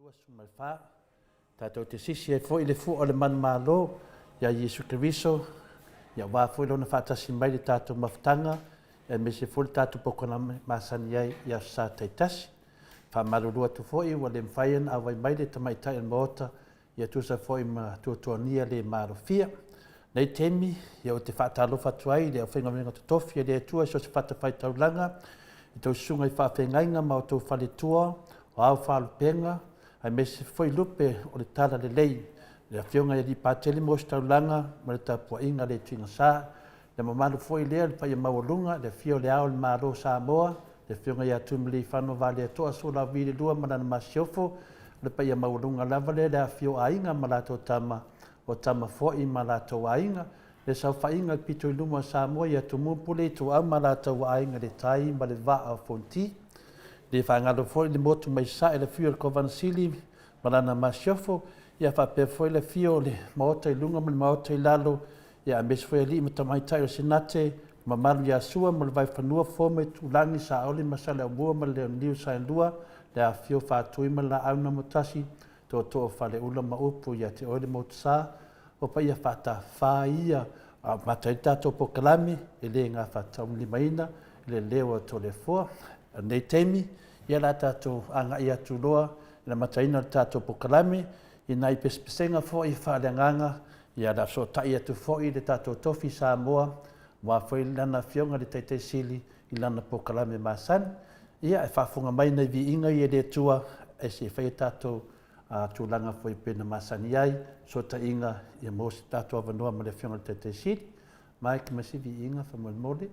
Lua sumalfa, tātou te sisi e fo i le fu o le man malo, ia Yesu Keriso, ia wā fo i lona whātasi mai le tātou mawhtanga, ia me se fo le tātou pokona masani ai ia sa taitasi. Wha marurua tu fo i wa le mwhaian a wai mai le tamaitai an Maota, ia tusa fo i ma tuatuania le marofia. Nei temi, ia o te whaatalofa tuai, le au whenga menga tutofi, le atua so se whatawhai taulanga, i tau sunga i whawhengainga ma o tau whaletua, o au whalupenga, ai me se foi lupe o le tala le lei, le fionga i li pāteli mo staulanga, ma le tapua inga le tuinga sa, le mamalu foi lea le pai maulunga, le fio le ao le maro Samoa, le fionga i atumili whano vale atoa so la vile lua manana masiofo, le pai maulunga lava le fio a inga ma lato tama, o tama foi ma lato a inga, le sau wha inga pito i luma Samoa i atumupule tu au ma lato a inga le tai ma le vaa fonti, le whangalo foi le motu mai sa e le fio le kovansili marana masiofo ia whape foi le fio le maota i lunga ma le maota i lalo ia a mes foi ali ma tamaitai o sinate ma maru ia sua ma le vai whanua fome tulangi sa aoli masale au mua ma le niu sa lua le a fio whatui ma la auna motasi to to whale ula ma upu ia te oile motu sa o pa ia whata wha ia a matai tato po kalami e le ngā whatau limaina le lewa to le fua nei temi ia la tātou anga ia tuloa, ina mataina tātou pokalame, ina i pespesenga fo i whaaleanganga, ia la so tai atu fo i le tātou tofi Samoa, wa fo i lana fionga le teitei sili i lana pokalame masan, ia e whafunga mai nei Viiga i e le tua, e se whai tātou tūlanga fo i pena masani ai, so ta inga i a mōsi tātou avanua ma le fionga le teitei sili, mai ki masi Viiga whamolmole.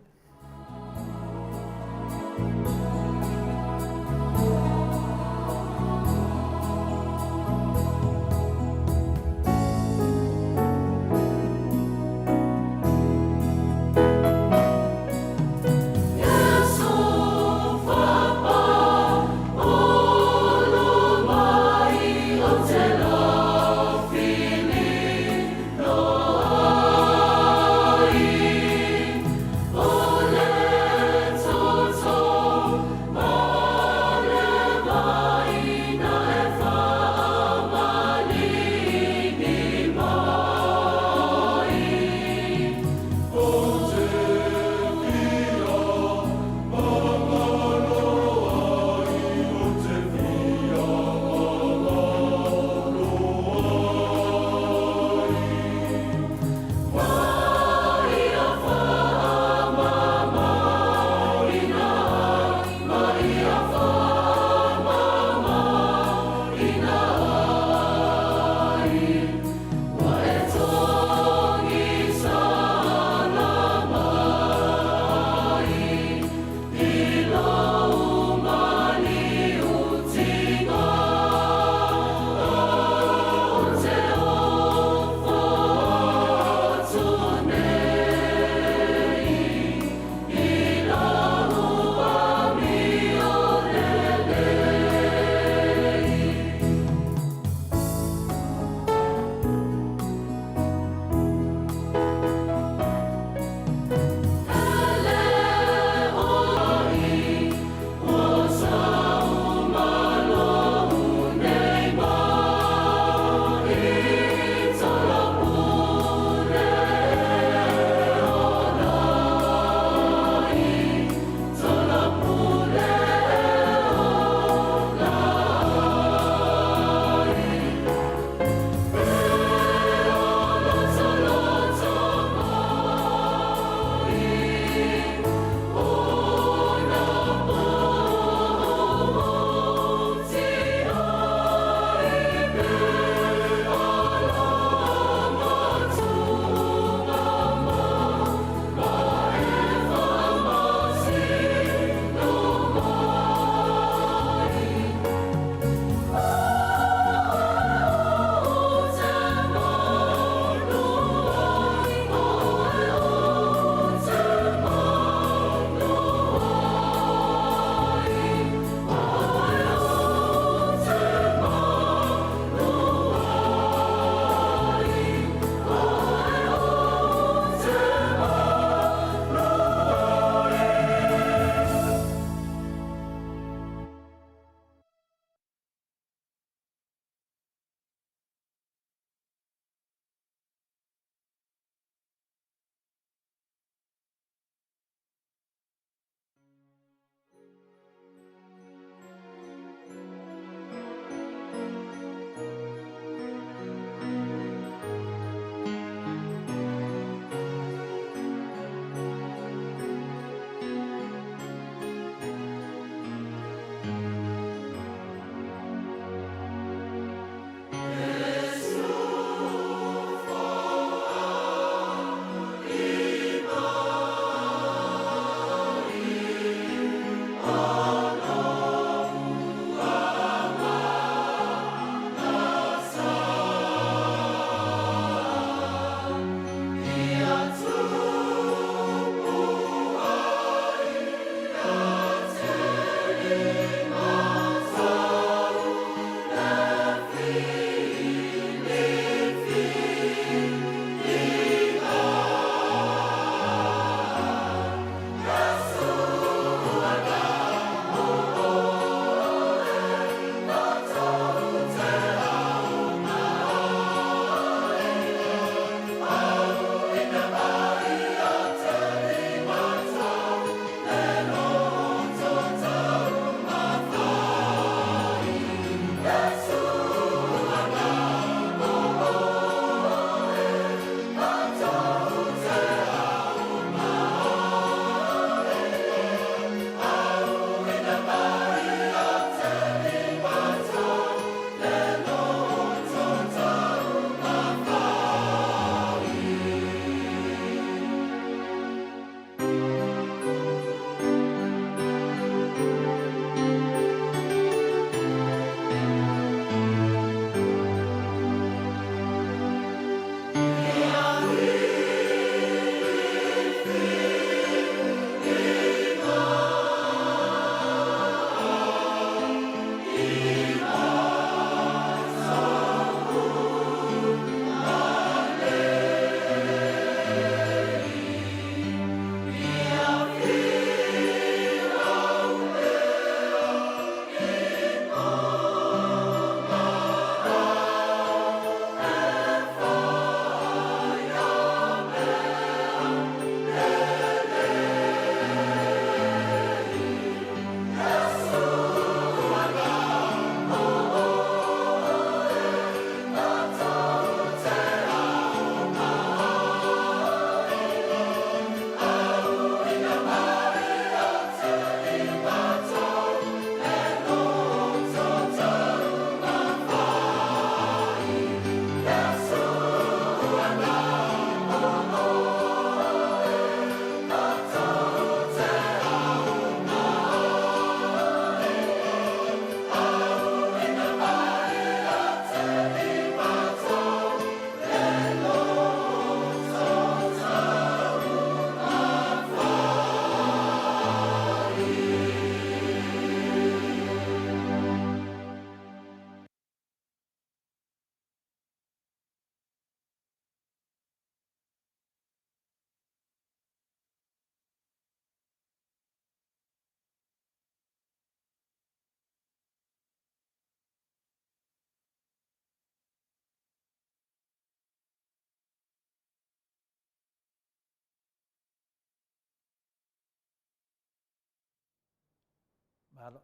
Mahalo.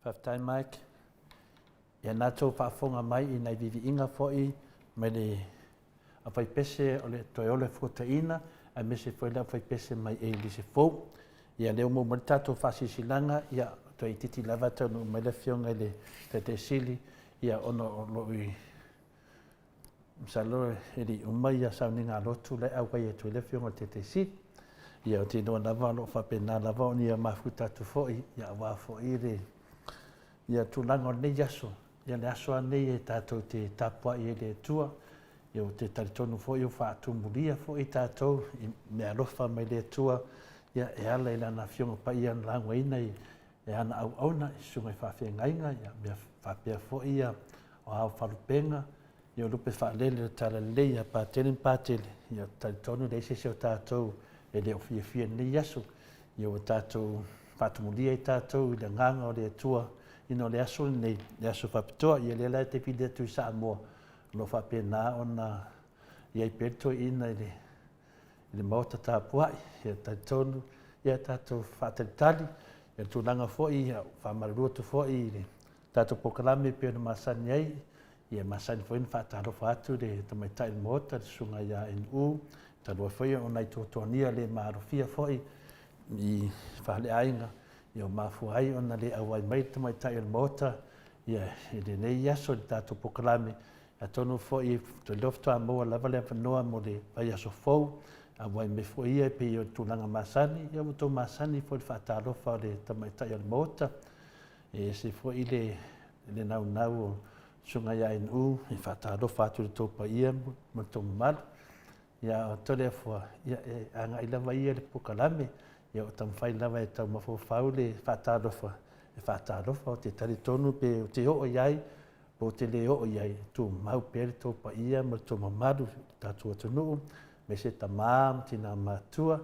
Whaftai Mike. Ia nātou whaafonga mai I nei viviinga fo'i mai le a whai pese o le toi ole fuataina a me se whai la whai pese mai e li se fau. Ia leo mo mali tātou whasisilanga ia toi titi lava tonu mai le fionga le te sili ia ono o loi msalo eri umai ia sauni ngā lotu le au kai e tui le fionga te sili. Ia o tino lava lo whapena lava o ni a mafu tātou fo'i ia wā fo'i le ia tūlanga o nei aso. Ia le aso anei e tātou te tapua I le tua. Ia o te taritonu fo'i o whaatumuria fo'i tātou I mea lofa mai le tua. Ia e ala I lana fionga pa ia langwa ina I e ana au auna I sunga I whawhengainga. Ia mea whapea fo'i ia o hao whalupenga. Ia o lupe whaalele le tala lei a pātele. Ia taritonu le ise o tātou e le o fia nei aso. Ia o tātou whaatumuria I tātou I le nganga o le tua. Ino le aso nei, le aso whapitoa, ia le lai te pide tu I Samoa. Lo whapena ona ia I perto ina I le Maota tāpuai, ia taitonu, ia tātou whātaritali, ia tūlanga fo'i, ia whamarua tu fo'i, le tātou pokalame pēna masani ai, ia masani fo'i whātarofa atu le tamaitai le Maota, le sunga ia NU, talua fo'i o nei tōtoania le marofia fo'i, I whale ainga, ia o mafuai ona le awai mai tamaitai le Maota ia le nei aso le tātou pokalame a tonu fo'i to lofto a moa lava le whanoa mo le pai aso fou awai me fo'i ia pe o tūlanga masani ia o tō masani fo'i le whaatalofa le tamaitai le Maota e se fo'i le nau o sunga ia NU I whaatalofa atu le tōpa ia mo tō malu ia o tole fua ia e anga I lava ia le pokalame ia o tamwhai lava e tau mawhawhau le whaatalofa. E whaatalofa o te taritonu pe o te o iai, po te le o iai, tū mau pere tōpa ia, ma tō mamaru tātua tunuu, me se tamām, tina mātua,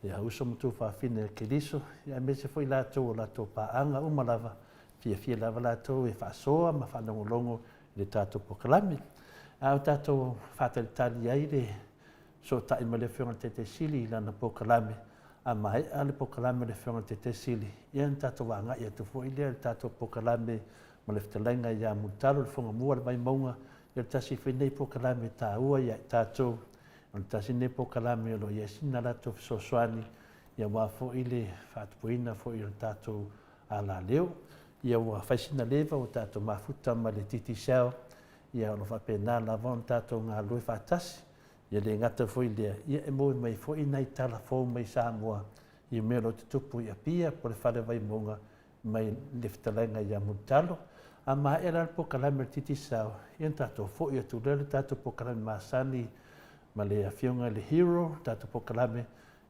e hausa mo tū whawhine keriso, ia me se whai lātou o lātou pāanga umalava, fia lava lātou e whaasoa, ma whanongolongo le tātou pokalame. A o tātou whātaritari ai le, so tai ma le whionga te sili I lana pokalame, a mai ale pokalame le whionga te sili. Ia n tātou wanga ia tu fo ile le tātou pokalame ma le whitalenga ia mutalo le whonga mua le mai maunga ia le tasi whenei pokalame tā ua ia tātou. O le tasi nei pokalame o lo ia sina lato fisoswani ia wā fo ile whātupuina fo ile tātou a la leo. Ia wā whaisina lewa o tātou mafuta ma le titi sao. Ia o lo whapena lava o tātou ngā loi whātasi. Ia le ngata foi lea, ia e moe mai foi nai tala fōu mai Samoa. Ia mea lo te tupu ia pia, po le whare vai monga mai le whitalenga ia mutalo. A maa era le pokalame le titi sao. Ia tātou fo ia tu lele tātou pokalame masani, ma le awhionga le hero, tātou pokalame,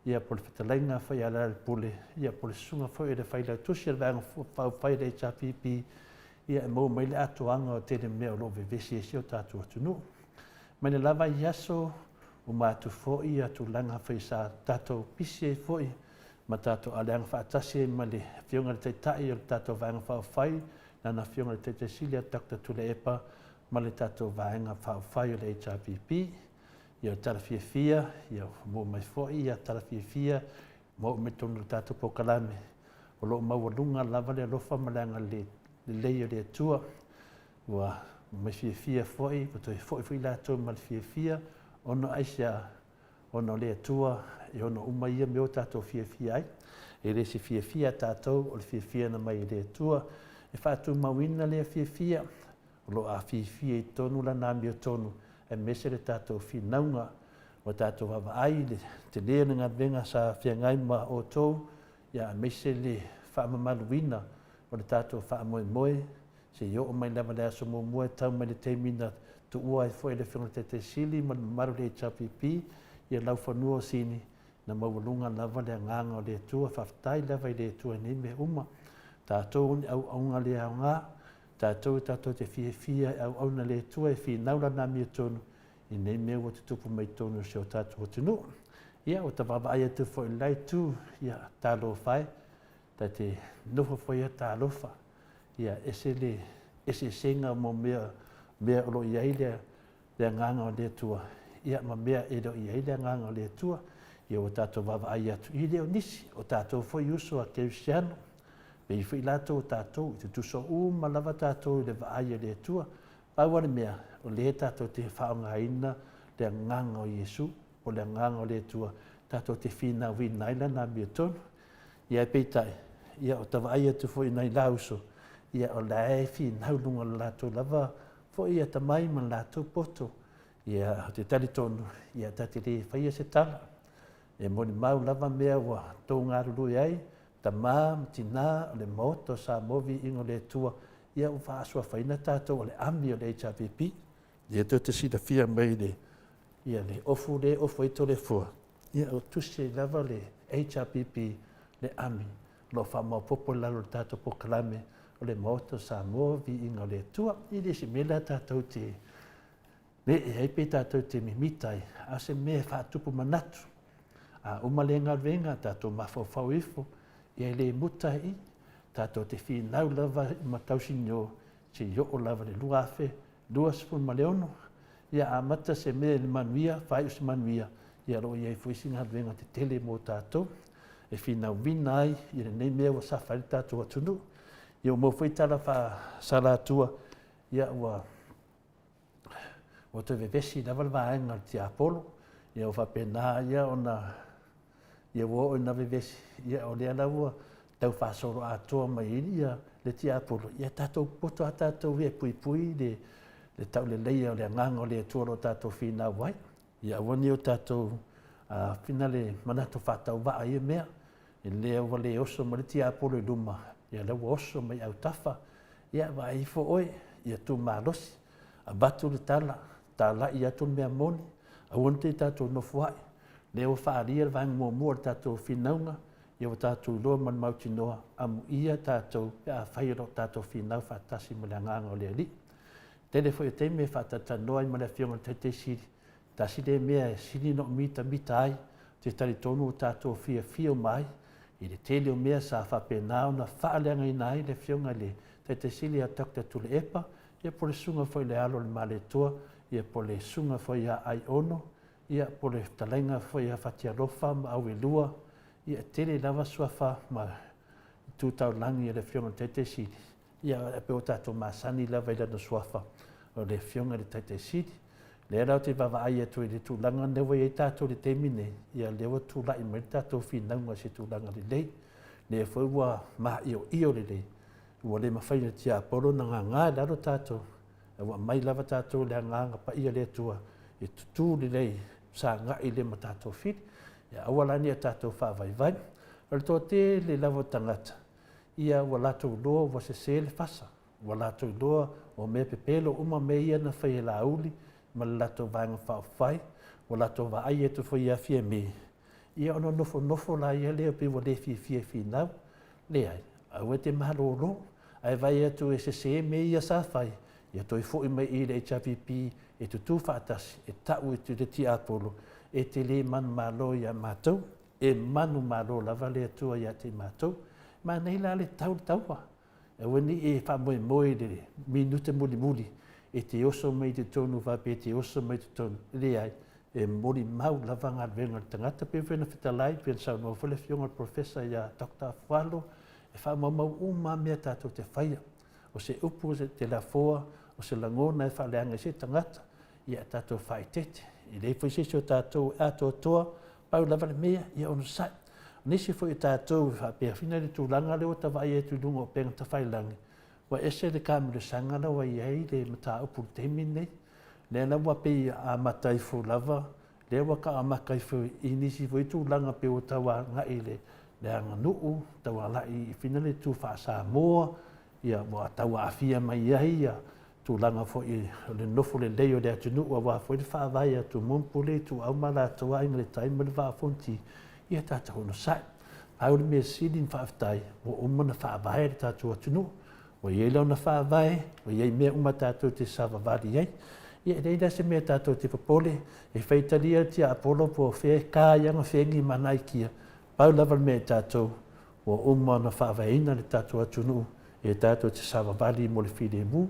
ia po le whitalenga whai ala le pule, ia po le sunga foi le whaila tusi le vanga whai le HRPP, ia e moe mai le atuanga o tene mea o lo vevesi e sio tātou atunu. Mai le lava I aso, o mātu fo'i atu langa whai sa tātou pisi e fo'i, ma tātou aleanga whaatasi e ma le whionga le teitai o le tātou vaenga whawhai, nana whionga le teitesili a Dr. Tule Epa, ma le tātou vaenga whawhai o le HRPP, ia o tala fia, ia mo mai fo'i, ia tala fia, mo me tonu le tātou pokalame, o lo mawalunga lava le alofa malanga le lei o le atua, ua mai fia fo'i, o toi fo'i lātou ma le fia, ono aisia, ono le atua, e ono umaia me o tātou fia ai. E le se fia tātou, o le fia na mai le atua, e whātou mawina le fia, o lo a fia I tonu la nami o tonu, e mese le tātou finaunga, o tātou hawa ai, te lea nga venga sa whiangai ma o tōu, ia mese le whaamamaluina, o le tātou whaamoe, se yo o mai lava le aso mua tau mai le teimina tu ua e fwoi le whionga te sili ma maru le HRPP ia lau whanua sini na mawalunga lava le nganga o le tua whaftai lava I le tua nei me uma. Tātou ni au aunga le au ngā, tātou te fia au na le tua e naula nami o tonu I nei me o te tupu mai tonu se o tātou o tunu. Ia o ta wawa aia tu fwoi lai tu ia tālo whai, ta te nofo fwoi a tālo wha. Ia ese senga mo mea olo iai le nganga o le tua. Ia ma mea ero iai le nganga o le tua. Ia o tātou wawa ai atu I leo nisi. O tātou foi uso a keusiano. Pei whi lato tātou, te tuso uma lava tātou le vaaia le atua, pauare mea o le tātou te whaongaina le nganga o Iesu, o le nganga o le atua, tātou te whina winaila nā mea tonu. Ia peitai, ia o ta vaaia tu fo inai lauso, ia o lae whina lunga lato lava, fo ia ta mai man lato poto, ia te tali tonu, ia tati le whaia se tala. E moni mau lava mea wa tō ngā rului ai, ta mā, tina, o le Maota o Samoa ingo le tua, ia o whaasua whaina tātou o le ami o le HPP. Ia tō te sida whia mai le, ia le ofu e to le fua. Ia o tusi lava le HPP le ami, lo whamau popo lalo tātou po kalame o le Maota o Samoa ingo le tua, i le si mela tātou te, me e heipe tātou te mimitai, a se me whaatupu manatu. A umalenga venga tātou mawhawhau ifo, ia le mutai, tātou te whinau lava i matausinyo, te yoko lava le luafe, 2 maleono, ia a mata se me le manuia, whai o se manuia, ia ro ia i fuisinga venga te tele mō tātou, e whinau vina ai, i le nei mea wa sawhari tātou atunu, ia o mō whaitara wha sara atua, ia ua o te vevesi lava le vaenga te Apollo, ia o whapena ia ona, ia wo o na vevesi, ia o lea laua, tau whasoro atua mai ia le ti Apollo, ia tātou poto a tātou ia pui le tau le leia o le nganga o le atua o tātou whina wai, ia wani o tātou whina le manato whatau waa ia mea, e lea wa le oso ma le ti Apollo i luma, ia laua oso mai au tafa, ia wa ifo oe, ia tu malosi, a batu le tala ia tu mea moni, a wante tātou nofuai, leo whaaria le vang mua tātou whinaunga, ia o tātou loa man mauti noa, amu ia tātou, a whairo tātou whinau whatasi ma le nganga o le ali. Tele foi te me whatata noa i ma le whionga te siri, ta siri mea siri no mita ai, te tari tonu o tātou whia mai, i le tele o mea sa whapenao na whaaleanga i nai le whionga le te siri a takta tule epa, ia po le sunga foi le alo le male toa, ia po le sunga foi a ai ono, ia po le talenga foi a whatia rofa ma au e lua, ia tele lava suafa ma tūtau langi e le whionga te siri. Ia pe o tātou masani lava i lana suafa o le whionga le te siri. Le rau te wawa ai atu i le tūlanga newa i tātou le temine, ia lewa tūlai mai tātou whinaunga se tūlanga le lei. Le whaua ma io le lei. Ua le mawhaina tia Apollo na ngā laro tātou. Ua mai lava tātou le nganga pa ia le atua. E tutu le lei sa ngā i le ma tātou whiri. Ia awalani a tātou whaavaivai. Ole tō te le lava tangata. Ia ua lātou loa wa se le whasa. Ua lātou loa o mea pepelo uma me ia na whai la auli. Ma le lātou vānga whaawhai. Ua lātou wa ai etu whai a fia me. Ia ono nofo la ia lea pe wa le fia nau. Le ai. Au e te maharoro. Ai vai atu e se me ia sa whai. Ia toi fōi mai i le HPP. E tutu whaatasi. E tau e tu le ti Apollo. E te le manu malo ia mātou. E manu malo lava le atua ia te mātou. Ma nei la le taua. E wani e whamoe le minute muli. E te oso mai te tonu wape, te oso mai te tonu. Le ai, e mori mau lava ngā venga tangata pe whena whitalai, pe sao no whale whionga professor ia Dr. Fualo, e whamau uma mea tātou te whaia. O se upu te la foa, o se langona e whaleanga se tangata, ia tātou whai tete. I le whaisesi o tātou ato toa, pau lava le mea, ia ono sai. Nisi foi tātou whapea whina le tūlanga leo ta vai e tu lungo o penga ta whailangi. Wa ese le kāmere sangana wa iei le mata upu temi nei. Le la wa pe a matai fu lava, le wa ka amakai fu i nisi foi tūlanga pe o tawa ngai le anga nuu, tawa lai whina le tu wha Samoa, ia wa tawa awhia mai iei ia tūlanga foi le nofo le leo le atu nuu wa foi le whaavai atu mumpule tu au mala atua inga le taima le whaafonti. Ia tātou no sai. Aure me sili ni whaaftai, o umana whaavae le tātou atunu. O iei lau na whaavae, o iei mea uma tātou te savavali iei. Ia reida se mea tātou te papole, e whaitaria ti Apollo po whea kāianga whengi manai kia. Pau lava mea tātou, o umana whaavaeina le tātou atunu, e tātou te savavali mo le while mu.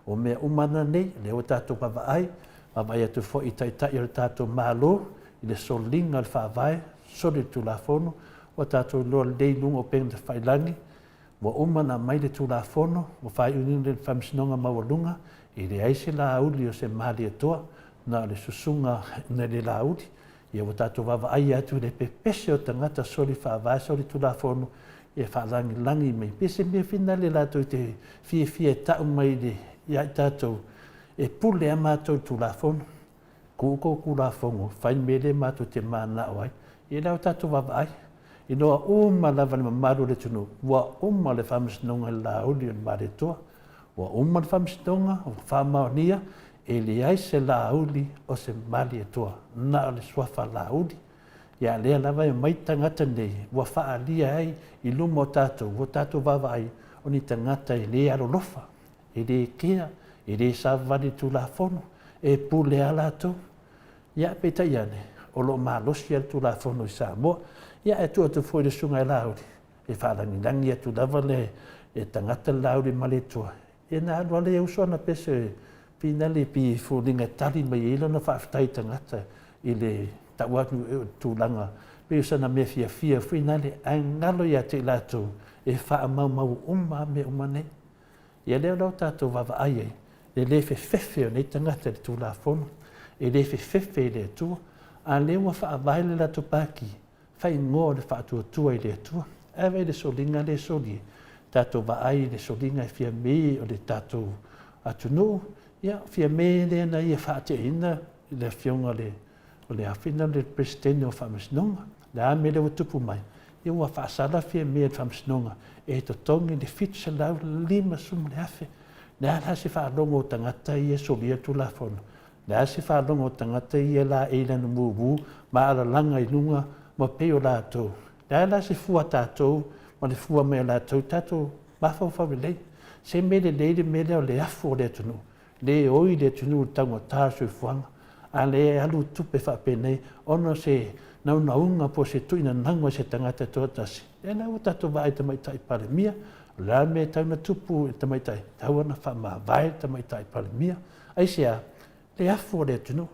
O mea umana nei, leo tātou pavaai, pavaai atu fo i taitai le tātou malo, i le solinga le whaavae, sori tu la fono, o tātou loa lei lungo o penga te whailangi, ua uma na mai le tulafono ua faiʻuina le faamasinoga maualuga i leai se lauli o se mali atua na le susuga na le lauli ia ua tatou vavaai atu i le pepese o tagata soli faavae soli tulafono ia faalagilagi mai pese mea fina le latou i te fiafia e taʻu mai le ia i tatou e pule a matou tulafono ku'uko kulafogo fai me le matou te mana'o ai ia le au tatou vavaai i loa uma lava le mamalu le tunu ua uma le faamasinoga le lauli o le maletua ua uma le faamasinoga o faamaonia e leai se lauli o se mali atua na o le suafa lauli ia lea lava e mai tagata nei ua faaalia ai i luma o tatou vavaai o ni tagata e lē alolofa e lē kea e lē savavali tulafono e pule a latou ia peitaʻi ane o loo malosi a le tulafono i Samoa ia e tuatu foi le suga e lauli e faalagilagi atu lava le e tagata le lauli ma le atua ia na alu ale uso ana pese pina le pi fuliga e tali mai ai lona faafetai tagata i le taʻu atu tulaga pe usana mea fiafia fuina le agalo iā te i latou e faamaumau uma me uma nei ia lea o lau tatou vavaai ai le lē fefefe o nei tagata le tulafono e lē fefefe i le atua a lē ua faavae le latou paki faigoa o le faatuatua i le atua avai le soliga le soli tatou vaai le soliga e fiamē o le tatou atunuu ia fiamē lea na ia faateʻaina i le afioga o le afina le presidente o faamasinoga le a me le ua tupu mai ia ua faasala fiamē le faamasinoga e totogi le fitu selau 5 suma le afe le a la se faalogo o tagata ia solia tulafono le a se faalogo o tagata ia la e lana muvu ma alalaga i luga ma pei o latou le a la se fua tatou ma le fua mai o latou tatou mafaufau lelei se me lelei le mele o le afu o le atunuu le oi le atunuu taugatā soifuaga a le alu tupe faapenei ona se naunauga po se tuʻinanaga se tagata tuatasi e na ua tatou vaai tamaitaʻi palemia o le a me tauna tupu e tamaitaʻi tauana faamavae tamaitaʻi palemia aisea le afu o le atunuu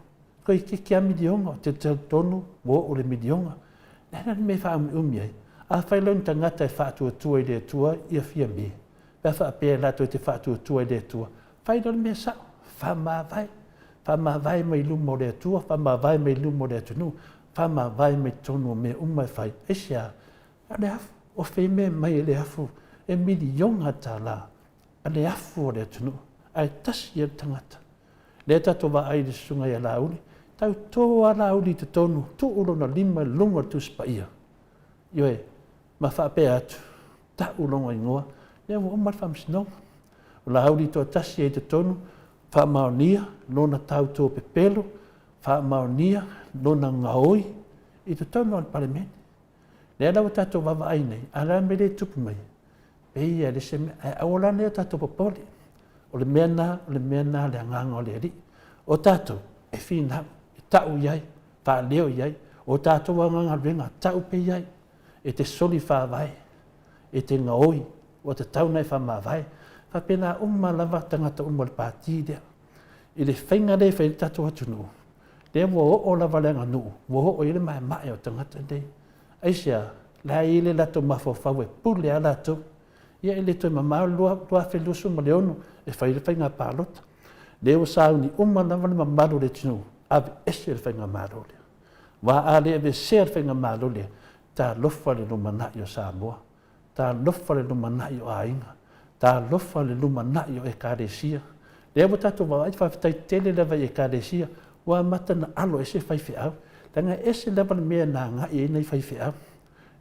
koe kiki a milioga o te tautonu ua oo le milioga lena le me faaumiumi ai a failau ni tagata e faatuatua i le atua ia fiamē pea faapea latou te faatuatua i le atua failau le mea saʻo faamavae mai luma o le atua faamavae mai luma o le atunuu faamavae mai tonu o mea uma e fai aisea a le afu o fei mea mai e le afu e milioga tālā a le afu o le atunuu ae tasi e le tagata lea tatou vaai le susuga ia lauli tautō a lauli te tonu tuʻu lona 5 luga tusipaia ioe ma faapea atu taʻu loga igoa lea ua uma le faamasinoga o lauli toatasi ai te tonu faamaonia lona tautō pepelo faamaonia lona gaoi i te tonu o le palemene lea laua tatou vavaai nei a la me lē tupu mai peia le se mea ae aua lea tatou popoli o le mea na le agaga o le alii o tatou e finau e taʻu i ai faaleo i ai o tatou agagaluega taʻu pei ai e te soli faavae e te gaoi ua tatau nai faamavae faapena uma lava tagata uma le pati lea i le faiga lē fai le tatou atunuu lea ua oo lava le aganuu ua oo i le maʻemaʻe o tagata lei aisea le ai le latou mafaufau e pule a latou ia i le toe mamao lua felusu ma le onu e fai le faiga palota le ua sauni uma lava le mamalu le tunuu ave ese le faiga malo lea ua a le avesea le faiga malo lea talofa le lumanaʻi o Samoa talofa le lumanaʻi o aiga talofa le lumanaʻi o ekalesia lea ua tatou vavaai faafetai tele lava i ekalesia ua mata na alo ese faifeʻau laga ese lava le mea na agaʻi ai nai faifeʻau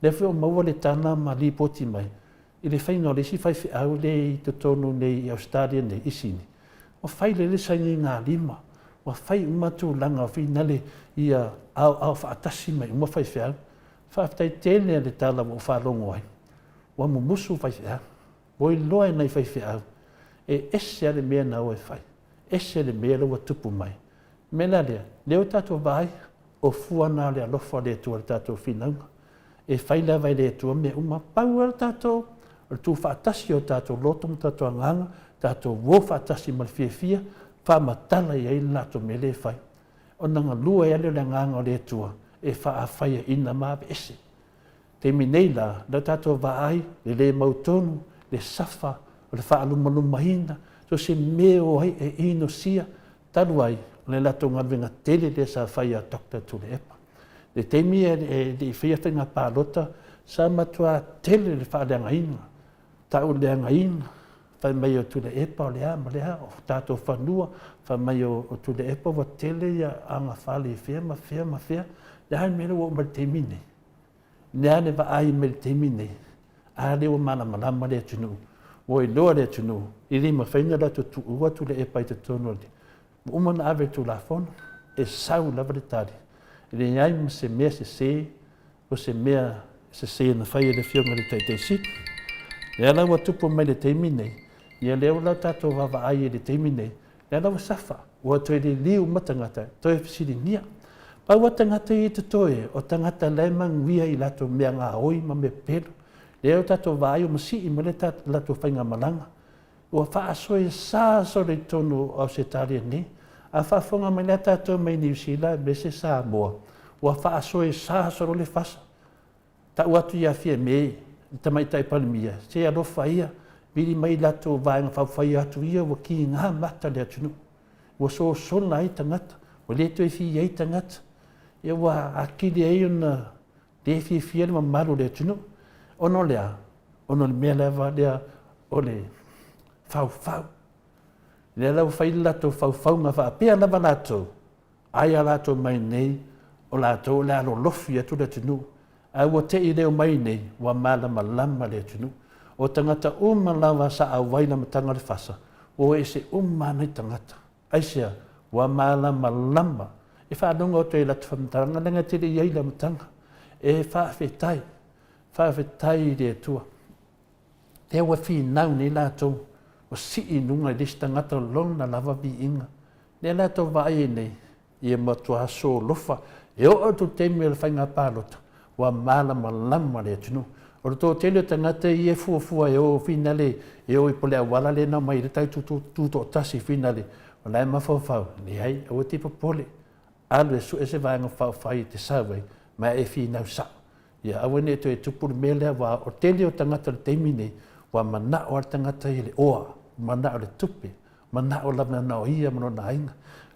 le foi o maua le tana ma lipoti mai i le faiga o le isi faifeʻau le i totonu nei i Australia nei isini ua fai le saigiga 5 ua fai uma tulaga o finale ia ao faatasi mai uma faifeʻau faafetai tele a le tala ua faalogo ai ua mumusu faifeʻau ua iloa e nai faifeʻau e ese a le mea na ua e fai ese le mea ua tupu mai me la lea o tatou vaai o fuana o le alofa le atua le tatou finauga e fai lava i le atua mea uma pau a le tatou o le tufaatasi o tatou loto ma tatou agaga tatou uo faatasi ma le fiafia faamatala i ai le latou mea lē fai ona galua e ale o le agaga o le atua e faafaiaina ma ave ese taimi nei la tatou vaai le lē mautonu le safa o le whaalumalumahina, so se meo ai e ino sia, talu ai, le lato ngawenga tele le sa whai a Dr. Tule Epa. Le teimi e di whiawhenga pālota, sa matua tele le whaaleanga inga, tau leanga inga, whai mai o Tule Epa o lea, ma lea, o tātou whanua, whai mai o Tule Epa, wa tele ia anga whale whea, ma whea, le hai mele o ma le teimi nei. Le ane wa ai me le teimi nei, a leo mana malama le tunu, o e loa le tunu, i rima whainga rato tu ua Tule Epa i te tono le. Umana ave tu la fono, e sau lava le tari. Le iai ma se mea o se mea se na whai e le whionga le tei sit. Le ala wa tupu mai le teimi nei, ia leo lau tātou wawa ai e le teimi nei, le ala wa safa, ua toi le liu matangata, toi e fisiri nia. Pa ua tangata i te toe, o tangata leimang wia i lato mea ngā oi ma me pelo. Leo tātou wai o masi i mele lato whainga malanga. Ua whaasoe sā sore tonu au se taria ni. A whaafonga mai lea tātou mai New Zealand, me se Samoa. Ua whaasoe sā sore le whasa. Ta uatu ia fia mei, ta mai tai palimia. Se alofa ia, biri mai lato vaenga whawhai atu ia, ua ki ngā mata lea tunu. Ua so sona ai tangata, ua leto e fi ai tangata. Ia ua akili ai ona le fia le mamaru lea tunu. Ono lea, ono le mea lewa lea o le whau. Lea lau whai lato whau ngā whaapea lava lato. Aia lato mai nei, o lato lea lo lofi atu le tunu. A ua te i leo mai nei, wa malama lama le tunu. O tangata lawa sa a waina matanga le whasa. O e se nei tangata. Aisia, wa malama lama. E whaanonga o te lato whamatanga, lenga te i eila matanga. E whaafetai le atua. Te ua whi nau ni lato. O si i nunga i lista ngata long na lava vi inga. Ne lato vai nei, i e matua so lofa. E o atu temi le whainga pālota. Wa malama lama le tunu. O to tele tangata i e fuafua e o finale. E o i pole a wala le na mai retai tuto tasi finale. O lai mawhawhau. Ni ai, o te papole. Alu e su e se vaenga whawhai te sawai. Ma e fi nau sa. Ia awane to e tupuru melea wa o tele o tangata le teimi nei. Wa mana o tangata i le oa. Mana o le tupe, mana o lama na o ia mano na inga.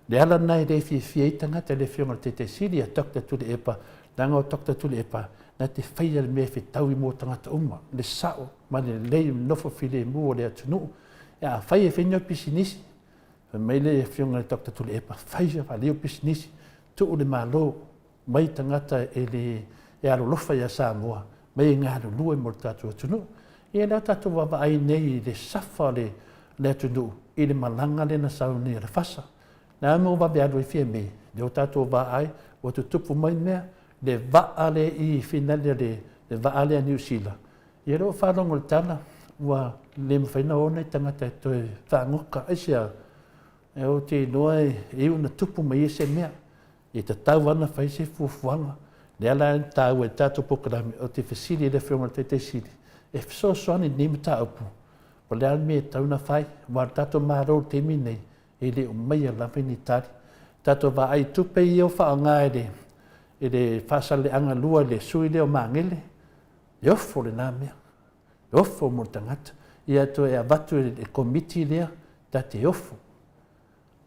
Le ala nai re fia tangata le whionga te siri a Dr. Tule Epa, nanga o Dr. Tule Epa, na te whaia le mea whetau i mō tangata uma, le sao, ma le lei nofo file mua o le atunu. Ia whaia whenua pisinisi, mai le whionga le Dr. Tule Epa, whaia whaleo pisinisi, tu le malo, mai tangata e alo lofa ia Samoa, mai ngā lua i mō tātou atunu. Ia nā tātou wawa ai nei le safa le atunu, i le malanga le na sauni le whasa. Nā mo wawe alo i whia me, le o tātou wa ai, o tu tupu mai mea, le waa le i finale le waa le a New Zealand. Ia reo whanongo le tana, ua le mwhaina ona i tangata e toi whangoka, aisia, e o te noa e una tupu mai e se mea, i te tau ana whai se fuafuanga, le ala en tau e tātou pokarami, o te whesiri le whionga te siri. E whesoasoani ni mata upu. O le alme e tauna whai, wa tato maro te minei, e le o mai a lawe ni tari. Tato wa ai tupe i o wha o ngā e le whasale anga lua le sui leo mangele. E ofo le nā mea. E ofo mo tangata. I ato e avatu e komiti lea, ta te ofo.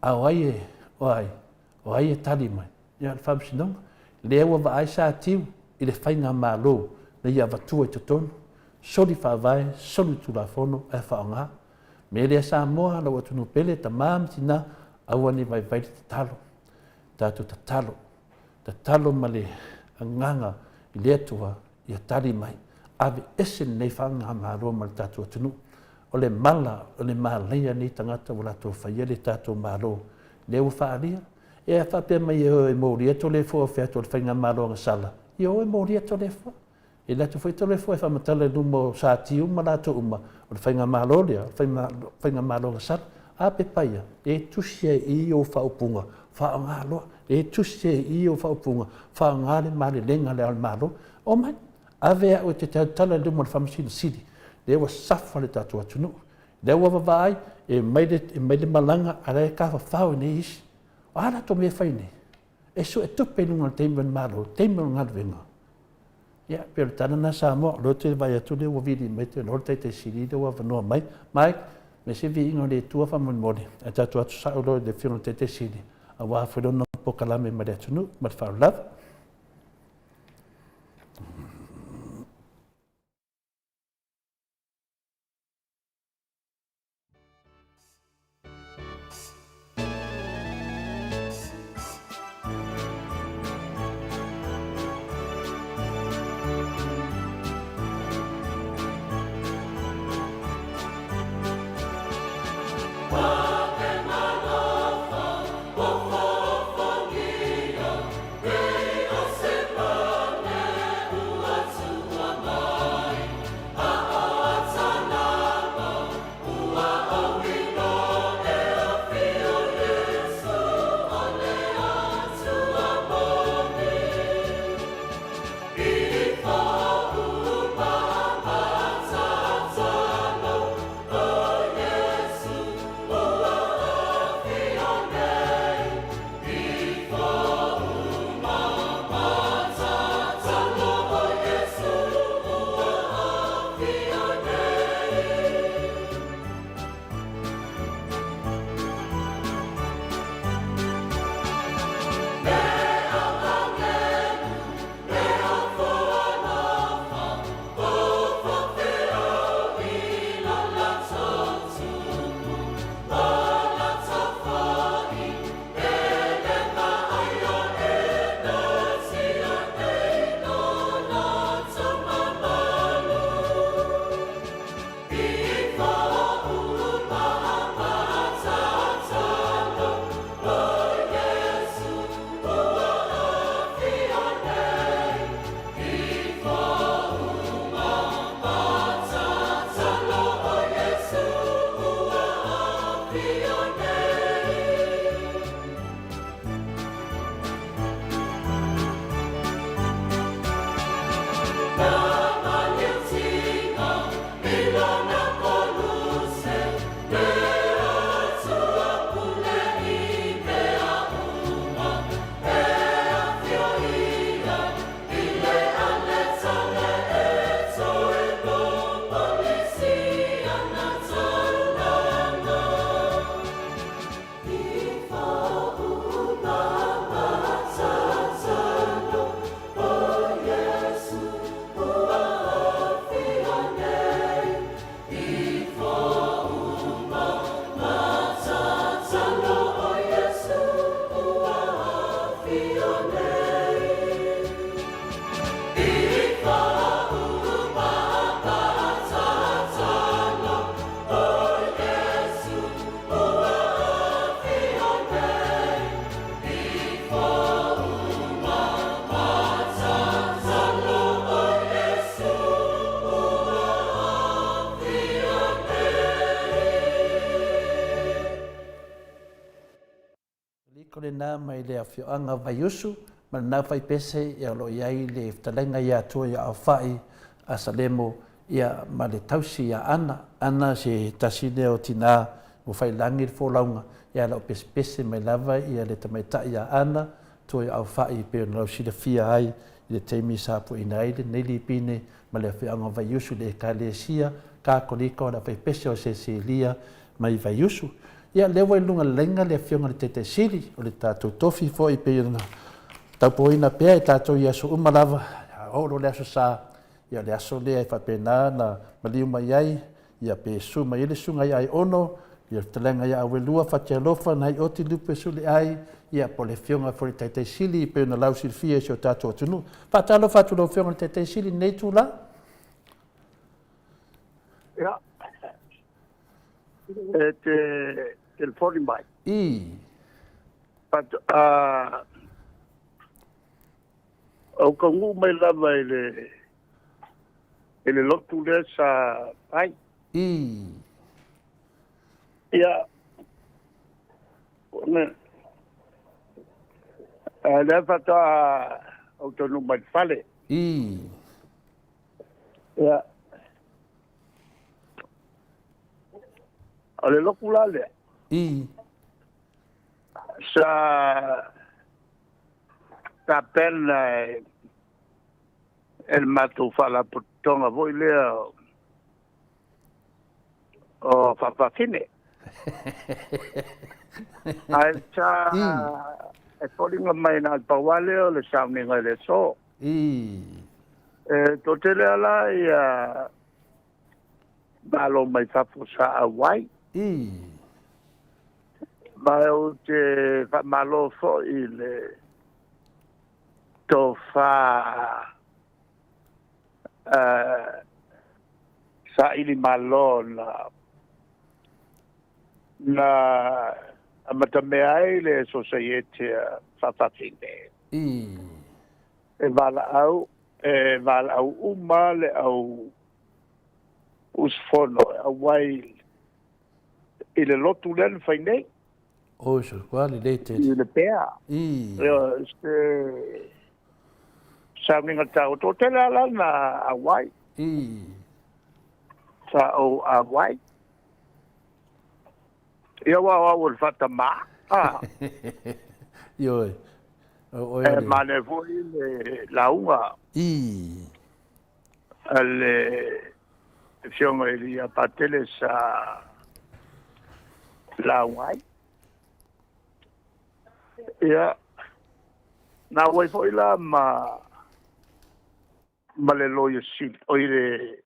A o ai e tali mai. Ia le whamsinonga. Le ewa wa ai sa tiu, i le whainga mālo, le i avatu e totonu. Soli whawai, soli tulafono e whaonga. Me lea Samoa la watunu pele ta māmtina aua ni vai te talo. Tātou ta talo. Ta talo ma le nganga i le atua i a tari mai. Ave ese nei whanga māroa ma le tātou atunu. O le mala, o le māleia ni tangata o lato whaia le tātou māroa. Le ua whaaria. E a whapea mai e mōri ato le fua whiato le whainga māroa ngasala. I o e mōri ato le fua. E lato foi tole foi fa matale lumo sa tiu ma lato uma o fainga malolia fainga maloga sa a pe paia e tusie I o fa opunga fa ngalo e tusie I o fa opunga fa ngale male lenga le malo o mai ave o te tala lumo fa msin sidi le wa safa le tatu atunu le wa vai e mai de malanga ara ka fa ne is ala to me faine e so e tupe lunga te malo te mo ngadvenga Ia, pero tana na Samoa, lo te vai atu le ua vili mai te lor te siri le ua vanua mai. Mai, me se vi ingo le tua fa mon a tatu atu sa ulo le fiona te siri. A wa whedona po kalame ma le atunu, ma le whaulawa. Ko le nā mai le awhioanga vaiusu, ma nā whai pese ia lo iai le ftalenga ia atua ia au whai a Salemo ia ma le tausi ia ana se tasine o tina o whai langi le fōlaunga ia lau pese pese mai lava ia le tamaita ia ana tua ia au whai pe o nau sida fia ai i le teimi sapo ina ai le neli pine ma le awhioanga vaiusu le ka le sia ka koliko na whai pese o se lia mai vaiusu. Ia lewa i lunga lenga le fionga le tete siri o le tātou tofi fo i pe na taupoina pea i tātou i aso umalava oro le aso sa ia le aso lea i whapena na maliu mai ai ia pe su mai ele sunga i ai ono ia telenga ia awelua whatia lofa na i oti lupe suli ai ia po le fionga fo le tete siri i pe na lau silfia si o tātou atunu whatalo whatulo fionga le tete siri nei tu la? Ia telefoni mai. But au kongu mai lava ele lotu le sa ai. Ia ne le fata au tonu mai fale. Ia ale loku lale. Sa pena el matu fala putonga voi lea o whapawhine. Ai cha e poringa mai nā pawale o le sauninga le so. Tō te lea la ia malo mai whapu sa awai. Mai o te malo fo i le tō wha sa ili malo na amata mea ai le society whawhawhine. E wala au uma le au usfono awai i le lotu len whainei. O so quali related. I le pea. Este sauninga tau tō te la na awai. Sa o awai. Ia wa o fata ma. Yo. Mane foi le launga. Ale fionga ia patele sa laungai. Ia na wai foi la ma le loya sit o le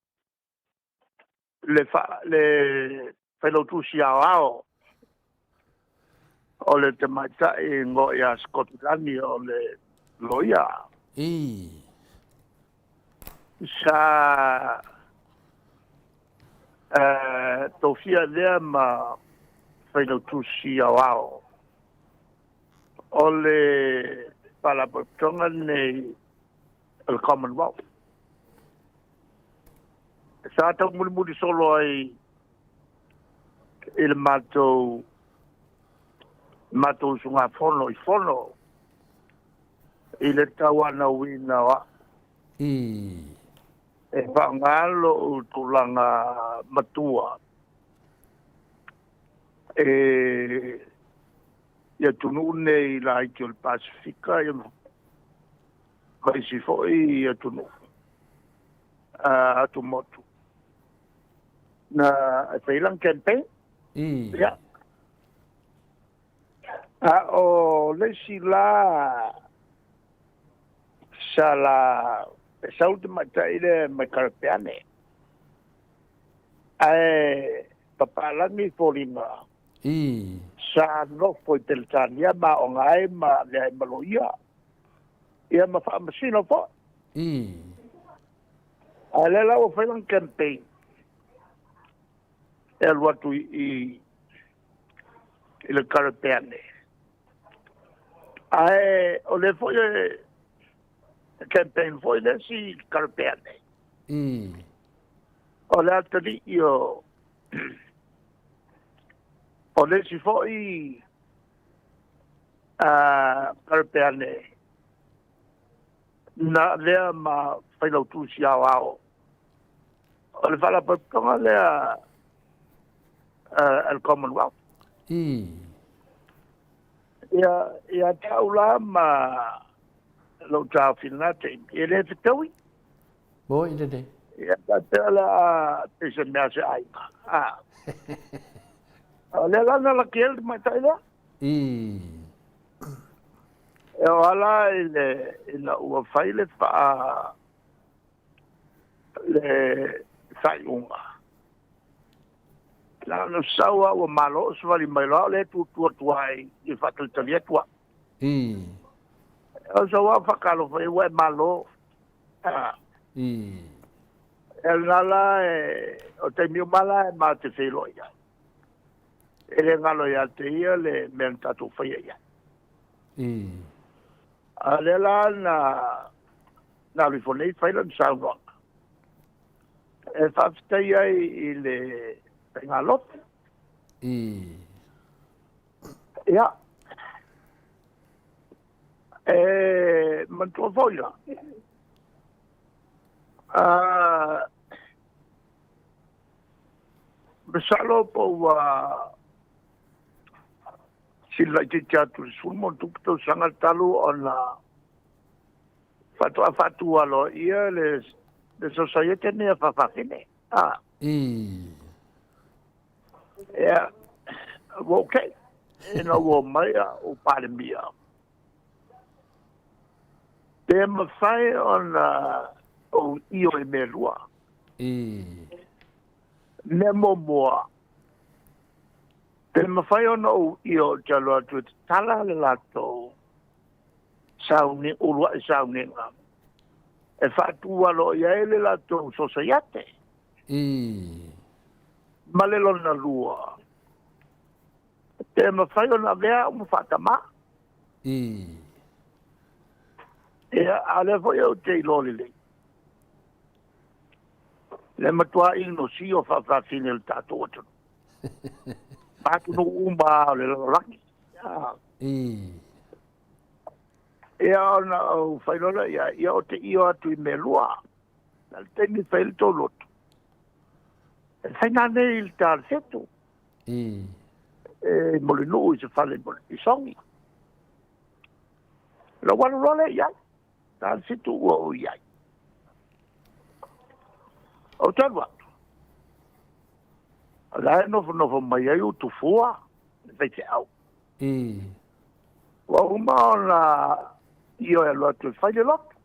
fellow tu siao o le te maitai ngo ia Scotland o le loia. Sa tofia lea ma fellow tu siao o le palapotonga nei el Commonwealth. Sa tau muri solo ai il matou sunga fono i le tawana wina wa e whangalo u tulanga matua ia tunu nei la iki o le Pasifika ia mai si foi ia tunu atu motu na whailang campaign ia o lesi la sala sauti matai le makarapeane ai papalami polina sa no foi teltania ma o ngai ma le maloia ia ma fa masino fo ale la o failang campaign el watu i le karapeane ai o le foi campaign foi le si karapeane o le atari io o le si foi karapeane na lea ma whailau tu si au au o le whala patonga lea el Commonwealth ia tau la ma lo tau finate e le fitaui bo i le ia tala pesa mea se ai o le lana la kiel mai tai la e o ala i la ua fai le faa le fai unga la no sawa o malo swali mai la le tu tuai i fatal tali tua o sawa fakalo foi we malo el nala o te mi mala ma te felo ya ele ngalo ya te ia le menta tu foi ya ale la na rifone failan sawa e fafta ia i le pengalot ia mantua foila besalo po sila te teatru sulmo tukto sangat talu ona Fatua lo ia le society ne fafafine. Yeah. Okay. Ina wo mai o palemia. Te mawhai o io e merua. Nemo moa. Te mawhai o io jalo atu tala le lato. Sauni, urua e sauni nga. E whatua lo ia ele lato sociate. Malelo na lua. Te mawhai na vea o mwhatama. Ale foi o te loli le. Le matua ino si o whawhawhine le tato atu. Patu no umba le loraki. Ona o whailona ia o te io atu I me lua. Nal teni whaile tō lotu. E whainane il tār setu. Mole nuu I se whale mole I songi. La wanu role iai. Tār setu ua o iai. O tāru atu. Ala e nofo mai ai utu fua. Veite au. Wa uma ona io e lotu e whaile lotu.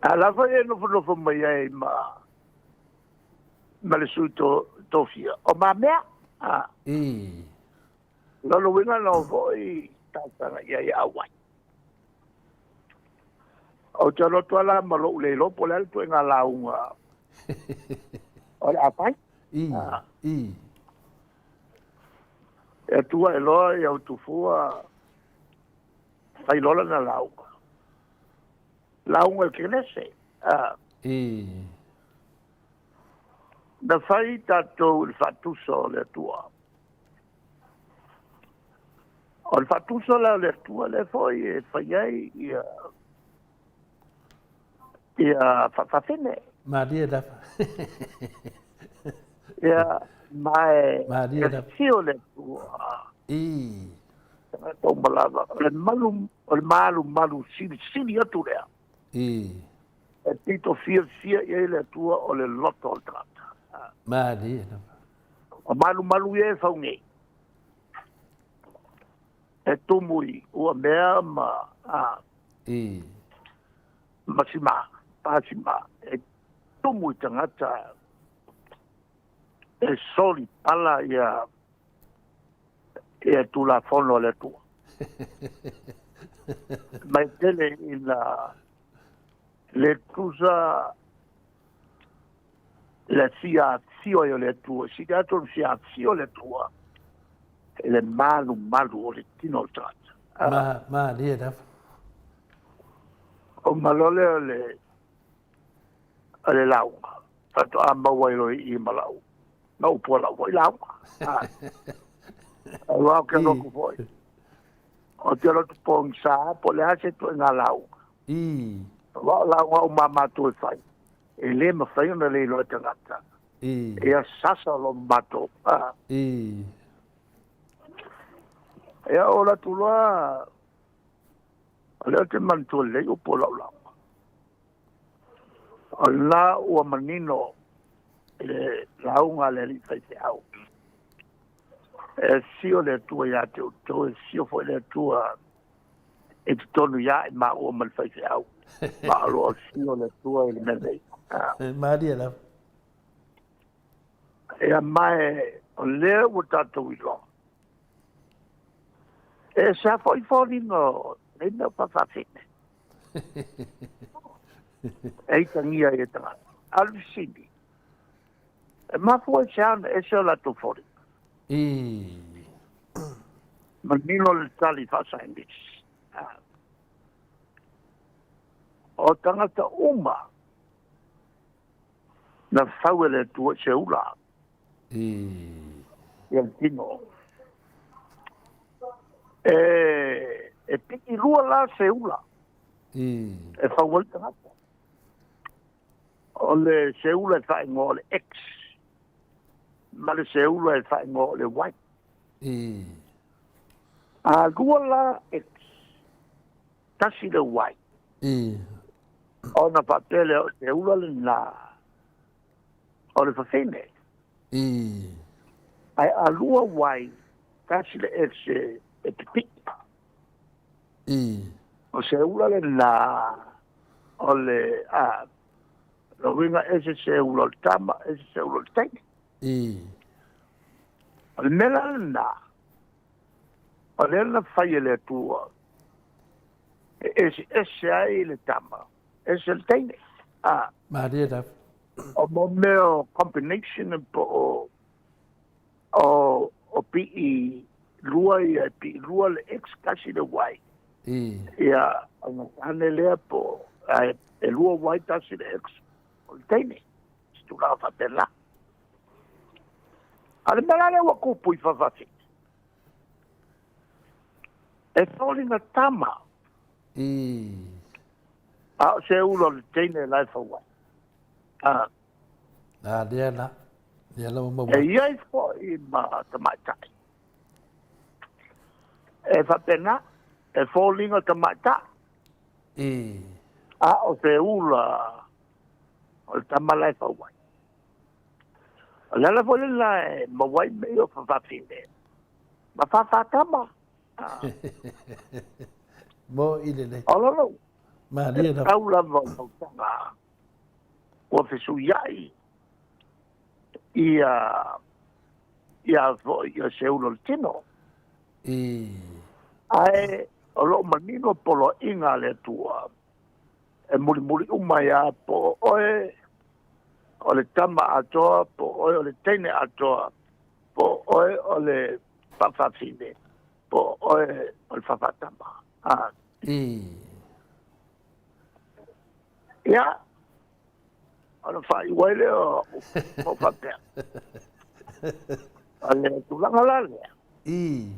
Ala whai e nofo mai ai ma le sui tofia. O ma mea. Lolo winga no voi tātara iai awai. O te lotu ala malo ule lopo le altu e ngā launga. O le apai? E tua e loa I au tufua whai lola na launga. Launga e kenese. Na whai tātou il whatuso le tua. O il whatuso le tua le foi e whai ai ia whawhine. Maria da. Ia mai Maria da. Sio le tua. Tō malava. O le malu sili atu rea. E tito fia ia le tua o le loto o tata. Maria da. O malu e whaunei. E tumui ua mea ma masima. Pasima, e tumu tangata e soli pala ia tu la fono le tua. Mai tele le tusa le sia zio io le tua, si dato sia zio le tua e le malu o le tino tata. Ma lì da. O malole ale launga. Tato amba wailo I malau. Na upo lau wai launga. Wao ke roku foi. O te rotu pong sa, po le hase tu ngā launga. Wao launga o mamatu e whai. E le ma whai ona le ilo e tangata. E a sasa lo mato. E a ora tu loa, leo te mantu le upo lau launga. O la ua manino le launga le li fai te au. E sio le tua ia te uto, e sio foi le tua e te tonu ia e ma ua man fai te au. Ma alo sio le tua e le mene. Maria la. E a mai o le ua tatou I lo. E sa foi foni no ne no papafine. E tangia e tanga. Alvisini. E mafu e seana e seo la tofori. Manino le tali fasa indis. O tangata uma. Na fawele tua seula. Ia tino. E piki lua la seula. E fawele tangata. O le seula e whae ngō le X. Ma le seula e whae ngō le Y. A lua la X. tasi le wai. Ona patele o te ula le na o le whawhine. Ai alua wai tasi le e te pita. O se ula le na o le lo winga se ula le tama, se ula le taine. O le mela le na o le na whai le tua ese ai le tama. Es el teine. Maria. O mo meo combination o pi lua ia pi lua le ex kasi le wai. Ia ana ane lea po e lua wai tasi le ex o le teine. Stu la fatela. Ale mera le wa kupu I fafafi. E falling a tama. Se ulo le teine lai whawai. Dia la mo. E iai fo I ma tamaitai. E whapena, e fōlinga tamaitai. O se ula, o le tamalai whawai. O lala fo le lai, mawai me o whawhawhine. Ma whawhatama. Mo ile. O lalo. Maria. Tau lava o tanga. O fesu iai. Ia se ulo le tino. Ai, o lo manino polo inga le tua. E muri umaya po oe, o le tama atoa, po oe o le teine atoa, po oe o le whawhawhine, po oe o le whawhatama. Ia, ana whai waile o whapea. Ale tulanga la lea. E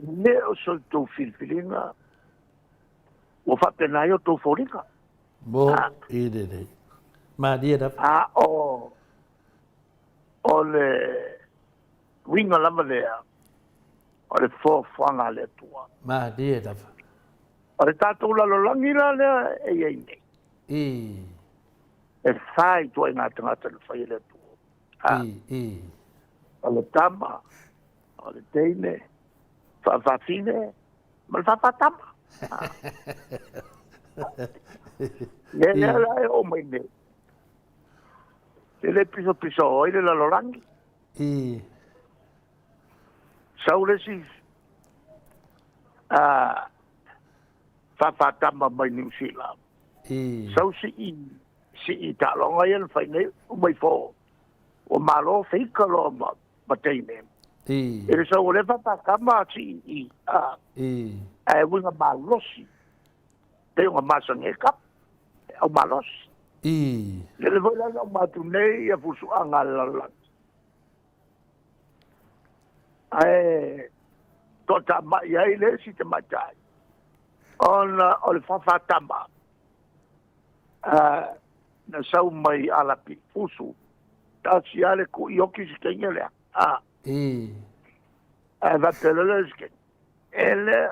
me o sol tau filfilinga o whapena o tau whoringa. Mo idere. Maria da. O le winga lama lea. O le whanga le tua. Maria da. O le tātou lalolangi la lea e iei nei. E whai tua I ngā tangata le whai le tua. O le tama, o le teine, whawhine, ma le whawhatama. Lea lai o mai nei. Le piso oi le lalorangi. Sau le si whawhatama mai New Zealand. Sau si ta longa ia fai nei o mai fo o malo feika lo ma teine e so le fa kama si e winga malosi te uma masa ngeka o malosi le voi la ma tu nei e fusu anga la to ta ma ia ile si te matai on o le fa tamba na sau mai alapi fusu ta si ale ku yoki si kenya le va pelele ske ele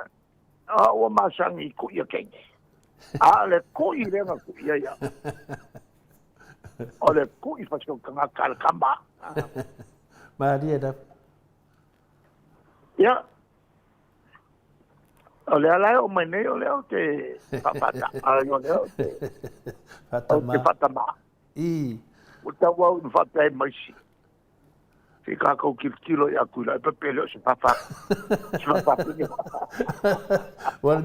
o masangi ku yoki ale ku ile na ku ya ole ku I fasko kanga kal kamba Maria da ya ole ala o mane ole o te papata ale ole o te fatama o ta wa un fatai mai si fica ko kilo ya kula pe pelo se papa wal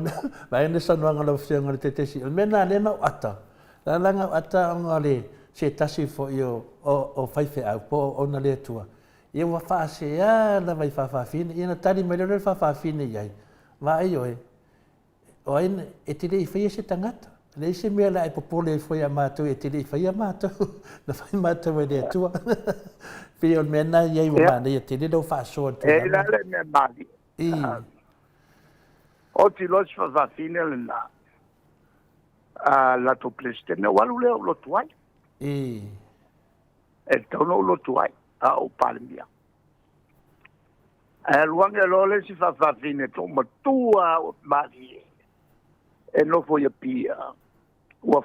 mai ne sanwa ngalo fianga le tetesi mena le na ata la langa ata ngale se tasi fo io o fai au po ona le tua e wa fa se ya la vai fa fine ina tali me le fa fine yai ma ai o e te rei whaia se tangata. Le se mea la e popole foi a mātou e te rei whaia mātou. Na whai mātou e rea tua. Pia o mea nā iei wa māna ia te rei whaasoa tu. E la le mea māli. O ti los whawhine le nā. La to plestene walu leo lotu ai. E tauno lotu ai. O palemia. E luange lole si whawhine to matua o māli e. e no fo ia pia ua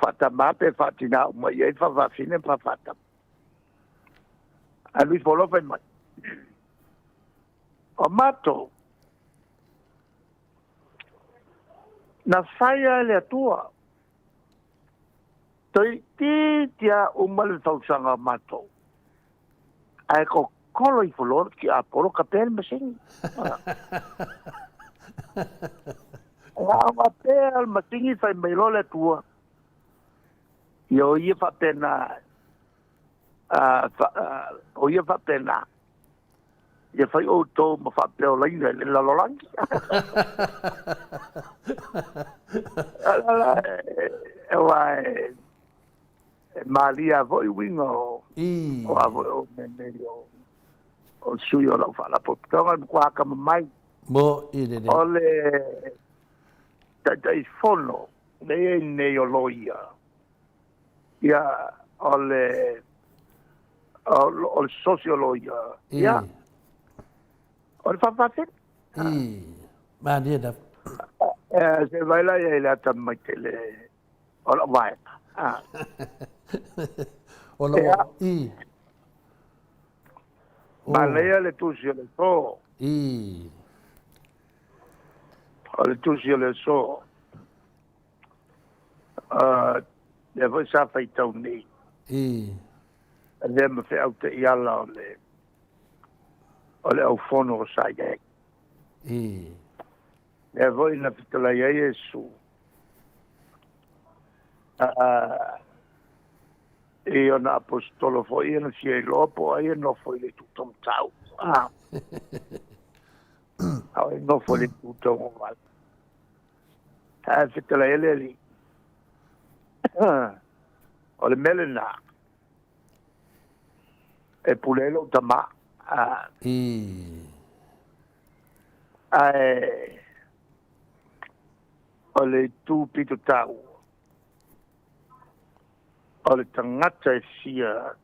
fatama pe fatina uma ia fa va fine fa fata a lui folo fa mai o mato na faia le atua toi tia umal tausanga mato ai ko kolo I folo ki a polo kapel mesin Wa pel matingi fai mai le tua. Yo ia fa pena o ia fa pena. Ia fai o to ma fa pel lai le la lolangi. Malia voi wingo. O avo medio. O suyo la fa la potonga kwa ka mai. Mo ide de. Ole tai fono ne o loia. Ya ole sociologia. Ya. Ole fa. Ma dia da. Se vai lá e ele ata mai tele. Ole vai. Ole Ma lei le tu si le so. Ole tu si le so. Le voi sa fai tau nei. Le me fe au te iala ole au fono o sa iei. Le voi na fitala iei Jesu. E ona apostolo foi e na fie lopo ai no foi le tutom tau. Ai no foi le tutom mal. Fitala ele ali. Ole melena. E pulelo tama. Ole tu pito tau. Ole tangata e sia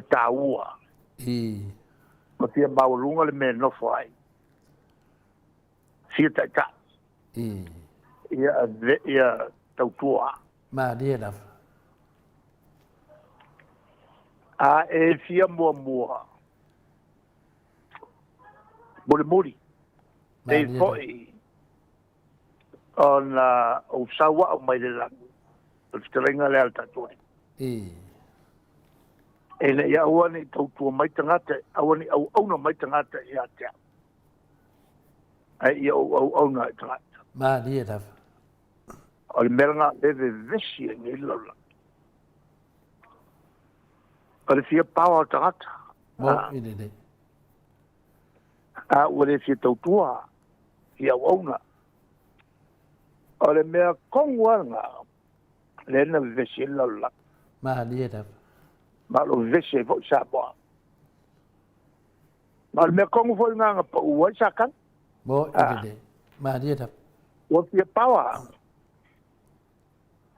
taua. Ma fia maulunga le me no fai. Sia taita. Ia tautua. Ma dia da. E fia mua. Muri. Te foi. O sawa o mai le lang. O strenga le alta tore. Ele ia uani tautua mai tangata. Awani au na mai tangata ia te. Ai ia au na tangata. Ma dia da. O le melanga leve vesi e ngi lola. O le fia pawa tangata. Mo ide de. O le fia tautua. Ia wauna. O le mea kongwanga. Le na vesi e lola. Ma dia da. Ma lo vesi e vo sa boa. Ma le mea kongu fo nganga pa uai sa kan. Mo ide de. Ma dia da. O fia pawa.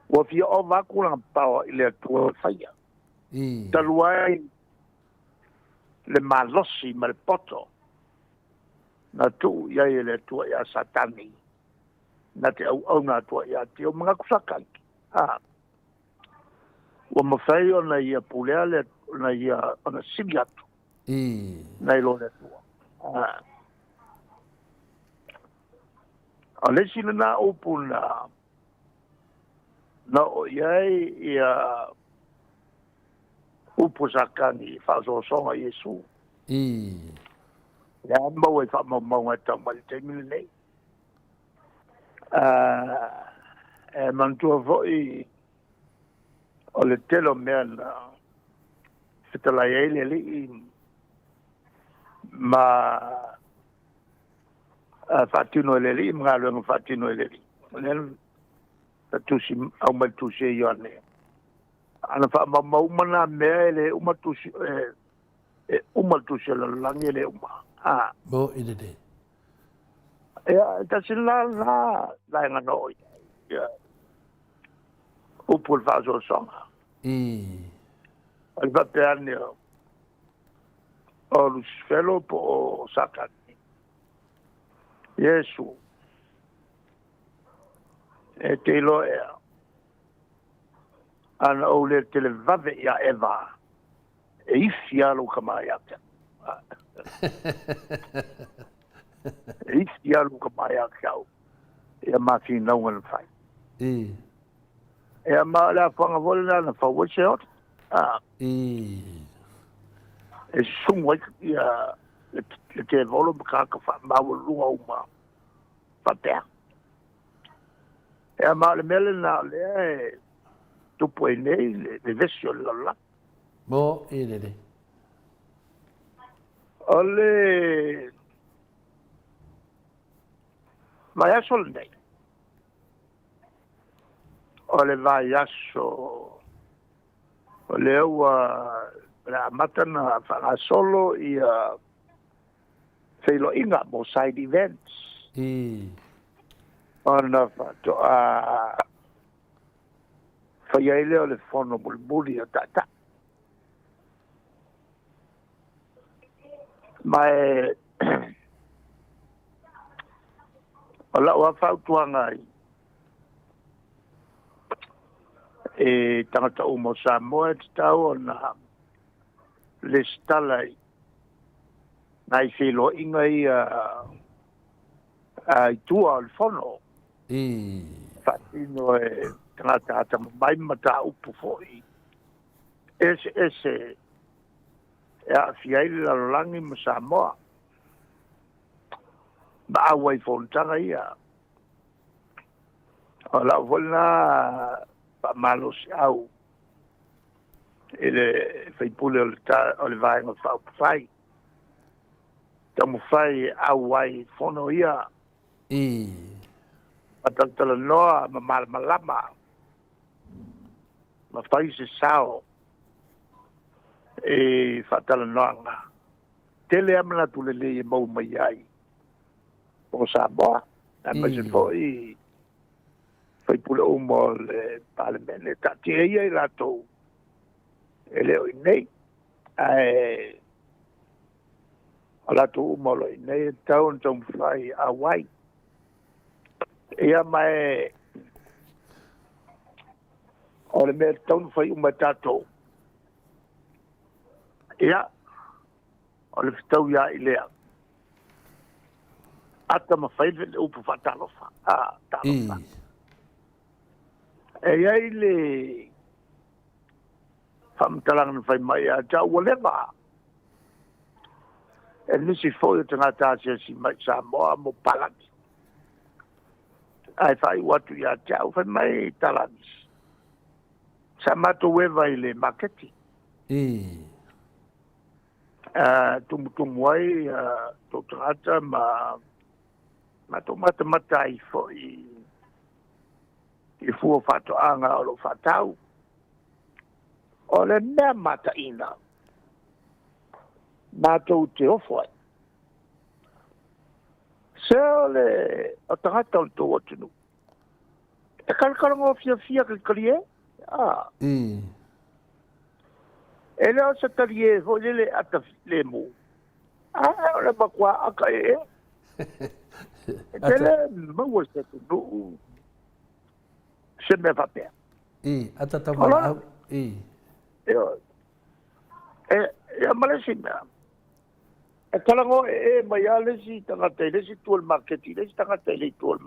O fia o vakula pawa ile atua faia. Taluai le malosi ma le poto. Na tu ia ile tua ia satani. Na te au na tua ia te o mga kusakanki. O mawhai o na ia pulea le na ia ona simi atu. Na ilo le tua. O lesi na upu na o iai ia upu sakani whaasosonga Yesu. Ia mau e whamau e tau mai te mili nei. E mantua foi o le telo mea na whitalai eile li ma whatino ele li, mga luenga whatino ele li. Len tusi au mai tusi e ione. Ana wha mana mea ele umatusi umatusi ala langi ele uma. Bo ide de. Tasi la inga noi. Upul whaso songa. Ai vapeane o lusfelo po sakani. Yesu. E te ilo e ana o le tele vave ia eva. E ifi alo ka mai ake. E ifi alo ka mai ake au. Ia maki naunga na whai. Ia maa lea whanga vole na whawese hot. E sunga ia le te volo mkaka wha mawa lunga uma. Whapea. Ia maa le mele na lea tupu e nei le vesio le lala. Mo e le. Ole vai aso le nei. Ole vai aso ole ua la matana fa solo ia feilo inga mo side events. Ona fa to fa ile ole fono bulbuli ta. Mai ola wa fa tuanga e tangata o mo Samoa tau na le stala nai filo inga ai tua al fono fatino e tangata mai mata upu foi ese ya fiai la langi mo Samoa ba wai fontanga ia ola volna pa malos au ele fai pule o vai no fai tamo fai au wai fono ia patantala noa ma malama ma fai se sao e fatala noa tele amna tu le mo mai ai o Samoa ma se foi fai pule o mo le parlamento ta tia i lato ele o nei ai ala tu mo lo nei town fai awai ia mai o le me town fai uma tato ia o le tau ia ilea ata ma fai le upu fatalofa talofa e ai le famtalang fai mai a ja whatever e nisi foi te ngata si mai Samoa mo palaki ai fai watu ia ja fai mai talani samato weva ile maketi tumai to trata ma to mata i foi i fu fatto anga o lo fatau o le mea mata ina matou te ofo ai se o le o tangata o tō atunu e kalkarango fia kalkarie e leo sa tarie ho lele ata le mu o le makua aka e tele maua se tunu se me vapea ata tamara au e malesi mea e talango e mai ale si tangata ele si tuol market ele si tangata ele tuol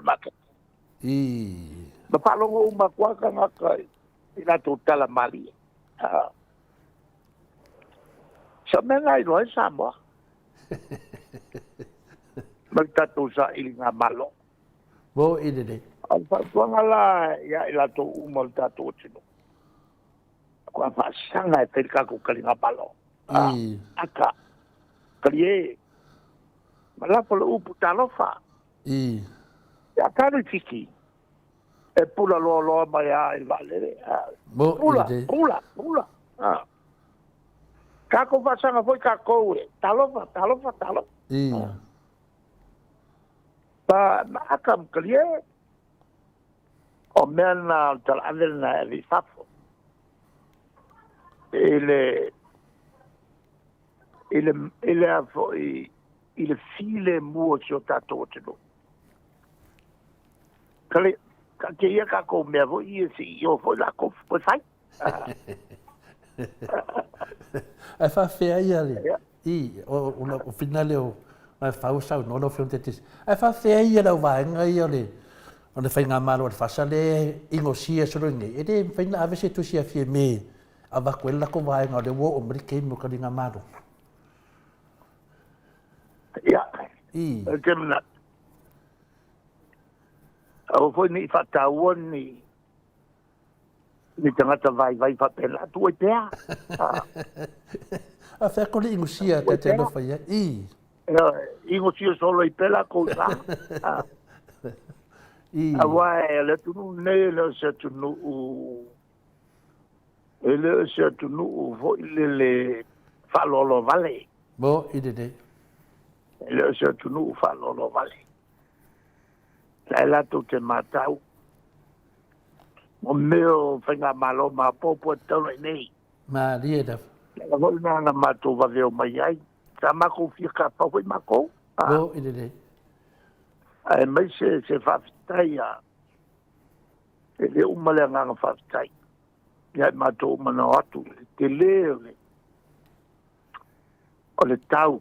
market ma palongo uma kwaka ngaka ina to tala mali sa menga i roi Samoa ma tatu sa ilinga malo bo ide al fa tuangala ya ila to uma tatu tino kwa fa sanga e perika ko kalinga palo aka klie mala polo upu talofa ya kanu tiki e pula lo mai ai vale pula kako fa sanga foi kako talofa pa aka klie o mena tal adelna vi fafo ele file muo ci ho tato otino. ka ke ia ka ko mea vo i si o fo la ko po sai ai fa fe ai ale i o finale o ai fa usa no no fion tetis ai fa fe ai ala va ngai ole ona fai ngā malo o fasale ingo sia solo ni e de fai na ave se tu sia fie me ava quella ko vai ngā le wo o mrike mo ka ngā malo ia ke mna o foi ni fata woni ni tangata vai fa pela tu e pea a fe ko le ingo sia te no fai ingo sia solo i pela ko sa awa le tu ne le se tu no ele se tu no vo le fa lo vale bo ide ele se tu no fa lo vale la tu te matau o meu whainga malo ma popo tau nei ma rie da la vol na na mato va veo mai ai sa ma ko fica pa foi ma ko bo ide ai mai se fa taia ele uma le nga fa tai ya mato mana atu te le o le tau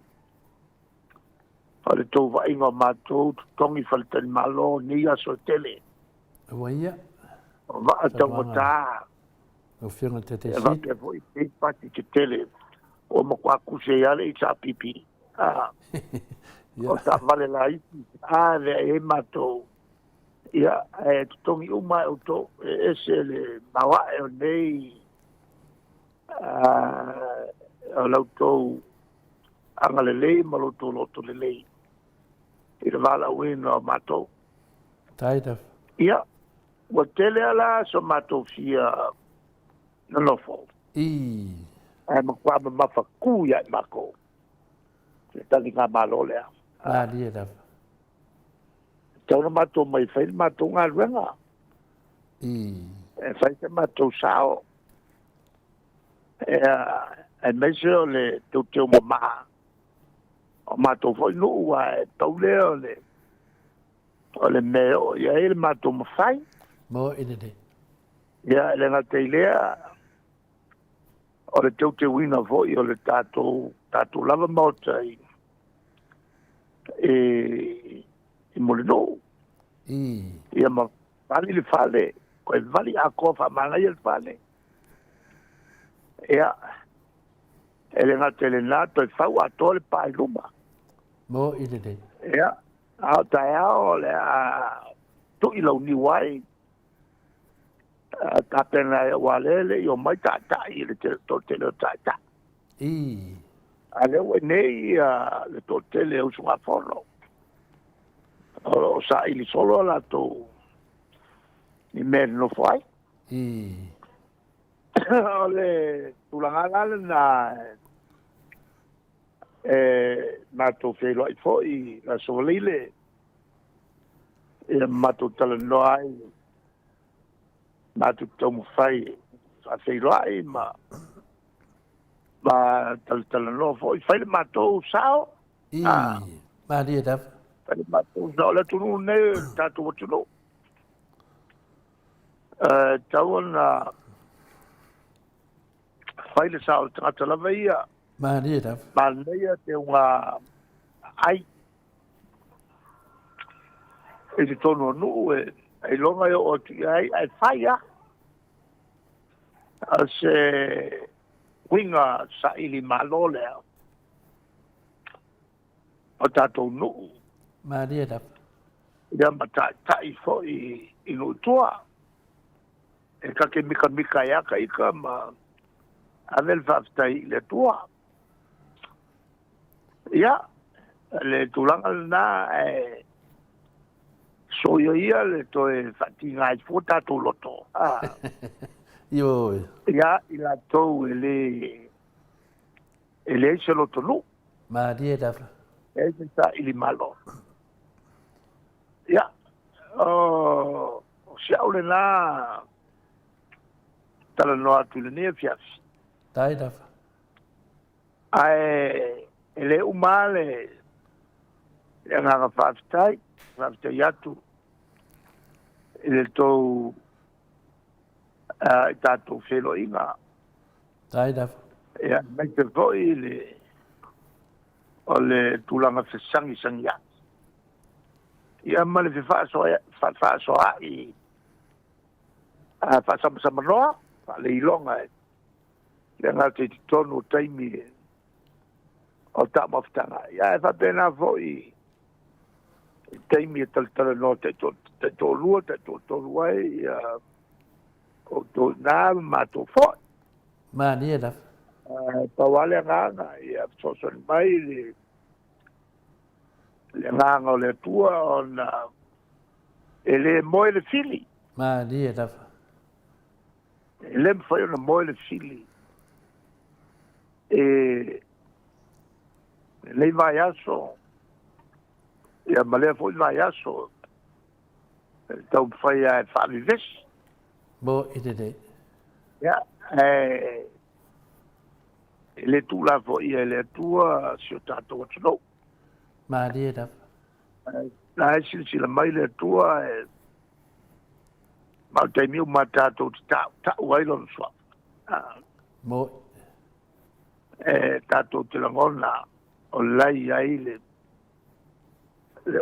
o le tau va inga mato tongi falta malo ni a so tele waia va atangota o fiona te va ke foi te pati te tele o mo kwa kuse ya le sa pipi o sa vale la i le e mato ia e tongi uma o to ese le mawa e nei o lauto angale le maloto loto le le i le vala wino mato taida ia o tele ala so mato fia no fo ai mo kwa ma fa ku ya mako se tali nga malo le a lie da tau mato mai fai mato nga renga e fai te mato sao e meso le tu mama o mato foi no wa tau le o le meo ia ele mato ma fai mo ide ia le nga te lea o le te wina voi o le tato lava Maota i molino ia ma vali le fale ko vali a ko fa mana il fale ia ele nga te le nato fa wa to le pa luma mo ide ia a ta o le tu i lo ni wai ta pena walele yo mai ta i le te le ta ale we nei le totele o sua forno o sa ili solo la to ni mer no fai ole tulanga na na to felo i foi la solile e mato tala no ai mato tomo fai a felo ai ma tal no foi fai le mato sao ma rie da fai le mato sao le tunu ne tatu tunu tau na fai le sao tata la veia ma rie da ma neia te unga ai e te tono nu e longa o ti ai fai a se winga sa ili malole o tatou nuu ma rie da ia mataʻitaʻi foʻi i nuu tua e kake mika ia ka ika ma ave le faafetai i le atua ia le tulaga lenā e soia ia le toe faatiga ai fua tatou loto yo ia i latou e le se loto nuu ma rie da e se taʻili malo ia o seʻau lenā talanoa atu lenia fiafi taida ae e le uma le agaga faafetai atu le tau tātou whelo inga. Tai da. Ia, mai te voi o le tūlanga whesangi sangi ati. Ia male fi whaasoa i whaasama noa, le ilonga e. Le ngā te tonu taimi o ta maftanga. Ia e whapena voi taimi e talitala no te tōlua, te tōlua e, o tō nā mātou fōi. Ma ni e da. Pawale nganga, ia sosoni mai le nganga o le tua o na e le moe le fili. Ma ni e da. E le mwhai o na moe le fili. E le mai aso, ia malea fo i mai aso, tau mwhai a e whaami vesi. Bo i te te. Ia, e le tūla fo i e le tua si o tātou atunou. Ma ni e da. Nā e sila mai le tua e mau te miu ma tātou te tau ailon swa. Mo. E tātou te langona o lai ai le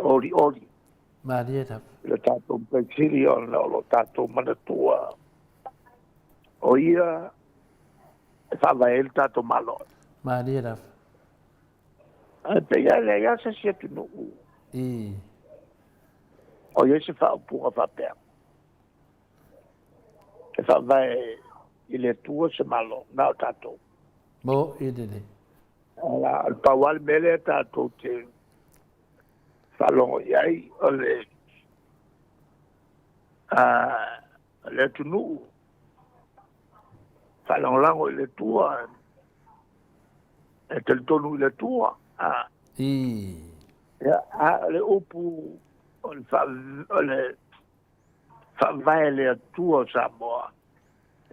ori. Ma ni e da. Le tātou mpekiri o lo tātou manatua. O ia e whawa e le tātou malo. Ma ni e da. Pe ia le ia sa sia tunu. I. O ia se whaupunga whapea. E whawa i le tua se malo. Nā o tātou. Mo i te te. Al pawal mele tātou te whalongo iai o le tunu. Whalongo lango i le tua. E te tonu i le tua. I. Le upu o le whawai le tua Samoa.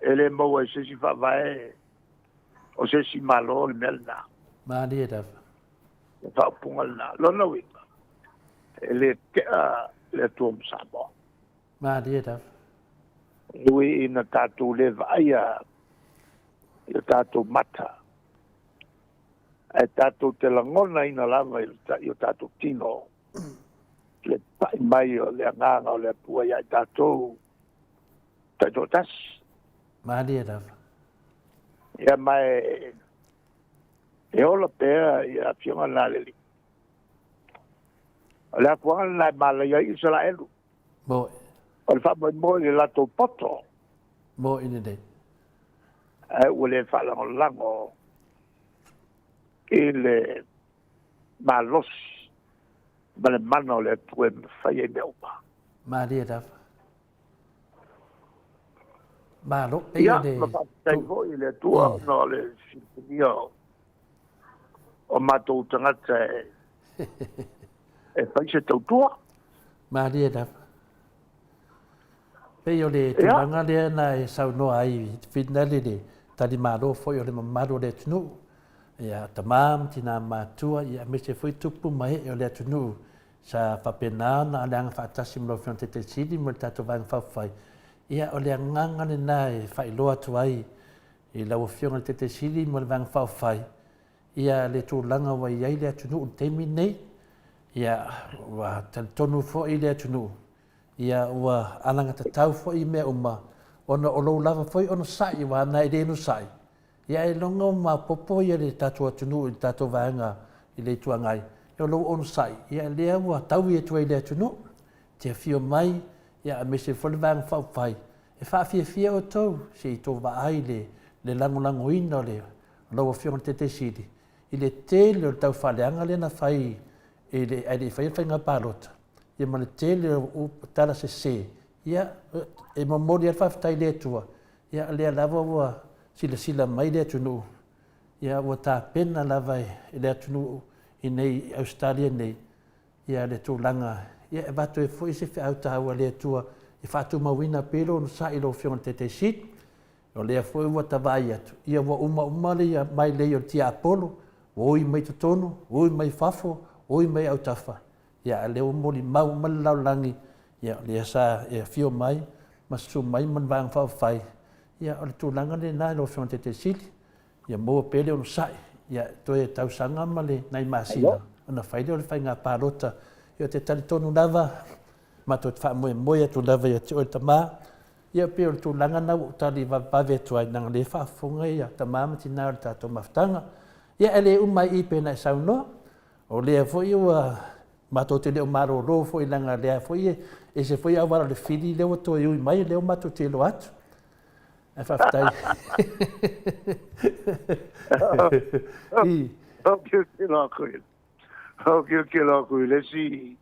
E le maua e sesi whawai o sesi malo le melna. Ma ni e da. E whaupunga lana. Lona winga. E le tua Samoa. Ma ni e da. Lui ina tātou le vaia i tātou mata. E tātou te langona ina lava i o tātou tino. Le pai mai o le anganga o le apua i tātou tas. Ma ni e da. Ia mai e ola pēa i a fionga nā leli. O le apuanga nā malaya i sa la elu. Mo. O le whamai mo i lato poto. Mo i te te. E ua le whalango lango i le malosi. Ma le mana o le tue mwhai e meopa. Ma ni e da. Ma lo e Ia, te. ma whaatai ho i le tua no le sinfonia o mātou tangata e whaise tau tua. Ma ni e da. Pei o le tūranga lea na e sau noa ai whitnali le tari māro foi o le mamaro le tunu. Ia tamam tina mātua ia me se foi tupu mai o le tunu sa whapena na aleanga whaatasi mlo whion te sidi mo le tato vang whawhai. Ia o le anganga le na e whailoa tu ai i lau whion te sidi mo le vang whawhai. Ia le tūranga wa iai le tunu un temi nei. Ia wa tonu fo i le tunu. Ia ua alanga te tau fo i mea uma. Ona o lou lava foi ona sai wa na i renu sai. Ia e longa o ma popo ia le tatua tunu i tatua vaenga i le tuangai. Ia o lou ona sai. Ia e lea ua tau i atua i le tunu. Te fio mai. Ia a mese fo le vaenga whaupai. E whaafia fia o tau. Se i tō vaai le lango ina le. Lau a fio te sidi. I le tele o tau whaleanga le na whai. E le whai ngā pālota. Ia ma le tele o tala se. Ia e mamori al whaftai le tua. Ia lea lava ua sila mai le tunu. Ia ua tā pena lava e le tunu i nei Australia nei. Ia le tūlanga. Ia e vato e fo ise whi au tahaua le tua. I whātu mawina pelo no sa ilo whionga te sit. O lea fo ua tawai atu. Ia ua uma le ia mai le o tia apolo. Oi mai tutonu, oi mai fafo, oi mai au tafa. Ia leo moli mau malau langi ia le sa e fio mai ma su mai man vang fa fai ia o le tulaga lenā lo fionga te sili ia mo pele o sai ia toe tausanga ma le nai masina ona fai le o le faigā palota ia te talitonu lava ma to fa moe tu lava ia te o tamā ia pe o le tulaga nau tali vavave atuainaga le faafofoga ia tamā ma tinā o le tatou mafutaga ia e lē uma i pena e saunoa o lea foʻi ua matou te leo malōlō foʻi laga lea foʻi e se foʻi auala o le fili lea ua toe ui mai lea matou te lo atu e faafetai ke lo ku lesi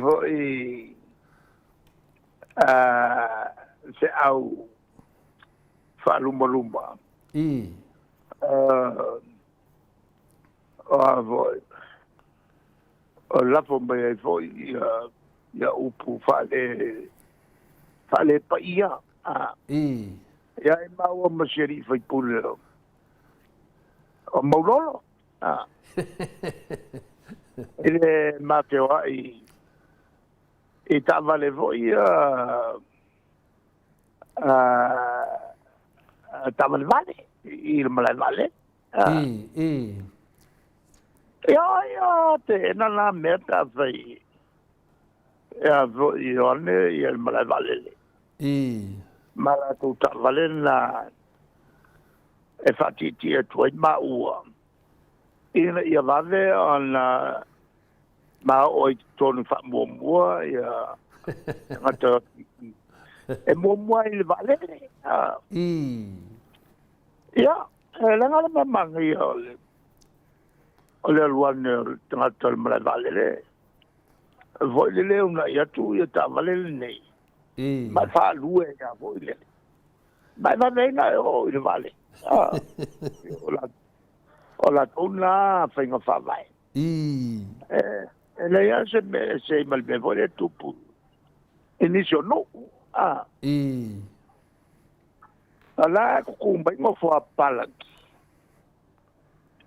foʻi se au faaluma i o lafo mai ai foʻi ia upu faale paia ia e maua ma seri faipule o maulolo ele mateo ai e tavale foʻi tavale vale i le malai vale ia te nana mea tawhai ia foʻi one ia le malai vale le ma latou tavale na e faatiitia tuai maua ina ia vale ona ma o i tonu faamuamua ia tagata e muamua i le vale ia e lega le mamaga ia o le aluane o le tagata le malai vale le foʻi lele una i atu ia tavale lenei ma faalue ia foʻi lele ma e vaveiga e o i le vale o latou na faiga faavae e leia se ma le mea foʻi le tupu e nisi o nuu ala e kuku mai gofo apalaki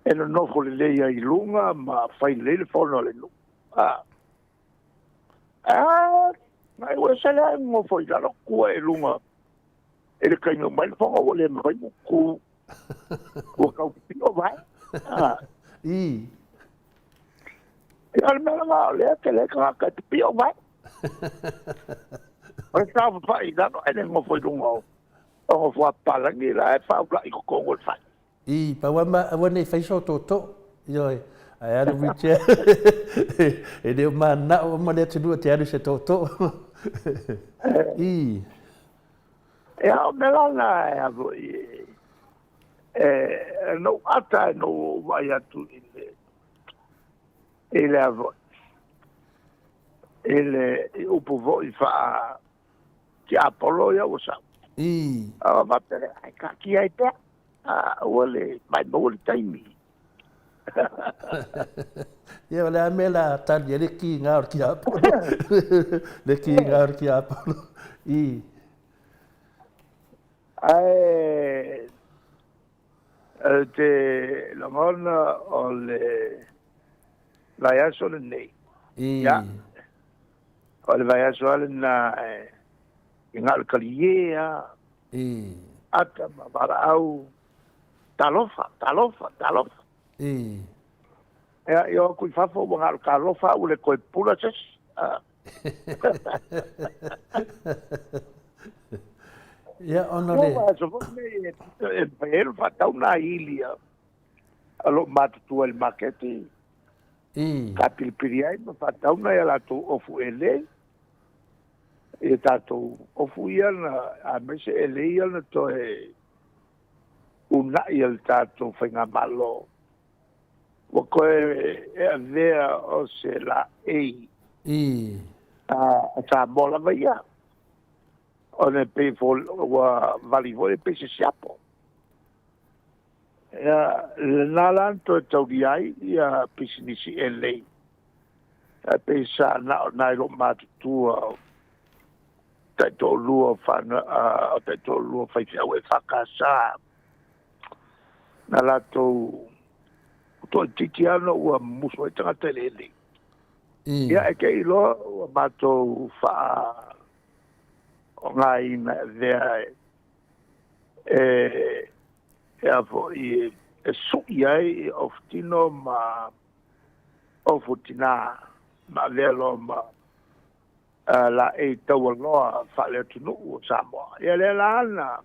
e nonofo lelei ai luga ma fai lelei le fauna o le nuu ai ua sale ai gofo i lalokua e luga e le kaiga mai le foga ua le mafai kuku ua kaupipio vae ia le mea laga o lea ke le kagaka e pipio vae o le tafafaʻi lalo ai le gofo i luga o gofo apalagi la e faaulaʻi kokogo le fai ua nei faiso toto ioe ae alu wheelchair e leo manao ma le atunua te alu se toto ia o me lana e avoi nou ata e nou vai atu i le avoi i upu foʻi faa ki apolo ia ua sau mapere ai kaki ai pea ua le mai mau le taimi ia o le a mea la tali e le kiga o le kiapolo le kiga o le kiapolo ae te lagona o le vaiaso lenei ia o le vaiaso ale na i galukaliea ata ma varaau talofa ia io kui fafo ua galukalofa ua le koe pula sesi ia ona le e paelu faatauna ilia a loo matutua i le maketi ka pilipili ai ma faatauna ia latou ofu e lei ia tatou ofu ia na a mese e lei ia na toe unaʻi a le tatou faiga malo ua koe e avea o se laʻei sa mo lava ia o le pei ua vali foi le pei sesiapo ia lenā lana toe tauli ai ia pisinisi e lei e pei sa naʻona i loo matutua taitoʻolua o taitoʻolua faifeʻau e fakasā na latou toʻatiti ana ua musu ai tagata lelei ia e ke ilo o matou fa o ngai na vea e avo i e suki ai o ftino ma o futina ma velo ma la e tau loa fa le tunu o Samoa e le lana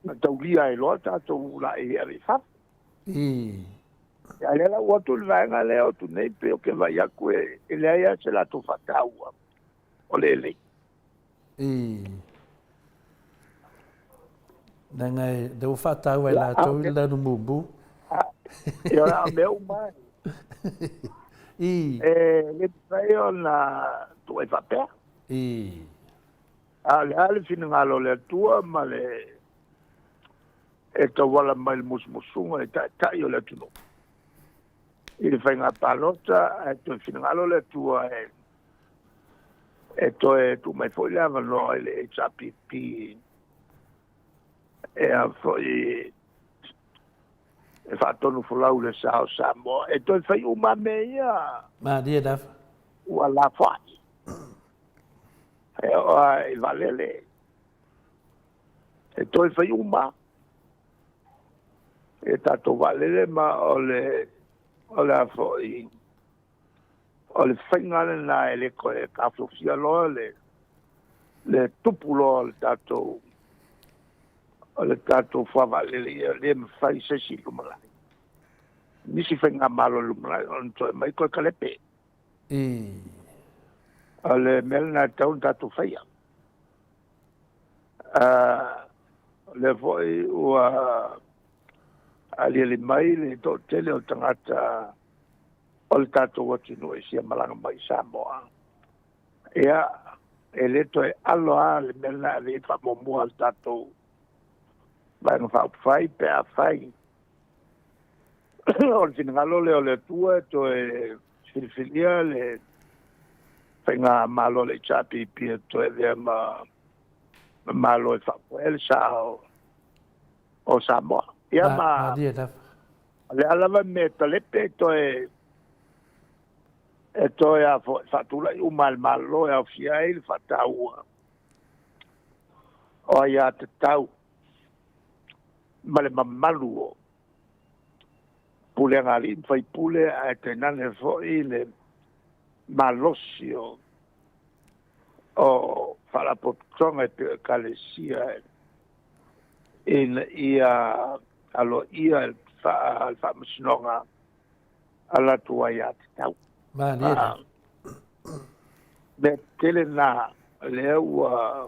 na tau lia e loa tātou la e ari fa ya le la watu vanga le o tu nei pe o ke vai aku e le ia se la tu fataua o le le Nanga deu fatau e la tau la no mubu. Yo la meu mai. Le paio na tu e papel. Ale fino ngalo le tua ma le e to wala mai musmusunga e ta yo le tuno. Il fai nga palota e to fino ngalo le tua e to e tu mai foi lava no le chapipi e a foi e fatto no fulau le sao Samoa e to fai uma meia ma dia da wala fa e o valele e to fai uma e tato valele ma ole foi ole fingale na ele ko e ka fluxia lo le tupulo le tato ole tato fa valele le fai se si lumala nisi fenga malo lumala on to mai ko kalepe ole melna taun tato fai le foi o ali mai le to tele o tangata o le tatou atu no e sia malanga mai Samoa. Ea, e leto e aloa le mena le fa momua al tatou. Vai no fai pe a fai. O le finangalo le o le tua to e filfilia le fenga malo le chapi pia to e le malo e fa puel sa o Samoa. Ia ma le alava me talepe to e to e a fatula i umal malo e a fiai le fataua o ia te tau ma le mamalu o pule ngali fai pule a te nane foi le malosio o falapotonga te kalesia in ia alo ia al fa masnonga ala tua ia te tau ma dia me tele na le wa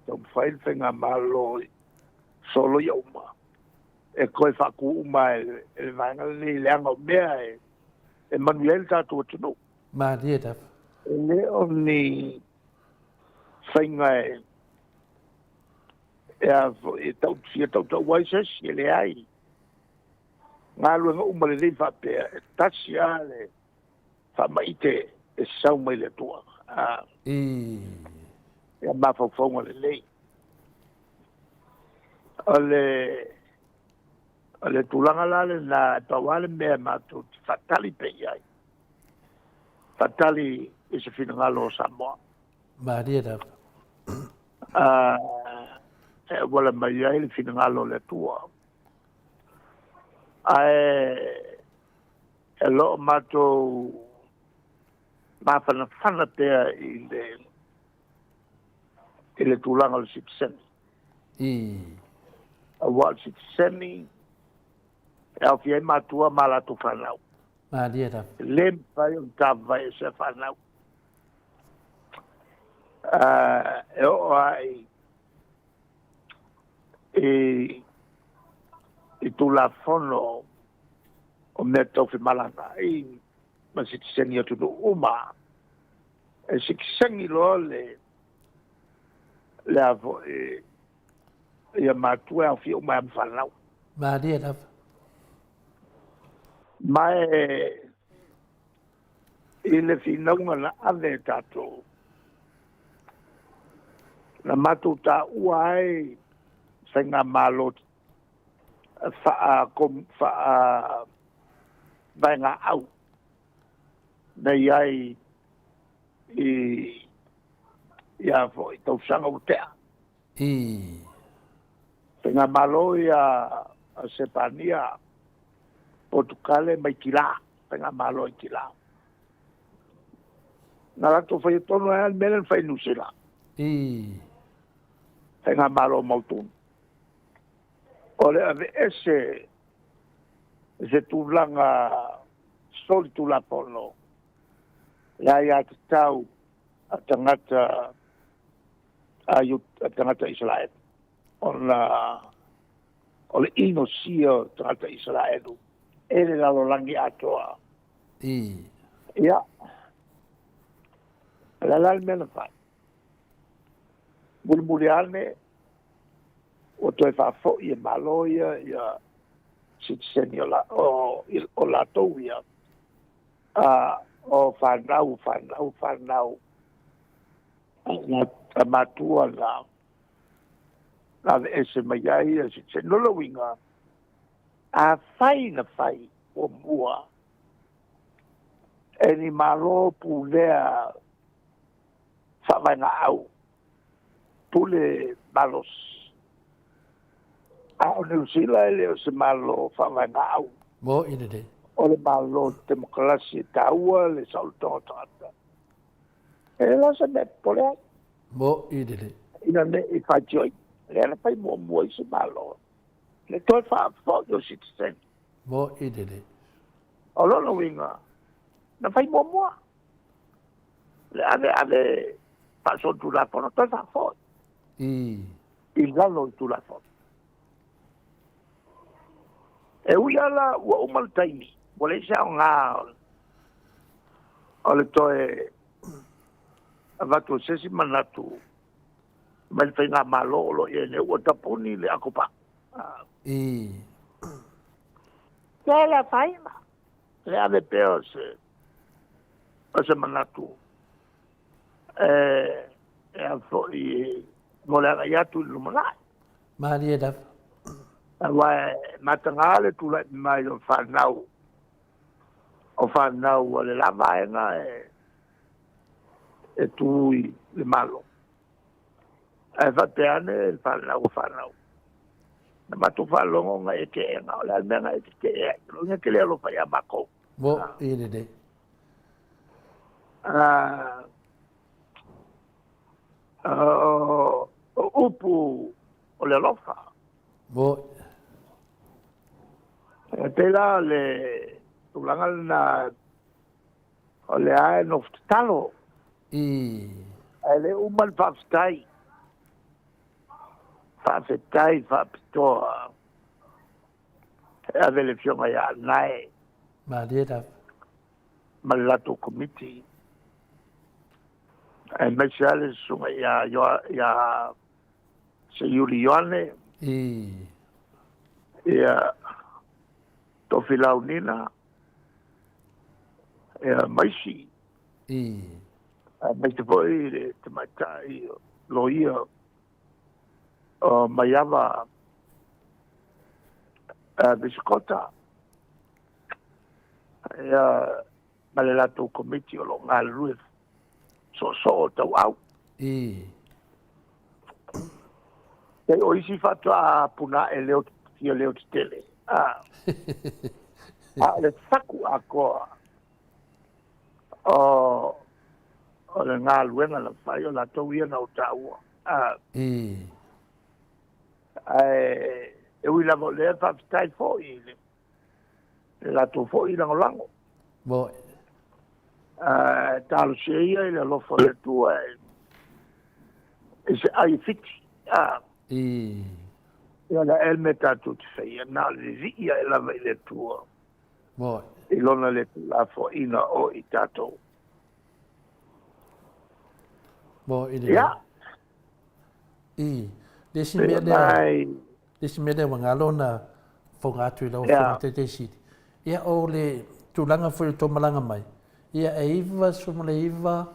tom fai fenga malo solo yo ma e koi fa ku ma e vanga ni le anga mea e manuel ta tu no ma dia le oni fenga e tau wai se si le ai ngā luenga umale nei whape tasi ale whamaite e sau mai le tua e a mawhauwhaunga le nei ale tulanga lale na tawale mea mātou whatali pe iai whatali e se whina ngalo o Samoa ma dia e wala mai ai le whina ngalo le tua e lo matou mawhanawhana pea i le tūlanga le sipseni. A wal sipseni e au fiai matua malatu whanau. Ma dia da. Lem pai o tawai e se whanau. E o ai i tula fono o mea tauwhi malanga i ma sipseni atu no uma. E sipseni lo le avo ia matua au fi uma am whanau. Ma dia da. Mai i le whinaunga na ave tato. Na matu ta uai whenga malo wha vainga au nei ai ia fo i tau sanga o tea. Penga malo ia Sepania Portugale mai kila, penga malo i kila. Nga lato fai tono e melen fai nusila. Penga malo mautun. Ole ave ese tulanga soli tula pono. Ia te tau a tangata Israel. O le ino sio tangata Israelu. Ele lalo langi Atua. Ia. La lal mena fai. Mulmuliane o toi fa fo i maloia ia sitseni o la touia. O whanau. Na matua na ese mai ai se nolo winga a fai o mua e ni malo pulea whawanga au pule malos a o Neusila ele o se malo whawanga au mo ine o le malo demokrasi taua le sautonga tata e la se me polea mo ine ina ne i whatioi le ana pai mua i se malo le toi whaafo si te sen mo ine o lono winga na pai mua le ave paso tu la pono toi whaafo i lalo tu la fono e uiala ua umaltaimi wale se au ngā o le toe avatu sesi manatu mai fai ngā malolo e ne ua tapuni le akopa ke la faima le ave peo se manatu e a foi mo le agaiatu i lumanai maria da Awa matangale tu la mai o whanau o le lava enga e tui le malo. E whateane e whanau. Na matu whalongo nga e ke enga o le almenga e ke e longa ke le alofa ia mako. Mo ine de. O upu o le alofa. Mo Pela le tulanga na o le ae no ftalo ele umal faftai fapitoa ave le fionga ya nae maria malato committee e mesiale sunga ya se Juliane ia tofilaunina maisi mai te poi te maitai loia maiava biskota male lato komiti o lo ngal ruif so tau au e o isi fatua puna e leo tele le saku akoa o le ngā luenga la whai o la tau ia na o tāua. E ui lavo lea whaptai fōi le la tau fōi lango lango. Mo. Tālo se ia i le lofa le tua e se ai fiti. Ia la elme tātou te whaia nā le ria e lava i le tua. Mo. I lona le la fōina o i tātou. Mo ide. Ja. Desi mele wangalona fonga atu i lau fonga te siti. Ia o le tulanga fo to malanga mai. Ia e iwa sumo le iwa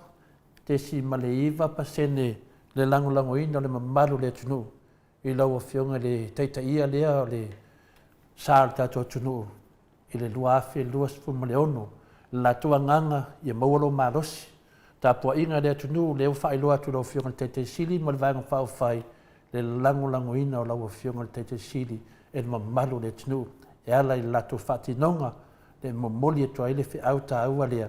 desi male iwa pasene le lango ina le mamalu le tunu. I lau fionga le teita ia lea le sār tātou tunu. I le luafe lua sumo le ono la tuanganga ia maualo malosi tapua inga le tunu le whaelo atu lau fionga tete sili ma le vanga whao whai le lango ina o lau fionga tete sili e mamalu le tunu e ala i lato whatinonga le momoli e toa ile whi au ta aua lea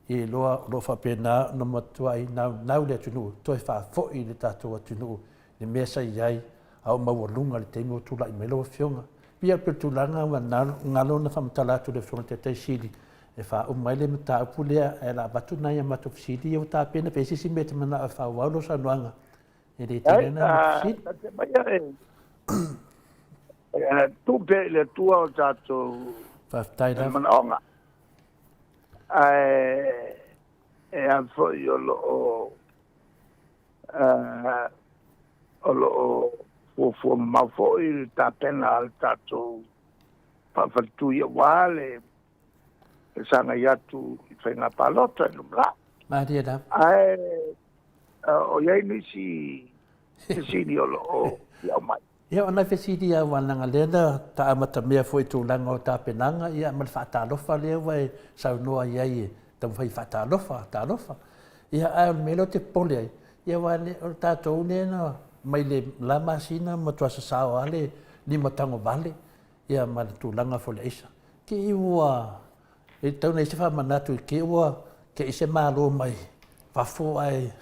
i loa whapena no matua i nau le tunu toi wha fo'i le tato tunu le mesa i ai au maualunga le teimo tula i melo fionga pia pe tulanga wa ngalo na whamatala atu le fionga tete sili e fa o mai le mata upu lea e la batu na ia matu fisili e ta pena pe sisi me te mana a fa waulo sa nuanga e le tine na fisili tu pe le tua o tato whaftai la manaonga e an fo yo lo o ma fo il ta pena al tato pa tu ia wale sanga yatu fenga palota numla ma dia da ai o yai ni si ni o ya mai ia ona fesidi a wananga lena ta amata mea foi tu langa o ta penanga ia mal fata lofa le vai sa no ai tam fai fata lofa ia a melo te pole ia wale o ta to ne no mai le la masina mo to sa ale ni matango vale ia mal tu langa fo leisa ki iwa e tau nei se fa manatu ke iwa ke se malo mai fa fo ai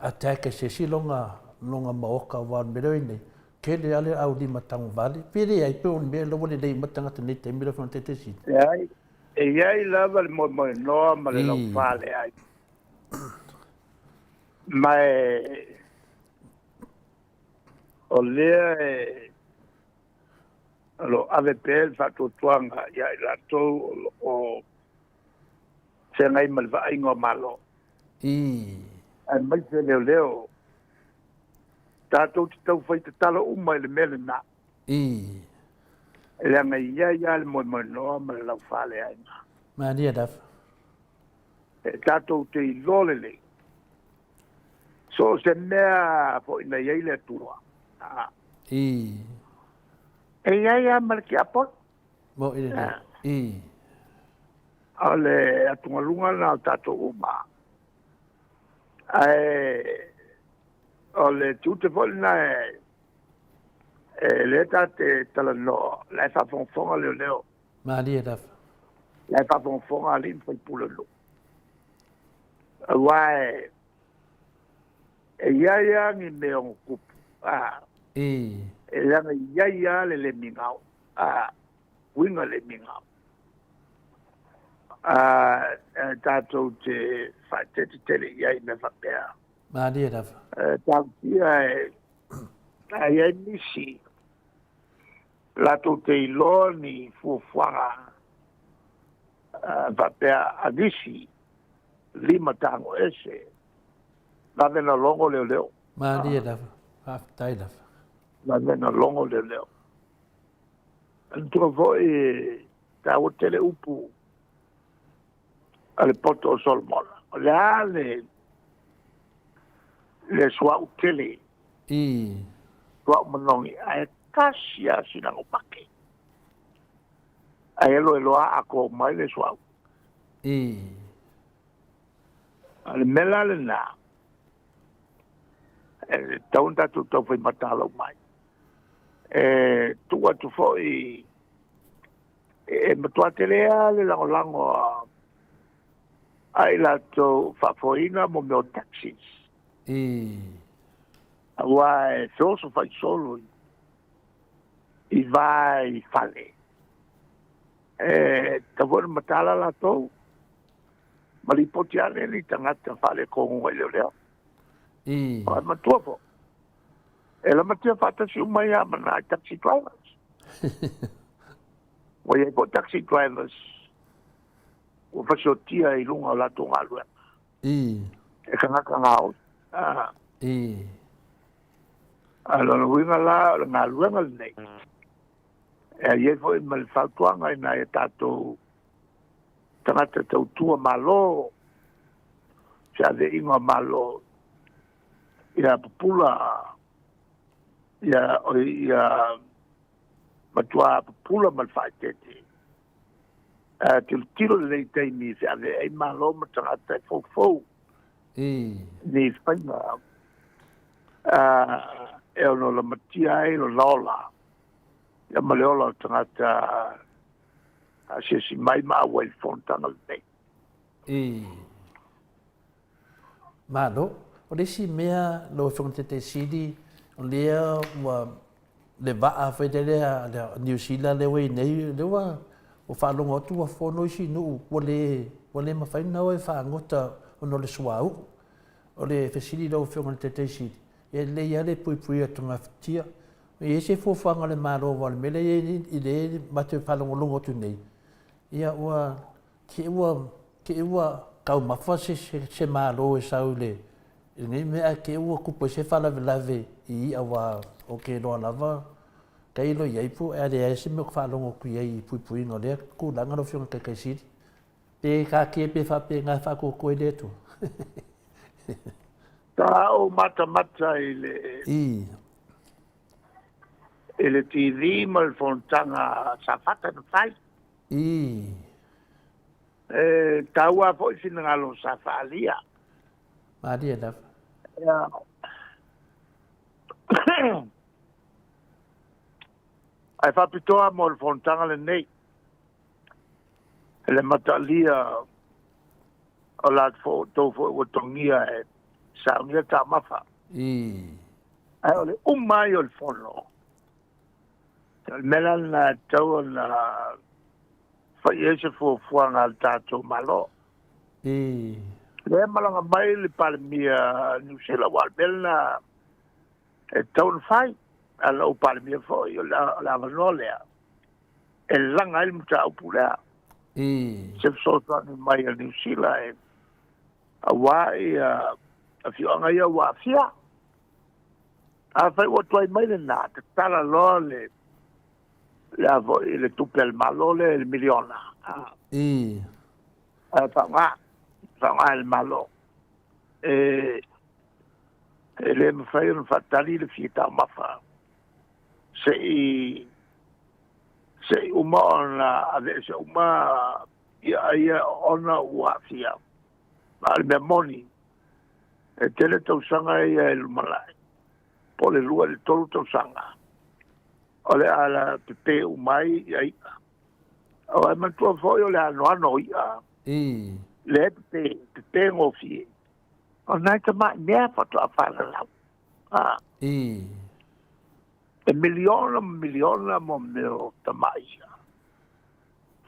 attack se silonga longa maoka wan meloine ke le ale au di matango vale pere ai pe un me lo le dei matanga te te mira fon te si ai e ai lava mo no ma le lo fale ai mai o le lo ave pel fa to tuanga ya la to o se ngai mal va ingo malo ai mai se leo tato tau fai te talo umai le mele na le ngai ya le mo no ma le lau fale ai ma dia da tato te lolele so se mea po ina yai le tua e ya mal ki apot mo ile ale atunga lunga na tato uma ai ole tutte vol na le tate tala no la fa fon ale leo ma dia da la fa fon ale in fai pulo lo wai ya ni me on kup ya le mingau winga le mingau tato te fa te tele ya me fa pea ma dia da ai nisi la tu te iloni fu fuanga va pea adisi lima tango ese va vena longo leo ma dia da tai da va vena longo leo tu voi ta o tele upu ale poto sol mola le sua utele sua monongi ai kasia sina o pake ai lo ako mai le sua ale mela le na taunta tu to foi matalo mai tu atu foi matua tele ale lango ai la to fa foina mo meu taxis Vai, solo fai solo e vai fale. Tavor matala la to. Mali potiane ni tangata fale con un leo. Ma matuo. E la matia fatta si un mai amana taxi drivers. Voi po taxi drivers. O faccio tia i lunga la to alwa. E kanga ngao. Allora winga la nga luenga nei ye foi mal fatuanga ina e tato tangata tua malo ya de inga malo ya pula ya matua pula mal fatete tilo le taimi se ale ai malo ma tangata fofou ni whainga e ono la matia e lo laola ia ma leola tangata se si mai ma awai fontana nei malo o le si mea lo whangtete sidi o lea ua le waa whaidere a New Zealand le wei nei le wa o whaalonga o tua whono isi nuu wale mawhaina o e whaangota o no le suau o le whesiri lau whangtete sidi e le ia le pui pui atunga tia e se fōwhanga le maro wale mele i le mate whalonga longo tu nei ia ua ke ua kau mawha se maro e sau le ngai mea ke ua kupo se whalave lave i awa o ke loa lava kai lo iai pu e ale se me whalongo ku iai pui pui no le ku langa no whionga kai siri pe ka ke pe fa pe nga fa ko ko le tu ta o mata ele TV mal fontanga sa fata no fai taua po sina ngalo sa falia madia da ya ai fa pitoa mo fontanga le nei le matalia o la fo to fo o tongia e sa unga ta mafa ai ole mai o fono el melan na tau na fa yese fo fuanga al tato malo le malanga mai le palmia New Zealand wal belna e tau fai ala o palmia fo yo la vanolea el langa il muta upula se so ni mai New Zealand awai a fianga ia wa fia a fai o toi mai na tala lole la vo le tupel malole el miliona fa el malo le fai un fatali le fieta mafa se uma ave se uma ia ona wafia al memoni e tele to sanga ia el malai pole lua le tolu to sanga ole ala pepe umai ai o ai man to foi ole ano ia le pepe ngofi o nai ka ma mea foto afala la e miliona mo meo tamaia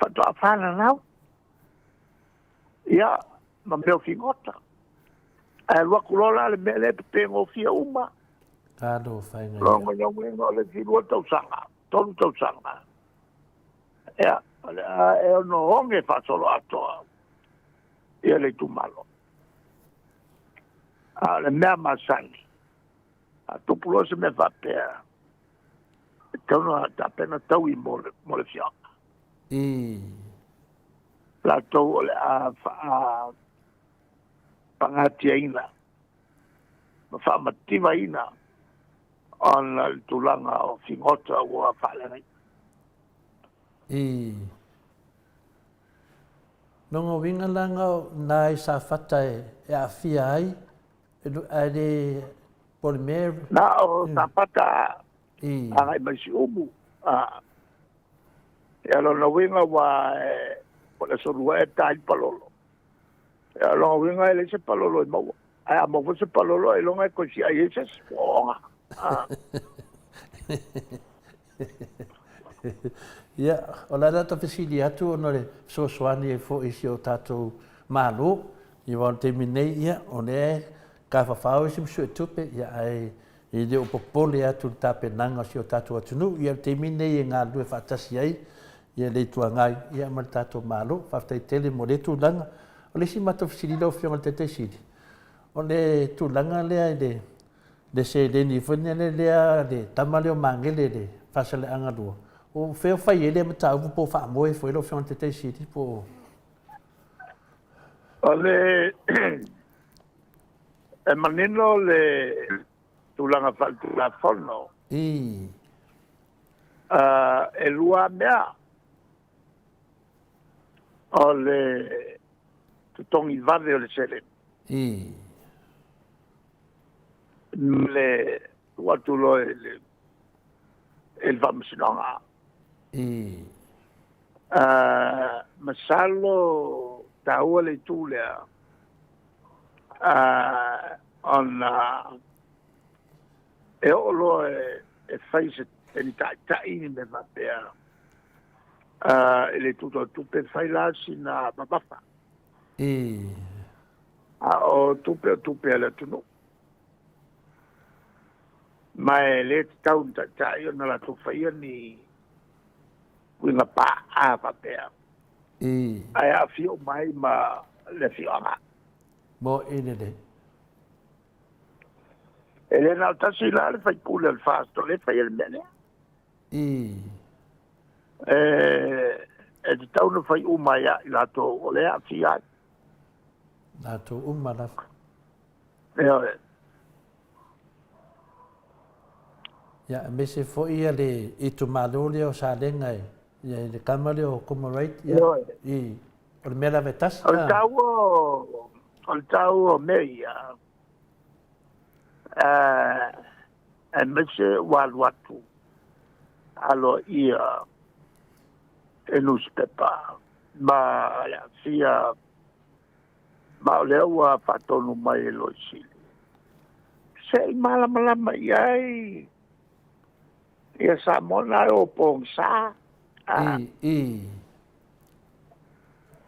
foto afala la ia ma meo fingota ai lua kulola le mele pepe ngofi uma Kado fai ngai. Longo nyongo le filua tau sanga. Tolu tau sanga. Ea, e no honge fa solo atoa. Ia le tu malo. Le mea masani. A tupulo se me fa pea. Tau no ta pena tau I mo le fianga. La tau le a pangatia ina. Ma fa mativa ina. On el tulanga o fingota o falanga nongo winga langa nai sa fata e a fia ai e polimer na o sa fata ai mai si umu e alo no winga wa o le sorua e tai palolo e alo winga ele se palolo e mo ai mo se palolo e longa ko si ai se sponga ia o la data fesili atu ono le soasoani e fo isi o tatou malo I wau te minei ia o le ka whawhau isi msu e tupe ia ai I le o popole atu tape nanga si o tatou atunu ia te minei e ngā lue whaatasi ai ia le tua ngai ia ma tatou malo whaftai tele mo le tūlanga o le si mata fesili lau whionga te te sili o le tūlanga lea le se le ni fune le tama le o mangele le fasale anga lua o feo fai ele mata upu po fa moe foi lo fion te siti po ole e manino le tulanga faltu la fono e lua mea o le tutongi vale o le sele. Le watu lo el vamsinonga. Masalo taua le tulea on e olo e face e ni tai ni me mapea ele tuto tupe faila sina mabafa o tupe le tunu mai le tau tai ona la tu faia ni winga pa a papea ai a fio mai ma le fio anga mo inele ele na tasi la le fai pule al fasto le fai el mene e tau no fai umaya la to o le a fia na to umana ya me se foi ale i tu malole o sa lenga ya le kamale o como right ya i o mera vetas o tau meia e me se watu alo ia e newspaper ma la fia ma le ua fatonu mai lo sili sei mala mai ai ia Samoa o pongsa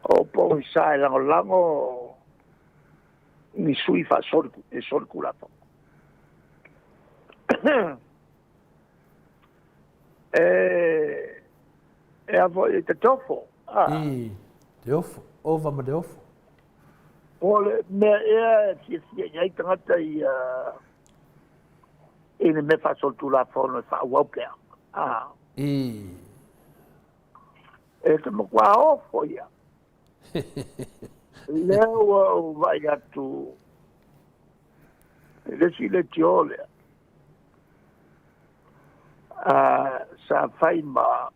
o pongsa lango ni sui fa sorku e sorkulato e a voi te tofo te ofo ova ma te ofo ole me si ai tangata e me fa soltula forno fa wauke e te mo qua ofo ia leo vai atu le si le tiole sa fai ma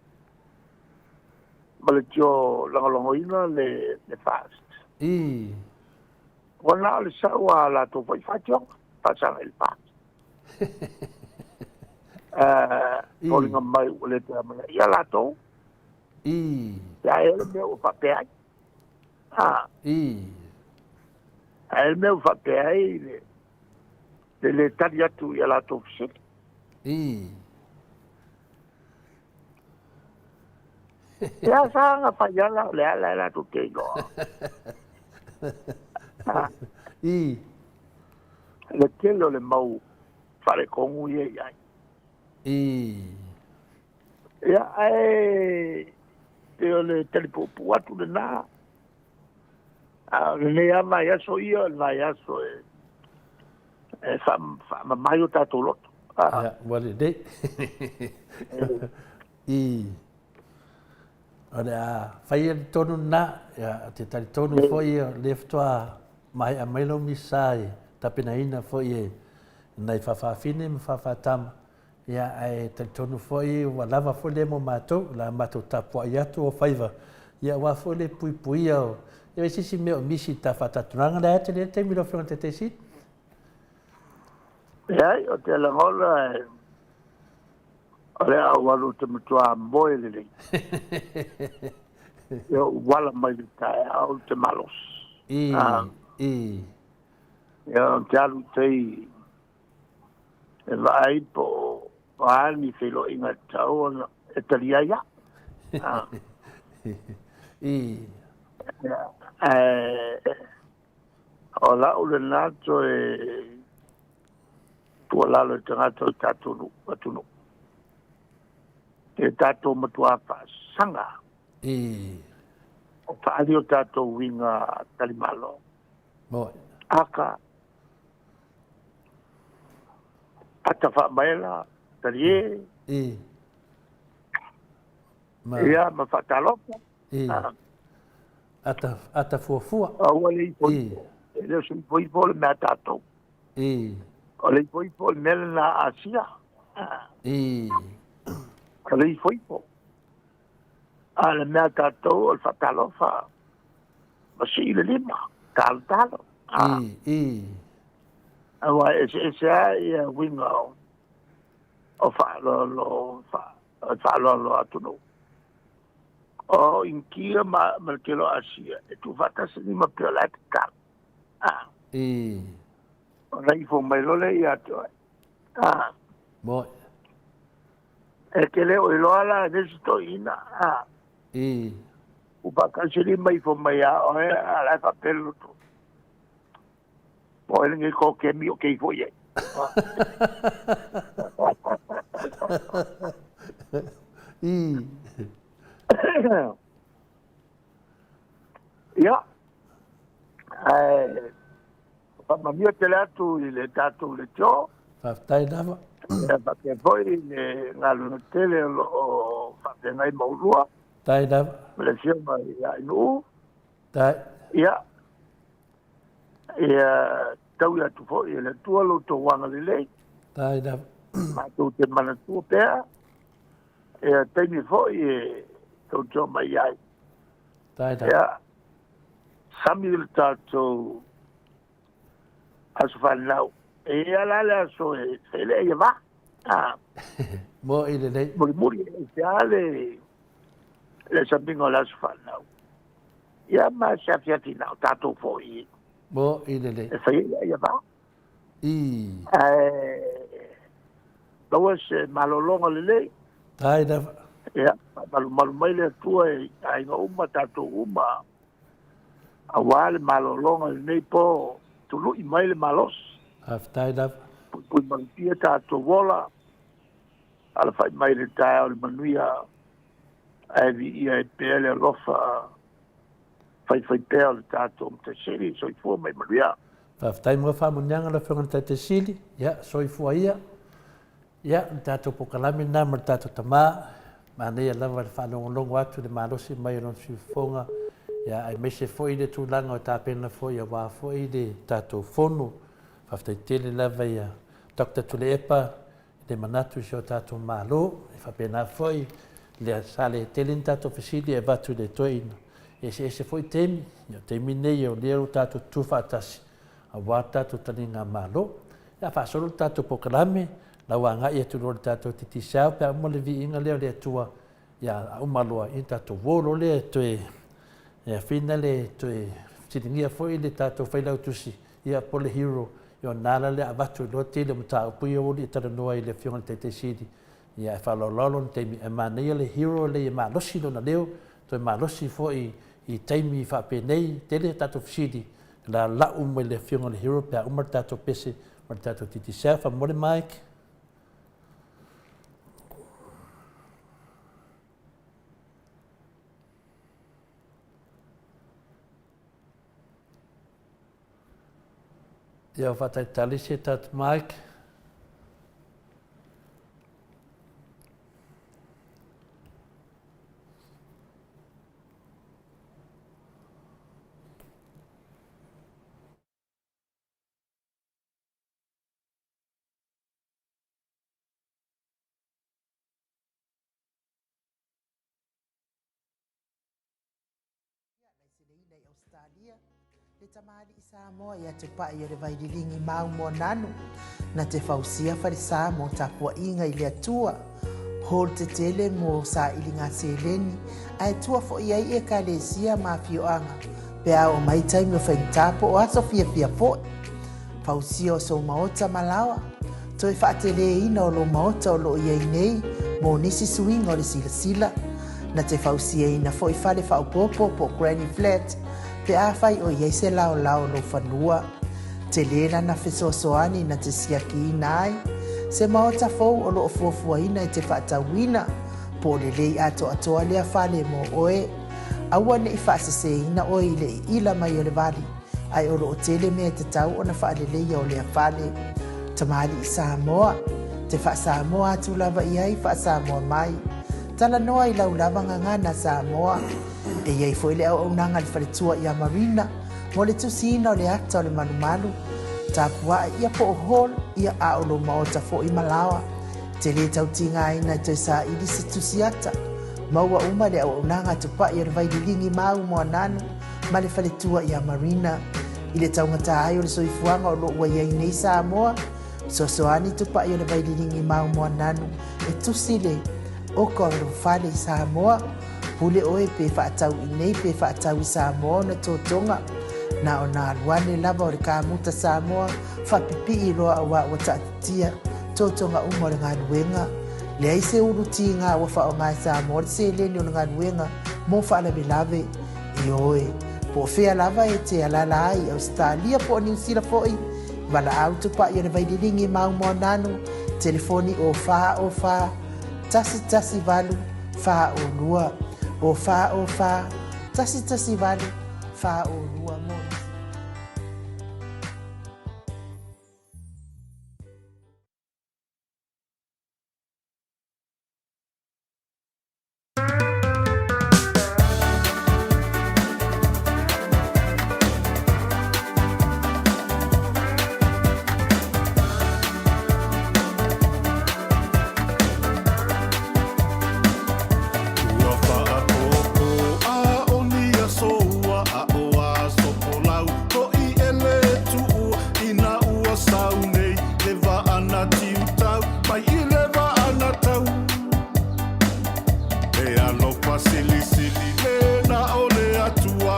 le tio longoina le fast wana le sawa la to fai fatio pasa el fast calling mai le te ama ia la to ya ele meu papel el meu papel le talia tu ia la to sit ya sa fa ya la tu ke go le kelo le mau fare con ye ya ya te le telepopu atu le na le ama ya so io la ya so fa mayo tato lot ya wale de Ora fai tonu na ya te tari tonu foi le ftoa mai a mailo misai tapena ina foi nai fafafine me fafatam ya ai te tonu foi wa lava foi le mo mato la mato tapo ya tu o faiva ya wa foi le pui o e si me o misi ta fatatunanga la te mi lo fronte te si ya o te la ngola Olha, o aluno tem muito amor, ele. Eu wala mai ta au te malos. Eu te alu tei e vai po ani filo inga tau e talia ya. Ola ule nato e tu ala le tangato tatunu atunu. Te tato matua pa sanga. O whaari o tato winga talimalo. Aka. Ata wha maela, tarie. Ia, ma whatalopa. Ata fuafua. Aua le ipoi. Leo sui poipo le mea tato. O le poipo le mele na asia. Kalei foi po. Ale mea tātou o whatalofa. Masih le lima. Talo. Awa ese ia winga o whaalolo atunu. O inkia malkelo asia. E tu fatasi ni mapiola te kar. O rei fo mai lole ia tu. Mo. E ke leo i loala nesto ina. Upakasiri mai fo mai a o e ala papelu tu. Po ele ngi ko ke mi o ke fo ye. Ya. Ma mio telato il tato le ciò. Faftai dava. Perché poi ngallo tele o fate ngai maulua. Tai dava. Le fioma ya inu. Tai. Ya. Tau ya tu fo le tua lo to wanga le. Tai dava. Ma tu te mana tu pea. Te mi fo to jo mai ai. Tai dava. Ya. Samuel tato asfalau. Ala so ele ia va. Mo ile nei. Muri ale le sabingo la asfalau. Ya ma shafiatina tato foi. Mo ile nei. E fai ia va. Lawas malolonga le. Tai dava. Ya, malu mai le tua ai nga uma tato uma. Awal malolonga nei po tulu i mai le malos. Faftai dava. Pui malpia tato wola. Ala fai mai le tae o le manuia. Ai vi ia e pele lofa. Fai pea o le tato mta seri so i fua mai manuia. Faftai mo whamunianga la whangan te sili. Ya, soi fua ia. Ya, tato pokalami na mar tato tama. Manea lava le whanongolongo atu le malosi mai ron siufonga. Ya, ai mese foi le tūlanga o tāpena foi a wā foi le tato fonu. Faftai tele lava ia. Dr. Tule Epa, le manatu si o tato malo. E whapena foi le sale tele tato fesili e vatu le toina. E se foi temi. Ya, temi nei o leo tato tuwhatasi. A wā tato taninga malo. Ya, whasoro tato pokalame. La wanga ia tu lor tato titi sao pe mo le vi inga leo le Atua ya o maloa in tato volo le to e finale to e sitingia foi le tato fai lau tusi ia pole hero yo nala le avatu lo te le mata pu yo le tara noa le fiona te sidi ia fa lo lolo te mi emane le hero le ma lo si na leo to ma lo si foi I taimi fa pe nei te le tato sidi la la le fiona le hero pe o tato pese mar tato titi sao fa mo le Mike. Ia whatai tali se tat Mike. Le tamali I Samoa ia te pai o le vaililingi mau mo nanu na te fausia farisa mo tapua inga I le Atua hol te tele mo sa ilinga seleni ai tua fo iai e kalesia ma fioanga pe o mai taimi o whaintapo o aso fia fo fausia o so Maota malawa toi whaatele ina o lo Maota o lo iai nei mo nisi swing o le sila na te fausia ina fo I fale whaupopo po granny flat pe a fai o iei se lao lo whanua. Te lena na fesoasoani na te siaki inai. Se Maota fau o lo fuafua ina I te whaatawina. Po le lei ato atoa lea fale mo oe. Aua ne I whaasese ina oe le ila mai o le vali. Ai o lo o tele mea te tau o na whaale leia o lea fale. Tamali I Samoa. Te wha Samoa atu lava iai wha Samoa mai. Tala noa I lau lava ngangana Samoa. E iei foi le au nanga le whaletua I a marina, mo le tusina o le ata o le manumalu. Tapua ia po hol ia a o lo Maota fo I malawa. Te le tautinga ina te sa I disi tusiata. Maua uma le au nanga tupa I le vaililingi mau mo nanu, ma le faletua ia marina i le taugata ai o le soifuaga o loo ua iai nei Samoa soasoani tupaʻi o le vaililigi maumoa nanu e tusi le oka o le fale i Samoa pule oe pe faatau i nei pe faatau i Samoa na totoga na ona aluane lava o le kamuta Samoa faapipii loa auā ua taʻatitia totoga uma o le galuega leai se ulutigā ua faaaogā e Samoa le seleni o le galuega mo faalavelave i oe po o fea lava e te alala ai Australia po o Niusila foʻi valaau tupaʻi o le vaililigi maumoa nanu telefoni o fā tasi valu fāolua o fā tasi valu fāolua mo Atua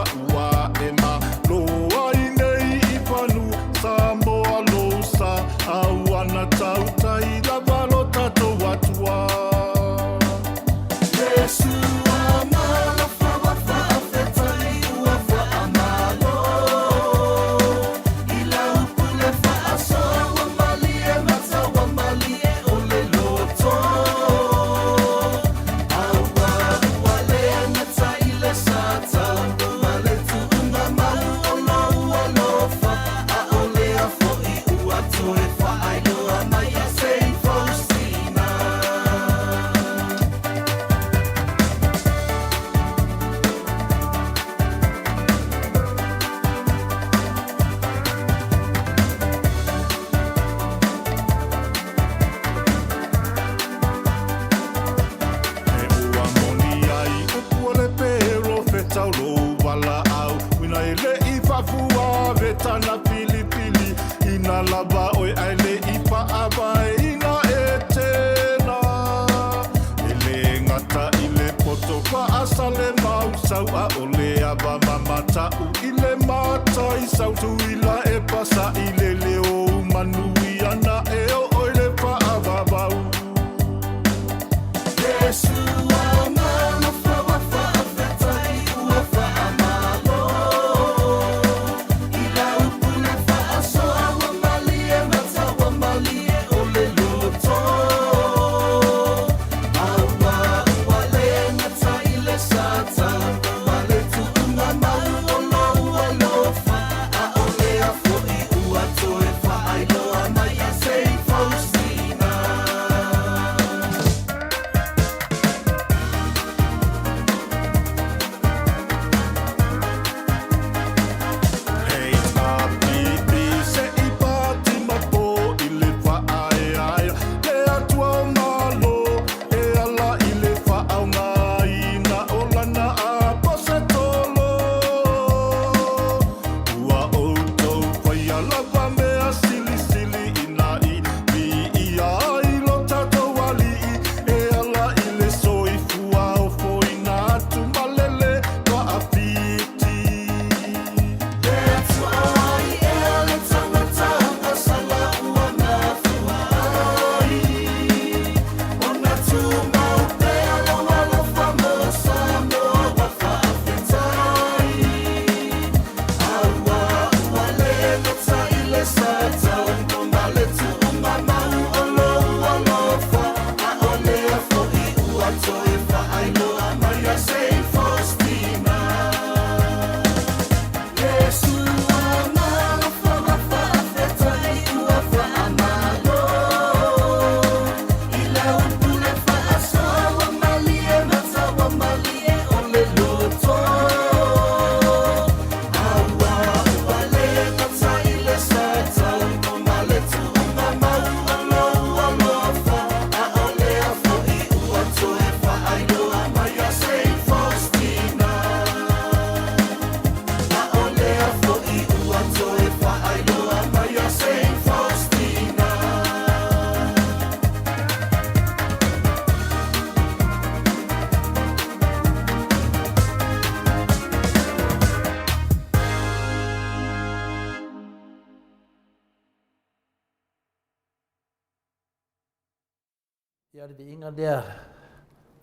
Ia le Viiga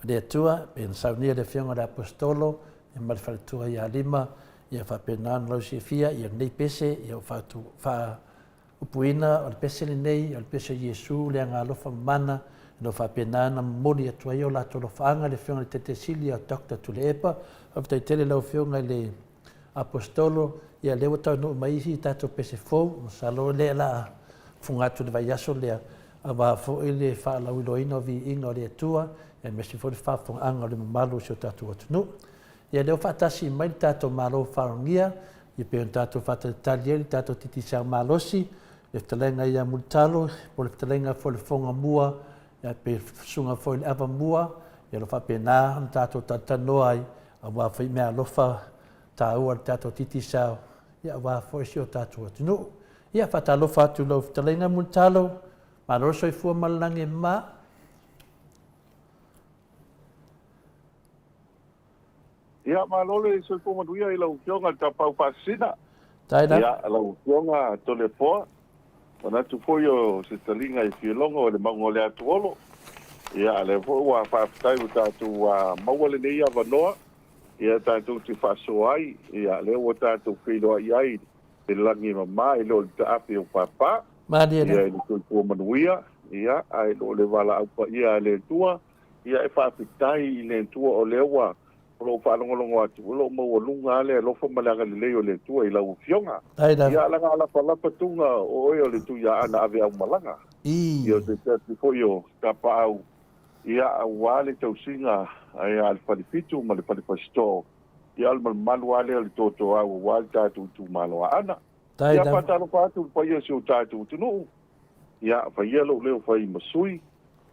le Atua, pe na saunia le fionga le apostolo, e ma le whaletua ia lima, ia whapenana lau fia, ia nei pese, ia wha upuina, o le pese le nei, o le pese Iesu, le anga alofa mana, no whapenana moni atua i o lato lo whaanga, le fionga le tete sili, o Dr. Tule Epa, whaftai tele lau fionga le apostolo, ia lewa tau no maisi, tato pese fau, salo le la fungatu le vai aso lea, awa fo ile fa la wilo ino Viiga o le Atua e me si fo le fa fo anga le malu so tatu atunu ia leo fa tasi mai tatu malo farongia i pe un tatu fa talia tatu titi sa malosi le talenga ia multalo po le talenga fo le fonga mua ia pe sunga fo le ava mua ia lo fa pena un tatu tatano ai awa fa me alofa ta ua tatu titi sa ia wa fo si o tatu atunu ia fa talo fa tu lo talenga multalo Malo soi fua malangi ma. Ia malole soi fua maduia i lau fionga ta pau pasina. Taina. Ia lau fionga tole foa. Wana tu foio se talinga i fiolonga o le maungo le atuolo. Ia le fo wa whaafitai u tātu mauale nei a wanoa. Ia tātu te whaso ai. Ia le o tātu whiloa i ai. Te langi mamā i lo le taapi o papa. Ia le tui manuia, ia, ai lo le wala au pa ia le tua, ia e whaapitai i le tua o lewa, o lo whaalongolongo atu, o lo maua lunga ale, lo whamalanga le leo le tua i lau fionga. Ia langa ala palapa tunga o oi o le tu ia ana ave au malanga. Ia te tati foi o tapa au, ia au wale tau singa, ai al whalifitu ma le whalipasito, ia al malu ale o le toto au, wale tatu tu maloa ana. Ia patalo patu pa ia si o tātou tunu. Ia whaia lo leo whai masui.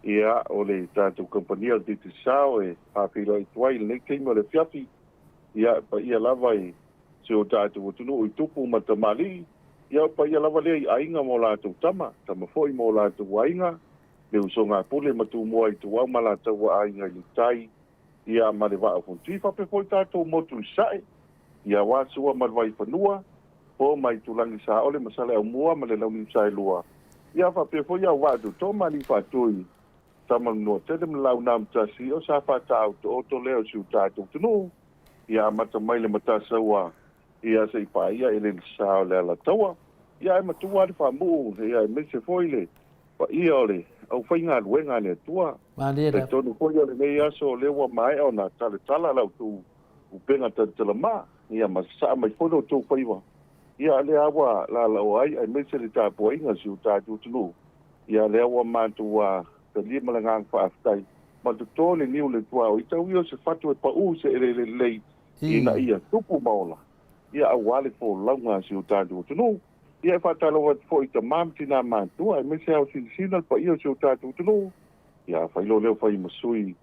Ia o le tātou kompania di te sao e hawhira i tuai le keima le fiafi. Ia pa ia lava i si o tātou tunu i tupu matamali. Ia pa ia lava lea i ainga mo lātou tama. Tama foi mo lātou ainga. Le usonga pule matu mua i tuau ma lātou ainga i tai. Ia ma le waa funti whape foi tātou motu i sae. Ia wāsua ma le whanua. Po mai tulangi sa ole masale au mua ma le lau sai lua. Ia fa pe fo ia wadu to mali fa tui. Tama no tele lau nam tasi o sa fa ta to leo si uta tu no. Ia mata mai le mata sawa. Ia sei pa ia ele sa le la tawa. Ia ma tu wa fa mu ia me se foile. Pa ia ole au fa inga luenga le tua. Manera. To no ko ia le ia so le wa mai ona tala lau tu u penga tala ma. Ia ma sa mai fo no tu fa iwa. Ia le awa la ai ai me se le tapo inga si uta tu tunu. Ia le awa mantu te lima le ngang whaaftai. Ma tu tōle niu le tua o i tau io se fatu e pa u se ele lei. Ina ia tupu maola. Ia awale fo launga si uta tu tunu. Ia e whatalo wat fo i ta mamti na mantua. Ai me se au sinisina pa io si uta tu tunu. Ia whailo leo whai masui.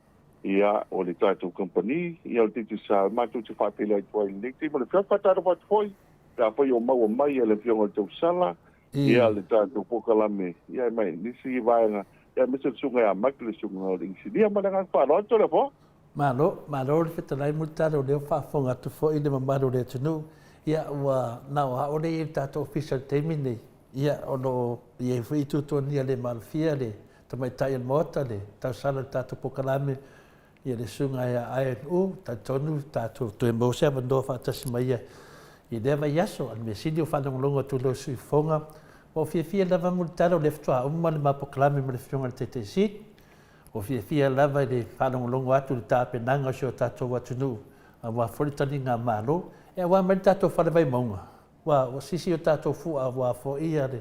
Ia o le tātou company. Ia o titi sa matu te whapele ai tua i nekti. Ma le whatalo wat foi. Ka foi o mau mai ele fionga tau sala ia le tātou pokalame ia mai nisi vaenga ia mese sunga ia makle sunga o ingsi dia malanga whāroa tole fo malo le whetalai multaro leo whaafonga tu fo i le mamaru le tunu ia ua nao ha ole i tātou official teimine ia ono ia i fui tutonia le malfia le tamai tai an Maota le tau sala tātou pokalame ia le sunga ia ANU tātonu tātou tu e mose avandoa whaatasi mai ia I leva yaso al mesidi o whanonglonga tu lo sui fonga o fia lava multaro le ftua umma le mapoklame me le fionga le tete sit o fia lava le whanonglonga atu le tāpenanga si o tātou atunu a wa folitani ngā malo e wa mali tātou whalewai maunga wa sisi o tātou fua wa fo ia le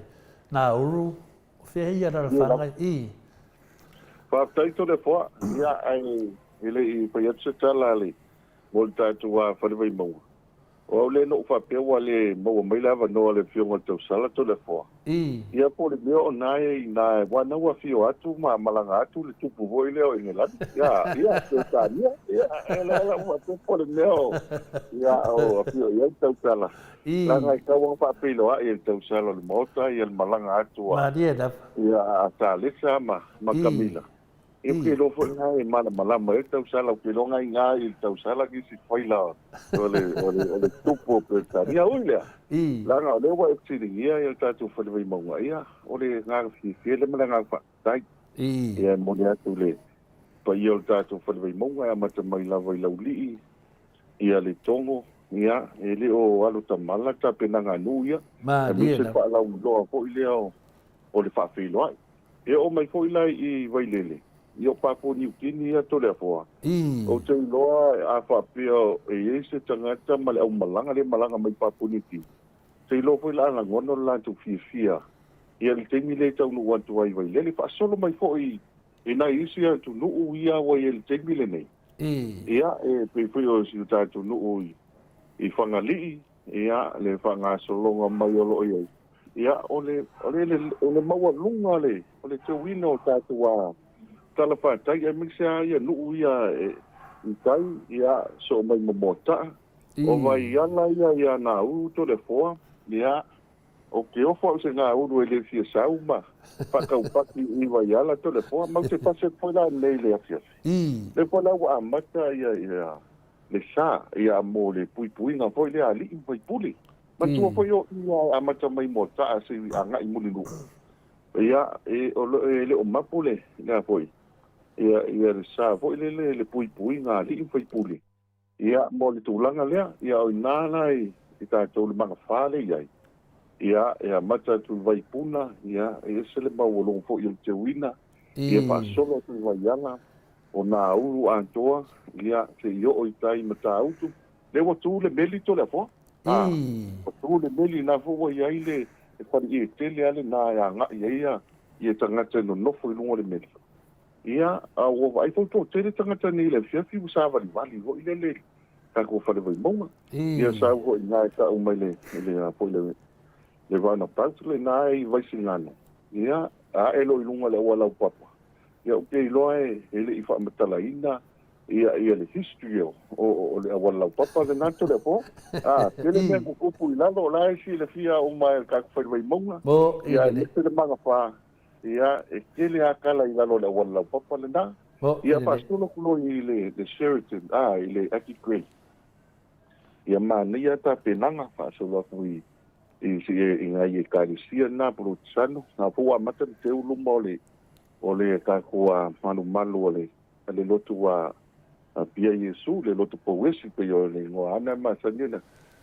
nā uru o fia ia la whangai I Whaaftaito le fua ia ai ile I paiatse tala le mo le tātou whalewai maunga O le no fa pe wa le mo mai lava no le fionga tau sala to le fo. Ia po le meo nai na wa na wa fio atu ma malanga atu le tupu voi le o ingela. Ia te tania. Ia ela wa po le meo. Ia o fio ia tau sala. La ngai ka wa fa pe lo ia tau sala le Maota ia le malanga atu. Maria ia ta lesa ma Camila. E ke lo fo ngai mana malama e tau sala ke lo ngai ngai tau sala ki si faila ole tupo pe tania ulia la nga le wa tsiri ia ia tatu fo le maunga ia ole nga fi le mana nga fa tai ia mo le atu le pa ia o tātou whanawai maunga a mata mai lava i lauli ia le tongo ia e le o alo tamala ta penanga nu ia Ma mi se dia. pa la loa po i lea o le whawhilo ai e o mai fo i lai i wailele i o papo ni ukini ia to le afoa o te loa a whapea e se tangata ma le au malanga le malanga mai papo ni ukini te loa po i la ala ngono la tu fia ia le temi le tau nu wantu ai wailele fa solo mai fo i nai isi a tu nuu ia wa i le temi le nei ia e pe o si tu nuu i whangali ia le whangasolonga mai o lo ia ia ole maua lunga le ole te wina o tātou a tala whātai e misa ia nuu ia i tai ia so mai mamota o vai ala ia nā uru to le foa ia o ke ofo se ngā uru e le fia sau ma whakau paki i vai ala to le foa mau te pase poila nei le afia le poila wa amata ia le sa ia mo le pui ngā foi le ali i vai puli ma tua foi o ia amata mai mota a se anga i muli nu ia le o mapule ngā foi ia le sa foi le pui ngā ali i vai puli ia mo le tūlanga lea ia o nāna i tātou le manga whāle iai ia mata tu vai puna ia se le mawolong fo il te wina ia pa solo tu vai yanga o na uru antoa ia te yo o tai mata autu le wa tu le meli to le fo tu le meli na fo wa ia ile e pa i te le ale na ya nga ia tanga te no fo lungo le meli ia o vai fo to te tanga te ni le fia fi sa vali ho ile le ka ko fa le vai monga ia sa ho nga ta o mai le po le vana pantule nai vai singano ia a elo ilunga le wala papa ia o ke loe ele i fa matalaina ia le history o le wala papa le nato le po tele me ko kupu ilalo la si le fia o mai ka fa vai monga ia le se manga fa ia e tele akala ilalo le wala papa le na ia pa stulo kulo i le Sheraton ile aki great ia mania ta penanga fa so lo kui i ngai karisia na produsano na fua mata te uluma ole ka kua malu ole le lotu wa pia Yesu le lotu po wesi pe yo le ngo ana masanya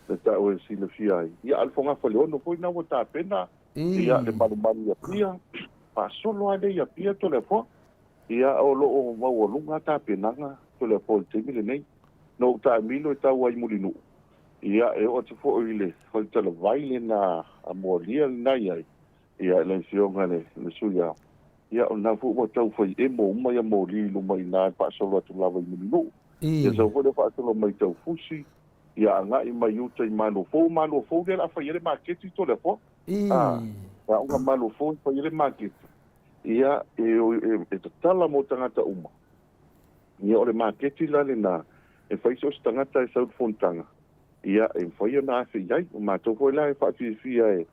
le ta o si le fia ia alfonga fa le ono foi na wata pena ia le malu ya pia pa solo ade ya pia to le fo ia o lo o wa lunga ta penanga to le po te mile nei no ta milo ta wa mulinu ia e o te fo ile fo te le vaile na amoria na ia le fionga le suya ia o na fo wa tau foi e mo mai amori lu mai na pa solo tu lava i mulu ia so fo le fa solo mai tau fusi ia nga i mai uta i mano fo de la fa ile market to le fo ia nga mano fo fa ile market ia e tala mo tangata uma ia o le market la le na e fa iso tangata e South Fontanga ia e foi na fe ia o mato foi lá e fa fia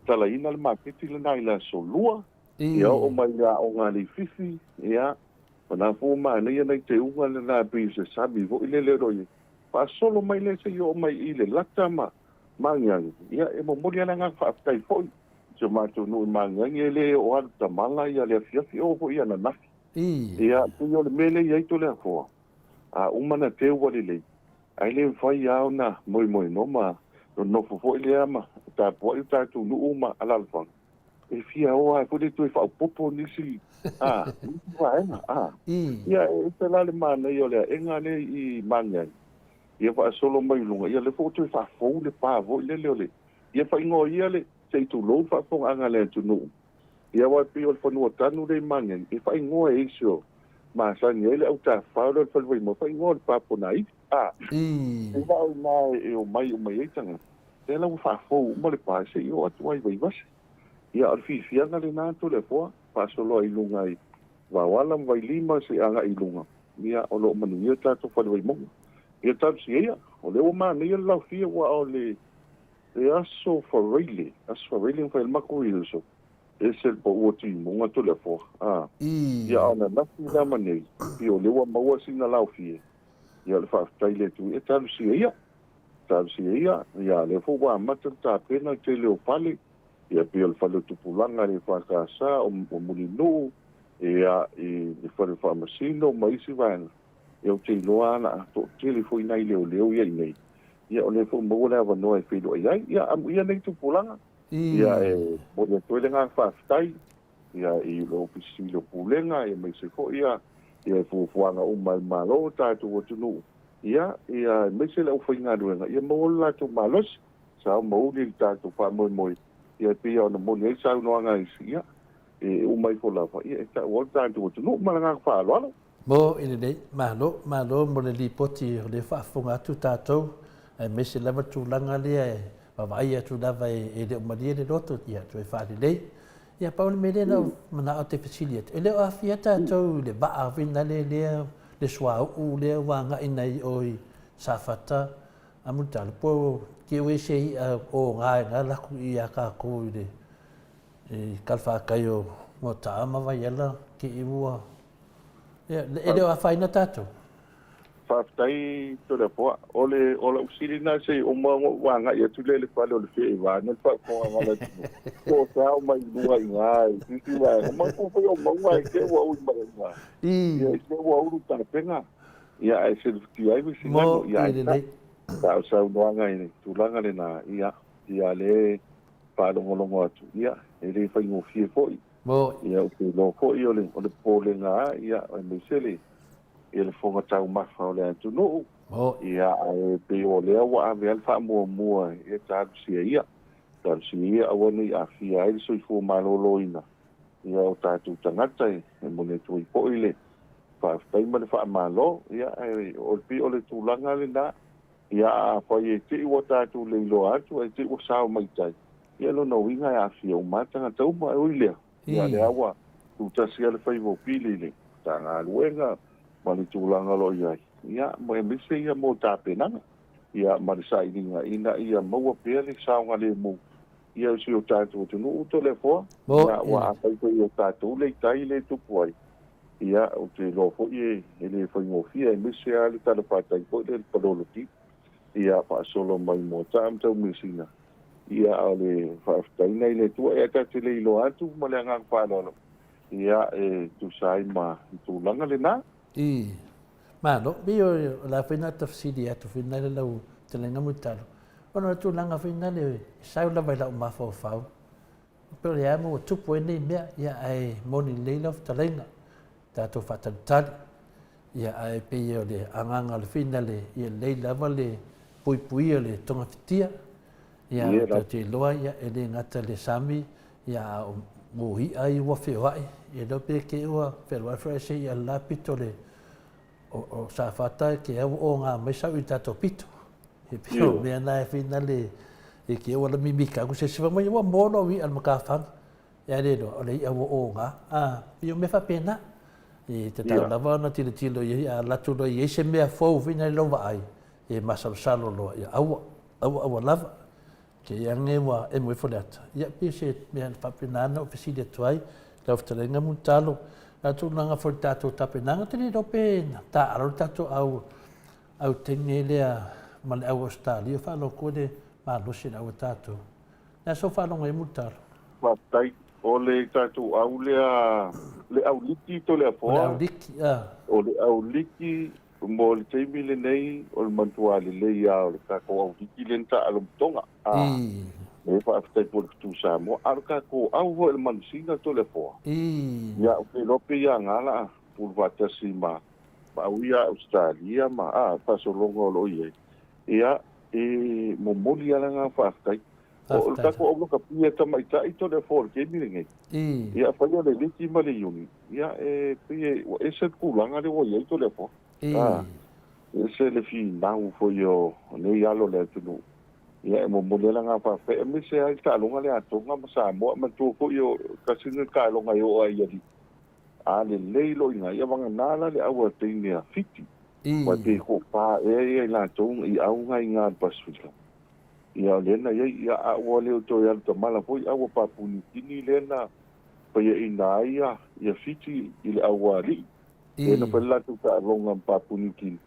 tala ina le market le na ila solua ia o mai ia o ngali fifi ia na fo ma nei nei te unga le na bi se sabi vo ile le roi pa solo mai le se yo mai ile lata mangang ia e mo moria nga fa tai foi jo mato no mangang ele o alta mala ia le fifi o vo ia na na ia tu yo le mele ia to le fo umana te wali le ai le fai au na moi no ma no fo ile ama ta po ta tu no uma ala alfa e fia o ai pode tu fa popo nisi vai ia e te la le mana yo le enga le i manga ia fa solo mai lunga ia le fo tu fa fo le pa vo le ia fa ngo ia le sei tu lo fa fo anga le tu no ia wa pi o fo no tanu le manga e fa ngo e iso ma sa ni ele au ta fa lo fa mo fa ngo pa po nai e va mai o mai tanga te la fa fo mo le pa se yo atu ai vai vas ia al fi fianga le na to le po pa solo i lunga i wa wala vai lima se anga i lunga ia o lo manu ia ta to fa vai mo ia ta si ia o le o ma ni la fi wa o le aso for really fa el makuil so ese po o ti mo to le po ia ona na fi la mane i o le wa ma sina la fi ia le fa taile tu e ta si ia le fo wa mata ta pena te le o pale ia pe o falo tu pulanga le fa ka sa o mulino ia i le whamasino mai si vana. Ia te loa na to tele foi nai leo ia nei. Ia o le fo mo le avanoa e whilo ia amu ia nei tupulanga. Ia mo le toile ngā whaftai. Ia i lo pisi lo pulenga ia mai se fo ia fuafuanga o mai malo tātou o tunu. Ia mai se le o whainga ruenga. Ia mo la tu malos. Sao mo li tātou wha moi. Ia pia o na mo le sao noanga isi ia. O mai fo lava. Ia o tātou o tunu. Malanga whaaloalo. Mo ina nei, malo mo le lipoti o le whaafunga atu tātou. Me se lava tūlanga lea wawai atu lava le umaria le roto ia tu whaari lei. Ia paule me lena mana o te faciliate. E leo awhia tātou le waa vina lea le swa u lea wanga inai oi safata. Amutala po ke we se o ngā laku i a kako i le kalwhaakai o mo taama vai ala ke i ua. E leo a whaina tātou? Whaftai to le poa. Ole usiri nā sei o mga wanga i atu le whale o le whea i wāne. Whakonga ngala tino. Ko sao mai nua i ngāi. Titi wāi. Mai kōwhai o maua i ke ua ui mai ngā. Ia i ke ua uru tāpenga. Ia ai se ruti ai wisi ngano. Ia ai tā. Tāo sau noanga i tūlanga le nā. Ia le whālongolongo atu. Ia e le whaingo fie fōi. Ia o te lo fōi o le pōle ngā. Ia o me sele. Ia le fonga tau mafa o le atu nuu. Ia e pe o lea wa ave alfa mua. Ia tātu sia ia. Tātu sia ia awane i a fia e soi fō malolo ina. Ia o tātu tangata e mone tui po i le. Whaftai ma le wha malo. Ia o le pi o le tūlanga le nā. Ia a whai e te iwa tātu le ilo atu. E te iwa sao maitai. Ia lo no winga e a fia o mātanga tau ma e oi lea. Ia le awa. Tūtasi ale whai mo pili le. Tā ngā luenga. Mani tūlanga lo iai. Ia, mo e mise ia mo tāpenanga. Ia, mani sairinga ina ia maua pia le saonga le mu. Ia usi o tātou tunu uto le fua. Ia, wa apaiko i o tātou le tai le tupu ai. Ia, o te lofo i e le whaingofia e mise a le tala pātai po le palolo ki. Ia, pa solo mai mo tāam tau misina. Ia, o le whaaftaina i le tua e ata te le ilo atu ma le angang whalolo. Ia, tu sai ma tūlanga le nā. Malo, bio la whaina tafsiri atu whina le lau te lenga mutalo. Ono atu langa whina le sau la vai lau mawhau whau. Pero le amu o tupu e nei mea, ia ai moni leila o talenga. Tātou whatarutari. Ia ai pei o le anganga le whina le, ia leila wa le pui o le tonga whitia. Ia o te loa ia e le ngata le sami, ia o mohi ai ua whioai. Ia lau pe ke ua whelua whaese ia lapito le o sa whata ke au o ngā mai sau i tātou pito. E pio mea nā e whina le e ke ua la mimika. Ku se siwa mai ua mono wi al makawhanga. Ia rero, o le i au o ngā. Pio me whapena. E te tau lava ana tilo i a latu lo i eise mea fau whina i lova ai. E masalo loa ia aua lava. Ke ia ngewa e mwe whaleata. Ia pio se mea whapena ana o fisili atuai. Lau whatalenga mutalo. Tātou nanga whori tātou tapenanga tene ropena. Tā aro tātou au tenge lea ma le au Australia. Whalo kone mālosi le au tātou. Nā so whalonga e mutaro. Whatai o le tātou au lea le au liki to lea poa. O le au liki, O le au liki mo le teimi le nei o le mantua le leia o le kako au liki le nta alomtonga. E whaaftai po le kutu Samoa. Aro kako au ho le manusina to le poa. Ia o ke lope ia ngala pur vatasi ma au ia Australia ma pasolongo lo ia. Ia momoli ala ngā whaaftai. O le kako au loka pia tamaita i to le poa ke miringe. Ia whaia le liki ma le yungi. Ia pia o ese kulanga le o ia i to le poa. Ese le fi nau fo yo nei alo le tunu. Ia e momolela ngā whawhe, e me se ai tālonga le atonga ma Samoa, ma tō ko i o kasinga kālonga i o ai ari. A le leilo i ngā, ia wanga nāla le aua teine a fiti. Wa te ko pā e i la tonga i au ngai ngā paswila. Ia lena ia a ua leo tō i alu tamala po i aua pāpuni kini lena pa ia i nā ia fiti i le aua li. Lena pa latu kālonga pāpuni kini.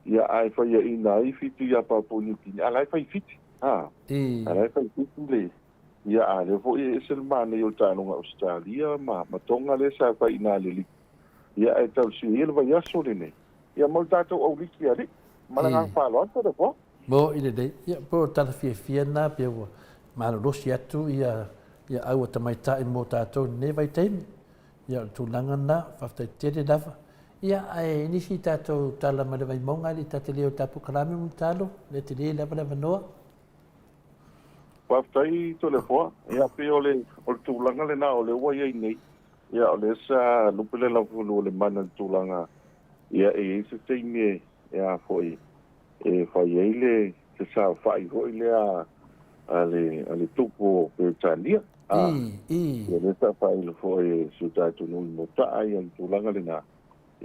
Ia ai pa ia i nā i fiti ia pāpuni kini, alai pa i fiti. Arai fai tutu le. ia a le fo e se mane o tano nga Australia ma tonga le sa fa ina le li ia e tau si ele vai aso le ne ia mo tatou au liki ali malanga fa lo to ko mo ile dei ia po tala fia na pe wa ma lo si atu ia au ta mai ta mo tatou ne vai tem ia tu langa na fa te te dava ia ai ni si tatou tala ma le vai monga li tatele o tapu kalame mo talo le te le lava noa Waftai to le foa, ia pe o le tūlanga le nā o le ua iei nei. Ia o le sa lupele la fulu o le mana tūlanga. Ia e se teime ia foi e fai ei le te sa fai hoi le a le tupo pe tālia. Ia le sa fai le foi su tātu nui mo taa ia le tūlanga le nā.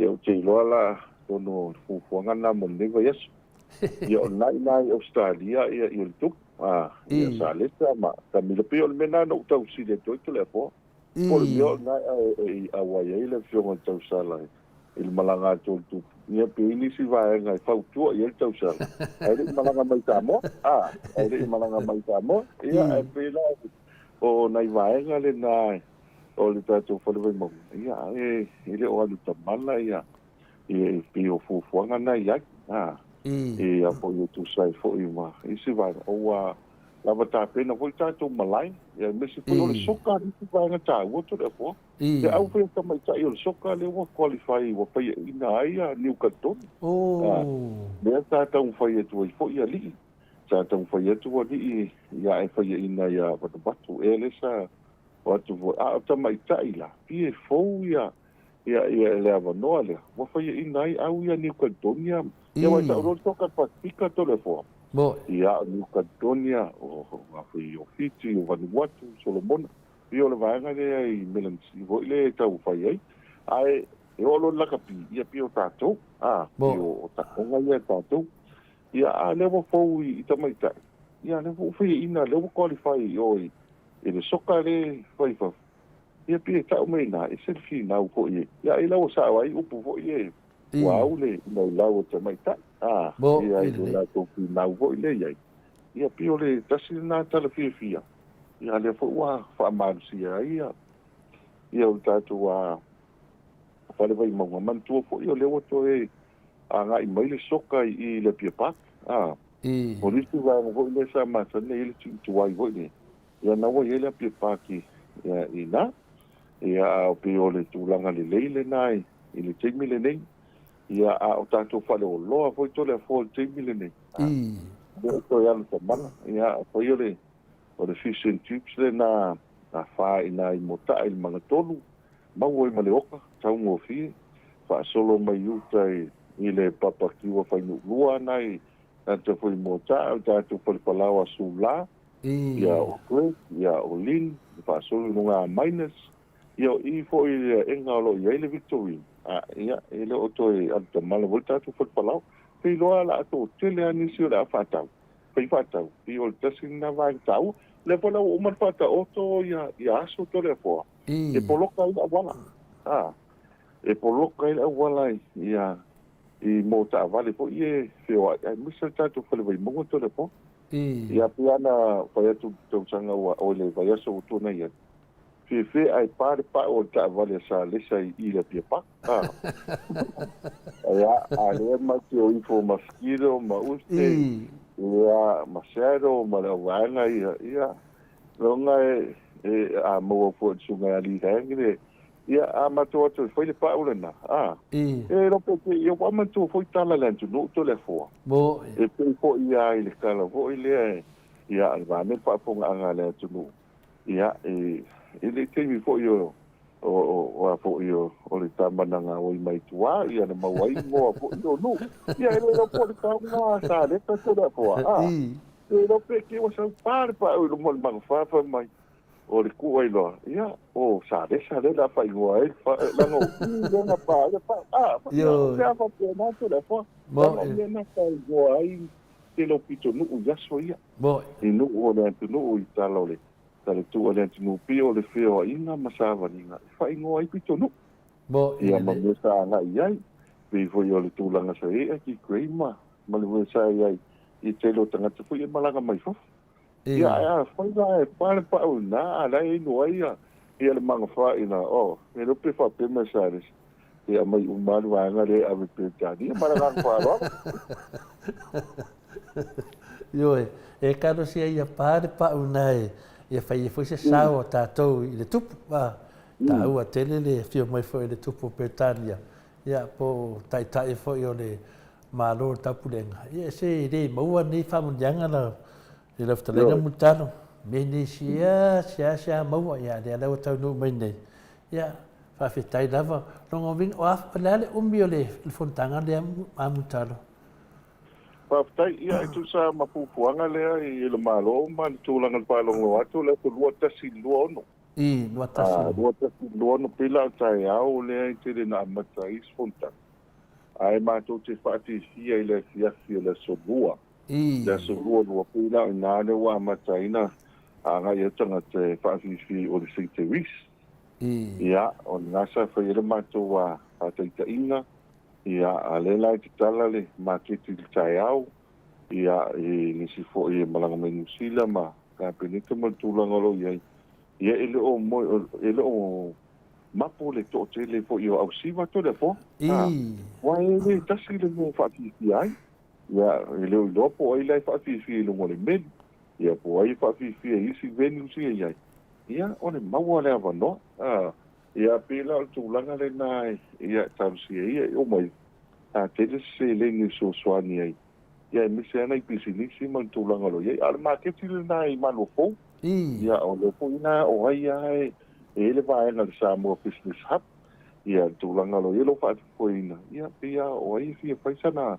Ia o te iloa la tono fufuanga nā mo newa yesu. Ia o nai Australia ia i le tupo. Ia sa lesa ma tamila pio le mena no tau si le toi le po por mio na a wai le fionga tau sala il malanga tu ia pe ni si vai ngai fau tu ia tau sala ai le malanga mai tamo ai le malanga mai tamo ia e pe la o nai vai ngale na o le tatu fo le mo ia le o alu tamala ia e pio fu fuanga na ia e a po tu sai fo i ma isi vai o lava ta pena foi tato malai e me se foi o soka ni vai na ta o to defo e au foi ta mai ta o soka le o qualify o pai ina ai new canton me ta ta un foi tu foi ali ta ta un foi tu ali ia e foi ina ia o batu ele sa o tu ta mai ta ila e fo ia le ava no ale o foi ina ai au ia new canton ia vai ta o soka patika to defo ia ni Catonia o foi o Fiji o Vanuatu Solomon io le vaanga le i Melanesi vo le tau fai ai e o lo la kapi ia pio tato io ta konga ia tato ia le vo fo i tamaita ia le vo fai ina le vo qualify oi e le soka le fai fa ia pio tau mai na e se fi na ko ia e la o sa ai upu vo ie wow le no la o tamaita ia i la to fi na vo ile ia pio le tasi na tala fia ia le fo wa fa marsia ia o tatu wa fa le vai mo man tu fo io le o to e anga i mai le soka i le pia pak o ni tu va mo le sa ma sa ne ile tu wa vo ile ia na wo ile pia pak ia ina ia o pio le tu langa le leile nai ile temi le nei ia o tatu fa le o loa foi to le fo temi le nei to ia le mana ia foi le o le fish and chips le na fa ina i mota il manga tolu ma wo i maleoka tau mo fi fa solo mai uta i le papa ki wo fa no lua nai ta foi mota ta tu por palawa sula ia o kwe ia o lin fa solo no minus ia i foi enga lo ia le victory ia ele o to i alta mala volta tu por palawa pe lo ala to tele ani si ora fatau pe fatau pi o tasin na vai tau le pola o man fata o to ia so to le po e poloka ila wala e poloka ila wala ia i mota vale po ie feo ai misa tatu fale vai mo to le po ia piana fa tu to sanga o le vai so to na ia fe ai pare pa o ta vale sa le sai ile pia pa ia ale ma que o info mosquito ma uste ia masero ma la vanga ia longa a mo fo sunga ali hangre ia a mato to foi le pa ulena e lo pe io qua ma tu foi tala lento no to le fo bo e pe fo ia ile kala fo ile ia va me pa fo nga le tu no ia ele temi fo io o fo io o le tamananga o mai tua ia na mawai mo fo io no ia ele no po ka nga sa le ta to da fo e lo pe que o sa par pa o mo ma fa mai o le ku ai lo ia o sa le da fa io ai la no na pa yo ya fa pe na to da fo mo le na fa io ai te lo pito no ya so ia mo e no o le no i talo le tale tu ole tu pio le feo ina masava ninga fa ingo ai pito no bo ia ma me sa na ia pe foi ole tu langa sa e ki crema ma le sa ia i te lo tanga tu foi malanga mai fo ia foi lá para na lá e no ia ia le manga fa ina me lo pe fa pe mensagens ia mai umar wa ngale ave pe tani mara ga fa ro Yo e karo sia ia pare pa unai ia fai foi se sao tatou i le tupu va ta ua tele le fio mai foi le tupu Britania ia po tai foi o le malo tapulenga ia se le maua ni fa munjanga la i le ftalenga mutano me ni sia maua ia le ala tau no mai nei ia fa fitai lava longo ving o af palale umbi o le fontanga le amutalo Papai ia itu sa mapupuanga lea i le malo ma le tūlanga le palongo atu le lua tasi lua ono. Lua tasi. Lua tasi lua ono pila tai au lea i te na amata i sfonta. Ai mātou te whaati fia i le fiafi le solua. Le solua lua pila i nāne wa amata ina a ngai atanga te whaati fi o le seite wis. Ia, o ngasa whai ele mātou wa hataita ina. Ia a le lai te tala le maketi le tai au. Ia nisi fo i malanga mai nusila ma ka penita ma tūlanga lo iai. Ia ele o mapo le to te le fo i o au siwa to le fo. Wa ele tasi le mo whaatifi ai. Ia ele o lopo ai lai whaatifi le mo le men. Ia po ai whaatifi e isi venu si e iai. Ia o le maua le avano. Ia pela o tūlanga le nai, ia tausi ia o mai, tele se le ni so swani ai. Ia mise ana i pisinisi man tūlanga lo ia, ala maketi le nai malo fo. Ia o le fo ina o ai ai, e le vaenga le Samoa Business Hub. Ia tūlanga lo ia lo whaati fo ina. Ia pia o ai fia paisana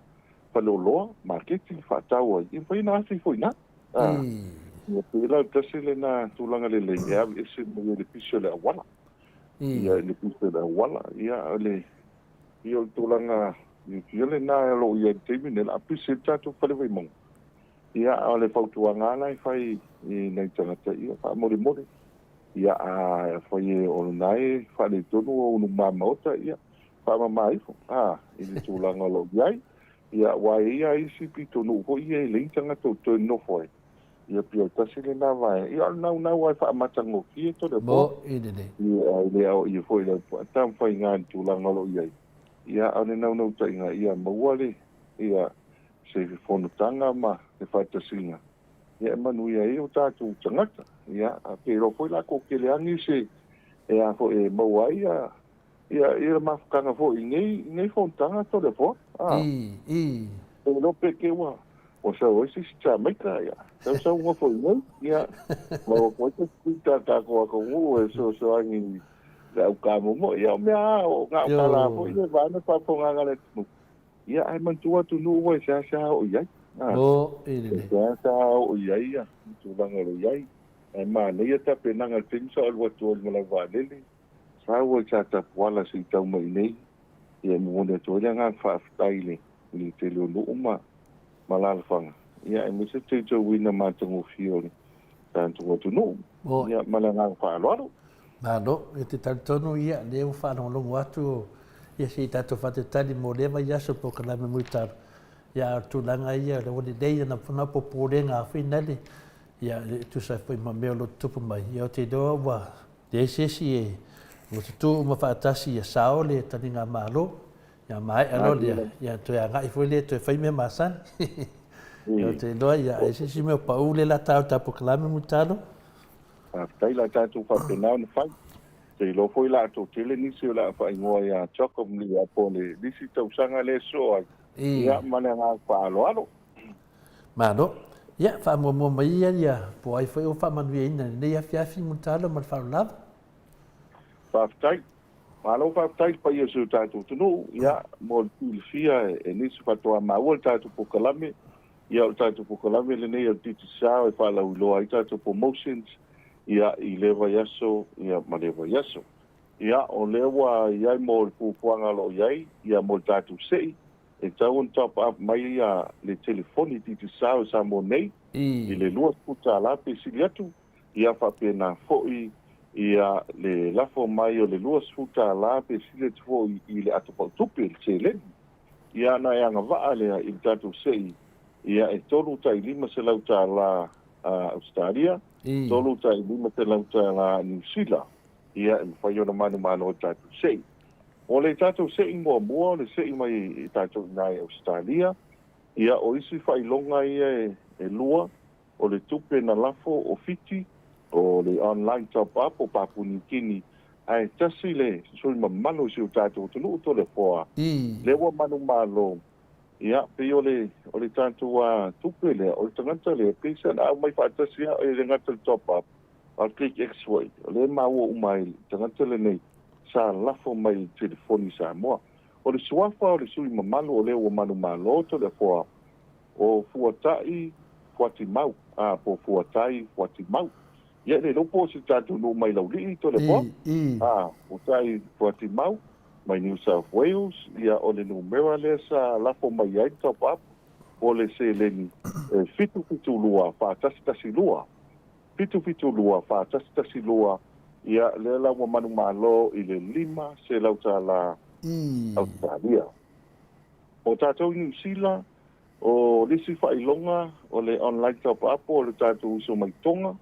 paloloa, maketi le whaatau ai. Ia whaina asi fo ina. Ia pela o tasi le na tūlanga le le, ia ese mo le piso le awala. Ia le piste da wala ia le ia tolanga ia le na lo ia terminal a piste tatu fale vai mong ia le fautuanga lai fai i nei tanga ia fa mori ia a fai o nai fa le tonu o no Maota ia fa mai fo i le tolanga lo ia wa ia i si pito no ko ia le tanga to no foi ia pia tasi le na vai ia na wa fa matango ki to de bo idene ia ia foi le tam fai ngan tūlanga lo ia ane na tainga ia mawale ia se fono tanga ma le fatasinga ia manu ia o tatu tangata ia pero foi la ko ke le angi se ia fo e mawai ia mafkanga fo nei fontanga to de fo no peke wa o sa o si sta meka ia sa un fo ia ma ko te kuta ta ko o so angi la ka mo ia me o nga kala fo ia va na pa fo nga le ia ai man tua tu no o sa o ia sa o ia tu banga lo ia ai ma ne ia ta pe nanga tin so o tu mo la va le sa o cha ta wala si ta mo nei ia mo ne to ia nga fa taile ni te lo no ma malalfanga ia e mese te wina matango fiore tanto tu no ia malanga fa lo Malo, e te talitonu ia, le o whanongongo atu, ia si tato whatetani mo lewa ia so po kalame muitaru. Ia tūlanga ia, le wani leia na whana po pōrenga a whinale, ia tu sa whi ma meo lo tupu mai. Ia o te doa wa, le sesi e, o te tū uma whaatasi ia sao le tani ngā malo, ia mai alo le, ia tu ia ngai fwile, tu e whaime masani. Ia o te doa ia, e sesi meo pa ule la tau tapo kalame muitaru. Tai la tatu whapenau na whai. Te lo foi la to tele nisi o la whai ngoa ia choko mli a pole. Nisi tau sanga le so ai. Ia mana ngā whaaloalo. Mano. Ia, whaamua mai ia. Po ai whai o whamanuia ina. Nei a whiawhi mutalo ma whao lava. Whaftai. Malo whaftai pa ia so tatu tunu. Ia, mo fia e nisi whatoa maua tatu po kalame. Ia o tatu po kalame le nei o titi sao e whalau loa i tatu promotions. Ia i lewa yaso, ia ma lewa yaso. Ia o lewa iai mo pupuanga lo iai, ia mo tatu sei, e tau on top up mai ia le telefoni titi sao sa mo nei, i le lua puta la pe sili atu, ia whapena foi, ia le lafo mai o le lua puta la pe sili atu foi i le atupau tupi le te leni. Ia na anga waa lea i tatu sei, ia e tolu tai lima se lau ta la Australia tolu ta lima te lau ta la New Zealand ia e whai ona manu malo tātou sei. O le tātou sei mua le sei mai tātou nai Australia ia o isi whailonga ia e lua o le tupe na lafo o fiti o le online top up o Papua Kini ai tasi le sui mamalo si o tātou tunu to le poa le wa manu malo ia pe o le tātou tupe le o le tangata le pisa na au mai whaatasi o le ngata top up al click x-way o le maua umai tangata le nei sa lafo mai telefoni Samoa o le suafa o le sui mamalo o le wa manu malo to le poa o fuatai Fuatimau po fuatai Fuatimau ia le lopo se tātou no mai lauli to le po o tai Fuatimau mai New South Wales ia o le numera le sa lafo mai ai top up o le se leni fitu lua fa tasi lua fitu lua fa tasi lua ia le la wa manu malo i le lima se lauta la Australia o tātou New Zealand o lisi whailonga o le online top up o le tātou uso mai tonga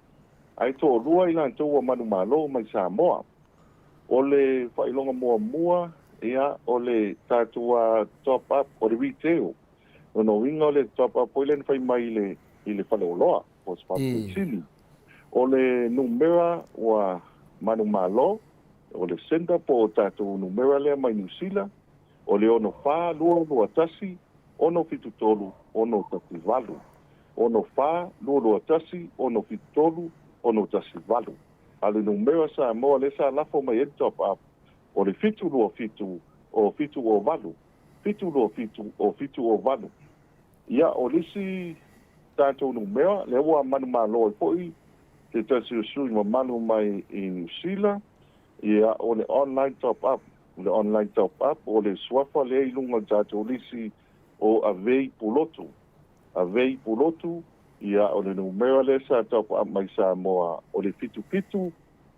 ai tō rua i lan tōua manu malo mai Samoa o le whailonga mua ia o le tātou top up o le retail o no winga o le top up o le whai mai i le whaleoloa o spatu chili o le numera wa manu malo o le senda po tātou numera lea mai New Zealand o le ono wha lua tasi ono fitu tolu, ono tasi valu. Ono wha, lua tasi, ono fitu tolu, ono tasi valu. Ale numera Samoa le sa lafo mai top up. O le fitu lua fitu, o fitu o valu. Fitu lua fitu, o fitu o valu. Ia o lisi tātou numera, le ua manu malo e poi, te tasi o sui ma manu mai i New Zealand. Ia o le online top up. Le online top up, o le swafa le ilunga tātou lisi o avei pulotu ia o le numera le sa top up mai Samoa o le fitu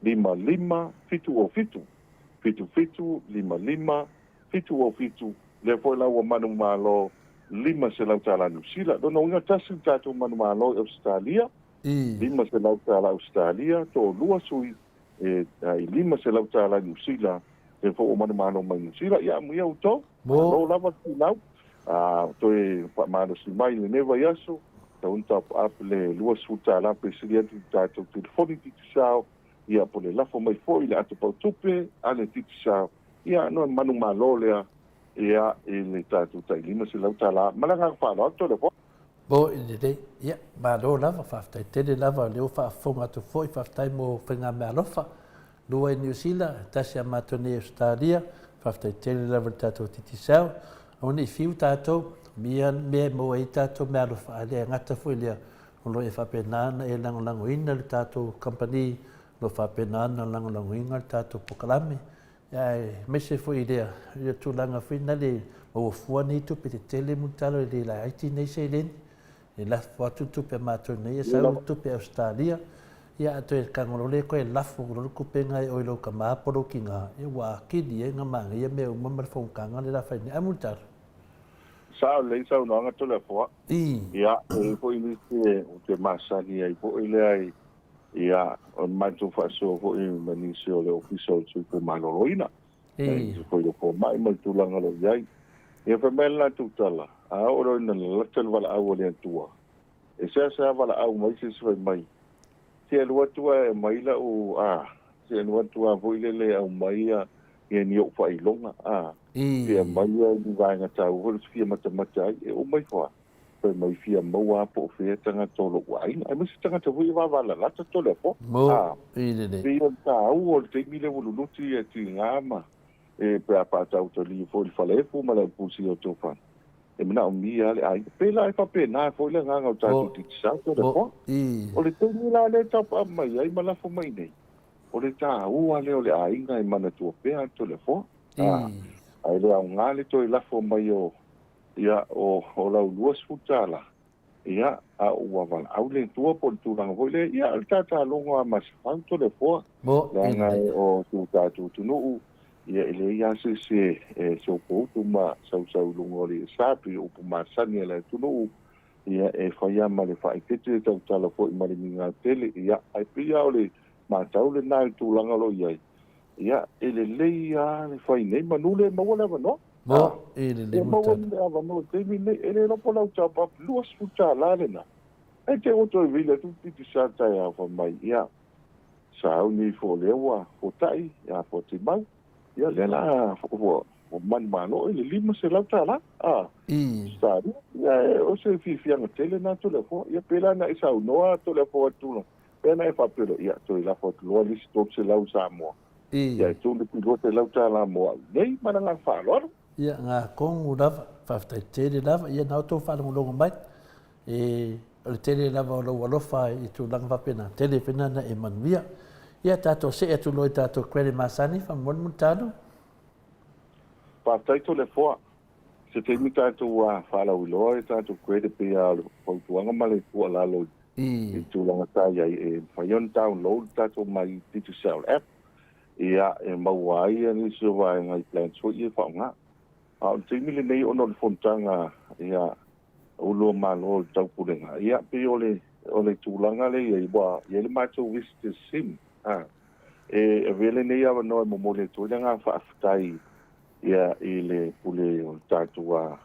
lima fitu o fitu lima fitu o fitu le foi la o manu malo lima se lau tala New Zealand no nga tasi tātou manu malo Australia lima se lau tala Australia to lua sui i lima se lau tala New Zealand le foi o manu malo mai New Zealand ia mua uto no lava tinau toi pamano si mai le neva yaso ta un top up le lua suta la presidente tātou telefoni titisao ia po le lafo mai foi le atu pau tupe ale titisao ia no manu malo lea ia le tātou tailima se lau tala malanga whanau to le po bo i ia malo lava whaftai tele lava leo whaafonga tu foi whaftai mo whenga mea lofa lua i New Zealand tasi a matone Australia whaftai tele lava tātou titisao Oni fiu tātou, mea mo e tātou mea lofa ale ngata fui lea. Ono e whapenana e langolangoina le tātou company, no whapenana langolangoina le tātou pokalame. Me se fui lea, ia tūlanga fui na le o fua ni tupe te tele mutalo le la aiti nei se leni. E lafo atu tupe mātou nei e sau tupe Australia. Ia atu e kangolole koe lafo lolo kupenga e oilo ka maaporo ki ngā. E wā kiri e ngā manga ia mea umamara whaukanga le la whaine amutaro. Sao le sao no nga tole po ia e po ini te masani ai po ile ai ia on manto fa so po i manisio le official su po manoloina e po yo po mai mai tu langa lo yai e fa mela tu tala a oro na la tel wala au le tua e sa wala au mai se so mai te lo tua e mai la o te lo tua po ile le au mai e ni o fa ilonga Fia mai ni vai nga tau holo fia mata ai o mai fa. Pe mai fia maua po fia tanga tolo wai. Ai misi tanga tau i wa wala lata tole po. Fia tau o te mile wululuti e ti ngama. E pe apa tau to li fo falefu ma la pusi o tofan. E mina o mi ale ai pe la e fa pe na fo le nga o tau ti sa tole po. O le te mila le tap mai ai ma la fo mai nei. O le tau ale o le ai nga i mana tu pe tole po. Ai le au ngale to i lafo mai o ia o lau luas futala ia a ua val au le tua po tu langa voile ia al tata longo a mas fanto le fo langa o tu tatu tunu ia ele ia se so po tu ma sau longo le sapi o pu masani le tunu ia e whaia ma le whaikete tau tala fo i mare minga tele ia ai pia o le mātau le nai tūlanga lo iai ia e le leia le whai nei manule mawala wano Mo e le le mawala muta. le awano te mi nei e le ropo lau tapa luas futa la le na e te oto e vile tu titi sa tai a whamai ia sa au ni fo lewa fo tai ia fo te mau ia le la fo man mano e le lima se lau tala Stari, ia o se fianga tele na tole fo, ia pela na isa unoa tole fo atulo. Pena e papelo, ia tole la fo tulo lis top se lau Samoa. Ia tole pilote lau ta la moa. Nei mana nga whalor. Ia ngā kongu lava, whaftai tere lava, ia nao tō whanongo mai. E le tere lava o lau alofa i tū langa whapena. Tere pena na e manuia. Ia tātou se atu loi tātou kwere masani, whamon mutano. Pātai tole foa. Se te mi tātou a whalau iloa e tātou kwere pe a pautuanga male kua lalo i tūlanga tāia e whaion download tātou mai Digital Cell app. Ia e mauai a nisi o vai ngai plan so i e whaunga. A on te mili nei ono le fontanga ia ulo malo tau purenga. Ia pe o le tūlanga le i wa i le mātou visitor sim. E vele nei awa noa mo le tūlanga whaafitai ia i le pule o tātou a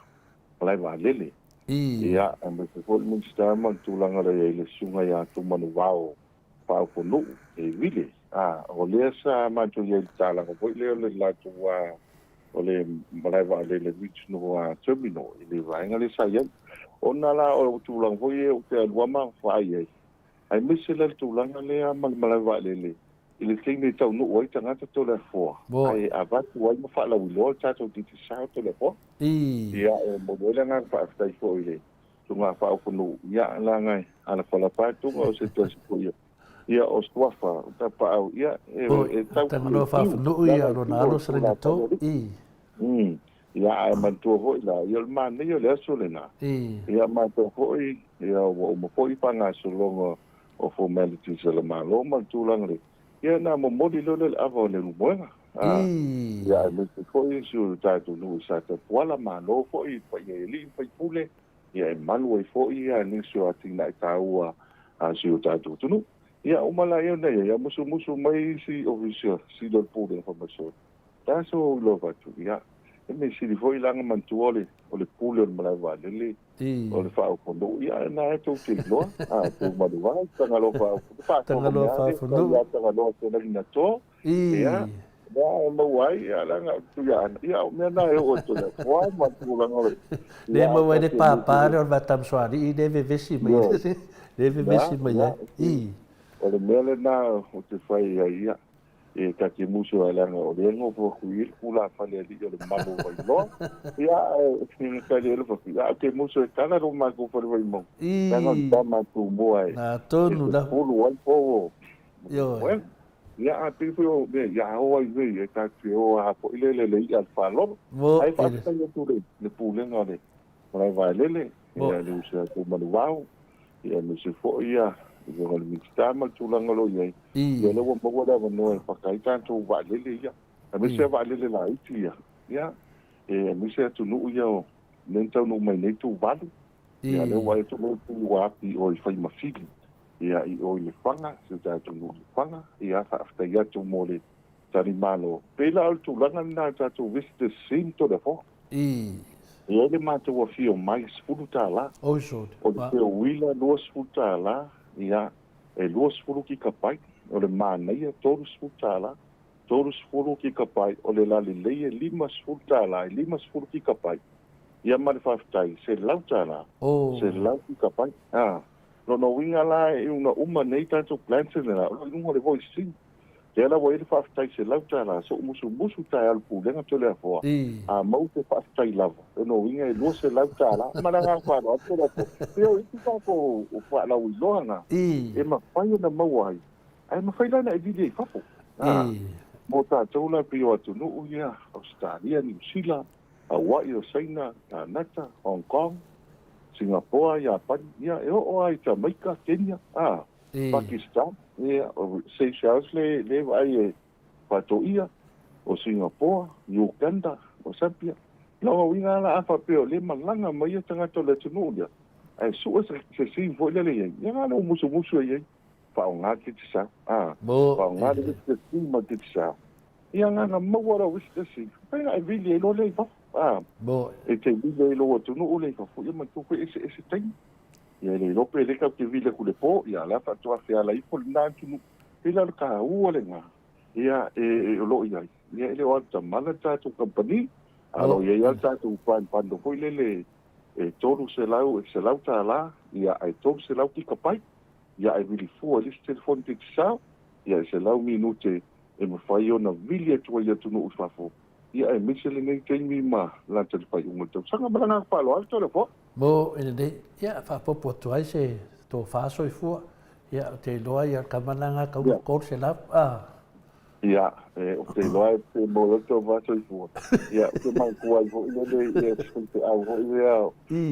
palai wa lele. Ia, a me te fōi minsta man tūlanga rei le sunga ia tu manu wao pāu ponu e wile. O lea sa mātou ia i tālanga poi leo le lātou o le palai wa lele regional terminal i le vaenga le sa iai. O nala o tūlanga poi e o te aluama whai iai. Ai mese le tūlanga lea malai wa lele. I le teinei tau no oi tangata tō le fōa. Ai a vatu wai ma whaala wiloa tātou titi sao tō le fōa. Ia e monoela ngā whaaftai fō i le. Tu ngā whaopono ia la ngai ana whalapātunga o se tōsi fō ia. Ia o stuafa, ta pāau ia e tau. Tanganoa whaafunu i a rona alo sarenga tō. Ia a mantua fō i la. Ia le mā nei o le aso le nā. Ia mantua fō i, ia o ma fō i panga solonga o formalities e le mā lo mantūlanga le. Ia na mo modi lole ava le rumoenga. Ia me se foi su tātou nui sa te puala malo foi pa ia li pa pule. Ia e malu e foi ia ni su atina i tāua a su tātou tunu. Ia umala ia nei ia musu mai si official si do pule information. Taso lo vatu ia. E me si foi langa mantu ole pule o malai va lele. O le whao kondo, ia na e tō te loa, tō maruwa, tangalo whao kondo, tangalo whao kondo, tangalo tēnā ina tō, ia, e mauai, ia langa, ia mea nā e o tō le whao, ma tō langa le. Le mauai le pāpāre o le matam soari, i leve vesi mai, leve vesi mai, o le mea le nā o te whai ia, e ka ke muso a langa o lengo po kuil kula fale ali o le mamu vai lo ia e ka le lo ia ke muso e kana ro ma ko por vai mo kana ta ma tu mo ai na tonu da pulu wal po yo ia a te fo be ia o ai ve e ka te o a po ile le ia fa lo ai fa ta yo tu le pule ngale vai vai lele ia le usa ko manuau ia me se fo ia ia le mistama tulanga lo ia ia le mo wala no e pakai tanto va lele ia a me se va lele la ia ia e me se tu no ia o lenta no mai nei tu va ia le wa tu no tu wa pi o i fai ma fili ia i o le fanga se ta tu no fanga ia fa afta ia tu mo le tari malo pela al tu langa na ta tu viste sinto de fo ia le ma tu wa fio mai sputa la o so o te wila no sputa la ia e luas furu ki kapai o le mana ia torus futala torus furu ki kapai o le lali leie limas futala limas furu ki kapai ia mare faftai se lautala se lau ki kapai no winga la e uma nei tanto plants na no le voice sim te la voi faftai se lautala so musu tai al pulenga to le fo a mau te faftai lava no winga e luas se lautala mana nga fa no to le eu i ta ko o fa la uilona e ma fai na mauai ai ma fai na e vidi fapo mo ta tola pio atu no ia Australia New Zealand Hawaii o China Nata Hong Kong Singapore Japan ia e o ai Jamaica Kenya Pakistan ia o Seychelles le vai e patoia o Singapore Uganda o Zambia no winga la afa pio le malanga mai tanga to le tunu ia ai su se si foi le ia ia no musu ia pa nga ki sa pa nga de si ma ki sa ia nga mo ora wis si pa ai vile lo le pa bo e te vile lo tu no le ko ia ma tu ko ese tem ia le lo pe le ka te vile ku le po ia la fa tu afia la i po na tu no ila ka u le nga ia lo ia le o ta mala ta tu company alo ia ta tu pan do foi le toru se lau ta la ia ai toru se lau ki kapai ia ai vili fu ali telefon te sa ia se lau minute e mo fai ona vili tu ia tu no usafo ia ai misele nei ke mi ma la te fai un mo sanga bana pa lo alto le fo bo ene ia fa popo tu ai se to fa so i fu ia te loa ia kamananga ka ko se la ia o te loa te mo to va so i fu ia te mai ku ai vo ile te au vo ile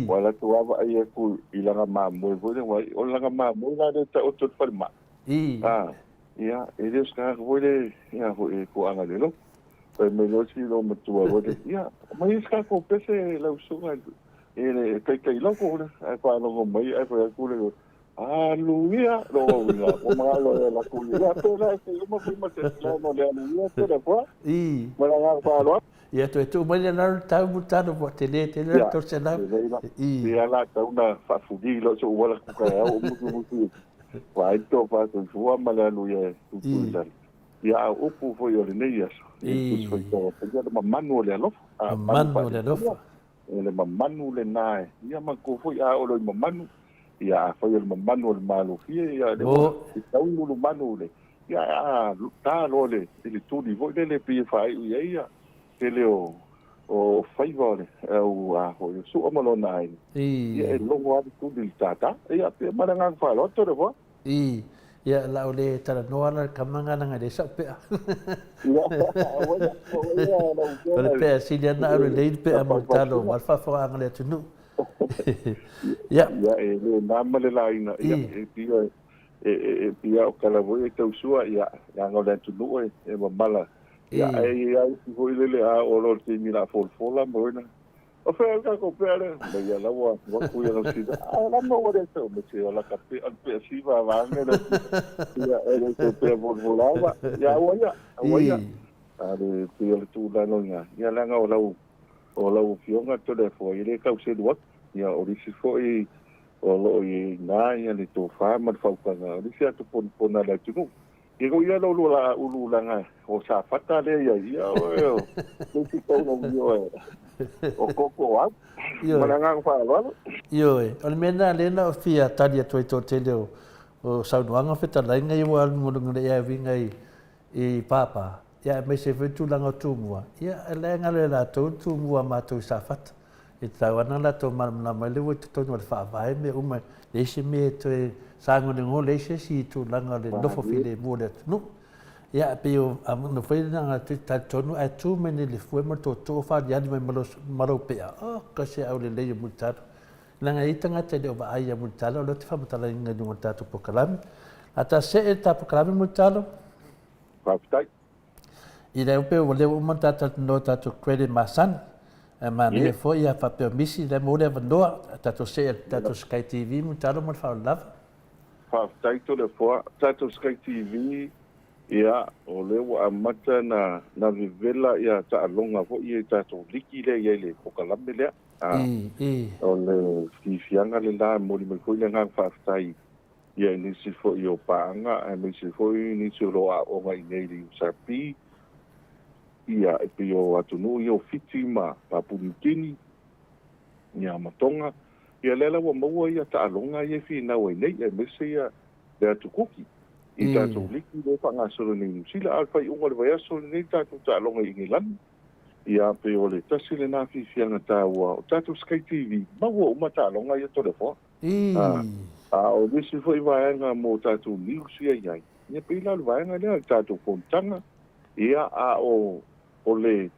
wala tu ava ai ku ilanga ma mo vo le wai o langa ma mo la de ta o to fa ma ia ele ska vo le ia vo ko anga le lo pe me lo si lo mo tu vo le ia mai ska ko pese la usunga ele kai lo ko ai pa lo mai ai pa ku le Luia, lo winga, o malo la kulia, pero que yo me fui más no le aluía, pero fue. Bueno, para ia tu mai na tau mutano po te to se na ia la ta una fa fugi lo so wala ku ka o mu vai to fa to fu ma la luia tu ia o pu fo yo le neias tu foi to pe ma manu le lo le manu le nai ia ma ko fo ia o lo manu ia foi el manu le malo ia de ta un lu manu le ia ta lo le tu di vo le pi fa ia ele o faivole o ho su o malo nai e lo wa tu di tata ia pe maranga fa lo to vo ia la ole tara no ala kamanga nga de sa pe ia pe si dia na le pe amortalo mal fa fa ang le tunu ia le nama le la ina ia pia o kala vo e tau sua ia ngole tunu e mala ia ai foi le a o lo te mira fola morena o fe ka ko pere me ia la wa ku ia si la no o de to me se la ka pe si va ne ia e te pe volava ia ia ale pe tu la no ia la nga o la fionga to de foi le ka se do ia o si foi o lo i na ia le to fa ma fa ka o si atu pon la tu e go ia lo la nga o sa fata le ia o si ko no yo o koko a mananga fa lo yo o mena le na fia tadia to te leo o saunuanga feta la ngai wa mo ngre ia vinga i papa ia me se vetu langa tumua ia le ngale la to tumua ma to sa fata e tawana la to na male wo to no fa vai me uma le se me to sango de ngo le se si tu langa le no fo file mo le no ia pe o no foi na ta tonu a tu me le foi mo to fa ya di me maro pe a ka se au le le mo ta langa i tanga te de ba ai mo ta lo te fa mo ta la nga mo ta to po kalam ata se e ta po kalam mo ta lo fa tai i le pe o le mo ta no ta to credit masan ma le foi ia fa pe misi le mo le vandoa ta to se ta to Sky TV mo ta lo mo fa lava fa tai to le fo ta to Sky TV ia o le wa mata na vivela ia ta longa fo ia ta to liki le ia le ko kala le o le fianga le la mo le ko le nga fa tai ia ni si fo io panga e mi si fo ni si lo a o mai nei li sapi ia e pio atu no io fitima pa pumikini ia matonga ia lela wa mo ia ta longa ia fi na we nei e me se ia le atu kuki i tātou liki le whanga soro ni sila alwhai unga le waiaso ni tātou tā longa i ngilan i a pe o le tasi le nā whiwhianga tāua o tātou Sky TV maua uma tā longa i a tore wha o nisi whai waenga mō tātou miusia iai ia pe ila le waenga lea tātou kontanga ia a o le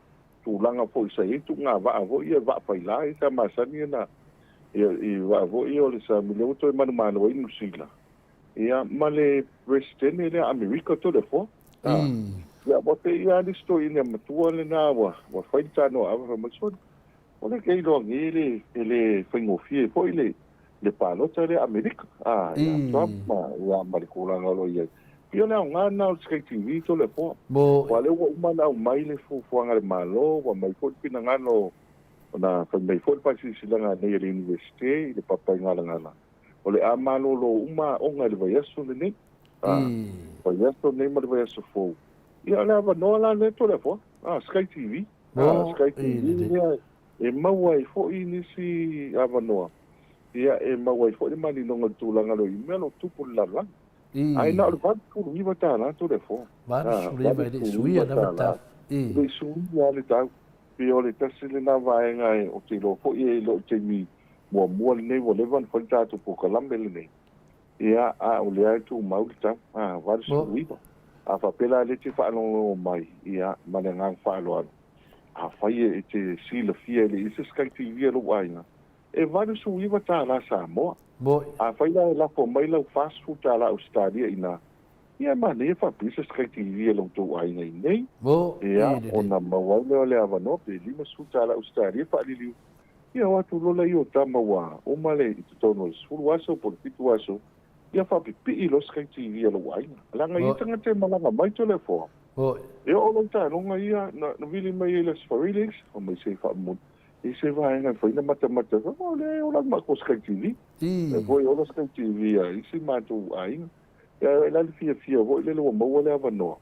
tūlanga po i sa etu ngā waa vo ia waa paila i tā masani na i waa vo i o le sa mileo toi manu manu i nusila ia male president le America to le fo ia bote ia listo ina matua le na wa faita no ava maso ole ke lo ngile ele fengo fie po ile le palota le Amerika. Ia Trump ia marikulanga lo ia. Pio le ngana o Sky TV to le po. Wa le uma na mai le fuanga le malo, wa mai ko pina ngano na fa mai fo pa si silanga nei le university le papa ngala. O le amalo lo uma o ngai le yeso le ni. O yeso nei ma le yeso fo. Ia le va no la le to le po. Sky TV. Sky TV ia e mawai fo ini si avanoa. Ia e mawai fo le mani no tulanga lo i melo tupu la. Ai na le van ku ni vata na to le fo. Van le vai de suia na vata. Le suia le tau. Pio le tasile na vai ngai o te lo fo e lo te mi mo le vo le van fo tatu po kalambe le nei. Ia o le ai tu mau ta. Va suia. A fa pela le te fa no mai. Ia mananga fa lo a fai e te sila fia le isa Sky TV lo waina. E vale suiva ta la Samoa. A fai la po mai la fast food ta la Australia ina. Ia mane fa pisa Sky TV lo to waina nei. Ia ona mawale le avano pe lima su ta la Australia fa li. Ia watu lo la yo tama wa o male i tono sul waso por pitu waso. Ia fa pipi lo Sky TV lo waina. La ngai tanga te malanga mai to le fo. E o lo ta no ia na vili mai le Sfarilix o mai se fa mo e se vai nga foi na mata o le o la ma ko Sky TV e voi o Sky TV e se matu ai e la fia voi le lo mo le ava no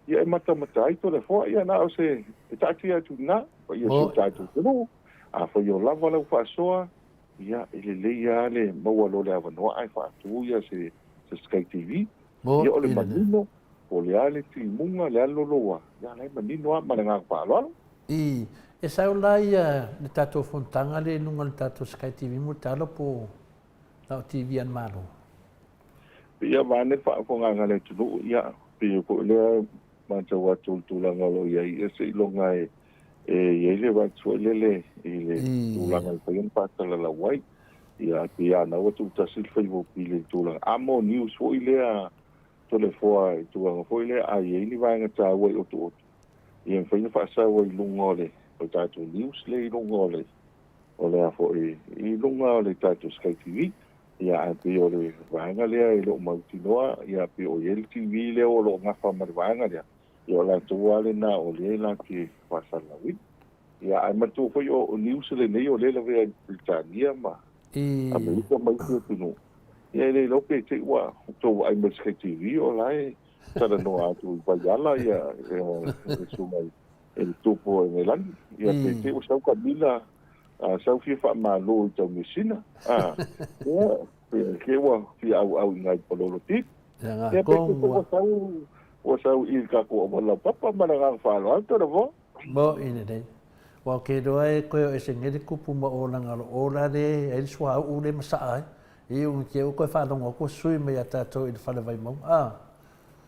e mata ai to le fo ia na o se e ta tia tu na o ia se ta tu no a foi o lava le fa soa ia le ia le mo lo le ava no ai fa tu ia se Sky TV ia o le manino o le ale ti munga le aloloa. Ia lai manino a malanga palo. E sa ola ia le tato fontanga le nunga le tato Sky TV mo talo po na TV an malo. Ia vane fa nganga le tulu ia pe ko le mancha wa tulanga lo ia ia se longa e ia le wa tsuelele ile tulanga le pen patala la wai. Ia na wa tu tasil fa vo pile tulanga. Amo news fo ile a to le foa i tuanga foi le a i ni vanga ta wai o tu i en fai fa sa wai lungole o tatu news le lungole o le a foi i lungole tatu Sky TV ia a pe o le vanga le i lo mautinoa ia pe o el TV le o lo ngafa mar vanga le i o la tuale na o le la ki pasa la wi ia ai matu foi o news le nei o le la ve Britania ma a me ko mai tu no ia le lope te wa to ai mo Sky TV o lai tara no atu payala ia su mai el tupo en el año ia te o sau kamila sau fi fa malo to misina ia ke wa fi au ngai pololo ti ia ko sau il ka ko la papa mana fa lo alto ro ine dei wa ke do ai ko e se ngedi kupu ma o langa o la de el swa u le masa e un ke o ko fa longo ko sui me ata to il fa le vai mo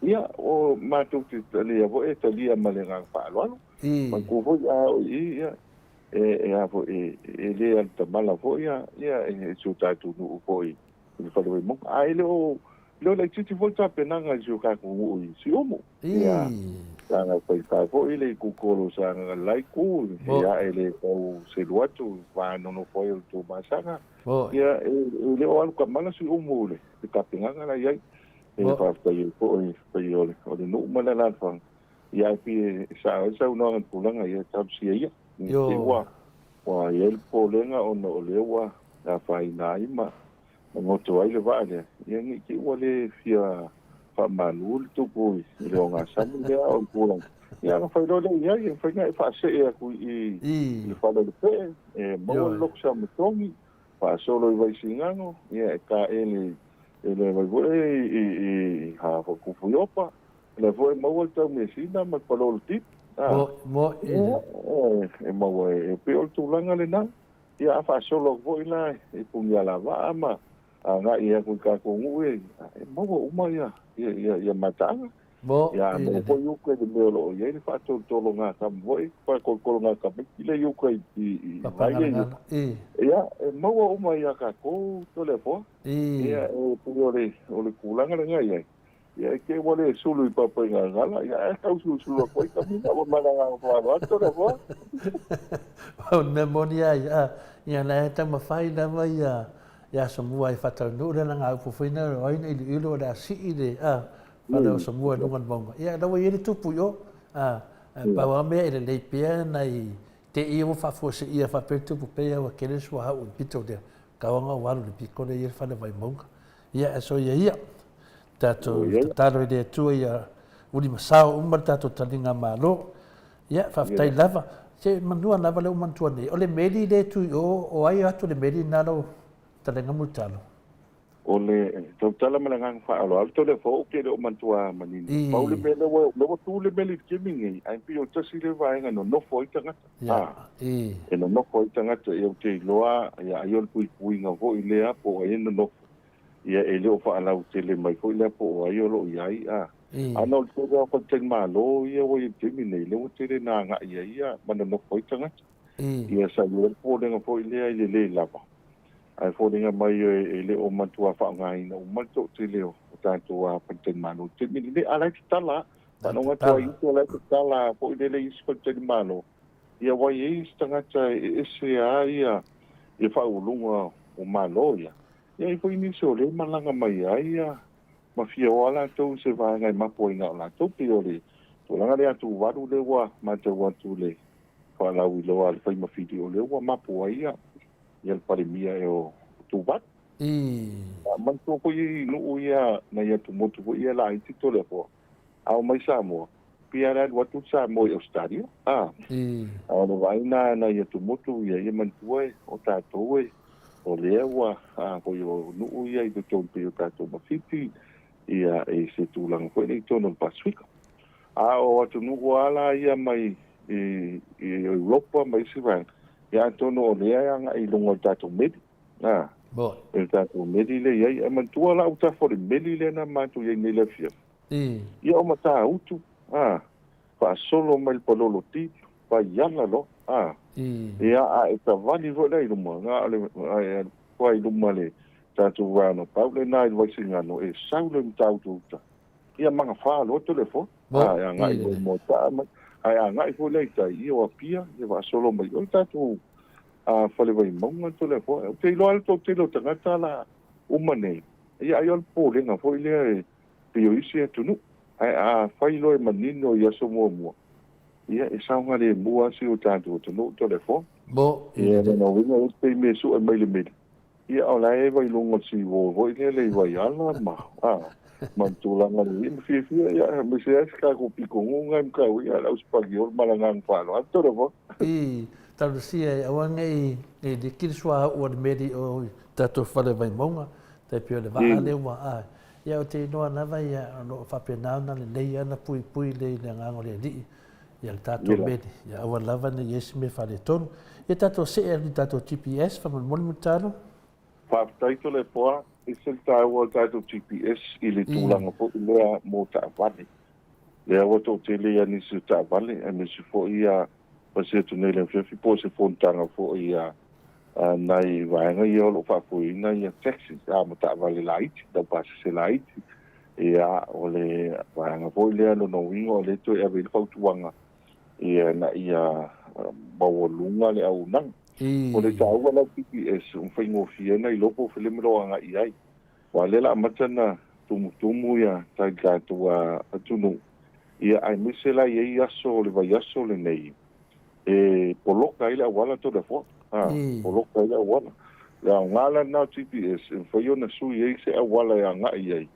ia o matu te le vo e te lia malenga fa lo ma ko vo ia a vo le al mala vo ia e su ta tu no vo il fa le vai mo ai lo le titi volta penanga ju ka ko i si omo ia sana pai ka vo ile ku ko sana lai ku ia ele o se luatu va no foi o tu masanga ia le o al kamala si omo le ka penanga la ia e fa pai o le no mala la fa ia pi sa no pulanga ia tab si ia wa el polenga o no le wa la fa ina ima mo to ai le vale ia ni ki wale fia fa manul tu ko le nga sam le o ko ia fa do le ia fa nga fa se e ku i fa le pe mo lo sa mo tongi fa solo vai singano ia ka ele vai voi ha fa ku fuopa le voi mo volta me sina ma palo tip mo mo e pe o tu langa le na ia fa solo voi la e punya la va ma nga ia ku ka ko ngui mo uma ia matanga ia mo ko yu ko de lo ia ni fa to lo nga ka voi pa ko nga ka ile yu ko i ia mo uma ia ka ko to le fo ia o le kulanga nga ia ia ke wale sulu pa pa nga ngala ia ka sulu ko ka mi na ma nga fa to le fo o nemonia ia la ta ma fai na ia ia Samoa i whataunu le nga upo whaina o aina ili ilo le asi i le whale o Samoa nungan maunga. Ia lawa i le tupu yo pawa mea i le leipea na i te ia mo whafua se ia whapetu pu pea wa kere sua hau i pito le kawanga o walu le piko le ia whale vai maunga. Ia e so ia tato tatalo i le atua ia uli masao umar tato talinga malo. Ia whaftai lava. Se manua lava leo mantua nei. O le meri le tu o ai atu le meri nalo talenga mutalo. O le tautala malangang whaalo alto le fo ke le o mantua manini. Paule me le tu le meli kimingi ai pio tasi le vaenga no foi tangata. E no foi tangata e o te loa ia aiol pui nga vo i lea po ai no ia e le o whaalau te le mai fo i lea po aiolo i ai ana o te reo pa ten malo ia o i te mine le o te re nā ngā ia mana no foi tangata. Ia sa iuel po lenga fo i lea i le lava. Ai fōringa mai e le o matua whaangaina o mato te leo o tātua panten mano. Te mini le alai te tala, panonga tua i te alai te tala po i le isi panten mano. Ia wai e isi tangata e ese a ia e whaulunga o malo ia. Ia i fo inisi o le malanga mai a ia mafia o ala tau se vāngai mapo inga o la tau pe o le. Tōlanga le atu waru le wa matau atu le whalau i loa le whai mawhiti o le wa mapo a ia. Ia le paremia e o tubat. Mantua ko i nuu ia na ia tumotu ko ia la i tito le po. Au mai Samoa. Pia rai watu Samoa i Australia. Au no vaina na ia tumotu ia mantua e o tātou e. O lea wa ko i o nuu ia i tuton pe o tātou mawhiti. Ia e se tūlanga ko i tono Pasifika. O atu nuu ala ia mai i Europa mai Sivang. Ia tono o lea nga i longa tātou medi. E tātou medi le iai. E mantua la uta fore medi le na mātou iai nei le fia. Ia o mata utu. Pa solo mai palolo ti. Pa iala lo. Ia e ta vali vo le iluma. Nga kua iluma le tātou wano. Pau le nai waisi ngano. E saule mtautu uta. Ia manga wha lo telefon. Ia nga i mo ta mai. Ai ngai fo le tai I o pia e va solo mai o tatu fale vai monga to le fo te lo alto te lo tangata la umane ia ai ol po le na fo le pio isi tu nu ai fai lo e manino ia so mo ia e sa nga le mua si o tatu to no to le fo ia no winga o te me su e mai le me ia ola e vai lungo si vo le vai ala ma Mantulanga ni fia ia me se ka ko piko ngai ka ia la uspagiol malangang palo atoro vo talu sia awanga e de kilswa o medi o tato fale vai monga te pio le vale wa ia o te noa na vai no fa pena na le ia na pui le ngango le di ia tato medi ia wa lava ne yes me fale ton e tato se e tato GPS fa mon mutalo fa taito le poa Ese tāua tātou GPS I le tūlanga po I lea mō tāwale. Lea wato te lea nisi tāwale, a nisi po ia pasi atu nei le whiwhi po se whontanga po ia nai vaenga ia olo whapuina ia taxi, mō tāwale la iti, tau pasi se la iti. Ia o le vaenga po lea no no wingo o le to ia vile whautuanga ia na ia bawalunga le au nang. O le tāua la PPS, whaingo whiena I lopo whilemero anga I ai. Wa lela matana tumu ia tai kātua atunu. Ia ai misela I aso le vai aso le nei. E poloka ila wala to le fo. Poloka ila wala. La ngala na PPS, whaiona sui ei se wala ia nga I ai.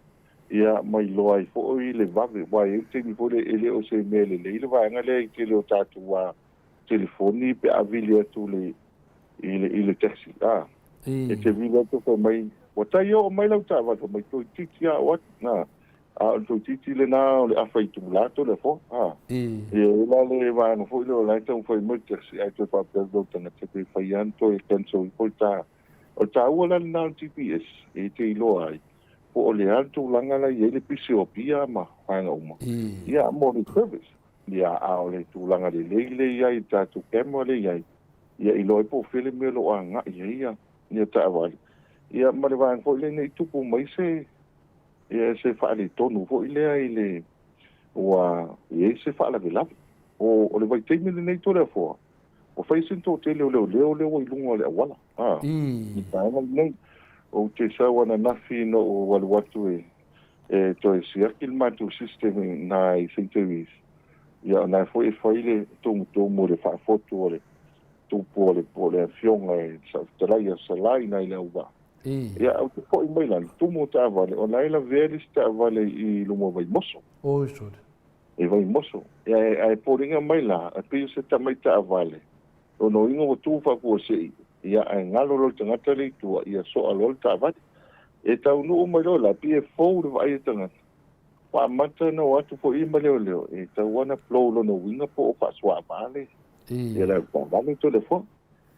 Ia mai loa I fo I le vave. Wa e te mi fo le ele o se mele le. Ile vai anga le I te leo tātua telefoni pe avili atu le ile taxi e te viva to ko mai o tai o mai lau tava to mai to titi a wat na to titi le na le afai tu la to le fo e la le va no fo le la to foi mo taxi ai to pa do tanga te pe faian to e penso I porta o ta wala na GPS e te lo ai o le alto langa la ile pisiopia ma hanga uma ia mo le service ia a le tu langa le ia I ta tu kemo le ia ia I loi po fele me lo anga ia ta vale ia mare va ko le nei tupu mai se ia se fa le tonu fo ile ai le wa ia se fa la vela o le vai te me nei to le fo o fai sin to te le I lungo le wala I ta nei o te sawana nafi no o waluatu to e siaki le matu system na i St. Ia na foi faile mo le whaafotu o le tupu o le fionga e sa salai na ile uba. Ia au te foi mai lan, tumu ta vale, o laila veris ta vale i lumo vai moso. O isod. E vai moso. Ia e poringa mai la, a pio se ta mai ta vale. O no ingo o tufa kua se ia e ngalo lo tangata le tua, ia so alol ta vale. E tau nuu mai lo la, pia fou le vai tangata. Wa mata no atu fo i maleo leo, e tau wana flow lo no winga po o paswa vale. Ia la vale to le fo.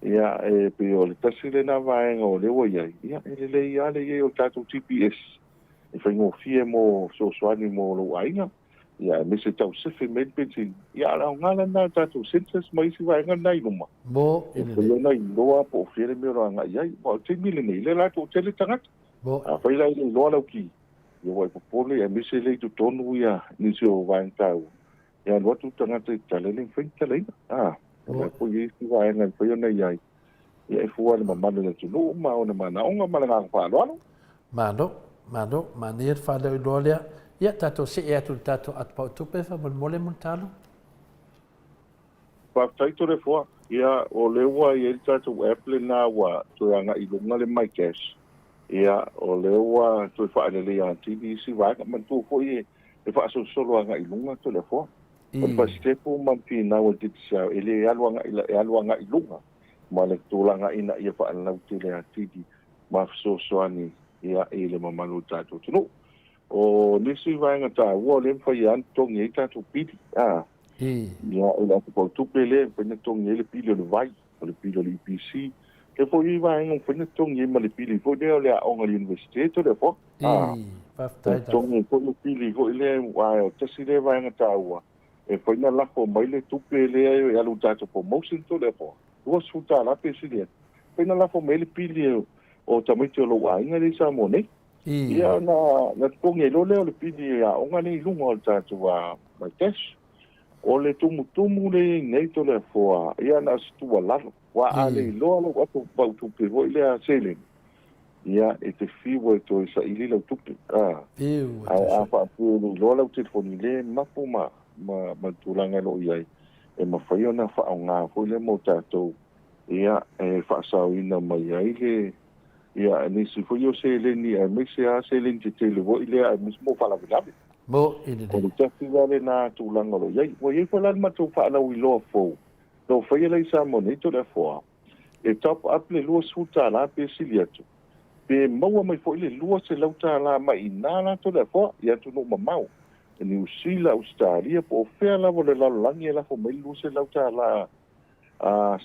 Ia e pe o le tasile na vaenga o lewa iai. Ia e le ia le ia o tatou TPS. E whaingo fie mo so swani mo lo ainga. Ia me se tau sefe medpeti. Ia la ngala na tatou census mai si vaenga nai luma. Mo e le nai loa po fere me ro anga iai. Mo te mile nei le la to tele tangata. A whaila i le loa lau ki. Ia wai popole e me se le tu tonu ia nisi o vaenga tau. Ia watu tangata i talele whainga leina. Ia po i si vaenga i whaia nei iai. Ia e fua le mamano le tunu ma o le mana onga ma le ngā whaaloalo. Mano, manir whale i loa lea. Ia tato se e atu tato atpau tupe wha mole montalo? Whaktaito le fua. Ia o lewa i e tato Apple na wa tuanga i lunga le mai cash. Ia o lewa tui whaanele i antini si vaenga man tu fo i e whaaso solo anga i lunga to le fua. O le pastepo mampi na wa ditisa ele e aluanga i lunga. Ma le tūlanga ina ia whaanau te le atidi ma fsosoani ia e le mamanu tātou tunu. O nisi vaenga tā ua le mwhai antongi e tātou pili. Ia e la tupau tupe le whaina tongi e le pili o le vai, o le pili o le EPC. Ke fo i vaenga whaina tongi e ma le pili, fo leo le aonga le universite le fo. Tongi fo le pili, fo i le o tasi le vaenga tā ua. E whaina lako mai le tupe le e alu tātou promotion to le fo. Ua suta la pesi le. Pena la fo mele pili o tamiti o lo ainga le Samoa nei. Ia na tongi lo leo le pili a onga nei lunga o tātou a mai tesh. O le tumu le nei to le foa. Ia na situa lalo. Wa a le loa lo atu bau tupe ho ile a selen. Ia e te fiwa e to isa ili lau tupe. A wha apu loa lau telefoni le mapu ma tulanga lo iai. E mawhai ona whao ngā fo le mo tātou ia e whaasau ina mai ai le ia nisi fo yo se le ni a me se a se le te te le vo ile a mismo whalawilawe. Mo ine Ko le tafi wale nā tūlanga lo iai. Wa iei whalani matou whaanau i loa fo. Lo whai lai sa mo nei to le foa. E top up le lua suta la pe sili atu. Pe maua mai fo ile lua se lauta la mai nāna to le foa. Ia tu no mamau. E ni usila Australia po o whea lavo le lalolangi e lafo mai luse lauta la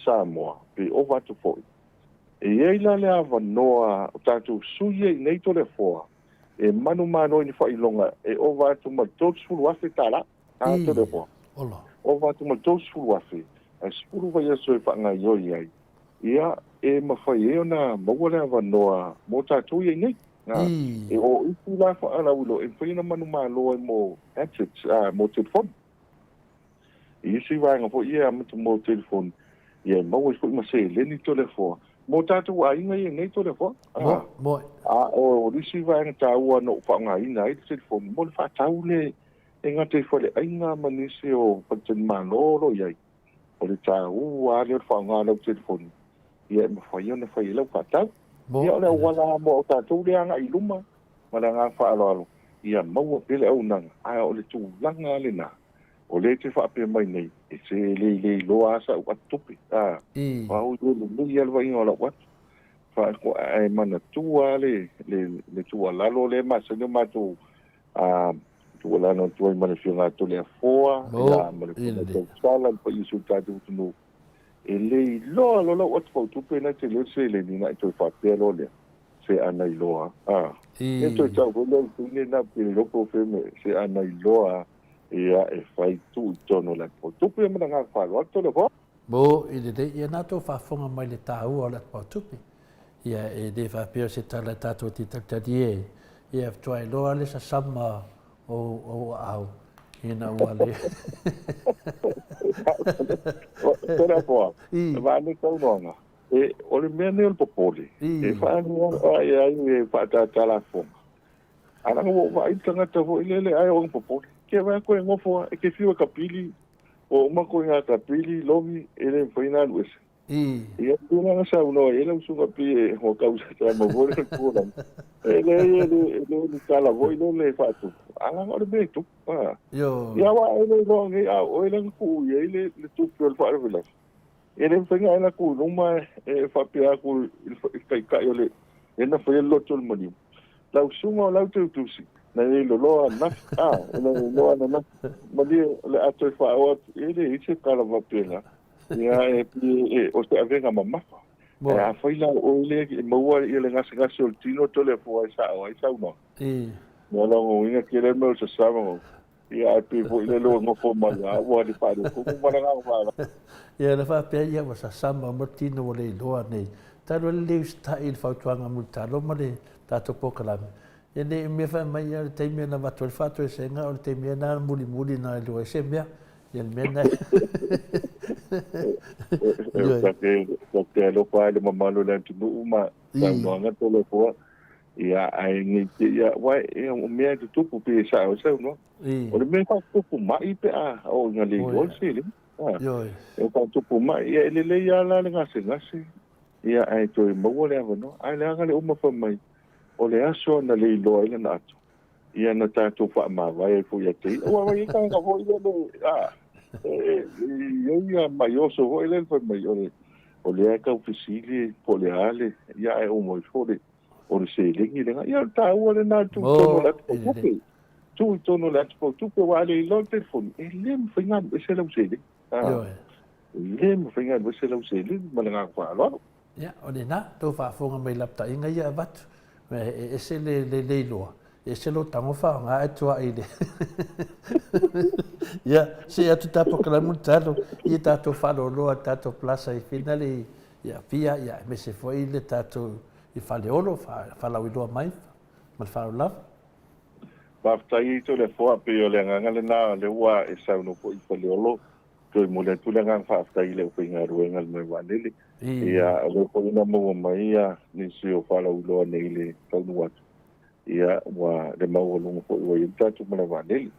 Samoa. Pe o watu foi. E ei la le awa noa o tātou suye i nei to le foa. E manu mano ni whailonga. E o watu ma tōtu sulu afe tāla. To le foa. O watu ma tōtu sulu afe. A spuru vai aso e whanga ioi ai. Ia e mawhai e ona maua le awa noa mo tātou i nei. E o ipu la whaana ulo, e whaina manu māloa mo assets, mo telefon. I isi vāenga po ia amatu mo telefon. Ia maua i ma se leni to le fōa. Mo tātou a inga i nei to le fōa. O isi vāenga tā ua no whaanga ina i telefon. Mo le whaatau le e ngā te whale ainga manise o whaitani māloro iai. O le tā ua le o whaanga lau telefon. Ia e mawhai ona whai lau whaatau. Ia o le wala mo o tātou le anga i luma. Ma le ngā whaaloalo. Ia maua pele au nanga. Aia o le tūlanga le nā. O le te whaape mai nei. E se le loa asa u atupi. Wau i le nui alwa inga o la watu. Whaako e mana tua le tua lalo le masa le mato. Tua lano tua i mana whio ngā tole a foa. Ia mana whio ngā sala. Pa isu tātou tunu. E lei loa lo lau atu pautupe na te leo se le nina i toi whapea lo lea. Se ana i loa. E toi tau ko leo tune na pe loko wheme se ana i loa ia e whai tu i tono la pautupe e mana ngā wharo ato le hoa. Mo i le dei ia nato whafonga mai le tāua o la pautupe. Ia e de whapea se tala tātou ti taktari e. Ia toi loa le sa sama o au. Ina wale. Tera poa. Vale kau nonga. o le mea ne o popole. E whaanua ai whaatala fonga. Ana ngo wa itanga ta vo ile ai o popole. Ke va ko ngofo e ke fiwa kapili o mako nga kapili lomi ele faina lues. Ia tuna nga sa uno ele usunga pi ho kausa tra mo vole ko la. Ele ni kala vo ile le fatu. Ana ngo be tu. Yo. Ia wa ele ro ngi a o ele ku ile le tu pel fa vela. Ele faina ana ku numa e fa pia ku il kai ole. Ena foi lo tol moni. Lau sunga o lau tutusi. Na e lo loa na. Na e loa na. Mali le ato e whaot. Ele i se kala wapena. Ia e o te avenga mamafa. E a whaila o ile e maua i le ngasi o tino tole fua i sao. Ai sao no. Ia longo inga kere meo sa sama. Ia e pe vo ile lo ngofo mala. Ua di pare. Kumu mana ngā whala. Ia le whapea ia wa sa sama mo tino o le loa nei. Taro le leo sta il fautuanga multalo ma le tato pokalame. E ne me fa mai al teimia na watu el fatu e senga o teimia na muli na lo e se mea. E el mena. Ke lo pa le mamalo le tu uma. Sa no nga tole fo. Ia ai ni ia wa e o mea tu tupu pe sa o sa no. O le me fa tupu mai pe a o nga le o se le. Yo. E fa tupu mai ia le ia la le ngase. Ia ai toi maua le no. Ai le anga le uma fa mai. O le aso na le loa ile na atu. Ia na tātou wha mawai e fu ia te. Ua wai ka nga hoi le. Ia mai oso hoi le fa mai. O le eka ufisili po le ale. Ia e o moi fore. O le se lingi le nga. Ia ta ua le nā tu tono le atu po tupe. Tu tono le atu po tupe wa le ilo telefoni. E le mwhinga e se lau se lingi. Le mwhinga e se lau se lingi. Ma le ngā kwa aloaro. Ia, o le nā. Tau whaafonga mai lapta inga ia watu. E se le loa. E se lo tango wha ngā Atua i le. Ia, se atu tapo kala multalo. I tato whalo loa, tato plasa i finale. Ia, pia, ia, me se fo i le tato i whale olo, whalau i loa mai. Ma le whalo lava. Paftai i to le foa pe o le nganga le nā le ua e sauno po i whale olo. Toi mo le tu le ngang whaaftai le upe ngā ruenga le mai wanele. Ia, le po ina maua mai ia, nisi o whalau loa nei le taunu atu. Ia, wa le maua lunga po iwa i tatu mana wanele.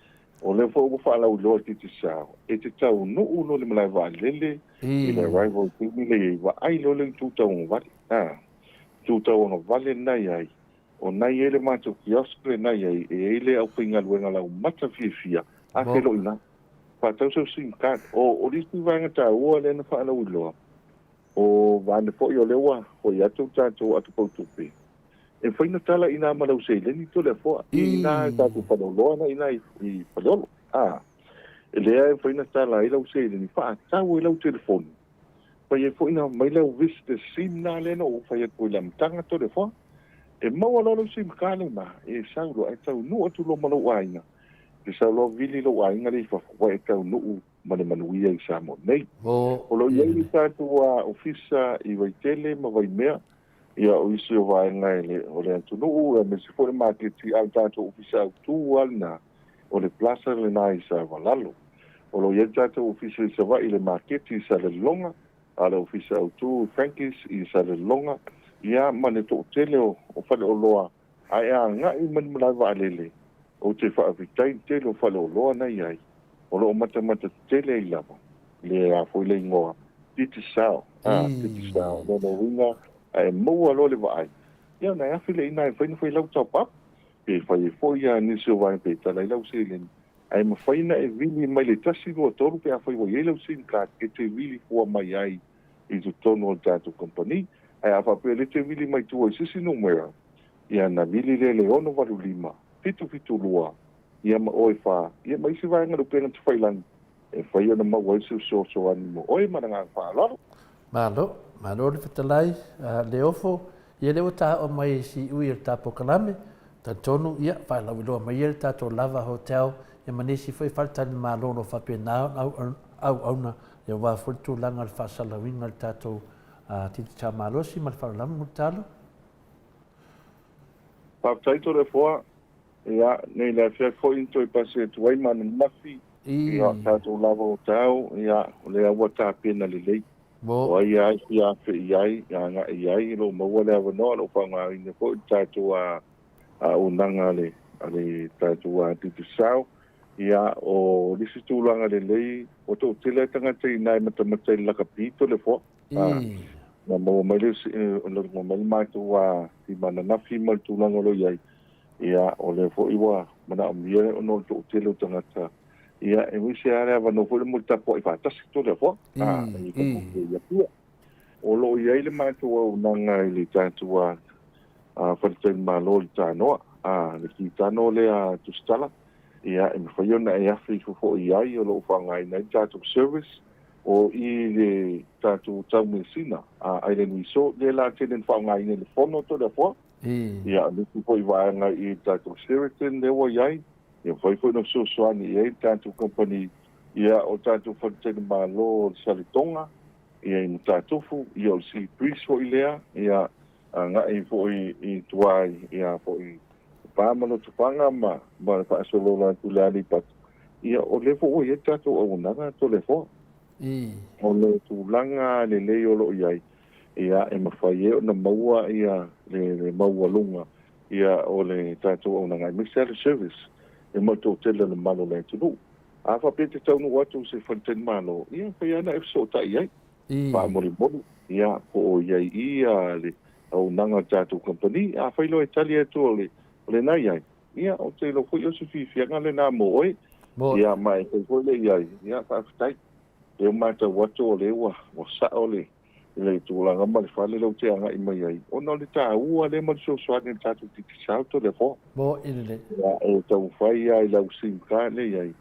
O le fo whalau loa titi sao. E te tau no uno le malai wanele. I le rival timi le i wa ai lo le tūtau ngā wale. Tūtau ngā wale nai ai. O nai ele mātou kioskre nai ai. E ele au pinga luenga lau mata fia. A ke lo ina. Patau sau sim card. O risi vanga tā ua le na whalau loa. O vane po i o lewa. O i atu tātou atu pautupe. E whaina tala ina malau seileni to le foa. Ina tātou whanau loa na ina i whaleolo. E lea e whaina tala i lau seileni. Wha tau i lau telefoni. Whai e whaina mai lau viste sim nā lena o whai e pui lam tanga to le foa. E maua lau sim kāle ma. E sauro ai tau nu atu lo malau aina. Ke sa lo vili lo ainga le fa wa e tau no mane manuia i Samoa nei. O lo iei tātou a ofisa i waitele ma vai mea. Ia o isi o vai ngai le o le atu no e me se fore mātiti au tātou ofisa au tū alna o le plaza le nā i sa walalo. O lo iei tātou ofisa i sa vai le mātiti i sa le longa. A le ofisa au tū Frankis i sa le longa. Ia mane tō tele o whale o loa. Ai a ngai mani malai wa alele. O te whaavitai tele o whale o loa nei ai. O lo mata tele i lava. Le a fwile ingoa. Titi sao. Titi sao. Nono winga. E maua lo le waai. Ia nei awhile ina e whaina whai lau tau pap. Pe whai e whoia nisi o wai pe tala i lau selen. Ai ma whaina e vili mai le tasi roa toru pe a whai wai e lau sin ka e te vili fua mai ai. I tu tono o tātou kompani. Ai a whapea le te vili mai tua i sisi numera. Ia na vili le ono waru lima. Fitu lua. Ia ma oi wha. Ia ma isi vai ngaro pena te whailan. E whaia na maua isi so ani mo. Oi mana ngā wha alaro. Malo le whatalai. Le ofo. Ia leo tā o mai si ui el tāpo kalame. Ta tonu ia. Whai lau iloa mai el tāto lava hotel. Ia manisi whai whaltani malo no whapea nā au auna. Ia wā whultu langa le whasalawinga le tāto titi tā malo si ma le whalalama mo talo. Pāptaito le foa. Ia, nei la fia ko into I pase tuai mana mafi. Ia, tātou lava o tau. Ia, le awa tā pena le lei. Mo. O ia ia fe ia nga ia lo mo wala no lo pa nga ni ko tātou a unanga le tātou a titisau ia o lisi tūlanga le lei o tō tila tangata i nai matamata i laka pito le fo. Na mo mai le mo mai mātou a i mana nafi mal tūlanga lo iai ia o le fo iwa mana amia o no tō tila tangata ia e wisi are ava no fo le multa po i whātasi tō le fo. I ka puke ia pia. O lo iai le mātou a unanga i le tātou a wharitai malo i tānoa. Le ki tāno le a tustala. Ia, e mwhai ona e awhi fufo i ai o lo whangai nei tātou service o i le tātou tau mesina. Ai le nui so, le la tenen whangai nei le whono to le fua. Ia, le fufo i waanga i tātou Sheraton le wa iai. Ia, mwhai fwoi no so soani i tātou company. Ia, o tātou wharitai malo o Salitonga. Ia, i tātou fu, ia o si Breeze fo i lea. Ia, nga i fo i tuai, ia fo i pāmano tupanga ma whaasolo la tūlani pat. Ia o le fo o i tātou au nanga to le fo. O le tūlanga le leo lo iai. Ia e mawhai e o na maua ia le maua lunga. Ia o le tātou au nanga. Mixed service. E mato tela le malo le tunu. A whapete taunu watu se whanten malo. Ia whai ana e so ta iai. Whaamori monu. Ia po o iai ia le au nanga tātou company. A whailo e tali e tō le nai ai. Ia, o te lo fui o se whiwhianga le nā mo oi. Ia, mai te fui le iai. Ia, whaafitai. E o mata watu o le ua. O sa o le. Le tūlanga ma le whale lau te anga i mai ai. O no le tā ua le ma le so soani le tātou titi sauto le fo. Mo ina le. Ia, e tau whai ai lau simka le iai.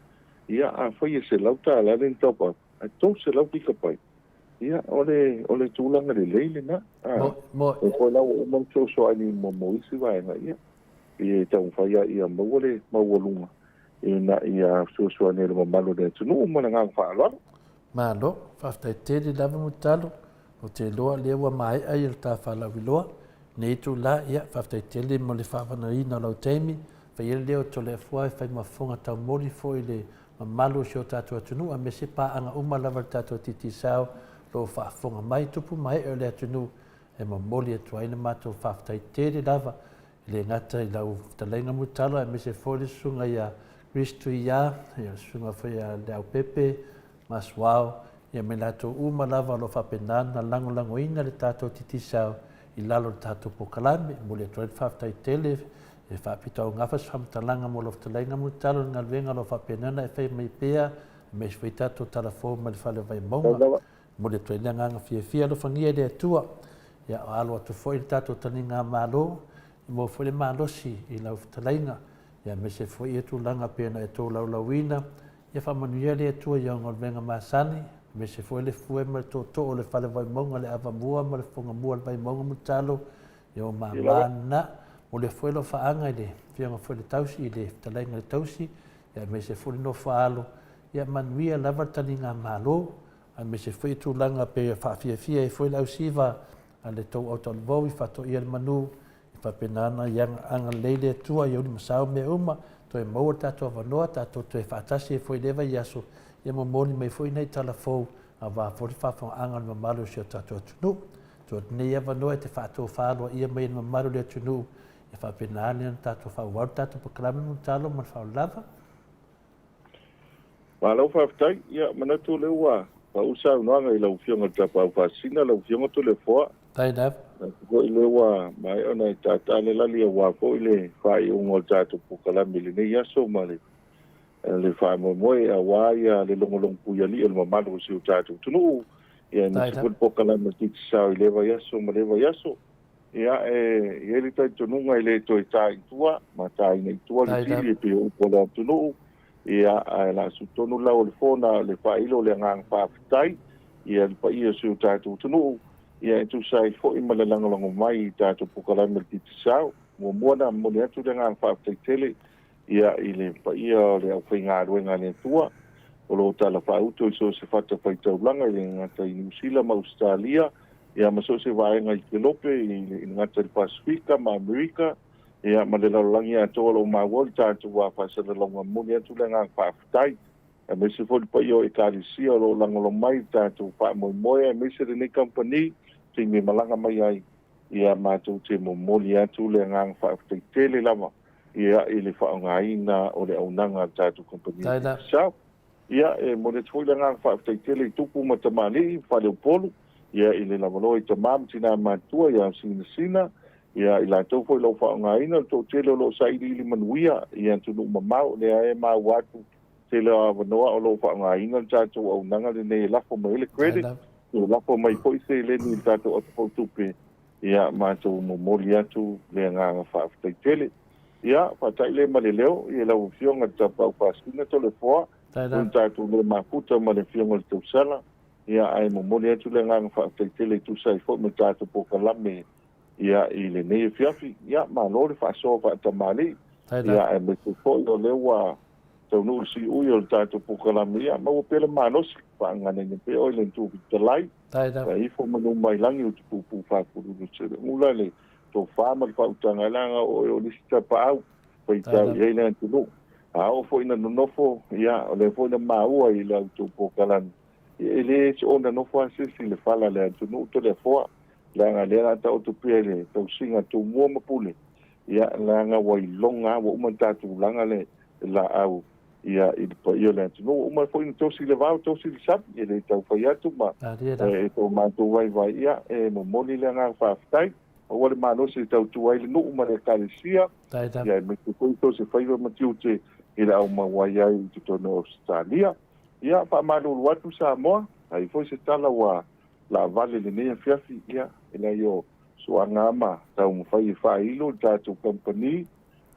Ia, a whai e se lau tā la le ntopa. A tau se lau pika pai. Ia, o le tūlanga le leile na. Mo. E koe lau o ma le so soani mo isi vaenga. Ia. I tau whaia ia mauale, maualunga. I na ia suasua nere mamalo ne tunu, mana ngang whaalaro. Malo, whaftai tere lava mutalo, o te loa lewa mai ai il tā whalawi loa, nei tu la ia whaftai tere mo le whawana ina lau teimi, whai ele leo to le fuai whai mafonga tau mori fo i le mamalo si o tātua tunu, a me se pā anga umalawa tātua titi sao, lo whaafonga mai tupu mai e le tunu, e mamoli e tuaina mātou whaftai tere lava, le ngata i lau talenga mutalo e me se fōle sunga ia Kristu ia sunga fo ia le au pepe mas wao ia me lato uma lava lo whapenana lango ina le tātou titisao i lalo le tātou pokalame mo le tuain whaftai tele e whapitau ngawhas whamtalanga mo lo talenga mutalo ngā luenga lo whapenana e whai mai pēa me se whai tātou talafo ma le whale vai maunga mo le tuain nganga fia lo whangia le atua ia o alo atu fo i tātou tani ngā malo mo foi le malosi i lau talainga ia me se foi e tūlanga pēna e tō laulauina ia whamanuia le atua i aunga venga masani me se foi le fue ma le tō o le whale vai maunga le awa mua ma le whonga mua le vai maunga mutalo ia o mamana mo le foi lo whaanga i le whianga foi le tausi i le talainga le tausi ia me se foi no whaalo ia manuia lava tani ngā malo a me se foi tūlanga pe whawhiawhia e foi lau siva a le tau autalvau i whato ia le manu whapenana yang anga leile tua i uni masao mea uma to e maua tātua wanoa tātua to e whaatasi e fwoi lewa i aso ia mamoni mai fwoi nei tala fau a wā fwori whawhanga anga ni mamaru si o tātua tunu to nei a wanoa te whaatua whaalua ia mai ni mamaru lea tunu e whapenana ia tātua whauwaru tātua pakalame mu talo ma whao lava Walau whaftai ia manatu lewa pausa unoanga i lau fionga tapa au whasina lau fionga tu le fua tai nav ko ile wa mai ona tata le lali wa ko ile fai un oltato pukalami le nei aso male le fai mo moi a wa ia le longolong puya li el mamalo si utato tunu ia ni ko pukalami ti sa ile va yaso male va yaso ia ele tai tunu ngai le to tai tua mata nei tua le ti pe o pola tunu ia la su tonu la o le fona le fai lo le ngang pa tai ia pa ia si utato tunu ia tu sai fo i malalango mai tātou pukalame ti tisau mo mona mo le atu denga fa tele ia ile pa ia le au whainga ruenga le tua o lo tala fa auto so se fata fa tau langa i ngata i New Zealand ma Australia ia ma so se vaenga i Kelope i ngata i Pasifika ma Amerika ia ma le lalangi a tolo ma wol tātou wa fa se le longa mo le atu denga fa tai e me se fo pa yo e kalisia lo langolo mai tātou pa mo moe e me se ni company te me malanga mai ai ia mātou te momoli atu le ngang whaafeitele lava ia i le whaongaina o le aunanga tātou company sao ia e mo le tui le ngang whaafeitele i tupu matamali whaleo polu ia i le lavalo i tamam tina mātua ia sina ia i la tau foi lo whaongaina to tele lo sairi ili manuia ia tunu mamau le ae mau atu tele a wanoa o lo whaongaina tātou aunanga le ne lafo mai le credit le lafo mai poi se le ni tātou atu tupe ia mātou momoli atu le nganga whaafeitele. Ia, whatai le maleleo, ia lau fionga tapau paskina to le foa, un tātou le maputa ma le fionga le tausala, ia ai momoli atu le nganga whaafeitele tu sai fo me tātou pokalame, ia i le nei fiafi, ia malore whaasoa whaatamali, ia ai me te fo o lewa tau nuu si ui o le tātou pokalame, ia mau pele manosi, whaangane ne pe oi le ntu vitalai, i fo manu mai langi o te pupu whakuru no tere. Mula le tō whāma le whautanga langa o nisita pa au, pai tau i heile antunu. A o fo ina nonofo, ia, o le fo ina maua i lau tō pokalani. I le se ona nofo asisi le whala le antunu, to le foa, langa le ata o tu pia le tau singa tō mua mapule. Ia, langa wai longa, wa umantatu langa le la au. Ia i pa ia le atu no uma foi no tosi le vau tosi le sap e le tau fai atu ma e to mātou vai ia e mo moli le ngā whaafitai o wale māno se tau tu ai le no uma le kāresia ia e me te koi tosi fai wa matiu te i le au mawai ai i te tono Australia ia pa mālulu atu Samoa ai foi se tala wa la vale le nea fiafi ia e la yo so angama tau mwhai e whailo tātou company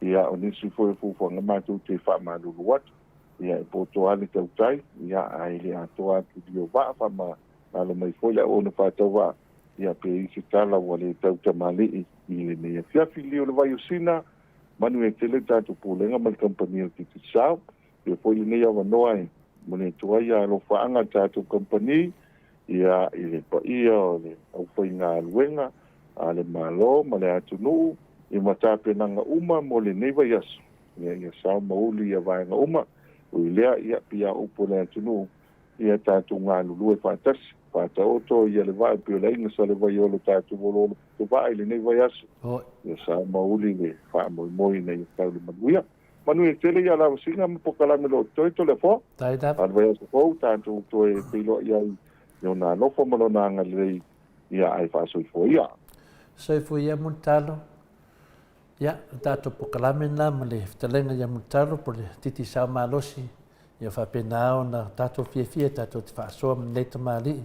ia o nisi foi fufuanga mātou te whamalulu atu. Ia e poto ale tau tai, ia ai le atoa atu dio waa whama ala mai foi la ona whātau waa. Ia pe i se tala wa le tau tamale i le mea fiafi leo le vai o sina, manu e tele tātou pōlenga mai kampani o titi sao, ia foi le nea wanoa e, mone tua ia alo whaanga tātou kampani, ia i le pa ia o le au whai ngā luenga, a le malo, ma le atu nuu, i matape nanga uma mo le neiva yasu. Ia sao mauli ia vaenga uma, o i lea ia pia upo le atunu, ia tātou ngā lulu e whātasi, whāta oto ia le vae pio le inga sa le vai olo tātou vololo tu vae le neiva yasu. Ia sao mauli le whaamoi moi nei tau le manuia. Manu e tele ia lawa singa ma pokalame lo toi to le fo. Alwa ia sa fau tātou toi pilo ia i ona nofo malo nanga le ia ai whaasoi fo ia. Soifo ia muntalo. Ia, tātou pokalame nā ma le fitalenga ia mutaro po le titi sao malosi. Ia whapena au na tātou fia tātou te whaasoa ma nei tamari.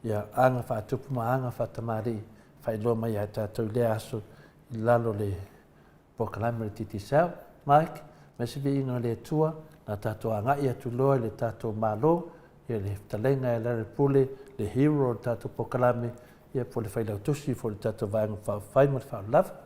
Ia anga whaatupu ma anga whatamari. Whailoa mai a tātou le aso i lalo le pokalame le titi sao. Mike, mese vi ino le tua na tātou angai atu loa le tātou malo. Ia le fitalenga e lare pule, le hero tātou pokalame. Ia po le whailau tusi po le tātou vaenga whawhai ma le whaulawa.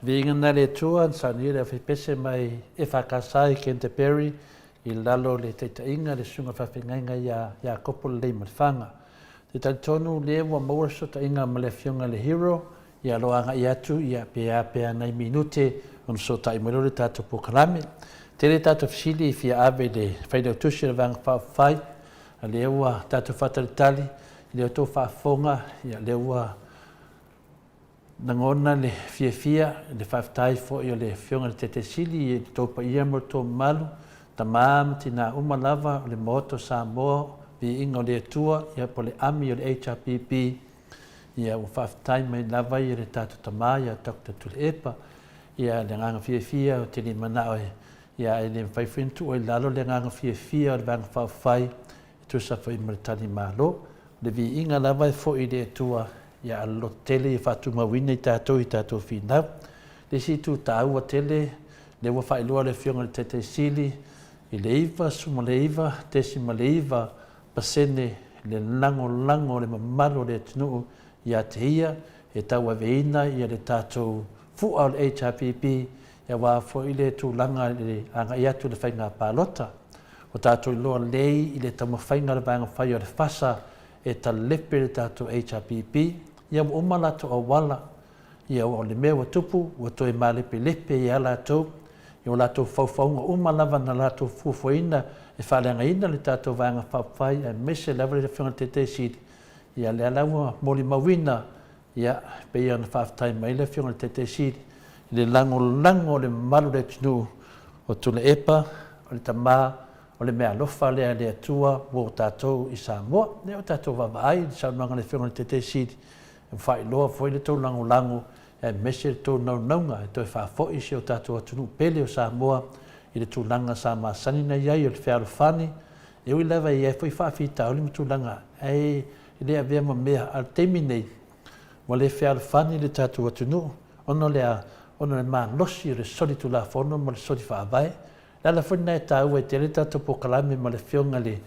Viiga na le tua, sa ni le whipese mai e whakasai Canterbury, i lalo le teitainga le sunga whawhingainga ia kopo le mawhanga. Te taitonu le wa maua sota inga ma le fionga le hero, ia loanga i atu, ia pea nei minute, on sota i mwero le tato pokalame. Te le tato fisili i fia ave le whaidau tusi le vanga whawhai, a le ua tato whataritali, i le oto whafonga, ia le ua nangona le fia le whaftai fo i le fionga le tete sili i topa ia mo tō malu ta maam tina umalava o le Maota Samoa Viiga o le Atua ia po le ami o le HRPP ia o whaftai mai lava i le tātou tamā ia Dr. Tuleepa ia le nganga fia o te ni manao ia e le whaiwhintu o i lalo le nganga fia o le vanga whawhai i tusa fo i maritani malo le Viiga lava i fo i le Atua ia alo tele i whatu mawina i tātou whina. Le si tu tāua tele, le wa whailua le fionga le tete sili, i le iwa, suma le iwa, tesima le iwa, pasene le lango le mamalo le atunuu i a te ia, e taua veina i le tātou fua o le HRPP, ia wā fo i le tūlanga le anga i atu le whainga pālota. O tātou i loa lei i le tamawhainga le vanga whai o le whasa, e ta lepe le tātou HRPP, ia o malato o wala, ia o le mea wa tupu, wa toi malepe lepe i ala tau, i o lato whauwhaunga umalawa na lato fuafuaina, e whalenga ina le tātou vanga whawhai, e mese lewa le whionga te te sidi, ia le alaua moli mawina, ia pe ia na whawhai mai le whionga te te sidi, le lango le malu le tunu, o tule epa, o le tamā, o le mea lofa lea le atua, o tātou i Samoa, ne o tātou wawai, i saunanga le whionga te te sidi, whai loa foi le tau lango e mese le tau naunga e toi whawhoi se o tātou atunu pele o Samoa i le tūlanga sa masani na iai o le whiarofani e ui lewa i e foi whawhita o le tūlanga e le avea ma mea al temi nei wa le whiarofani le tātou atunu ono le maa losi o le soli tu la fono ma le soli whaavai la foi na e tāua e te le tātou pokalame ma le whionga le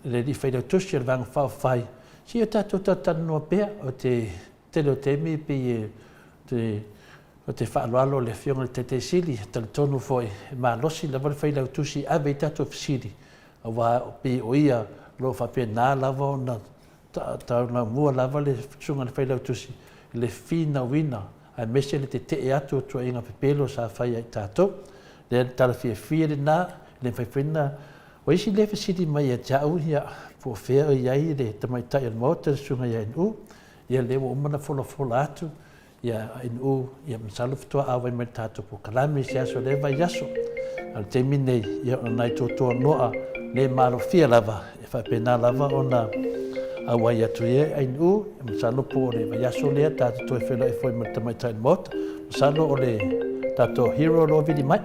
li whaidau tusi le vanga whawhai si o tātou tātanu noa pēr o te leo temi pe o te whaaloalo le whionga le tete sili, tala tonu foi, ma losi lava le whailau tusi ave i tātou fisiri, a wā pe o ia lo whapea nā lava o na tau na mua lava le sunga le whailau tusi, le whina wina, a mese le te e atu o tua inga pepelo sa whaia i tātou, le tala whia le nā, le whaiwhina, o isi le fisiri mai a jau ia, po whea i ai le tamaitai al Maota sunga ia inu, ia lewa umana fola atu, ia inu, ia msalo fitua awa i mai tātou po kalame si aso lewa i aso. Al te mine, ia o nai tōtua noa, le maro fia lava, e whapena lava o na awa i atu ia inu, ia msalo po le vai aso lea tātou toi whela e foi mai tamaitai al Maota, msalo o le tātou hero lo vidi mai.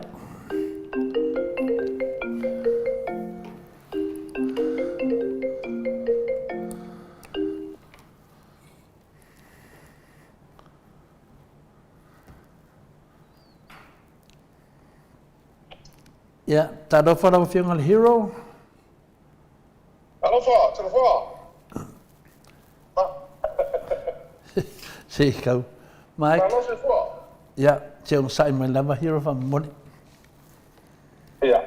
Ja, tātou whanau whionga le hero. Alofa. Si, kau. Mike. Alofa fua. Ja, te un sai mai lava hero wha moni. Ja.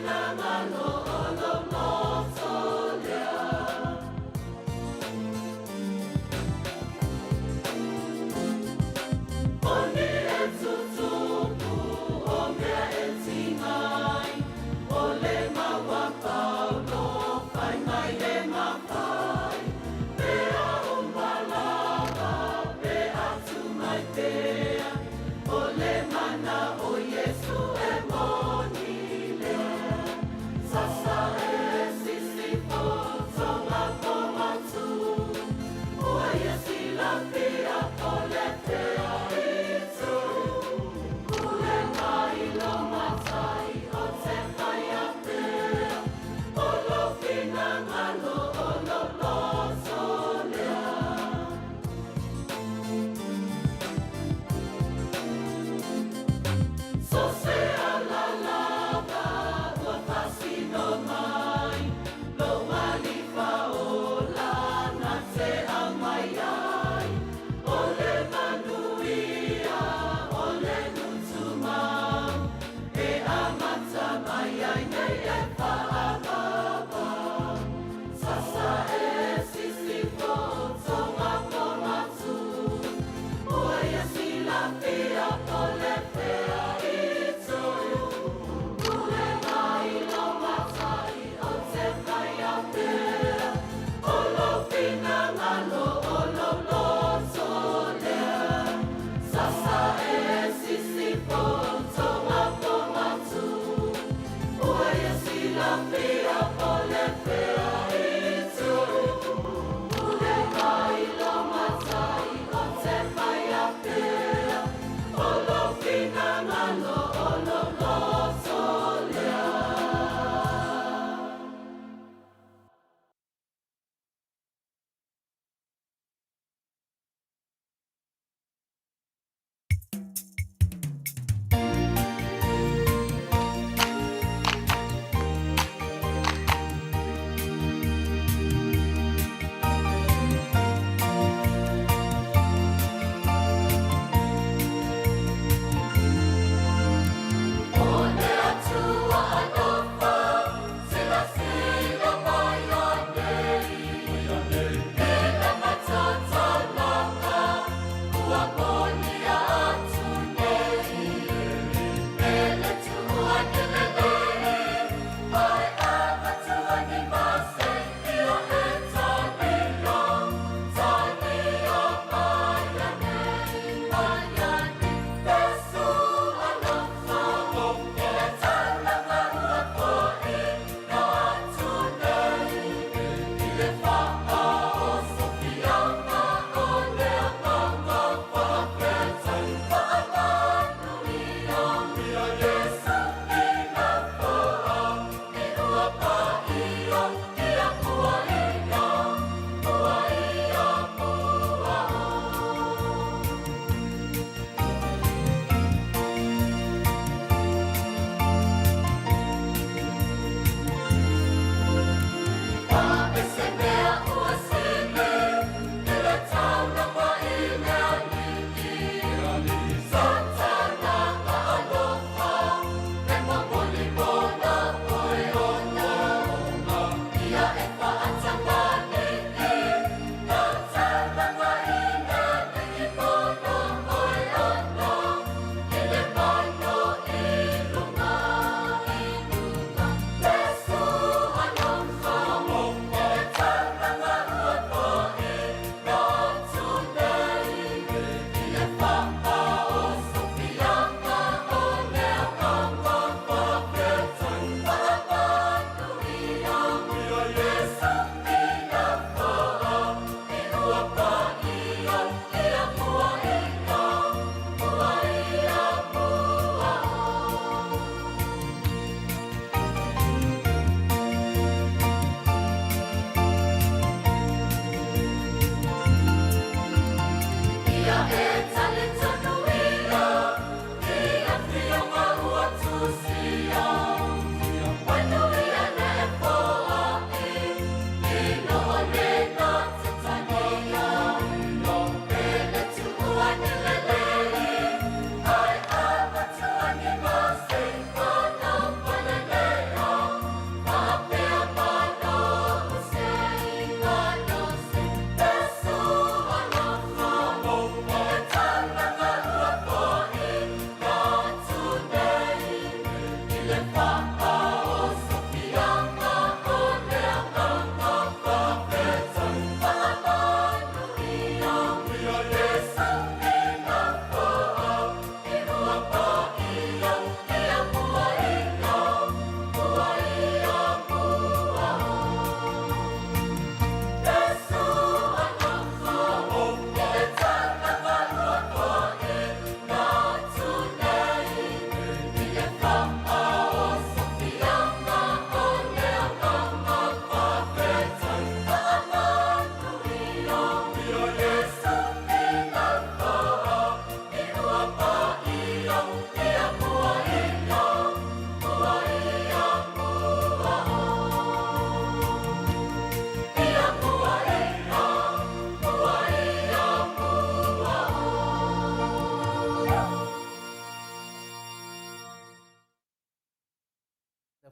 Final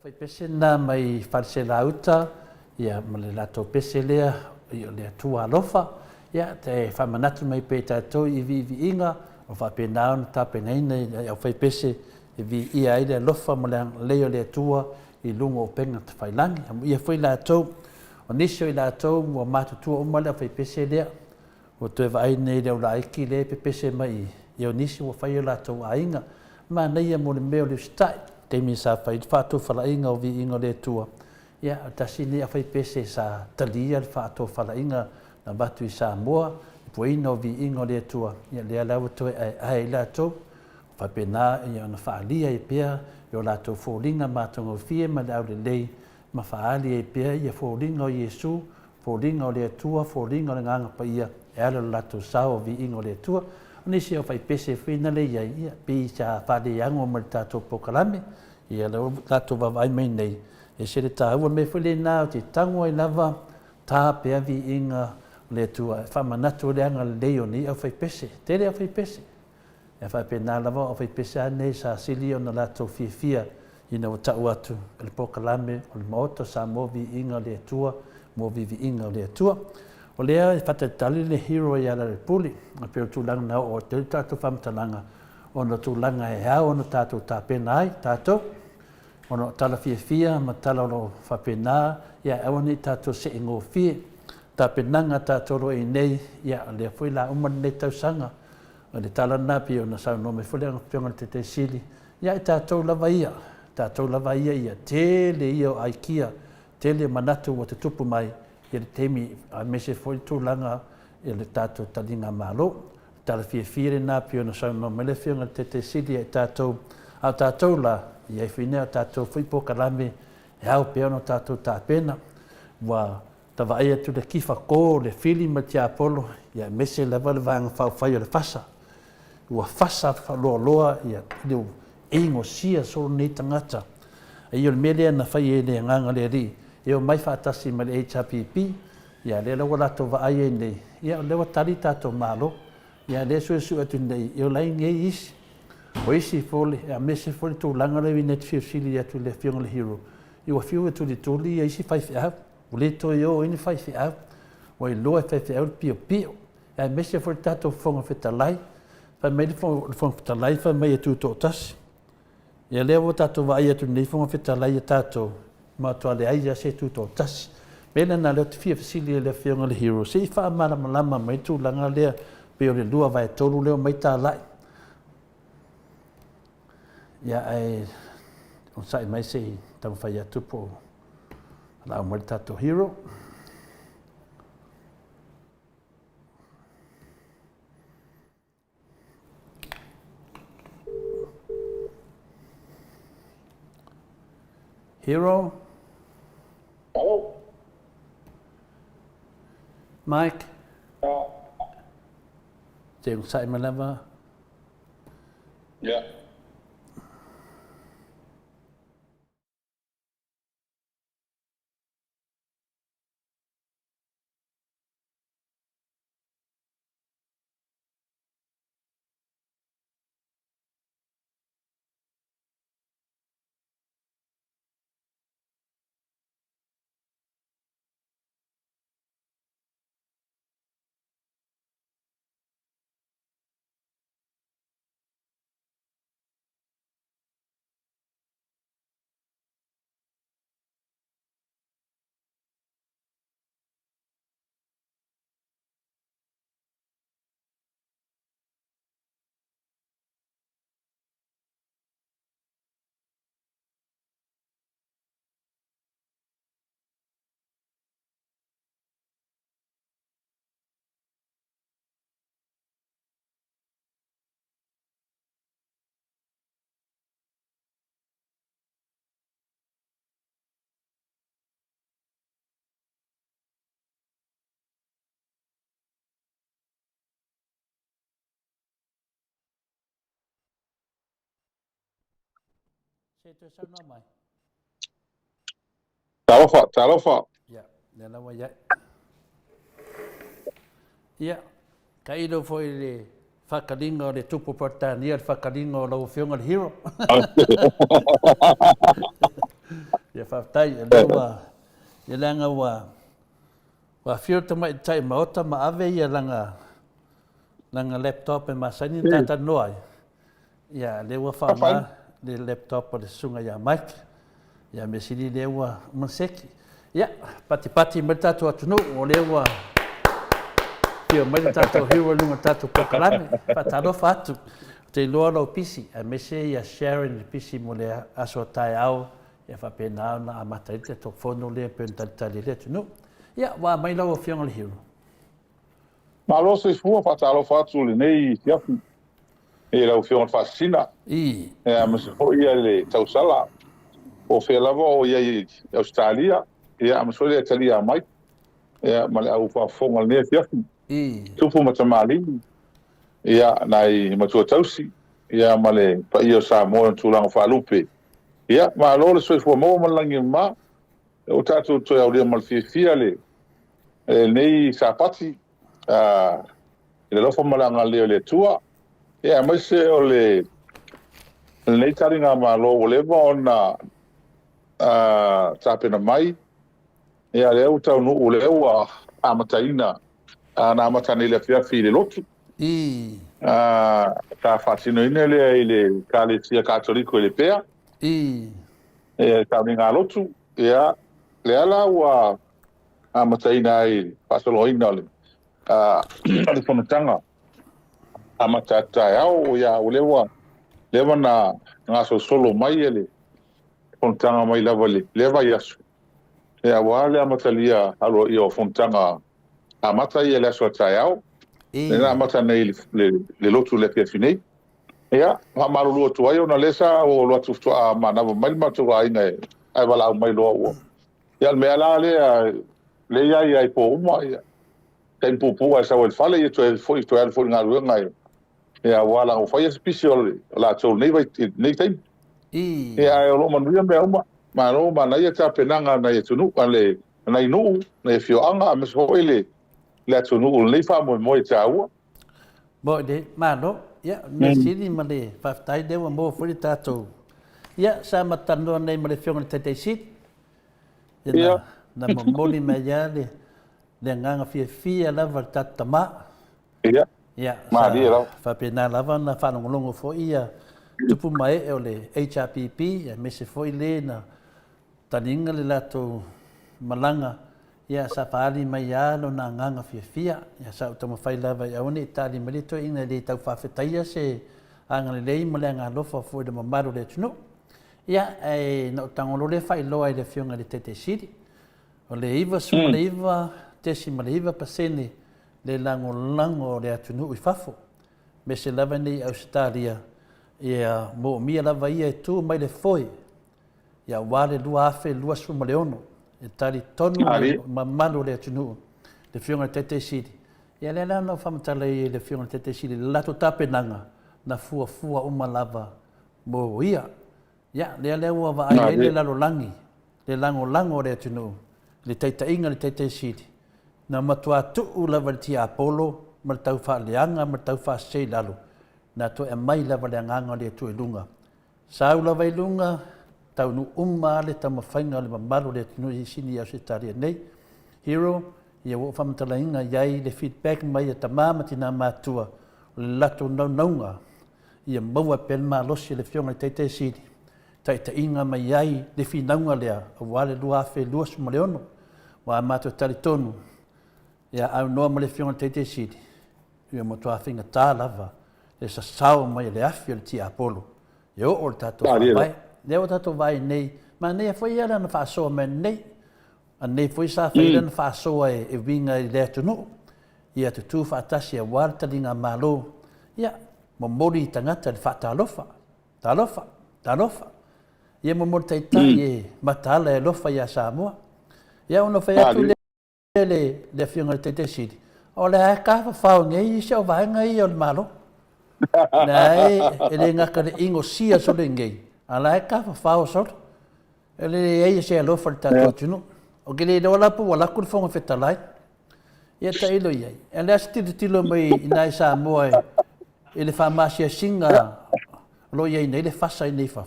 Fai pese na mai farse lauta, ia ma le lato pese lea, ia le atua alofa, ia te whamanatu mai pe tātou I vi inga, o whapena ona tāpenaina, ia fai pese I vi ia aile alofa ma leo le atua I lungo o penga te whailangi. Ia fai lautou, o nisio I lautou, mua mātutua umale a fai pese lea, o te vai nei leo la aiki le pe pese mai, ia o nisio o fai o lautou a inga, ma nei mo le meo le stai, te mi sa fai whātou whalainga o vi inga le tua. Ia, tasi ni a whai pese sa talia le whātou whalainga na batu I Samoa, puina o vi inga le tua. Ia lea lawa toi ai lātou, whapena ia na whaalia I pia, o lātou fōringa mātonga o fie ma le au le lei, ma whaalia I pia ia fōringa o Iesu, fōringa o le tua, fōringa o le nganga pa ia, e ala lātou sao o vi inga o le tua. Nisi o fai pese whina le ia ia, pi sa whare ango ma le tātou pokalame, ia tātou wawai mai nei. E se le tāua me while nā o te tango I lava, tā pia vi inga le tua, whamanatu le anga leo ni au fai pese, tere au fai pese. E whai pe nā lava au fai pese anei sa sili o na lātou fia ina o tau atu, le pokalame, o le Maota Samoa vi inga le tua, mo vi inga le tua. O lea I whatatali le hero I ala le puli, a peo tūlanga na o te tātou whamtalanga, o na tūlanga e hao, o na tātou tāpena ai, tātou, o na tala fia, ma tala o whapena, ia awa ni tātou se ingo fie, tāpenanga tātou ro I nei, ia lea fui la umani nei tausanga, o le tala na pio na sau no me fuleanga pionga te sili, ia I tātou lava ia ia, tele ia o aikia, tele manatu o te tupu mai, ia le temi a mese foi tūlanga ia le tātou talinga malo. Tala fia nā pio na sau no mele whionga te sili ia tātou la, ia I whinea tātou fui pokalame, e au peo no tātou tāpena, wa tawa aia tu le kifa kō, le whili ma tia apolo, ia mese lewa le vanga whai o le whasa. Ua whasa loa, ia leo ingo sia soro nei tangata. Ia le mele na whai e le nganga le ri, Eo mai whaatasi ma le HPP, ia le lawa lato wa aie nei, ia lewa tari tātou malo, ia le su atu nei, eo lai ngei isi, o isi fole, a mese fole tō langa lewi net whio sili atu le whionga le hero. Iwa whio atu le tōli, ia isi whai whiau, o le tō eo ini whai whiau, o I loa whai whiau pio, ia mese fole tātou whonga whetalai, whai mai le whonga whetalai, whai mai atu tō tasi. Ia lewa tātou wa aie atu nei whonga whetalai a tātou, ma toa le aia se tu tō tasi. Mena nā leo te whia fasili le whionga le hero. Se I wha malama mai tūlanga lea, peo le lua vai tolu leo mai tā lai. Ia ai, on sai mai se tau whai atu po lau mai tātou hero. Hero. Hello. Mike. Te sai malama. Yeah. Se te sau nā mai. Talofa. Ia, le lawa ia. Ia, ka ilo foi le whakalinga o le tupu portania, le whakalinga o lau whionga le hero. whaftai, lewa, ia langa wa whiota mai tai maota ma ave ia langa laptop e masani tata noai. Ia lewa whaunga, le laptop o le sunga ia mic, ia mesini lewa maseki. Ia, pati mai tatu atunu, o lewa, ia mai tatu hiwa lunga tatu pokalame, patalo fatu. Te loa lau pisi, a mese ia Sharon pisi mo le aso tai au, ia whapena au na amatarite to whono lea pe talitali le tunu. Ia, wā mai lau o whionga le hiru. Ma lo se fua fatalo fatu le nei tiafu. E lau whionga fasina. I. E ma se ho ia le tausala. O whelava o ia i Australia. Ia ma sole Italia mai. Ia ma le au whafonga le nei tiafu. I. Tupu matamali. Ia nai matua tausi. Ia ma le pai o Samoa tūlanga whalupe. Ia ma lo le soifua mo malangi ma. O tātou toi au rea malfia le. Nei sapati. Le lofa malanga leo le tua. Ia mai se o le nei taringa ma lo o lewa ona tapena mai. Ia leo tau nu o leo a mataina. Na amatane le fiafi le lotu. I. Ta fatino ine le kale tia katoliko le pea. I. E taringa lotu. Ia le ala ua amataina ai pasoloina le. Ale fonatanga amatata au ya ulewa lewa na ngaso solo mai ele fonatanga mai lava le lewa yasu ya wale amatalia alo io fonatanga amata ele so taiao na amata nei le lotu le fine ya malu lo tu ayo na lesa o lo tu mana mai matu ai nei ai wala mai lo ya me ala le ya ai po mai tem pupu a sa o fale e tu foi na ruanga e a wala o foi especial la tol nei tem e a lo man ria me ma no ma na ia ta penanga na ia tunu ale na inu na fio anga me so ele la tunu nei fa mo e taua Bo de ma no ia me sini ma le faftai de mo foi tato ia sa matano nei ma le fiong te sit ia na mo ni me ya le nganga fia lava tatama ia ma dia la fa pena lava na fa longo fo ia tupu mai e le HRPP ia me se foi le na taninga le lato malanga ia sa pali mai ia no na nganga fia ia sa tamo fai lava ia oni tali malito ina le tau fa fetaia se anga le malanga lo fo de mamaru le tunu ia e no tangolo le fai loa le fionga le tete siri o le iva su le iva tesi maliva pasene le lango le atunu i fafo me se lava nei Australia ia mo mia lava ia tu mai le foi ia wale lua afe lua su maleono e tali tonu mamalo le atunu le fionga tete sidi ia le lana famatale le fionga tete sidi lato tapenanga na fua uma lava mo ia le ua va ai le lalo langi le lango le atunu le taitainga le tete sidi na matua tu lava ti Apollo ma tau fa leanga ma tau fa sei lalo na to e mai lava leanga le tu lunga sau lava lunga tau nu le tama fainga le malu le tu i sini ya sitaria nei hero ia wo fam talainga yai le feedback mai ta mama tina matua lato nonga ia maua pen ma losi le fionga tete sidi tai inga mai yai le finanga le wale lua fe luas moleono wa mato talitonu ia au noa ma le fionga tete sidi ia mo toa finga tā lava le sa sao mai le afi le ti Apollo ia o tato vai le o tato vai nei ma nei foi ia na fa so me nei a nei foi sa fa ia na fa so e vinga i le tunu ia tu fa tasi a warta dinga malo ia mo mori tangata le fa talofa ia mo mortai e matala e lofa ia Samoa ia ono fa ia tu le fionga tete sidi o le ka fa ngai se o vai ngai o malo nei ele ngaka le ingo sia so le ngai ala ka fa o so ele ai se lo fa ta tunu o gele do la pu wala ku fonga fetalai ia ta ilo ia ele asti tilo mai nai Samoa ele fa masia singa lo ia nei le fa sai nei fa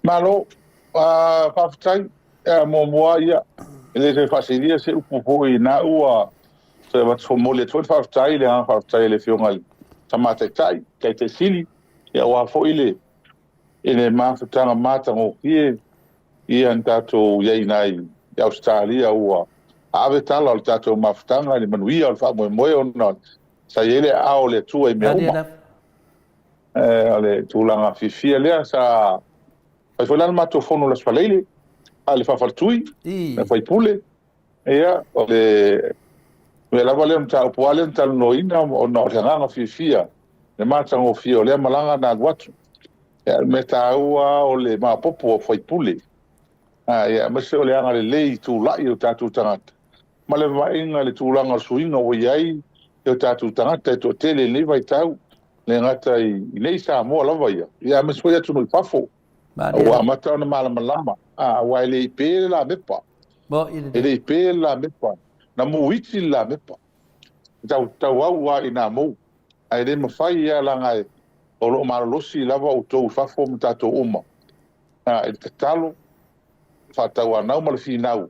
malo whawhatai, mo moa ia, ele se whasiria se upu hoi na ua, se watu mole tuat whawhatai le hanga whawhatai le whionga tamata tai, kai te sili, ia wafo ile, ele mawhutanga mata ngō kie, ia an tātou iei nai, i Australia ua, ave tala o le tātou mawhutanga, ni manuia o le wha moe o non, sa ele ao le tua i mea uma. Ale tūlanga whiwhia lea sa pai whailana mātou whono la spaleile a le whawhartui na whaipule ea o le mea lawa lea mta upua lea mta noina o na o le hanganga whiwhia le mātango whia o lea malanga na guatu ea me ta ua o le maapopo o whaipule ea mese o le anga le lei tūlai o tātou tangata ma le mainga le tūlanga suinga o iai o tātou tangata e to tele le vai tau le ngata i nei Samoa lava ia me soia tunu i pafo wa mata na malama wa ile ipe la mepa ile ipe la mepa na muiti la mepa tau wa ina mo ai le mafai ia la ngai o lo marolosi lava o to fafo mtato uma e talo fata wa na mal finau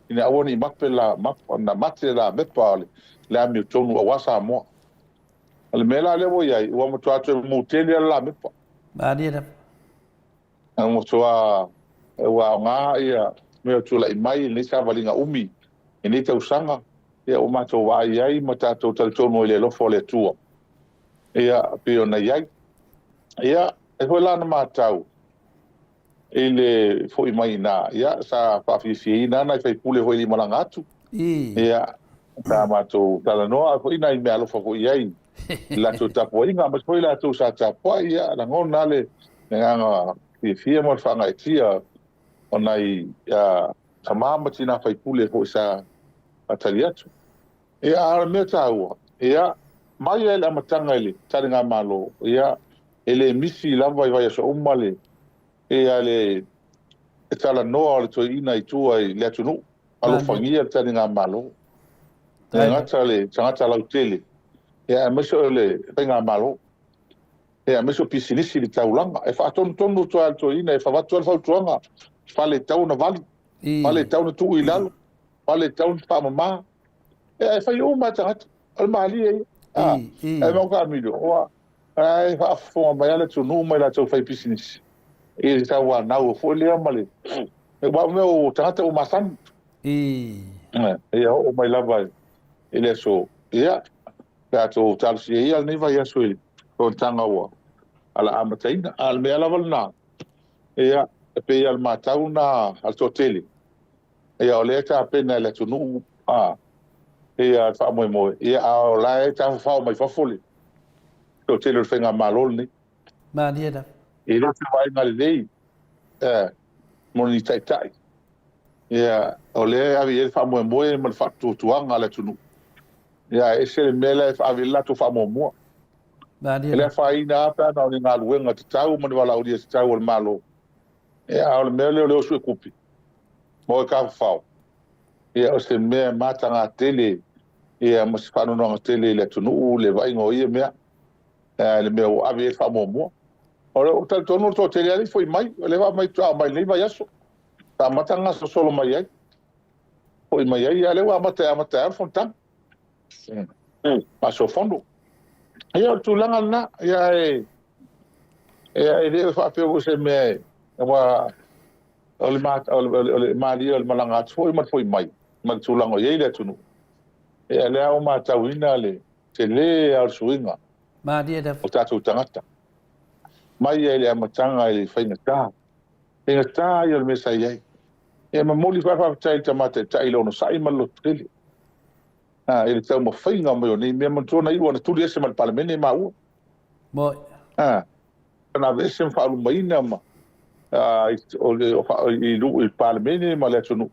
ina awoni mapela mapa na mate la mepa le ami tonu wa Samoa ale mela le wo ia wa mo to mo tele la mepa Maria mo toa wa nga ia me tu la mai ni sa valinga umi ni te usanga ia o ma to wa ia ma ta to tal tono le lo fo le tua ia pio na ia ia e ho la na ma tau ele foi mai na ia sa pa fi na na fai pule ho li malanga atu ia ta ma to tala no foi na me alo fo ia la to ta po inga ma foi la to sa ta po ia la ngona le nga fia mo fa ngai tia onai sa mama tina fai pule ko sa ataliatu ia me taua ia mai ele amatanga ele taringa malo ia ele misi lava vai so umale ia le tala no ale to ina i tua i le tunu alo fangia taringa malo nga tale tanga la utele ia meso le penga malo e meso pisinisi li taulanga e fa ton no to ina e fa va to fa tuanga fa le tau na vali fa le tau na tu ilalo fa le tau pa mama e fa yo ma ta al mali e mo ka mi do wa ai fa fo ma ya le tu no ma la to fa pisinisi e ta wa na o fo le male e ba me o ta o masan e o mai lava ele so ia ka to tal si ia ni va ya so ko tanga wa ala amataina al me ala valna ia pe al matauna al toteli ia ole ta pena le tunu ia fa mo ia ala ta fa mai fa foli toteli fenga malol ni Maria ile se vai ngal dei moni tai tai ia ole avi fa mo mal fa tuanga le tunu ia ese mele fa villa tu fa mo ele faina pa na ni ngal wenga te tau mo wala o dia te tau o malo e ao le mele o su kupi mo ka fa e o se me mata nga tele e mo se fa no nga tele le tunu le vai ngo ia me le me o ave fa mo o tal tono to tele ali foi mai le va mai tu mai le vai aso ta mata nga so solo mai ai foi mai ai ale wa mata fontan paso fondo ia tu langa na ia e fa pe o se me wa ole mali ole malanga foi mai ma tu langa ia le tunu e le o ma tawina le te le al suinga Maria o tatu tangata mai ele amatanga ele faina ta ia me sai ai e ma moli fa tai tamate tai lo no sai malo tele ele tau mo fainga mo ni me mo tona i wana tuli ese mal palamene ma u mo na vese fa lu mai na ma i lu il palamene ma le tunu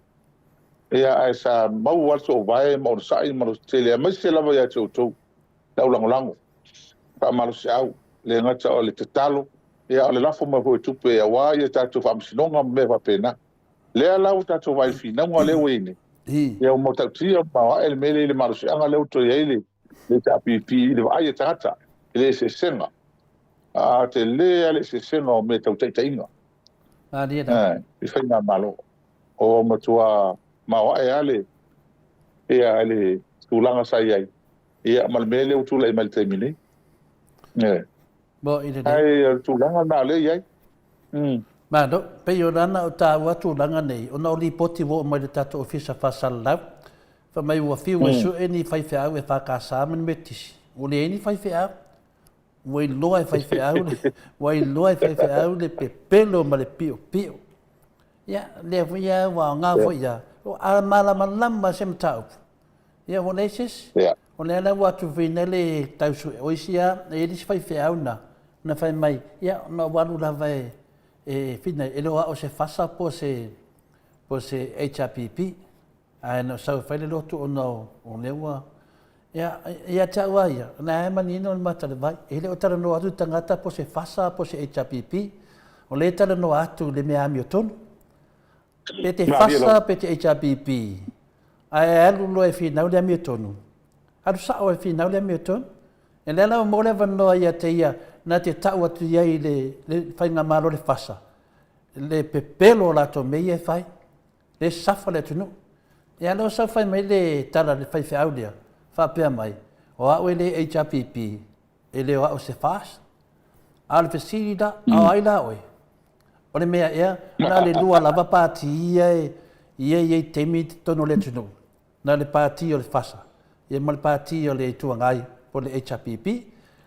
e a esa mau walso vai mo sai mo tele ma se lava ya to lau lango pa malo se au le ngata o le tatalo e o le lafo ma ho tupe ya wa ya tatu fa msinonga me va pena le lau tatu vai fina ngo le wene ia mo tautia ma ele mele le marusi anga le to ele le tapipi le vai tata le se senga te le ale se senga o me tautai tainga Dia dah. I whainga malo. O matua mawa ale. Ale tulanga sai ai. Ia malmele o tula i maltemini. Bo ide de. Ai tulanga na le ai. Ma do pe yo rana o ta wa tulanga nei. Ona o li poti wo mai le tato ofisa fasal lau. Fa mai wa fi wa su eni fai fe au e fa ka sa men metis. O le eni fai fe au. Wai loa fai fe au le. Wai loa fai fe au le pe pelo ma le pio pio. Ya le fu ya wa nga fu ya. O a mala malamba sem tau. Ya o leses. O le ala wa tu vinele tau su o isia e dis fai fe au na fai mai. Ya na walu la vai fina e loa o se fasa po se HRPP. Ai no sau fai le lotu o no o lewa. Ya tawa ya na e mani no mata le vai. E le o tara no atu tangata po se fasa po se HRPP. O le tara no atu le mea ami o tonu. Pe te fasa pe te HRPP. Ai alu lo e finau le ami o tonu. Alu sao e finau le ami o tonu. E le ala o mole vanoa ia te ia na te tau atu iai le whainga malo le fasa. Le pepelo la to mei e whai. Le safa le tunu. E alo sa whai mai le tala le whai whiau lea. Whapea mai. O au e le HRPP. E le o au se fast. Alu fesirida au aila oe. O le mea ea. Na le lua lava pāti iei temi tono le tunu. Na le pāti o le fasa. Ie mo le pāti o le tuangai po le HRPP.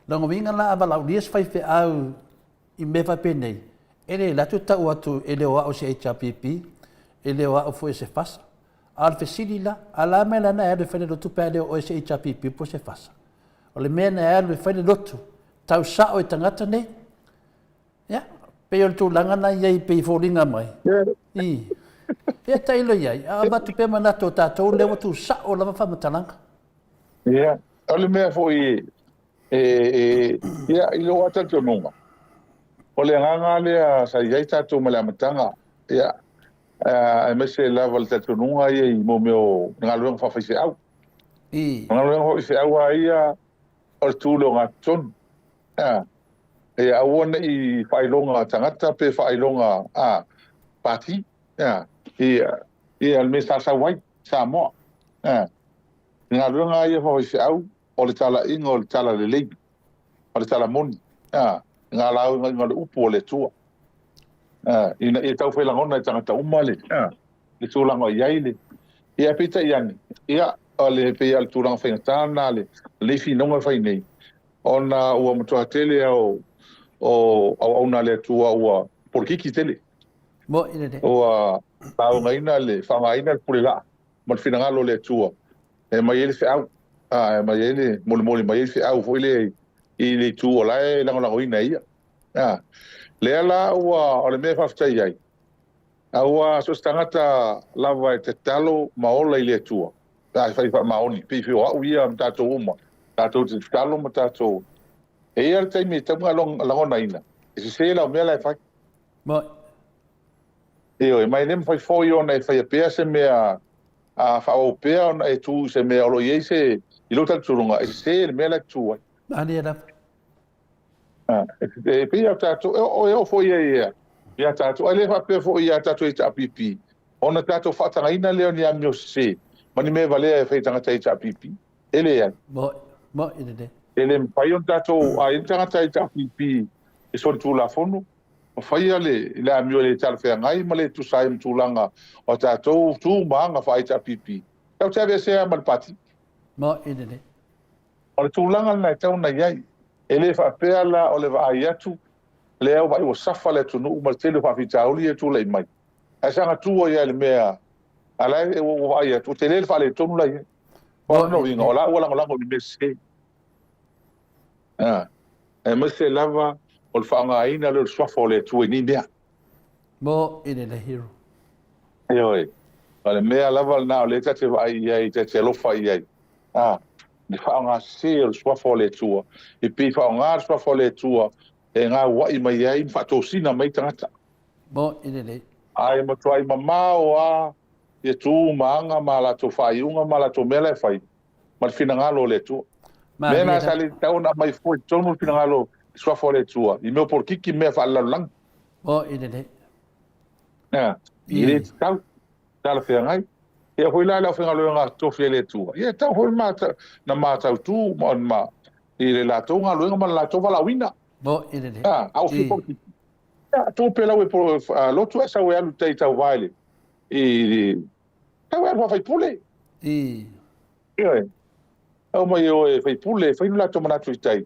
Lango winga la avalau lias fai fe au i me fa penei. Ele la tu tau atu ele o au se HRPP, ele o au foi se fasa. Al fe silila, ala me la na ere fene lotu pele o se HRPP po se fasa. O le me na ere fene lotu, tau sa o i tangata nei. Ya, pe o tu langa na iei pe i fōringa mai. I. E tailo iai, a batu pe manato tātou lewa tu sa o lava whamatalanga. Ia, o le mea fo i ia i lo ata to nunga. O le nganga le sa iai tātou ma le amatanga. Ia, e mese lava le tātou nunga ia i mo meo ngaluenga whawhaise au. Ngaluenga whawhaise au a ia o le tūlo ngā tonu. Ia, awana i whailonga tangata pe whailonga pāti. Ia, le me sa wai, Samoa. Ngaluenga ia whawhaise au. O le tala inga o le tala le lei. O le tala moni. Ngā lau ngā le upo o le tua. I tau whailangona i tangata umale. Le tūlanga i aile. Ia pita i ani. Ia o le pia le tūlanga whaingatana le leifi nonga whainei. O na ua matua tele au na le tua ua porkiki tele. Mo ina de. O tau ngaina le whangaina le purela. Ma le whinangalo le tua. E mai ele whiau. Ma ele mole mai ele au foi le i le tu o lai lango ina ia. Le ala ua o le me faftai ai. Ua so stangata lava te talo maola i le tua. Fai maoni pe fi o ia tato uma. Tato te talo ma tato. E ia te me tamu lango ina. E se la me la fai. Mo e mai nem fai foi ona e fai pe se me a fa o pe ona e tu se me o ye se i lo tal turunga e se me la tua. ani era. E pia tato o foi ia. Ia tato ale fa pe foi ia tato i tapipi. Ona tato fa tanga ina le ni amio se. Mani me vale e fai tanga tai tapipi. Ele ia. Mo ina de. Ele pai on tato a tanga tai tapipi. E so tu la fono. O fai ale le amio le tal fe ngai ma le tu sai mtulanga o tato tu manga fa tapipi. Tau tave se mal pati. Mo ina de. O le tūlanga na tau na iai, e le whapea la o le waai atu, le au mai o safa le tunu umal tele whawhitauli e tūlei mai. E sanga tūa ia le mea, alai e o waai atu, te le whale tonu lai. O no inga, o la ua lango ni mese. E mese lava o le whaanga aina le swafa o le tue ni mea. Mo ina le hero. E oi, o le mea lava na o le tate waai iai, te lofa iai. Ni whaanga se o swafa le tua. I pi whaanga swafa le tua. E ngā wai mai ai, whatosina mai tangata. Mo ina le. Ai matuai mamao a, e tū maanga ma la to whaiunga ma la to mele whai. Ma le whinangalo le tua. Mena sa le tauna mai fwoi, tonu whinangalo swafa le tua. I meo por kiki mea whaalalang. Mo ina le. I le tau tala fe ngai e hoi la fe ngalo nga to fe le tu e ta hoi mata na mata tu ma i le la to ngalo nga la to vala wina Mo ine le. au fi ko ki to pe la we po lo tu esa we alu te tau vale i ta we wa fai pule e au mai o e fai pule fai la to mana tu tai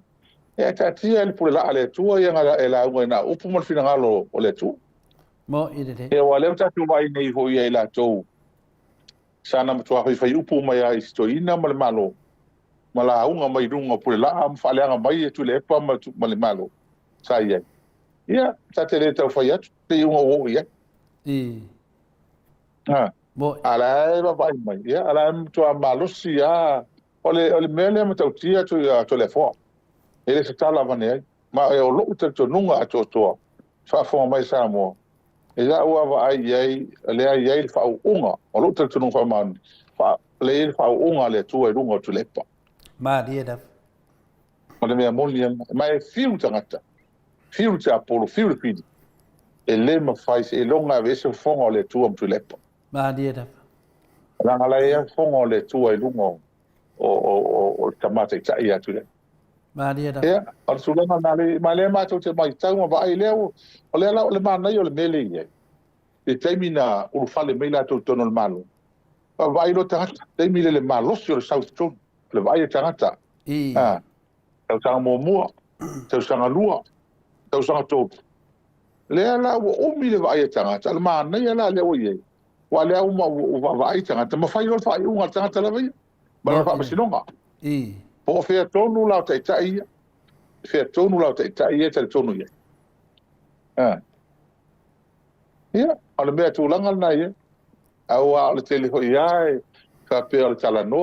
e ta tia le pule la ale tu e nga e la ngoi na upu mo fina ngalo o le tu Mo ine le. e wa le ta tu vai nei ho ia la to sana matua fai upu mai ai stoina ma le malo mala unga mai runga pule la am fale anga mai tu le pa ma le malo sa ia ta te le tau fai atu te unga o ia Mo ala e vai mai ia ala tu malosi ole mele ma tau tia tu to le fo ele se tala vane ma e o lo te to nunga to fa fo mai Samoa e la ua va ai le ai fa unga o lo te to nunga fa man fa le fa unga le tu e runga tu le pa ma dia da. ma le mea moli ma e fiu tangata fiu te apolo fiu le pidi e le ma fai se e longa ve se fonga le tu am tu le pa Ma dia da. la la e fonga le tu e runga o tamata ta ia tu le Ma dia da. ia al sulana na le ma le ma tu te mai tau ma vai le o le la le ma na yo le mele ia e termina o fale me la tu tono malo va vai lo tangata termina le malo sur south tone le vai tangata tau sanga mua tau sanga lua tau sanga topu le la o mi le vai tangata le ma na ia la le o ia wa le o ma vai tangata ma fai lo fai unga tangata la vai ma fa masinonga po fe tonu la te tai fe tonu la te tai te tonu ia ia ala me tu langa na ia au ala tele ho ia ka pe ala tala no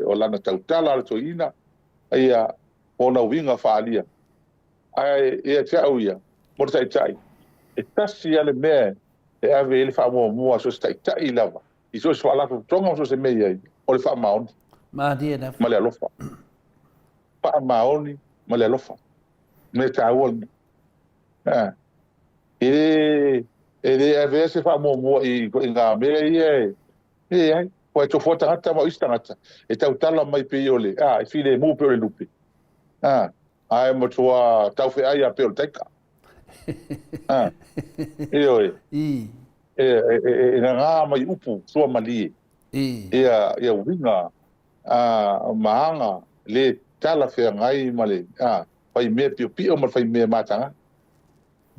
o lana tautala ala toina ia ona winga falia ai ia te au ia mo te tai e tasi ale me e ave ele fa mo so tai tai lava i so fala ko tonga so se me ia o le fa maon ma dia da. ma le alofa pa maoni ma le alofa me ta won e ave se fa mo i nga me ia ai ko to fota hata ma istangata e tau tala mai pe ole e file mo pe ole lupi ai mo tua tau fe ai a pe ole taika e nga mai upu so mali ia winga maanga le tala fe ngai male fai me pio ma fai me matanga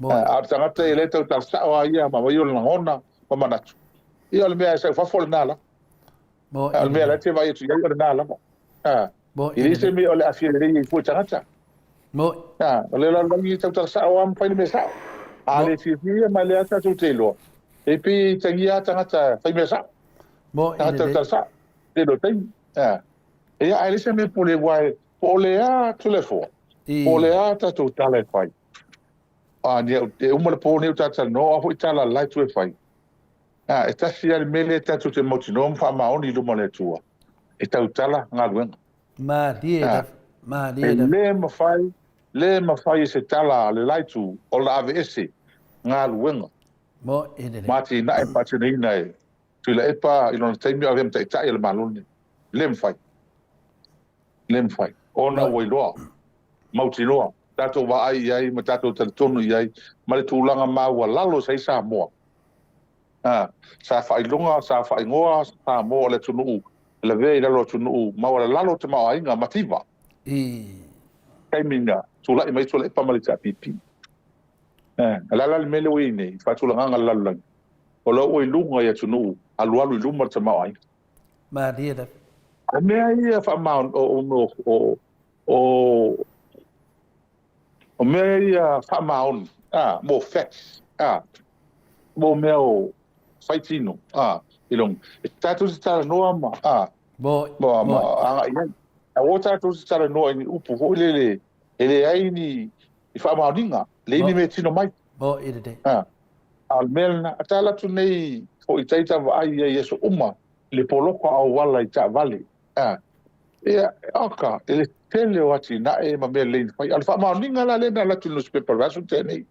a tangata ele tau tau sa ia ma mai ole ngona ma manatu ia le me sa fa fol nala al me la te vai tu ia nala ili se me ole afile le fu tangata mo ole la ngi tau sa am fai me sa ale si ma le ata tu telo e pi tangia tangata fai me sa mo tau sa te do tem ia ai se me pole wai pole a telefo pole a ta tu tale fai dia e uma le pone ta no a foi tala lai tu fai e ta si al mele ta tu te motinom fa maoni lu mole tua e ta tala ngalwen ma dia da. Ma dia da. le ma fai se tala le lai tu o la avs ngalwen Mo ine le. mati na e pati nei nei tu le epa ino taimi avem tai tai le maluni lem fai ona wai loa mauti loa tato wa ai ma tato tonu ai ma le tūlanga maua lalo sei Samoa sa fai longa sa fai ngoa Samoa le tunu le vei lalo tunu ma wala lalo te mau ainga mativa kai minga tula i mai tula pa mali ta pipi la le mele wi nei fa tūlanga lalo o lo oi lunga ya tunu alu lunga te mau ai ma dia da. me ia fa maun o me ia fa maun mo facts mo meu faitino ilong tatu sta no ma Mo ia a o tatu sta no ni upu ho ele ai ni i fa mauninga le ni me tino mai mo ine de. al melna atala tu nei fo i taita va ai yeso uma le poloko au wala i ta vale ia aka ele tele o ati na e ma me le fai al fa ma ninga la le na la tu newspaper rasu te nei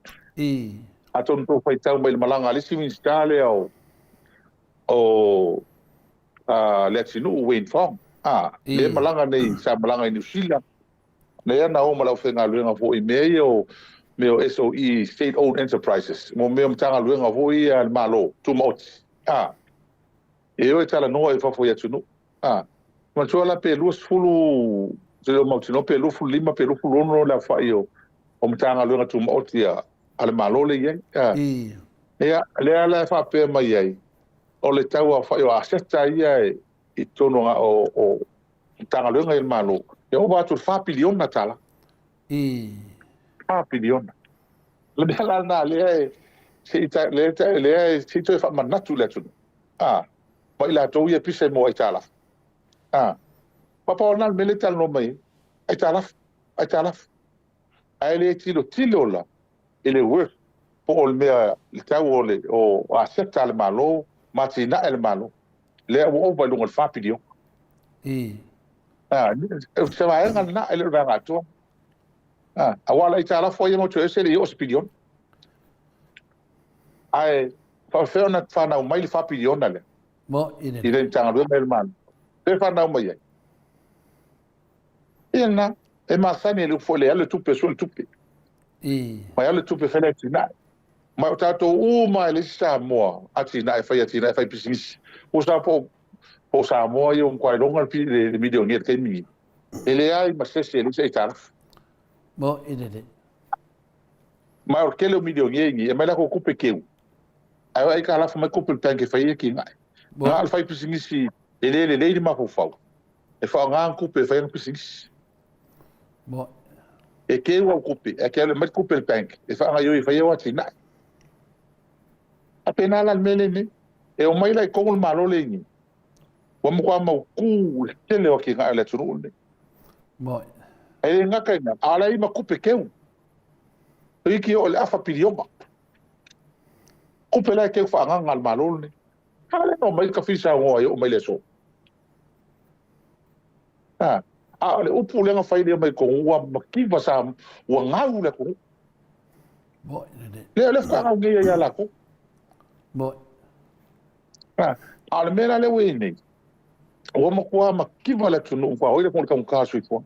Aton to fai tau mai malanga le simin stale o le tinu Wayne Fong. Le malanga nei sa malanga i New Zealand. Le ana o malau fenga luenga fo i meo SOE state owned enterprises. Mo meo mtanga luenga fo i al malo tu mot. E o tala no e fa fo ya tunu. Ma chola pe lus fulu se o mautino pe lu fulu lima pe lu fulu no la fa io. O mtanga luenga tu mot ya al malo le ye. Le ala fa pe mai ye. O le tau a fa io aseta ia i tono o tanga luenga il malo. E o ba tu fa pilion na tala. 5 pilion. Le bela na le si to fa manatu le tu. Ma ila to ia pise mo ai tala. Papa ona mele tal no mai. Ai tala. Ai le tilo la. Ele work po o mea le tau o accepta le malo, matina el malo. Le o ba lunga 5 pilion. Se vai na ele va atua. Awala i tala foi mo tu ese le hospilion. Ai fa fe ona fa na mai le 5 pilion le. Mo ine. Ile tanga do mel man. Pe fa na mai. Ina e ma sani le foi le tupe sul tupe. Ma ya le tupe fele tina. Ma tato uma le Samoa atina e fai business. O sa po Samoa yo kwai longa pi le milion ni ke mi. Ele ai ma se le se tala. Mo ine. Ma o kele milion ni e mai la ko kupe keu. Ai ka la fa mai kupe tanke fai ki ngai. Nga fai business ele le ma ko fau. E fa nga kupe fai business. Mo E ke o kupe, e ke le mai kupe el bank. E fa nga yo e fai o tina. Apena la mele ni. E o mai la ko ngol malo le ni. Wa mo kwa mo ku tele o ki nga le tunu ni. Mo E nga ka nga ala i ma kupe keu. Iki o le afa pilioma. Kupe la ke fa nga ngal malo ni. Kale no mai ka fisa o mai le so. Le upu le nga fai le mai ko wa makiva sa wa ngau le ko. mo ine. Le fa nga nge ya la ko. Mo Ale mena le we ni. O mo kwa makiva le tunu kwa o le ko ka su fo.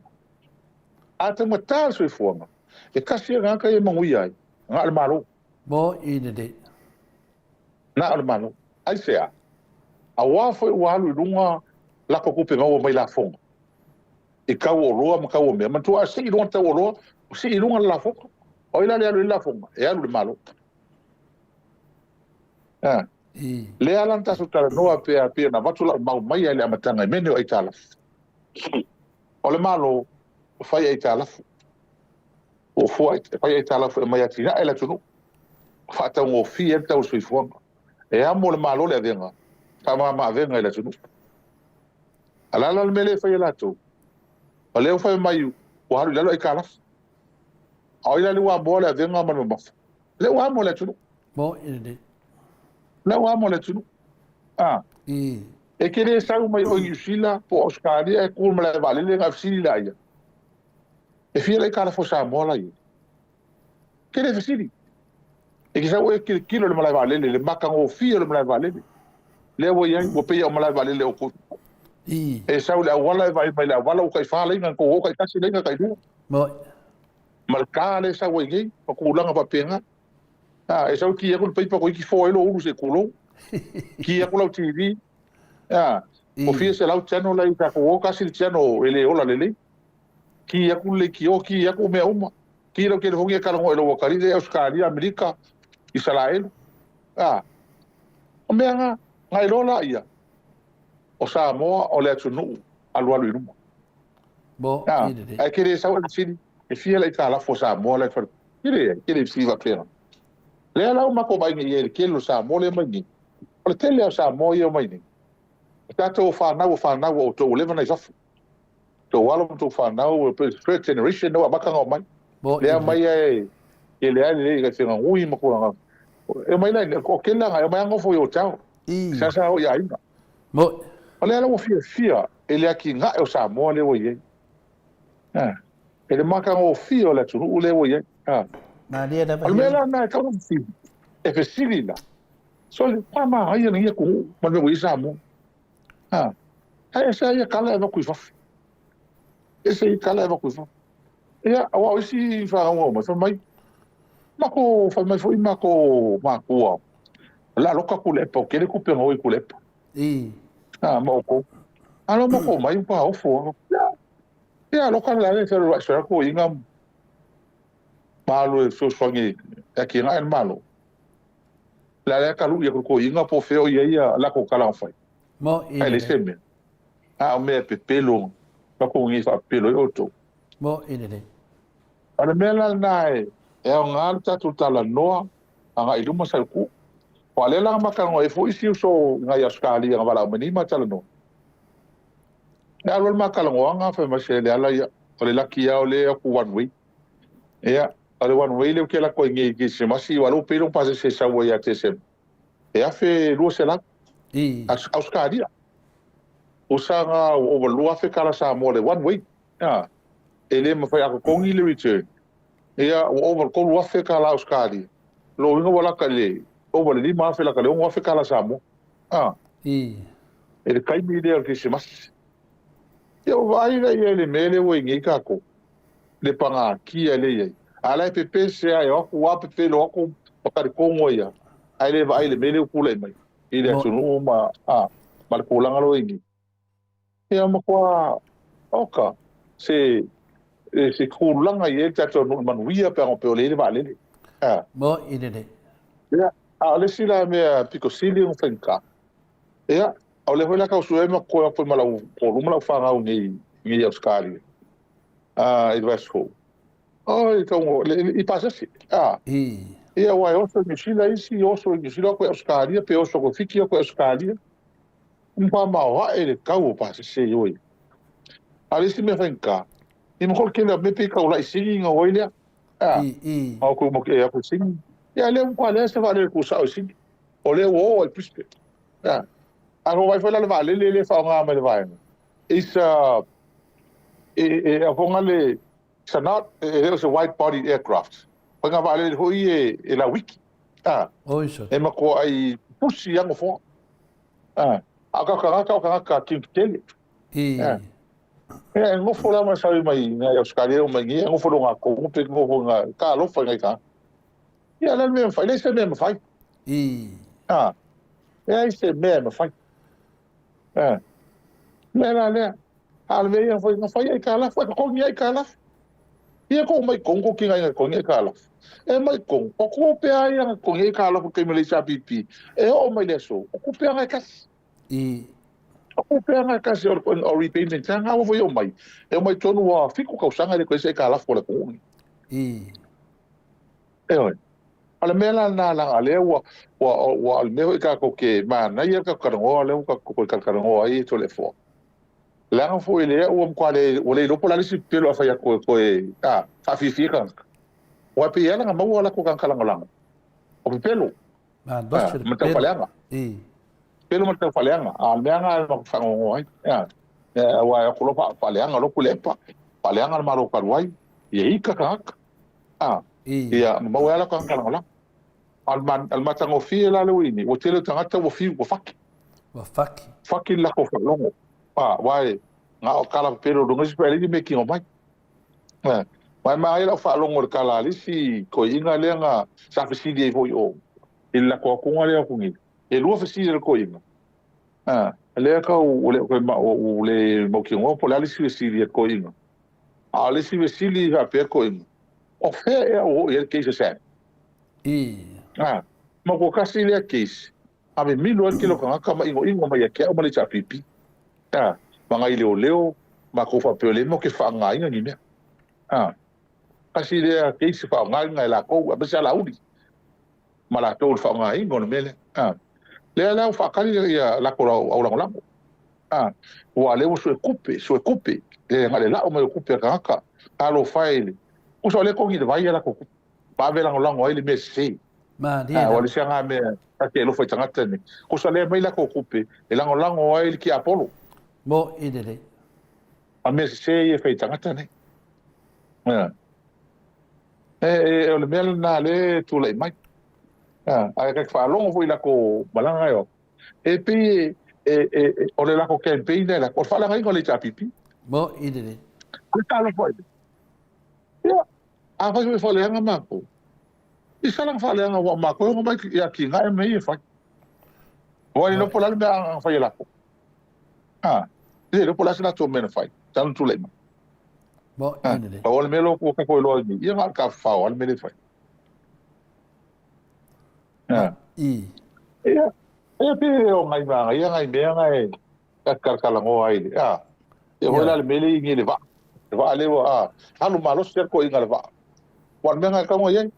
Ata mata su fo. E kasi nga ka e mangui ai. Nga al malo. mo ine. Na al malo. Ai sea. A wa foi wa lu lunga la ko kupe ngo mai la fo. E kau o roa ma kau o mea. Ma tu a si ilunga tau o roa, si ilunga la foka. O ila le alu ila fonga, e alu le malo. Le alan tasu tala noa pea na watula mau mai ai le amatanga i mene o ai talaf. O le malo, fai ai talaf. O fai ai talaf e mai atina e la tunu. Whaatau ngō fi e tau sui fuanga. E amo le malo le avenga. Tama ma avenga e la tunu. Alala le mele fai e la tau. O leo fai mai o haru lalo ai kalaf. O ila liwa bola venga manu maf. Le wa mo le tunu. mo ine. Le wa mo le tunu. E kere sau mai o Yusila po Australia e kul mala vale le ngafsili la ia. E fia le kalaf o Samoa la ia. Kere fasili. E ki sau e kilo le mala vale le maka ngo fia le mala vale. Le wo ia wo pe o mala vale le o ko. E sau le awala vai mai la wala o kai fa le ngan ko o kai kasi le ngan kai du. Mo Malka le sa wenge o ko langa pa penga. E sau ki ko pe pa ko ki fo elo u se kulo. Ki ko lo TV. O fie se lau channel la ka ko kasi channel ele ola lele. Ki ko le ki o ki ko me uma. Ki lo ke le hongi ka ngo elo o kari de Australia America Israel. O me nga ngai lola ia. O Samoa o le atunu alu irumo. mo ine. Ai kere sa o sini e fia le kala fo Samoa le fer. Kere si va plena. Le ala ma ko vai ni ke lo Samoa le mai. O le tele o Samoa yo mai ni. Tato fa na o to le vana zafu. To wala to fa na o first generation no ba ka mai. Le mai e le ale ga se ngui ma ko. E mai la ko kela ga mai ngo fo yo tao. Sa o ya ina. Mo Olha ela o fia ele aqui nga o Samoa le o ye. Ele marca o fio le tu le o ye. na dia da Olha ela na ka o fio. e fesili la so le pama ai na ia ku ma me wisa mo ha ai sa ia kala e ku fa ese kala e ku fa ia awa isi fa ngo ma fa mai mako fa mai foi mako la loka ku le po kele ku pe ngoi ku le ah moko alo moko mai pa ofo ia loka la le se ko inga malo e so songi e ki nga malo la le ka lu ye ko inga po feo ia la ko kala fai mo ai le seme a me pe pelo pa ko ngi fa pelo yo to mo ine ana me la nai e o nga ta tu tala noa anga i luma sa ku o le la ma ka ngo e fo isi so nga ya skali nga bala mani ma tala no ya lo ma kala ngo nga fa ma se le ala ya o le la ki ya o le ku one way ya ale one way le ke la ko ngi ki se ma si walo pelo pa se sa wo ya te se e a fe lu se la a skali usanga o lua fe kala sa mo le one way ya ele ma fa ko kongi le return ia o over ko lua fe kala auskali lo inga wala kale o wala ni ma fe la kale o fe kala sa mo ele kai mi le ke se mas eu vai le mele o ngi ka ko le panga ki ele ye ala pepe se ai o ku wa pepe lo ko pakari ko ngoia ai le mele ku le mai ile tunu ma ma ko langa lo ngi ia ma kwa oka se kulanga ye tato manuia pe o le vale mo ine ya ale sila me pico sili un fenka ya o le hola ka usue ma ko po mala ko lumala fanga un ni auskali it was cool então e passa assim e o ai oso ni sila isi oso ni sila ko auskali pe oso ko fiki ko auskali pa ma ele ka o passa se yo ale si me fenka e mo que le me pica o la singing o olha o como que é assim e ali um qual é essa vale com o sing olha o príncipe agora vai falar vale ele fa nga me vai is a fonga le not it was a wide body aircraft nga vale hoi e la wiki isso e ma ko ai pusi yang fo ka kintele ngo fora ma sabe mai nga os kare o mai ngo fora nga ko mo pe ngo nga ka lo fa nga ka ya la me fa le se me fa ya se me fa le al me ya foi nga fa ya ka la fa ko nga ka la ia ko mai ko ki nga ko nga ka la e mai ko ko pe ai ko nga ka la ko ke me le sa pipi e o mai le so ko pe nga ka o pega ka se o repayment nga o foi o mai e mai tonu wa fico ka usanga le ko se ka la fora ko ala mela na la ale wa al me ka ko ke ma na ia ka ka ngo le ka ko ka ngo ai to le fo la fo ile o ko ale o le lo pola si pelo fa ya ko fa fi ka wa pe ya nga ma wala ko kan kala ngolang o pelo dos ma ta falanga pelo mata faleanga a leanga no fango ai wa ko lo faleanga lo kulepa faleanga ma lo karwai ye ika ka ia ma wala kan kan la al matango fi la lo ini o tele tangata o fi o faki la ko falongo wai nga o kala pelo do ngis pele di making o mai mai la falongo kala li si ko inga lenga sa fi di o illa ko ngale ko ngi e lua fa sile ko inga le ka o le mo ki ngo po la si sile ko inga le si sile va pe ko inga o fe o e ke se sa mo ko ka sile ke a me milo ke lo ka ma ingo ma ya ke o ma le cha pipi ma ngai leo ma ko fa pe le mo ke fa ngai ngi me ka sile ke se fa ngai la ko ba sa la udi ma la to fa ngai ngo mele le la fa kali ya la ko au la wa le so kupe e ngale la o me kupe ka alo faile o so le ko ngi vai la ko ba ve la ngo ile me se ma di wa le sanga me ka lo fa tanga tene ko so le mai la ko kupe e la ngo ile ki apolo mo ide a me se e fa tanga tene o le mel na le tu le mai Ai kai whaalongo fo i lako malanga yo. E pe, o le lako campaign e lako, whalanga ingo le tapipi. Mo idere. Ko talo fo i. Ia, a whai me whaleanga mako. I salang whaleanga wa mako, yung mai ia ki ngai me i whai. Wai no pola me ang whai lako. No pola sina tō mena whai. Tanu tū leima. Mo idere. Pa ole me lo ko ka ko lo ni. Ia ngā ka whao, ale me le whai. Ia pe o ngai manga, ia ngai mea ngai kalango ai le. E hola le mele ingi le va. Va le wa. Halu malos ter ko inga le va. Wan mea ngai kango iai.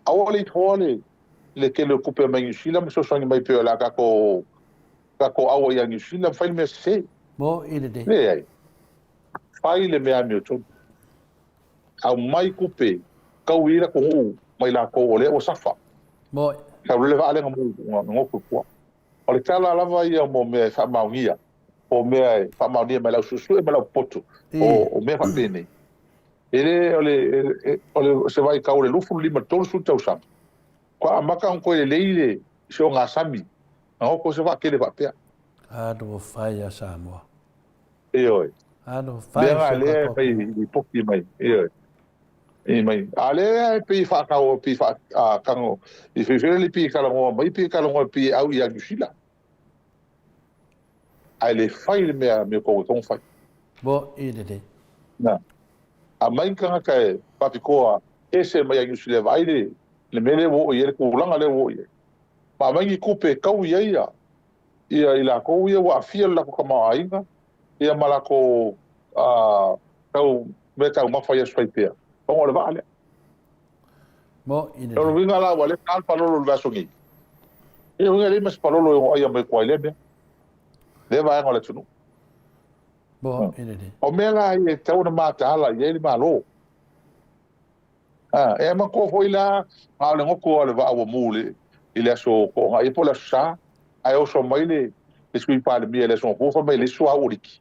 Awale tole le ke le kupe mai Sila me so sangi mai pe la ka ko awa ia Sila fai me se. Mo idere. Le ai. Fai le mea me to. Au mai kupe kau ira ko mai la ko ole o safa. Mo ka le va ale ngo ko. O le tala lava ia mo me fa maungia. O me fa maungia me la susu e me la poto. O me fa bene. Ele ole se vai ka ole lufu lima tolu su tau sam. Ko amaka ko le leile so nga sami. Ngo ko se va ke le va pe. Ado fai Samoa. Oi. Ado fai. Le pe i poki mai. E mai ale pe fa ka o pe fa kango i fe le pe ka lo mai pe ka lo pe au ia Sila. Ai le fai le me ko ton fai. Bo idere. Na. A mai kanga kai papikoa ese mai ia Sila vai le mele wo ia ko langa le wo ia. Ma mai ki kupe kau ia ia ila ko ia wa fia la ko ma ainga ia mala ko kau meta uma fai spai pe. Pongo le vale. Mo idere. Pero vinga la wale tal palolo le vasongi. E vinga le mas palolo o ia me ko ile be. Le va ngole tunu. Bo idere. O mela e tau na mata ala ye le malo. E ma ko foi la ale ngoko le va o mule. Ile so ko nga ipo la sa ai o so mai le sui pa le mi le so ko fa mai le so auriki.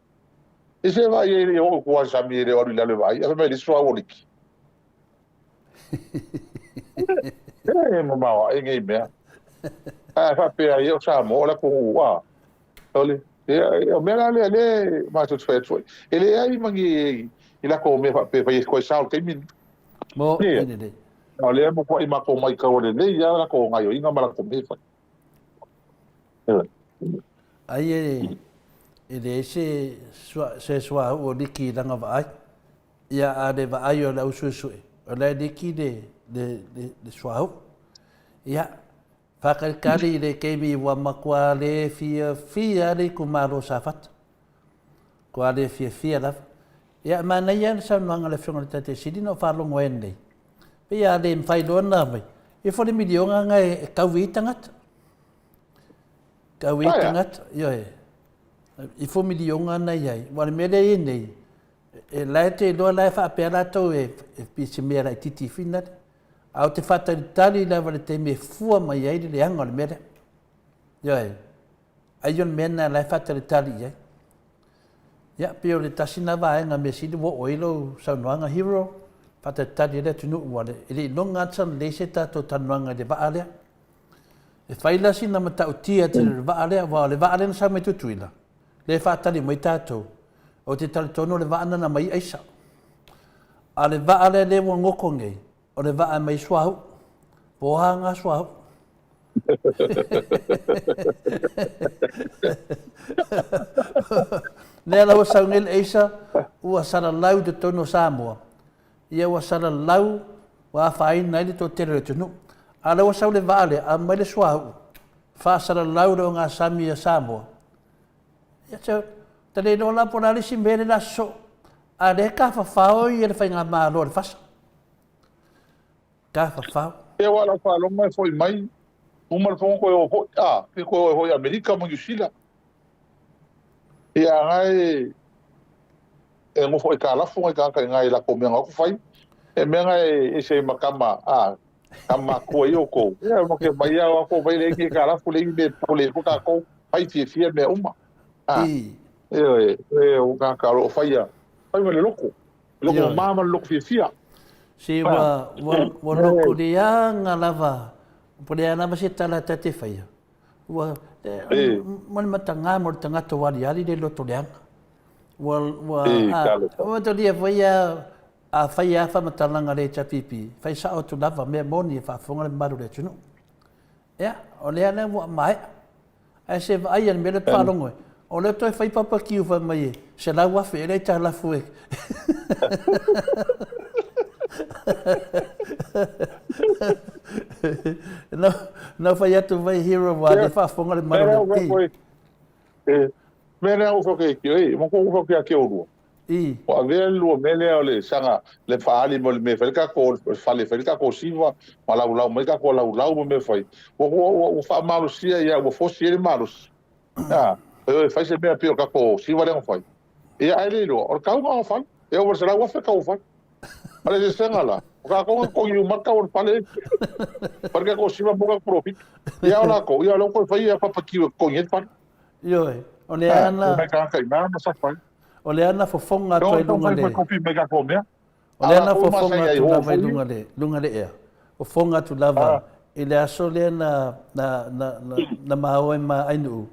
E se va ye o ko sa mi le o le vai. E mai le so auriki. Mamau ai ngai mea. Fa pe ai o Samoa la ko wa. Ole. O mera le ma tu fai tu. Ele ai mangi ila ko me fa pe fa ko sa ke min. Mo idere. Ole mo ko i ma ko mai ka ole le ya la ko ngai o inga mala ko me fa. Ai ele se swa o diki langa vai. Ia ade va ayo la ususu. Oleh diki de swau. Ya, fakal kali le kebi wa makwa le fia le kumaro safat. Kwa le fia la. Ya mana yan sa nang le fionga tate sidi no falong wende. Pe ya le mfai don na mai. E fo le milionga ngai kawitangat. Kawitangat yo e. I fo milionga na yai. Wa le mele nei. E lai te loa lai wha apea tau e pisi mea rai titi whina. Au te whatari lai wale te me fua mai ai le hanga le mea. Ioi. Ai yon mena lai whatari tali ai. Ia, peo le tasina waenga me sidi wo oilo saunoanga hero. Whatari tali le tunu uale. Ele longa atsan le se tato tanuanga le waalea. E whailasi na mata utia te le waalea. Wa le waalea na sa me tutuila. Le whatari mai tato. O te talitono le vaana na mai aisa. A le vaa le wa ngoko ngei. O le vaa mai suahu. Poha ngā suahu. Nea lau saungele eisa, ua sara lau te tono Samoa. Ia ua sara lau wa whain nai le to tere le tunu. A lau sau le vaa le a mai le suahu. Wha sara lau le o ngā sami a Samoa. Ia tau. Tane no la pona le simere la so. A le ka fa fao i le fainga ma lo le fasa. Ka fa fao. E wala fa lo mai foi mai. Uma fo ko o ke ko o Amerika mo Sila. E a ngai e mo foi ka la fo ka ngai la ko me ngako fai. E me ngai e se makama kama ko yo ko. E mo ke mai a ko vai le ki ka la fo le me ko le ko ka ko fai fie me uma. O ka karo faia. Fai me loko. Loko mama loko fia. Si wa loko dia nga lava. Pole ana masi tala tate fai. Wa mon matanga mo tanga to wali ali de loto leanga. Wa to dia foi a fai a fa matalanga le chapipi. Fai sa o tu lava me moni fa fonga le maru le tunu. Ya, o le ana wa mai. Ai se ai an me le palongo. O le toi fai papa kiu fa mai. Se la wa fe le ta la fue. No fai atu vai hero wa le fa fonga le maru le. Mena o foke ki, mo ko foke ki o. O ave lu mele o le sanga le faali mo le me fa ka ko fale fa ka ko siva wala ula mo ka ko la ula mo me fai. O fa malu sia ia o fo sia malu. Ah, e fa se me pio ka ko siva le fai. E ai le o ka o fa. E o se la wa fa ka o fa. Ale se sanga la. Ka ko yu marka o fale. Porque ko siva mo ka profit. Ia la ko ia lo ko fai ia pa ki ko nyet pa. Yo, o le ana. O le ana fofonga to e lunga le. O le ana fofonga tu lava i lunga le ea. O fonga tu lava i le aso le na maoe ma ainu.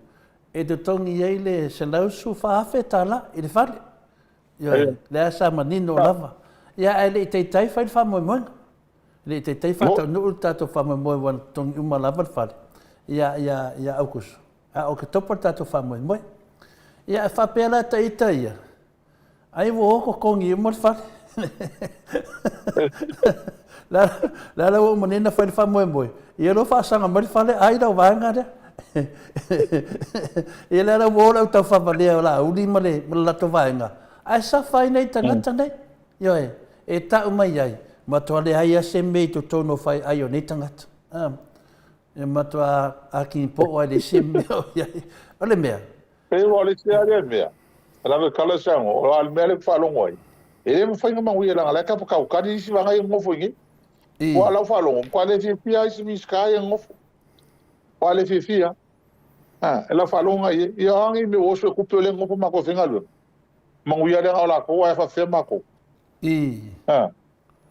E te tongi ei le se lausu whaafe tala i le whare. Le asa manino lava. Ia ai le i te tai whai whamoe moenga. Le i te tai whata nuu tato whamoe moe wan tongi uma lava le whare. Ia aukusu. O ke topo tato whamoe moe. Ia e whapela ta ita ia. Ai wo oko kongi mo le whare. La o manina whai whamoe moe. Ia lo whaasanga mo le whare ai rau wanga rea. Ia la wo lau tau whawalea o la uli ma le lato wanga. Ai sa whai nei tangata nei. Yo e tau mai ai. Matua le ai a se mei to tono whai ai o nei tangata. E matua a ki po ai le se mei o iai. O le mea. E o le se ale mea. Ala me kala sango o al mele falongo ai. E le mfainga mangu langa la ka ka ka di si wanga ngofo ngi. O ala falongo kwa le fi pia isi miskai ngofo. O ale fi fia. Ela falongo ai e angi me o so kupe le ngofo mako finga lu. Mangu ya langa la ko ai fa fe mako. E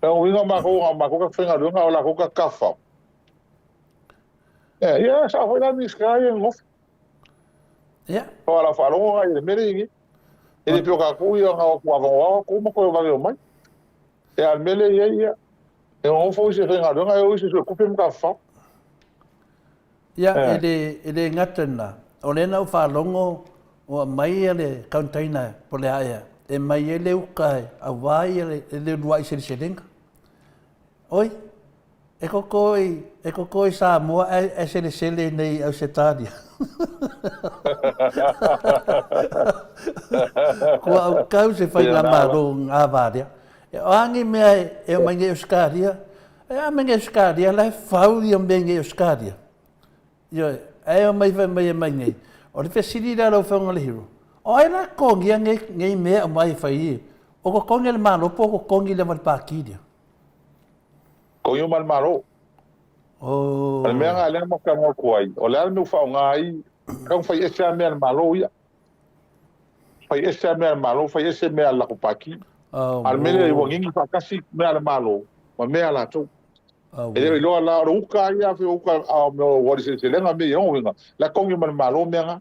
o winga mako ka finga lu nga la ko ka kafa. Ja, sa foi la miskai ngofo. Ja. Ora falou ai mele ele pio ka ku yo nga ku ava ku mo ko va mai. E al mele ia. E on fo se renga do nga yo se ku pem ka fa. Ja, ele ngatena. O le na fa longo o mai ele container po le aia. E mai ele ukai a vai ele ruai se lenga. Oi. E kokoi Samoa e se nei au setadia. Kua au kau se whai la maro ngā vārea. E o angi mea e o mange euskaria. E a mange euskaria lai whau i o mange euskaria. E o mai mai. O le whesiri raro whaunga le hiro. O e la kongi a ngei mea o mai whai i. O ko kongi le maro po ko kongi le malpakiria. Kongi o malmaro. Al mea ngā lea mo ka ngō kuai. O lea me whao ngā i. Kau whai ese a mea malo ia. Whai ese a mea malo, whai ese mea lako paki. Al mele i wangingi whakasi mea le malo. Ma mea la tau. E leo i loa la ora uka ia, whio uka a mea wari se lenga mea i onga. La kongi ma le malo mea ngā.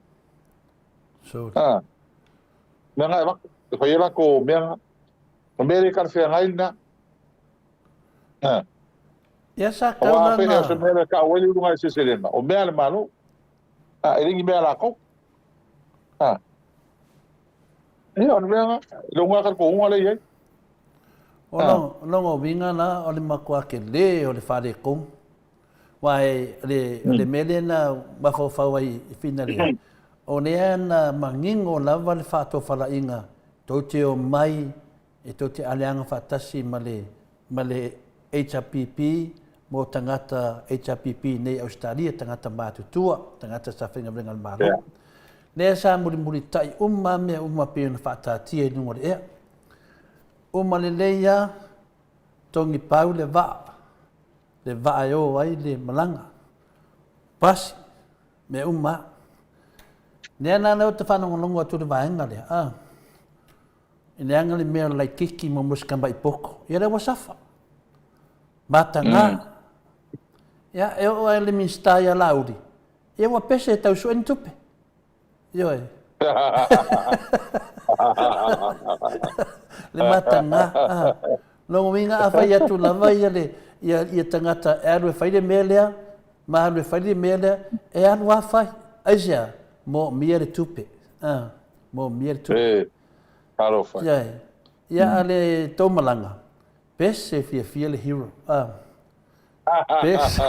Mea ngā e wako. Whai e lako mea ngā. Ma mea le karwhea ngai na. Ia sa kaulanga. O a whene o se mea ka weli urunga i se lenga. O mea le malo. E ringi mea la kou. E anu mea ngā. Lunga kar ko unga le iei. O longo winga na o le makua ke le o le whare kou. Wai le mele na wafau ai whina rea. O nea na mangingo lava le whātua whala inga. Tau te o mai e tau te aleanga whatasi ma le HRPP. Mo tangata HRPP nei Australia, tangata mātutua, tangata sa whinga maro. Nea sa muri tai mea peo na whātātia i nunga rea. Le leia, tongi pau le vaa e o ai le malanga. Pasi, me Nea nana o te whanongonongo atu le vaenga lea. I neanga le mea lai kiki mo muskamba i poko. Ia le wasafa. Matanga. Ya, e o le minsta ya lauri. E wa pese tau su en tupe. Yo e. Le matanga. Longo winga a fai atu lava ia tangata e alu e fai le melea, ma alu e fai le melea, e alu a fai. Aisia, mo mia le tupe. Mo mia le tupe. Halo fai. Ya e. Ia ale taumalanga. Pese fia le hero. Pese.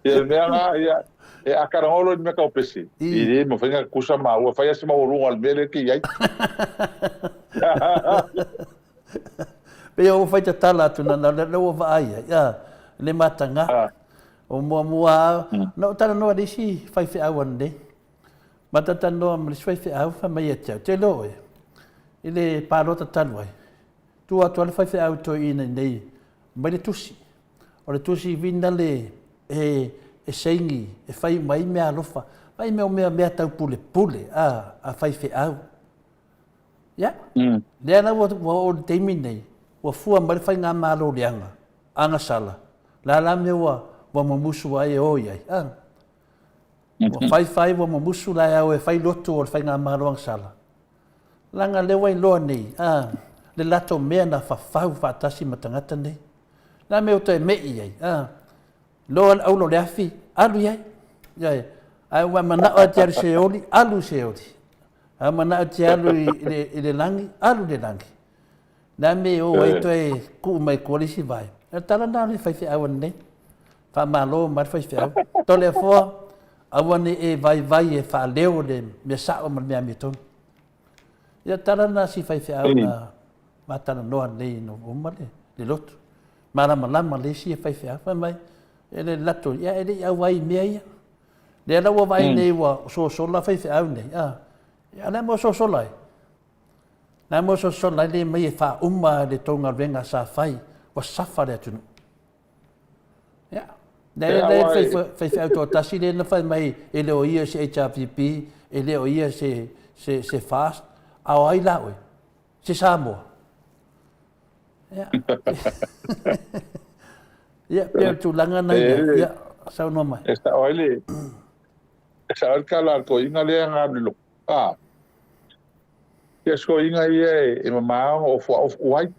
Ia mea nga, ia, e akarangolo ni meka o pesi. I mo whainga kusa ma, ua whaia si ma urunga al mele ki iai. Pea o whaita tala atu na le o vaaya, ia, le matanga. O mua, na o tana noa risi whaiwhi au ane. Matata noa maris whaiwhi au, wha mai atiau, te loe. I le pārota tanuai. Tu atu ale whaiwhi au toi ina nei, mai le tusi. O le tusi vina le, e seingi, e whai mai mea alofa. Mai mea tau pule, a whaiwhi au. Ia? Lea na wa o teimi nei, wa fua mai whai ngā mālo leanga, anga sala. La me wa mamusu ai e oi ai. Wa whai wa mamusu lai au e whai lotu o whai ngā mālo anga sala. Langa le wai loa nei, le lato mea na whawhau whaatasi matangata nei. La me o te mei ai, loa aulo le afi, alu iai. Iai, ai wa mana o te alu se oli, alu se oli. A mana o te alu i le langi, alu le langi. Na me o ai toi ku mai kualisi vai. E tala nā le whaiwhi awan nei. Wha malo mai whaiwhi au. Tole fua, awan e vai e wha leo le me sao ma mea me tonu. Ia tala nā si whaiwhi au na matana noa nei no umale, le lotu. Malama le si e whaiwhi au. Whamai, e le lato, ia e le au vai mea ia. Le ala wa vai nei wa sola whaiwhi au nei. Ia le mo sola e. Nā mo sola le mai e wha uma le tonga renga sa whai. Wa safa le atunu. Ia. Le whaiwhi au tō tasi le na whai mai e leo ia se HRPP, e leo ia se fast. Ao ai lawe. Se Samoa. Ia. Ia, pia tūlanga nei. Ia, sau no mai. Esta oile. Esta oile kala ko inga le ngā nilo. Ia sko inga ia e mamao o uai.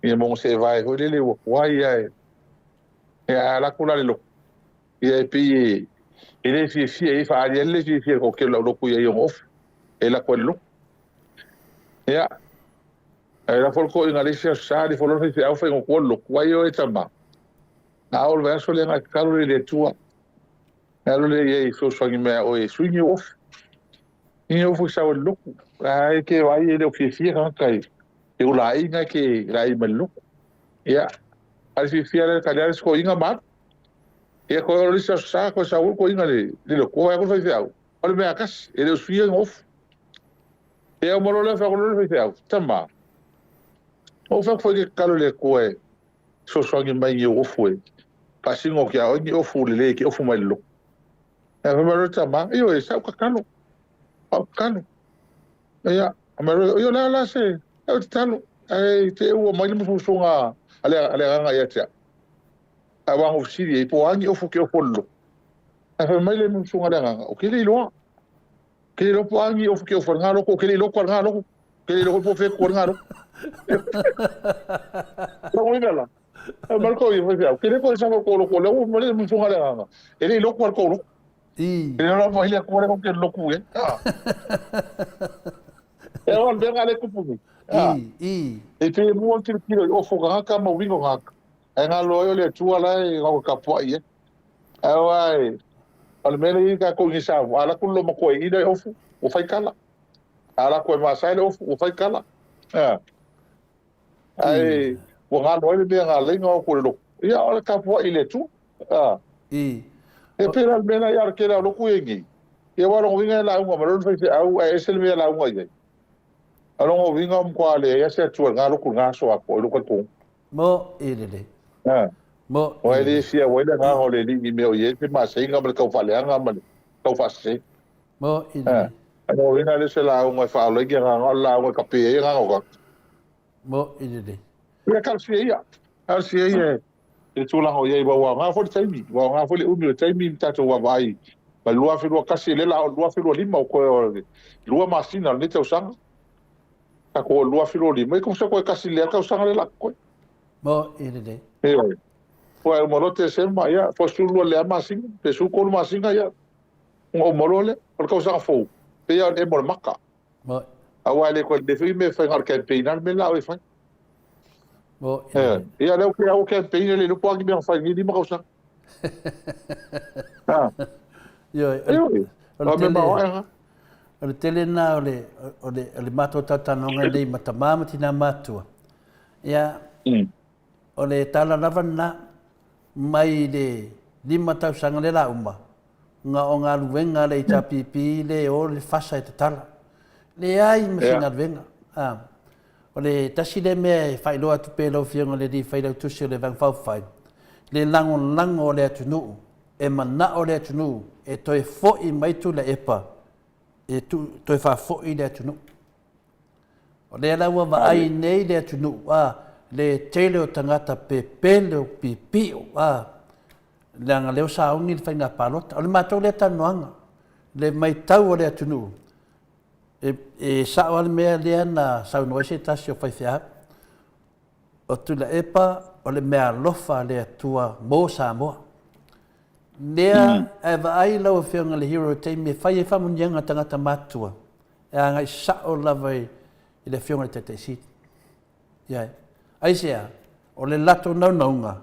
Ia mongo se vai hoi le o uai ia e. Ia la kula le lo. Ia e pi e le fie e whaari e le fie ko ke lau loku ia i of. E la koe lo. Ia. E la folko inga le fia saari folon fai au fai ngoko lo. Wai o e tama. Na ol verso le nga karu le tua. Na lo le ia i so swangi mea o e swingi of. Inga of sa o loku. Ai ke wai e le o fie kai. E ula inga ke rai malu. Ia. Ari fie le kaliaris ko inga mat. Ia ko o lisa sa ko sa ko inga le lo ko e ko fai au. Ole me akas e le swingi of. E o molo le fa ko le fai au. Tama. O fa foi ke kalo le ko e so swangi mai o ofu e. Pasingo ke o ni ofu le ke ofu mai lo. E fa maro tama. Io e sa ka kano. O kano. Ia. Amaro io la se. E talo. Ai te o mai le mo songa ale nga ia tia. A wang of siri e po angi ofu ke ofu lo. E fa mai le mo songa le nga. O ke le lo. Ke lo po angi ofu ke ofu nga lo ko ke le lo ko nga lo. Ke le lo po fe ko nga lo. No ngala. Marco i foi ke le ko sa ko lo mo le mo songa le nga. E le lo ko lo. E lo mo ile ko le ko ke lo ku e. E on venga le kupu. E te mo te kilo o foga ka mo wingo nga. E nga lo yo le tua la e nga ka po ie. E wai. Al mele ka ko ni sa ala kullo mo ko i de ofu. O fai kala. Ala ko ma sai ofu o fai kala. Ai o nga lo le nga le nga ko lo. Ia ala ka po ile tu. E pera al mele ya ke la lo ku ngi. E wa lo winga la ngo ma lo fai au e sel me la ngo ie. Alongo winga mkwa le ya se tu nga lo ku nga so ko lo ko. Mo ele. Mo o ele fia o ele nga o le ni me o ye pe ma se nga me ko fa le nga me ko fa se. Mo ele. Ano winga le se la ngo fa lo ge nga la ngo ka pe nga ngo. Mo ele. Ya ka fia ya. Al fia ye. e tula ho ye wa nga fo taimi wa nga fo le umi taimi tato wa vai ma lua fi lua kasi le la lua fi lua lima o ko lua masina le te usanga ka ko lua fi lua lima ko se ko kasi le ka usanga le la ko mo ere de e o e mo te se ma ya fo su lua le masina pe su ko masina ya o mo le ko ka usanga fo pe ya e mo maka mo awa le ko de fi me fa ngar campaign me la o fa mo ia le o campaign le po ki me fa ni ma ka usanga yo o le tele na o le mato tatanonga nei matamama tina matua ia o le tala lava na mai le lima tausanga le la uma nga o ngā luenga le tapipi le o le fasa e te tala le ai masina luenga o le tasi le mea e whailoa tupe lau fionga le di whailau tusi o le vang whauwhai le lango o le atunu e mana o le atunu e toi fo'i mai tu le epa e toi wha fo'i le atunu o le alaua wa ai nei le atunu le tele o tangata pe pele o pipio le anga leo saungi le whainga palota o le mātou le tanoanga le mai tau o le atunu e sao ale mea lea na saunoa se tasi o whaiwhea o tu la epa o le mea lofa le atua mō Samoa. Lea e wa ai lau whionga le hero teimi e whai e whamunianga tangata mātua e anga i sao lava i le whionga le tete si. Iai. Aisea, o le lato naunaunga,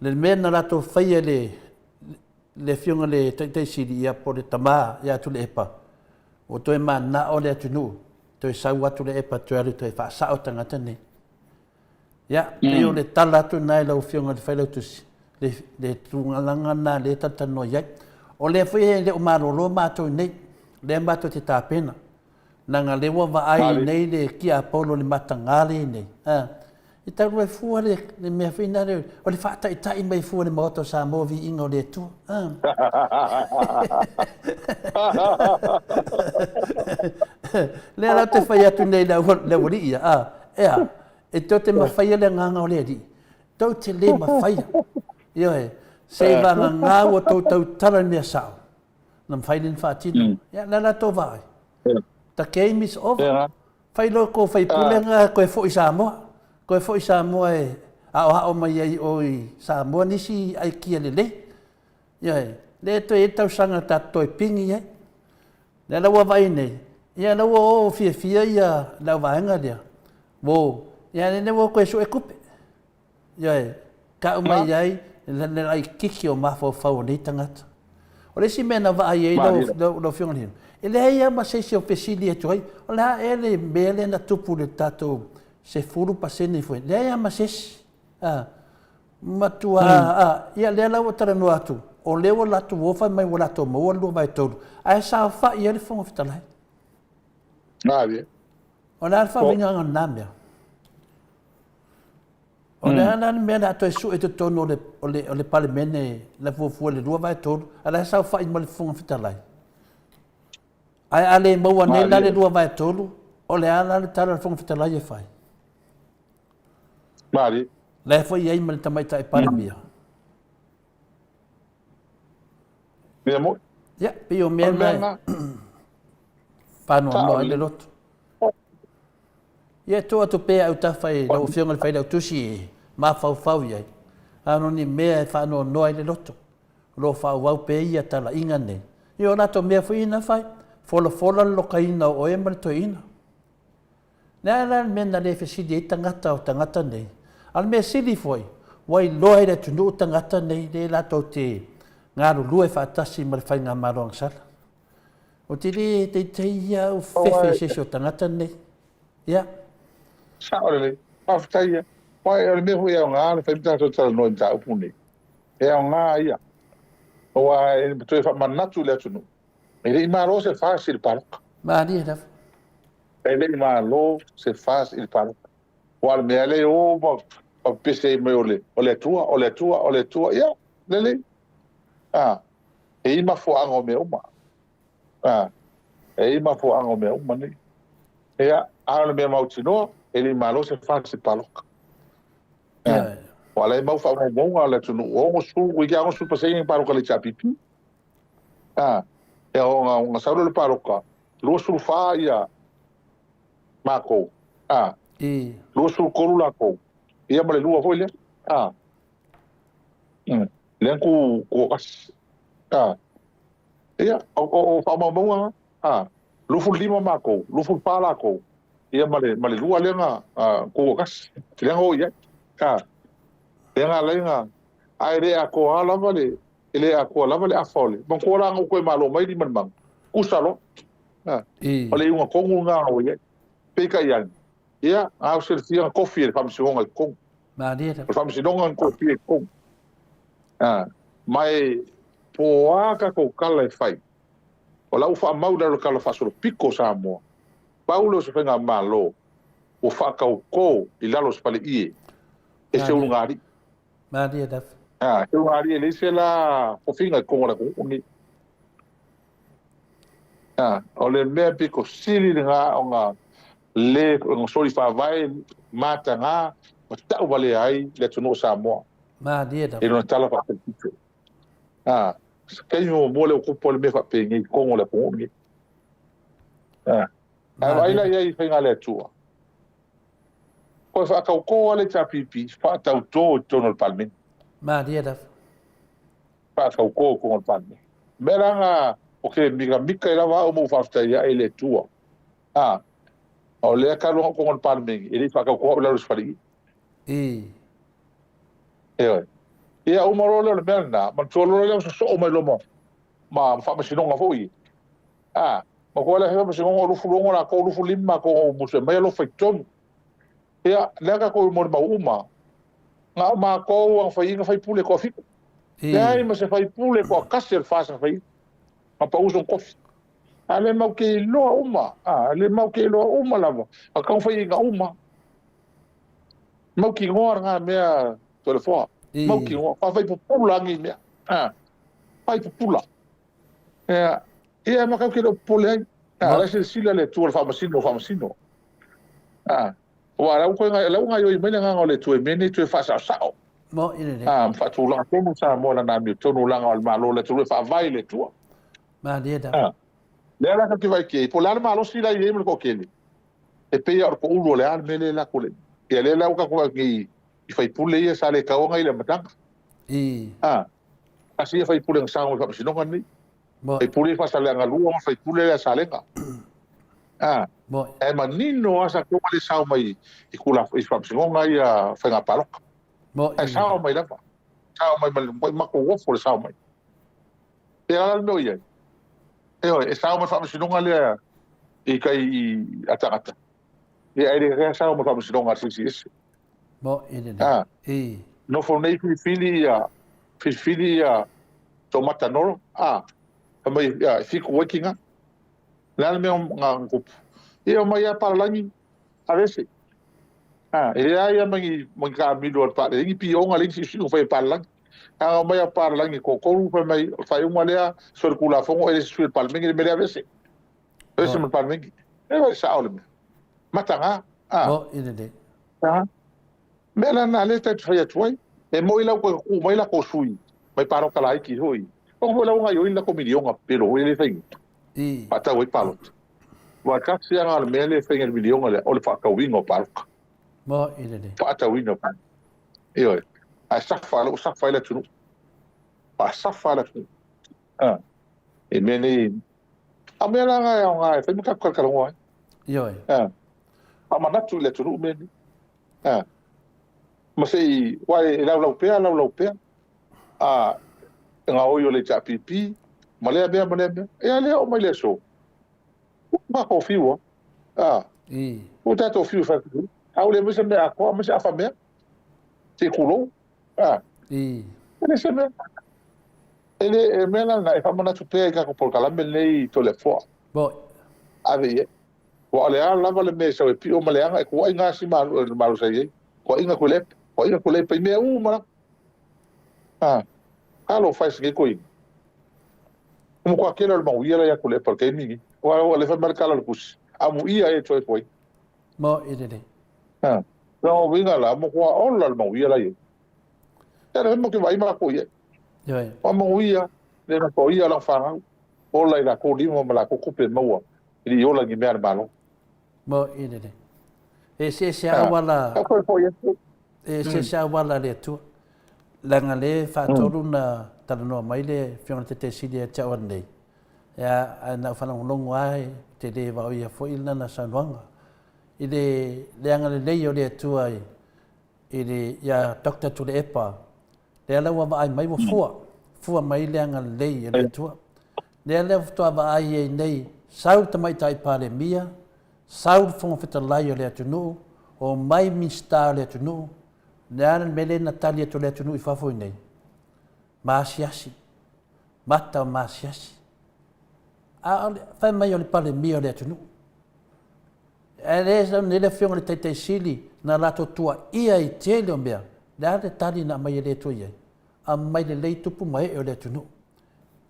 le mea na lato whai le whionga le tete si ia po le tamaa ia tu le epa. O toi ma na o le atunu, toi sau atu le epa toi alu toi wha sao tangata nei. Ia, peo le tala atu nai lau whionga le whailau tusi. Le tungalanga na le tatano iai. O le whi le o marolo mātou nei, le mātou te tāpena. Nanga lewa wa ai nei le kia apolo le matangale nei. I taru e fua le mea whina reo. O le whata i tai mai fua le Maota Samoa Viiga o le Atua. Le ala te whai atu nei le wari ia. Ea, e tau te mawhaia le nganga o le adi. Tau te le mawhaia. Ia e, se vanga ngā o tau tala mea sao. Nam whainin whātino. Ia, le ala tō vai. The game is over. Whai loko, whai pulenga, koe fo i Samoa. Koe fo i Samoa e hao mai ai o i Samoa nisi ai kia le. Ia e, le to e tau sanga ta toi pingi ai. Le laua vai nei. Ia laua o fia ia lau vaenga lea. Wo, ia ne wo koe so e kupe. Ia e, ka umai ai, le ai kiki o mafo fau nei tangata. O le si mena va ai ei lau fionga hino. E le hei ama se o pesili e tuai. O le ha e le mele na tupu le tato se furu pasene foi. Le hei ama se matua ia le lau o tarano atu. O leo latu wofa mai o latu mo o lua vai tolu. Ai sa fa ia le fonga fitalai. Nāre. O le alfa vinga ngā mea. O le ana mea na ato e su e te tono o le palemene le fuafua le lua vai tolu. Ala sa fa i mo le fonga fitalai. Ai ale maua nei la le lua vai tolu. O le ana le tala le fonga fitalai e fai. Nāre. Le foi iai ma le tamaita e palemia. Mea mo? Ia, pe o mea mai. Pano no ai le loto. Ia toa to pe au tawhai lau whionga le whai lau tusi e ma fau iai. Ano ni mea e whano no ai le loto. Lo whau au pe ia tala inga nei. Io nato mea whi ina whai. Fola loka ina o e mare to ina. Nea la mea na le whesidi e tangata o tangata nei. Al mea sili foi. Wai loa le tunu o tangata nei le lato te ngaru lua e whaatasi ma le whai ngā maroang sala. O te le te ia o whewhe se o tangata nei. Ia. Saore, paftaia. Pai ole me hui au ngā, le whaimita to tala noi mta upuni. E au ngā ia. O e toi wha manatu le atunu. E le imaro se whaas il paroka. Maari e rafa. E le imaro se whaas il paroka. O ale mea le o ma pese me ole. Ole atua. Ia, lele. E ima fo ango me uma. E ima fo ango me uma ni. Ia, ale mea mautinoa. Ele malo se faz se paloca. Wala mau fa mo le tunu o su we ga su pa sei para ka le chapipi e o nga sa le para ka lo su fa ia mako lo su ko la ko ia male lua foi le le ku as ia o fa mo lo fu lima mako lo fu pa la ko ia male lua le nga ko as le ho ia Tenga lenga ai re ako ala vale ele ako ala vale afole bon ko la ko malo mai di manmang kusalo ole unha kongu nga o ye peka yan ia a ser tia coffee fam si nga kong ma dia fam si nga coffee kong mai po aka ko kala fai ola u fa mau da kala fa solo pico Samoa Paulo se fenga malo o fa ka ko ilalo spale ie e se ungari ma dia da se ungari ele se la o finga ko la ko ni ole me pico sili nga nga le ngo soli fa vai mata nga ta vale ai le tuno Samoa ma dia da e non tala fa pico kenyo mole ko pole me fa pe ni ko le ko ni vai la ia finga le tua ko fa ka ko ale chapipi fa ta to tono palmin ma dia da fa ka ko ko palmin meranga o ke mika ila wa o mo fa sta ia ele tua o le ka lo ko palmin ele fa ka ko la los fari ia o mo le merna ma tolo le so o mai lo mo ma fa ma sinonga foi ma ko le ha ma sinonga lu fu la ko lu fu limma ko mo se mai lo fa ton ia lega ko mo ma uma nga ma ko ang fai pule ko fi ia ma se fai pule ko kasel fa sa fai ma pa uso ko ale mau ke lo uma ale mau ke lo uma lava a ka fai nga uma mau ki ngor nga me telefon mau ki ngor fa fai pula ngi me fai pula ia ma ka ke lo pule ala se sila le tu fa masino wa la ko nga yo me nga le tu me ni tu fa sa mo ine fa tu la ko sa mo na mi tu la nga ma lo le tu fa vai le tu ma dia da le la ka vai ke po la ma lo si la ye me ko ke ni e pe ya ko ulo le al me le la ko le e le la ka ko ki i fai pule ye sa le ka o nga ile matanga asi fai pule sa mo fa si no ngani e pule fa sa le nga lu fai pule le sa le ka e manino asa ko le sa mai i kula i fa si ngonga ia fa nga palo e sa mai la sa mai ma ko wo fo sa mai e ala no ia e sa mai fa si ngonga le i kai ataka e ai re sa mai fa si ngonga si mo ine no fo nei fili ia tomata no mai fico working la me nga grupo e mai a parlangi a vese e ai mai ka mi do pa de pi o nga le si fai parlangi mai a parlangi ko fa mai fai uma le circula fongo e sur palmengi de a vese me palmengi e vai sa ole matanga mo ine de me la na le ta fai tuai e moi la ko mai la ko sui mai paro kala ki hoi ko la nga yo la ko milionga pero ele fai pata wai palot wa ka sia ngal mele fengel milion le o le fa ka wingo park mo ine de pata wingo pa io a sa fa la tunu pa sa fa la tunu e meni a me la nga fa mi ka ka ngoi io a ma natu le tunu meni ma sei wai la pea nga o yo le chapipi male be e ale o mai le so ma ko fiwa o tato fiwa fa au le mese me ako mese afa me te kulo ele se me ele me na e fa mana tu pe ka ko por kala me nei to le fo bo ave o ale ala vale me so e pio male anga ko inga si malu sai ko inga ko le pe me uma alo faz que coi como com aquele irmão ia lá ia colher porque ninguém o ele foi marcar lá pus a ia é foi mo ide de não vinga lá mo com o irmão ia lá Tera mo ke vai ma ko ye. Yoi. O mo ia, le na ko ia la fa. O lai la ko di mo la ko pe mo. Ili yo la ni mer malo. Mo ine ne. E se awala. Ko ko ye. E se awala le tu. Langa le fa tolu na tala no mai le fiona te sidi e tau nei. Ya ana fa longo ai te le va ia fo ina na sanwanga. Ile leanga le nei o le tu ai. Ile ya dokta tu le epa. Le ala wa ai mai wa fua mai leanga le nei le tu. Le ala to va ai e nei sau te mai tai pale mia. Sau fonga fita lai o le atunu o mai mista le atunu. Nana mele Natalia to le atunu I fafo nei. Masiasi. Mata masiasi. Fai mai o le pale mia o le atunu. E le sa nele fionga le teitei sili na lato tua ia I tele o mea. Le le tali na mai le tua iai. A mai le lei tupu mai o le atunu.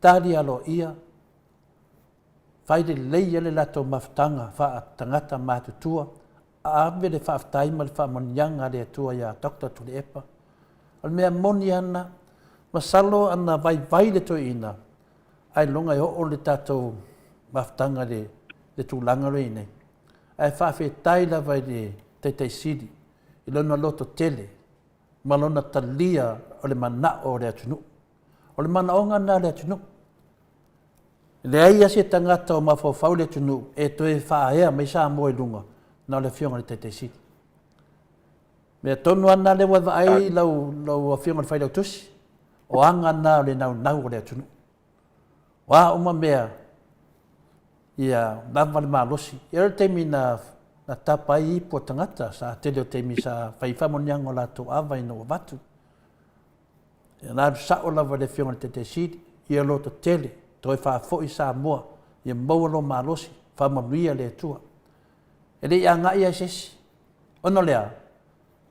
Tali alo ia. Fai le lei le lato maftanga fa tangata matutua. Ave le whaftai ma le whamonianga le atua ia dokta tu le epa. O le mea moni ana, masalo ana vai le to ina. Ai longa I o le tatou maftanga le tūlanga le nei. Ai whawhetai la vai le teitei siri. I lona loto tele. Ma lona talia o le mana o le atunu. O le mana onga na le atunu. Le aia se tangata o mawhawhau le atunu e toe whaahea mai sa moe lunga. Na le fionga le teitei siri. Mea tonu ana le wawa ai lau fionga le whailau tusi. O anga ana le nau le atunu. Wa uma mea ia lava le malosi. Ia le teimi na tapa I po tangata sa tele o teimi sa whaifamonianga o lato awa ina o watu. Ia nā sao lava le fionga le teitei siri. Ia loto tele. Toi whaafoi Samoa. Ia maua lo malosi. Whamanuia le atua. E le ia ngai ai sesi. Ono lea,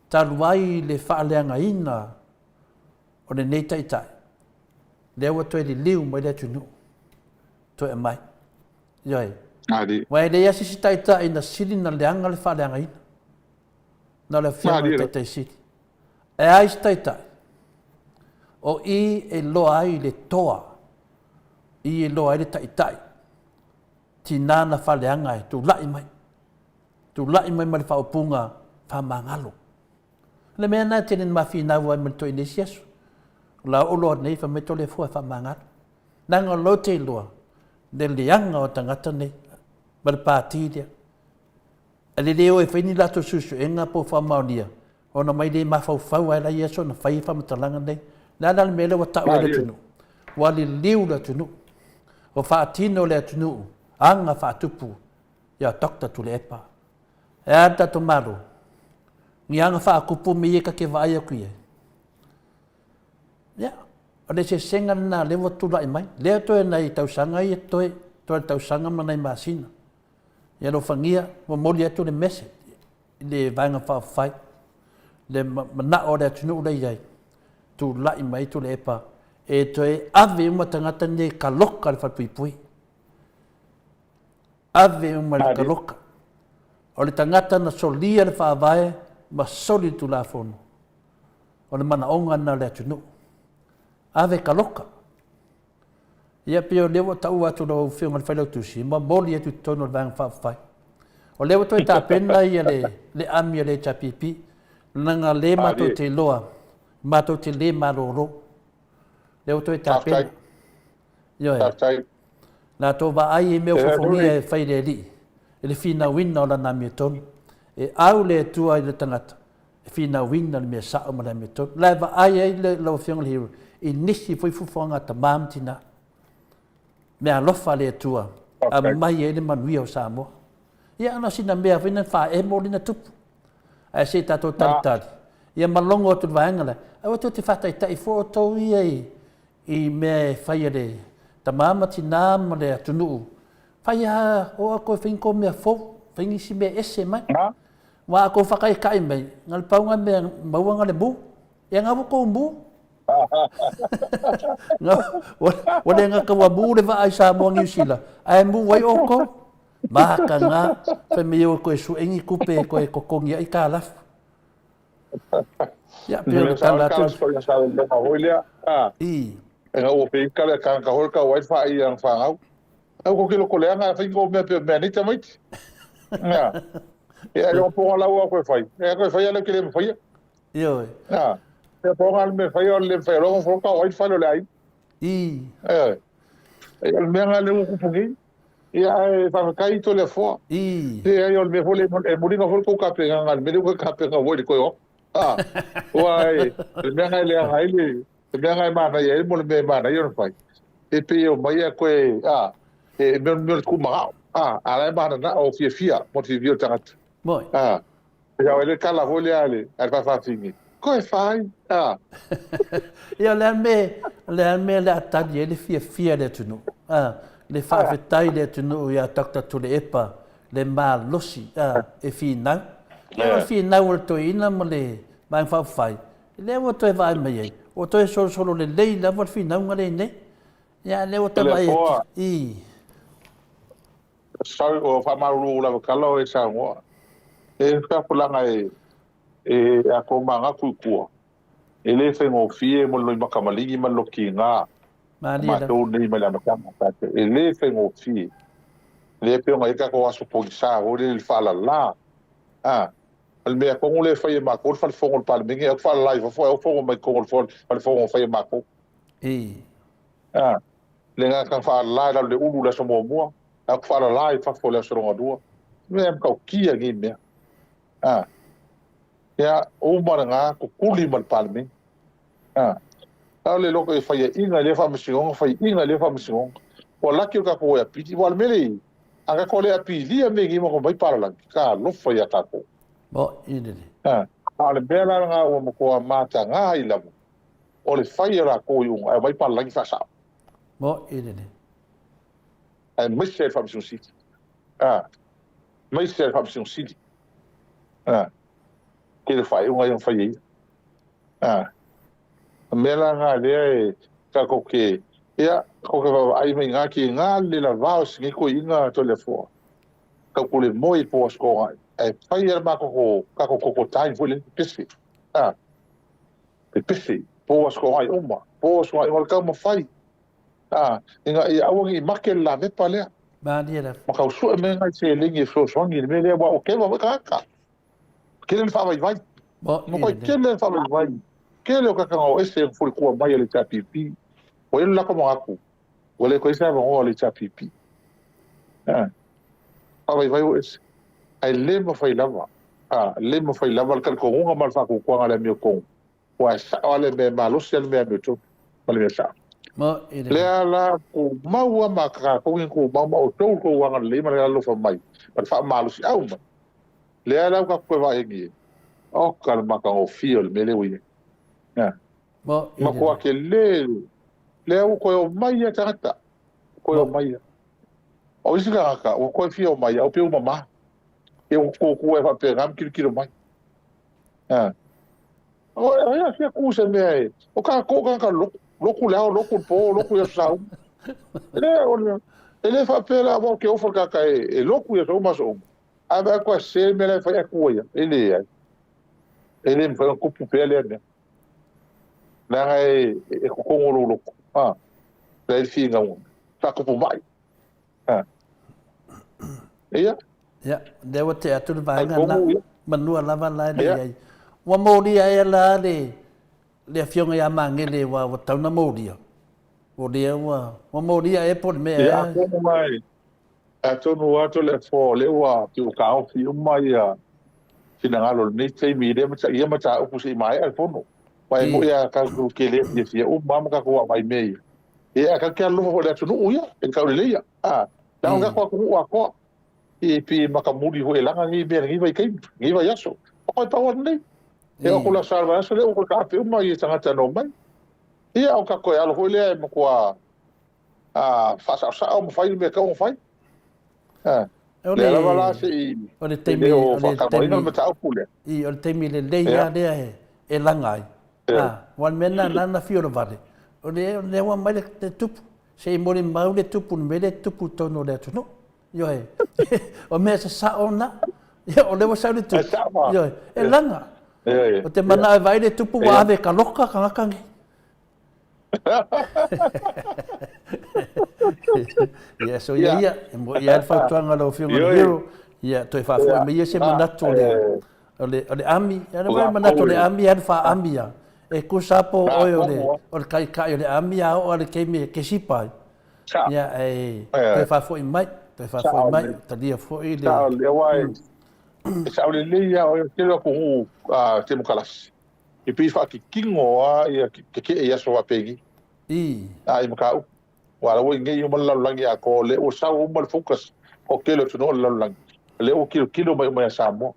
taluai le whaaleanga ina o le nei taitai. Lea wa toi li liu mai le tunu. Toi e mai. Ioi. Adi. Wai le ia sisi taitai na siri na leanga le whaaleanga ina. Na le whianga le taitai siri. E ai si taitai. O I e loa ai le toa. I e loa ai le taitai. Tina na whaaleanga ai, tu lai mai. Tu lai mai ma le whaupunga whamangalo. Le mea nā tēnen mawhinau ai mani toi nesi asu. La olo nei whameto le fua whamangalo. Nanga lo te loa. Le leanga o tangata nei. Ma le pātīria. A le leo e whaini lato susu e ngā po whamaunia. O na mai le mawhauwhau ai lai aso na whai whamatalanga nei. Nā le mele wa tau le tunu. Wa le liu le tunu. O whaatino le tunu. Anga whaatupu. Ia dokta tu le epa. E ata to maru. Ni anga wha kupu me eka ke vai aku ye. Ya. O le se senga na lewa tula I mai. Lea toe nei tausanga I toe. Toe tausanga manai masina. Ia no whangia. Mo moli atu le mese. Le vanga wha whai. Le mana o le atunu ule iai. Tu lai mai tu le epa. E toe ave uma tangata ne kaloka le whatuipui. Ave uma le kaloka. O le tangata na solia le whaavae, ma soli tu la fono. O le mana onga na le atunu. Ave kaloka. Ia pio lewa tau atu na whiunga le whailau tusi, ma moli atu tono le vanga whaafai. O lewa toi tā pena ia le ami a le tapipi, nanga le mato te loa, mato te le maroro. Lewa toi tā pena. Ioe. Nā tō wa ai e meo whafongia e whaire li. E le whina wina o la nā mea tonu. E au le tua I le tangata. E whina wina le mea sao ma la mea tonu. Lai wa ai ai le lau whiunga le hiru. I nisi fui fufonga ta mamtina. Mea lofa le tua. A mai e le manuia o Samoa. Ia ana sina mea whina wha e mo lina tupu. A se tato taritari. Ia malongo atu vaenga le. Awa tu te whatai tai fo tau I mea whaia le. Ta mamati nā ma le atunuu. Whaia o ako whinko mea fau. Whingisi mea ese mai. Wa ako whakai kai mai. Ngal paunga mea mauanga le mu. Ia ngawu kou mu. Wale nga kawa mu le wa ai Samoa New Zealand. Ai mu wai oko. Maka ngā. Whai mea o koe su engi kupe koe kokongi ai ka lafu. Ya pe tala tu. Kala sa le ma holia. I. E o pe kala ka hol ka wifi yang fangau. Au ko kilo ko lenga fa ngo me ni tamai. Ya. Ya yo po la wa ko fai. E ko fai ala que le fai. Yo. Ya. E po al me fai le fai lo fo ka wifi lo lai. I. El me nga le ku pugi. Ya fa kai to le fo. I. E yo me fo le muri no fo ko ka pe nga me ko ka pe nga wo ko yo. Wai, me nga le ai le. Me nga ma na ye mo me ma na yo fai. E pe yo mai ko e me ku ma. Ala ba na o fia mo ti vio tangat. Moi. Ya ele kala ho le ale, al fa fingi. Ko e fai? Ya le me ata ye le fia le tunu. Le fa fetai le tunu ya takta tu le epa le ma losi e fina. Ya fina o to ina mo le mai fa fai. Le o to e vai mai. O to e solo le la va fina ngale ne. Ya le o ta vai. I. Sai o fa maru la kala e sa mo. E ka pulanga e a ko manga ku ku. Ele fe ngo fie mo lo makamaligi ma lo ki nga. Ma to ni ma la makama ta. Ele fe ngo fie. Le pe ngo ka ko aso po sa o le fa la. Al me ko le fa ma ko fa fo ngol pal mingi fa live fo fo ma ko fo fa fo fa ma ko. Le nga ka fa la le ulu la so mo. A fa la fa fo la so ngo. Me ka kia gi me. Ya o maranga ko kuli mal palme ale loko e fai inga le fa misiong fai inga le fa misiong o la ki ka ko ya piti wal mele anga ko le a pili a me gi mo ko mai para la ka lo fai ata ko bo ide ale bela nga o mo ko mata nga i la o le fai ra ko yu ai mai para la ki fa sa bo ide ai mai se fa misiong sit mai se fa misiong sit que ele faz um faz a mela nga le ka ko ke ya ko ke ai me nga ki nga le la va si ko inga to le fo ka ko le moi po sko ai fai ma ko ka ko tai vo le pesi pesi po sko ai uma po sko ai wal ka mo fai inga ia awangi makel la me pale ba dia ma ka su me nga se lingi so songi me le wa o ke wa ka Kele fa vai. Mo ko kele fa vai. Kele o ka o ese foi ko mai le tapipi. O ele la ko mo aku. O le ko isa mo le tapipi. Fa vai o ese. Ai le mo fai lava. Le mo fai lava ka ko nga mal fa ko ngala mi ko. Wa sa ole me malo sel me me to. Pale sa. Mo ide. Le ala ko mau ma ka ko o to ko wa le ma lo fa mai. Pa fa malo si au. Le ala ka ko va egi o kalma ka o fio me le wi ma ko ke le o ko mai tata ko mai o isi ka o ko fio mai o pe o mama e o ko e va pegar kilo mai o ya se ku se me o ka lo ku ya sa ele fa pela o ke o fa ka e lo ku ya so ma so aba ko se me le fa ya ku ya ele me fa ko pu pele ne na e ko ngolo la il fi ngam ta ko pu mai ya de wa te atu ba ngana manua lava la le wa modi ai la le fionga ya mangele wa tauna modi o de wa modi ai por me ya ko mai atono ato le fo le wa tu ka o fi mai ya finangalo ni sei mi de ma ia ma ta o kusi mai al fono vai mo ia ka ku ke le ia o mama ka ko mai mei ia ka ke lo le tu no ia en ka le ia da nga ko e pi makamuri ho elanga ngi be ngi vai kai ngi vai aso o pa wa nei e o kula salva so le o ka pe mai tanga no mai ia o ka ko alo ho le mo ko fa sa o fai me ka o fai le la bala si o le temi o le temi le leia e langai wan mena na fiora vale o le wa mai le tupu se mo le mau le tupu me le tupu tono le tuno yo o me sa ona o le wa sa le tupu yo e langa O te mana e vai le tupu wa ave ka loka ka ngakangi. Ia so ia mo ia fa tuanga lo fiunga le hero ia to fa fo me ia se manato le ami ia vai manato le ami ia fa ami ia e ku sapo o le kai le ami ia o le ke me ke sipa ia e to fa fo mai ta dia fo i le wai e sa le ia o ke lo ku te mo kalas e pi fa ki kingo ia ke ia so apegi ai mo ka wala wo ngai mo la langi a ko le o sa o mal focus o ke le tuno la langi le o kilo mai Samoa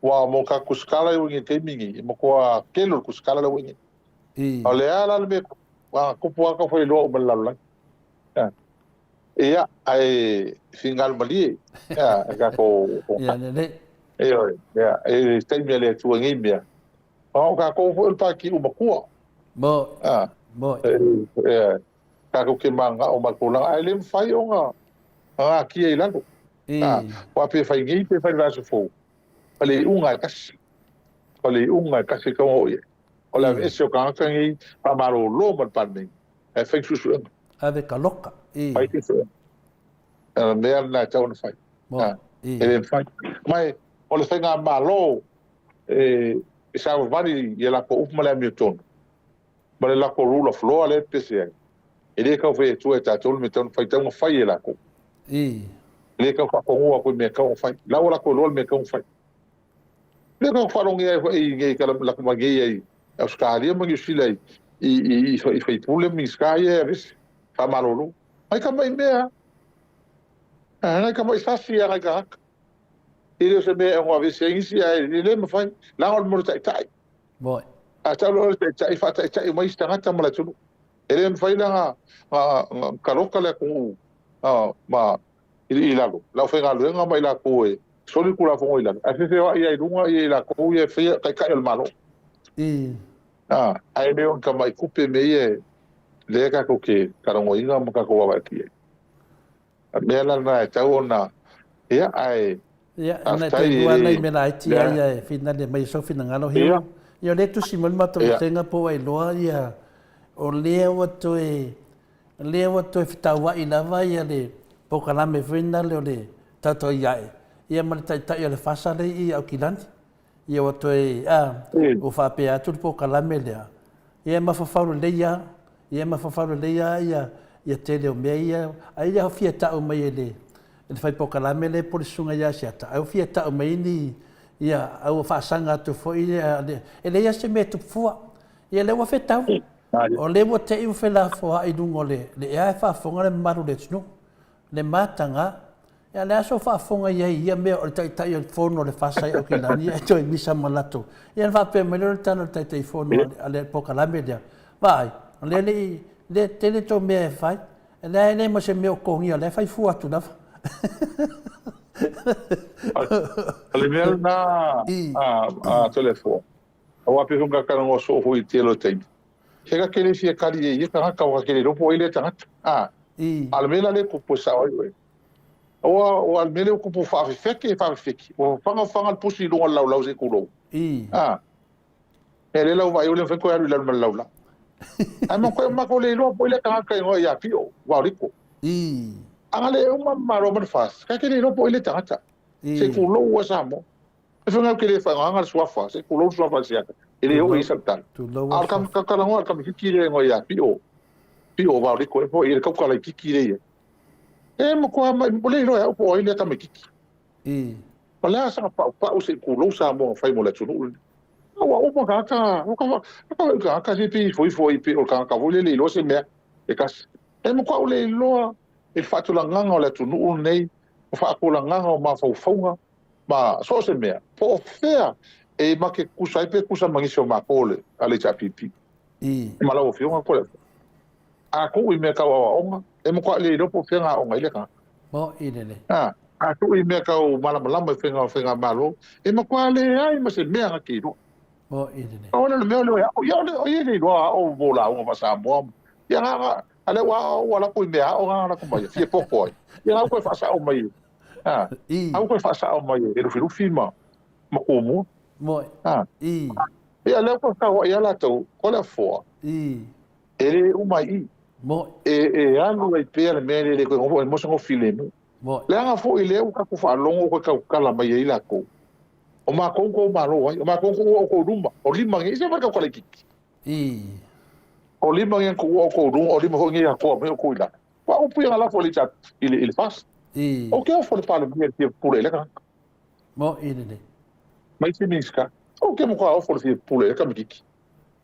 wa mo ka kuskala o ngi te mingi mo ko ke lo kuskala le wingi ale ala le wa ko po ka foi lo mal la langi ia ai fingal mali ga ko ia ne ia e te mi le tu ngi mi o ka ko fo pa ki o makua mo ka ko ke manga o makula ai le fai o nga ki e lango wa pe fai ngi pe fai vaso fo ale unga kasi ka o ye o la eso ka ka ngi pa maro lo mal panding e fai su ave ka loka fai te so me na ta on fai e fai mai o le fai nga malo e sa vari ye la ko upmala mi ton ma le la ko rule of law le pese e le ka fe tu e ta tol me ton fai tanga fai e la ko le ka fa ko ko me ka fai la wala ko lol me ka fai le ka fa rongi e nge ka la ko magi e australia magi sila i fai pule mi sky e ris fa malolo ai ka mai me ai ka mai sasi ai ka ile se me o ave se isi ai le me fai la ol mo tai boy a ta lo tai fa tai mai stanga mala tu ele me fai la ka loka le ku ma i lago la fe ga luenga mai la ko e soli kula fo ila a fe ai lunga i la ko e fe kai el malo ai me on ka mai kupe me e le ka ko ke karongo inga mo ka ko wa ki a me la na ta ona ia ai ia na te dua nei me na iti ai fina le mai so fina ngalo hiu ia le tu simol mato tenga po ai loa ia o leo to fitawa ina vai ale po kala me fina le tato ia ia mal tai le fasa le i au kilani ia o to o fa pe atu po kala me le ia ma fa faulu le ia tele o me ia ai ia fia ta o mai le fai po kala me le polisunga ia siata au fia ta o mai ni ia au fa sanga tu fo ia ele ia se me tu fua ia le wa fetau o le mo te iu fela fo ai dungo le ia fa fonga le maru le tnu le matanga ia le aso fa fonga ia me o tai tai fono le fasa o kilani ia toi misa malato ia fa pe me le tano tai fono ale po kala me dia vai le tele to me fai le mo se me o kongia le fai fu atu na ale me na telefone o ape hunga kana ngo so hui telo te hega kele fia kali e ka ka wa kele ro po ile tanga ale me le ko po sa o al me le ko po fa feki o fanga pusi lo la se kulo ele lo vai o le fe ko ya la ai mo ko le lo po ile tanga ka ngo ya pio wa riko angale uma maro man fas ka kele no po ile tata se kulo wa samo e fanga kele fa anga swafa se kulo swafa sia ele o isa tan al kam ka la ngor kam kikire ngo ya pio wa ri ko po ile ka la kikire e mo ko ma le no ya po ile kam kiki wala sa pa se kulo samo fa mo la tunu wa o mo ka se pi foi pi o ka vole le lo se me e ka e mo ko le lo e fatu la nganga o le tunu nei o fa ko la nganga o ma faufunga ma so se mea po fea e ma ke kusa pe kusa mangisho ma pole ale cha pipi ma la o fiunga ko le a ko i me ka wa onga e mo ko le do po fenga onga ile ka mo ile a ko i me ka o mala mala fenga malo e mo ko le ai ma se mea ki do mo ile o le me o ile do o vola o ma sa mo ya ale wa ko me o nga ko mai fie popo ia ko fa sa o mai au ko fa sa o mai e filu filma ma ko mo Moi. I. Ia leo ko ka ia la tau ko la fo. I. Ele umai. Moi. Anu ai pe le mele le ko mo so filemu. Moi. Le anga fo ile u ka ku fa longo ko ka kala mai ia la ko. O ma ko ma ro ai, o ma ko ko rumba. O lima ngi se marka ko le kiki. I. O lima ngi ko rumba, o lima ko ngi ko me ko ila. Wa o pu la fo le chat il passe. I. O ke o fo le palo mi ti pule le ka. Mo ile. Mai se miska. O ke mo ko o fo le pule ka mi kiki.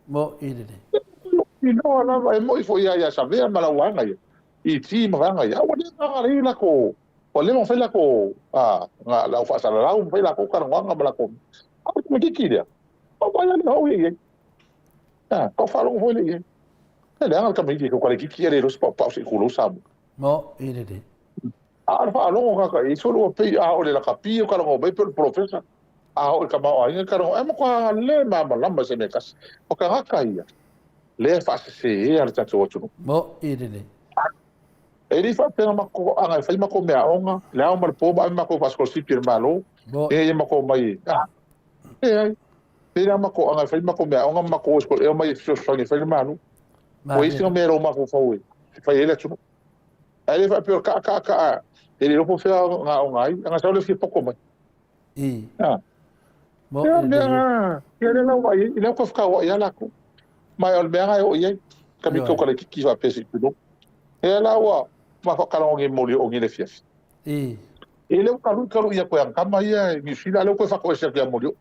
Mo ile. No, no, vai mo foi ia saber mala wanga ia. I ti manga ia. O le nga ri la ko. O le mo fa la ko nga la fa sa la mo fa la ko ka wanga mala ko. A ko me kiki dia. O vai le ho ia. Ko fa lo ho le ia. Le nga ka me kiki ko le kiki ia ro spa pa se ko lo sa. Mo ile. A fa lo nga ka i so lo pe o le la ka pi o ka lo be per professor. A o ka ma o nga ka ro e mo ko le ma lamba se me kas. O ka ka ia. Le fa se e ar tatu otu. Mo ile. E ri fa pena mako anga fa mako mea onga, le au mar po ba mako pas ko sipir malo. E mako mai. E ai. Pena mako anga fa mako mea onga mako ko e mai so so ni fa malo. O isi o mero mako fa ui. Fa ele tu. E fa pe ka. E ri po fa nga onga ai, anga sa le fi poko mai. Mo ile. E le no vai, ile ko fa wa ya la ko. Mai o mea o ye. Ka mi ko ka le ki va pesi tu. E la wa ma fa kala ngi moli o ngi le fief. E le kalu ia ko yang kama ia mi fila le ko fa ko se ya moli.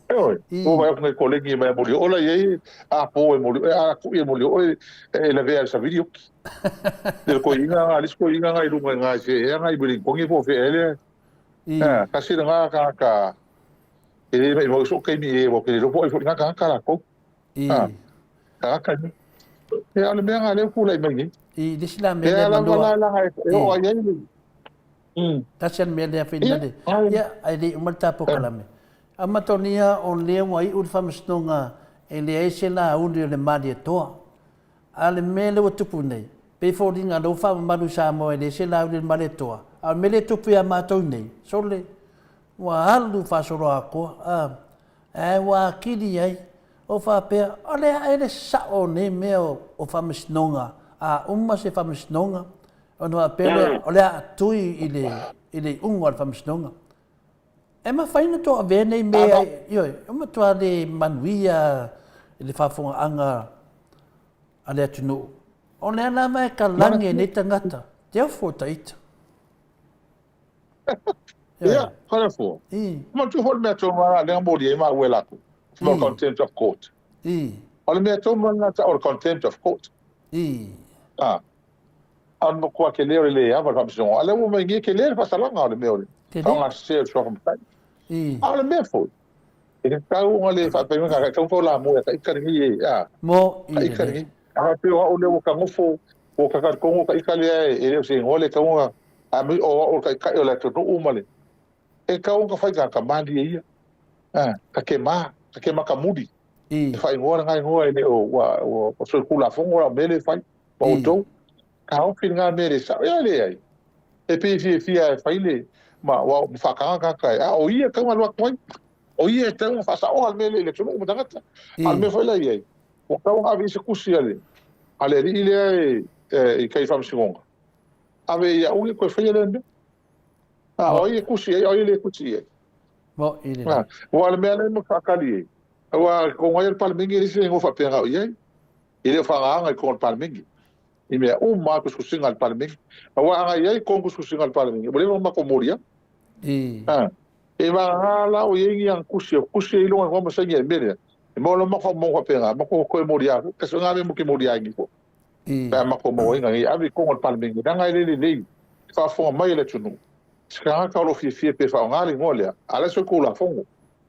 O vai ko kolegi mai moli ola ye a po e moli a ku e moli o e le ver sa video. Del ko inga alis ko inga ngai lu ngai se e ngai bili ko ngi po fe ele. Ka si nga ka e le mo so ke mi e mo ke lo po e fo nga ka la ko. Ka ni. E ale me nga le pula i mai. I disla me le manua. E o ai ni. Tasan me le fina de. Ya ai de umata po kalame. Amatonia on le wai ul famstonga e le ese la undi le madi toa. Ale me le tupu nei. Pe fodinga do fa maru sa mo e le se la undi madi toa. Al me le tupu ya matou nei. Sole wa halu fa soro ako. Wa kidi ai. O fa pe ole ele sa o ne me o famstonga. Uma se famstonga. Ono a pele ole tui ile ungol famstonga. E ma faina to ave nei me io ma to ale manuia ile fa fonga anga ale tunu. Ona na mai ka lange nei tangata. Te fota ita. Ja, hala fo. Ma tu hol me to ma le mbodi ma wela ko. For contempt of court. Ole me to ma na or contempt of court. An mo kwa ke le ava famstonga. Ale mo ngi ke le fa salanga ole me ole. Nga se so kom tai. Ale me fo. E ka o le fa pe nga ka fo la mo ka ikari e mo ikari a pe o le o ka ngofo o ka ko ka ikali e le se ngole ka o a mi o ka o le to o male e ka o ka fa ka mali e ka ke ma ka mudi e fa ngora ngai ngoi le o so kula fo ngora mele fa o to ka o finga mele sa le ai e pe fi fa ile ma wa fa ka o ia ka ma lo ko o ia te un fa sa o al mele le tunu mutangata al me fa le ai o ka o ave se kusi ale ile e kai fam singonga ave ia o ko fa le o ia kusi o ile kusi mo ile o al mele mo fa kali o ko ngai pal mingi se ngo fa pera o ia ile fa nga ko pal mingi i me o ma ko kusi ngal pal mingi o nga ia ko kusi ngal pal mingi bo ma ko moria e va la o yengi an kusi lo ngo mo sengi mele e mo lo mo fa pera mo ko moria ka so nga me mo ki moria ngi ko pa ma ko mo ngi abi ko ngol palmingi danga le fa fo mai le tunu ska ka lo fi pe fa ngali ngole ala so ko la fongo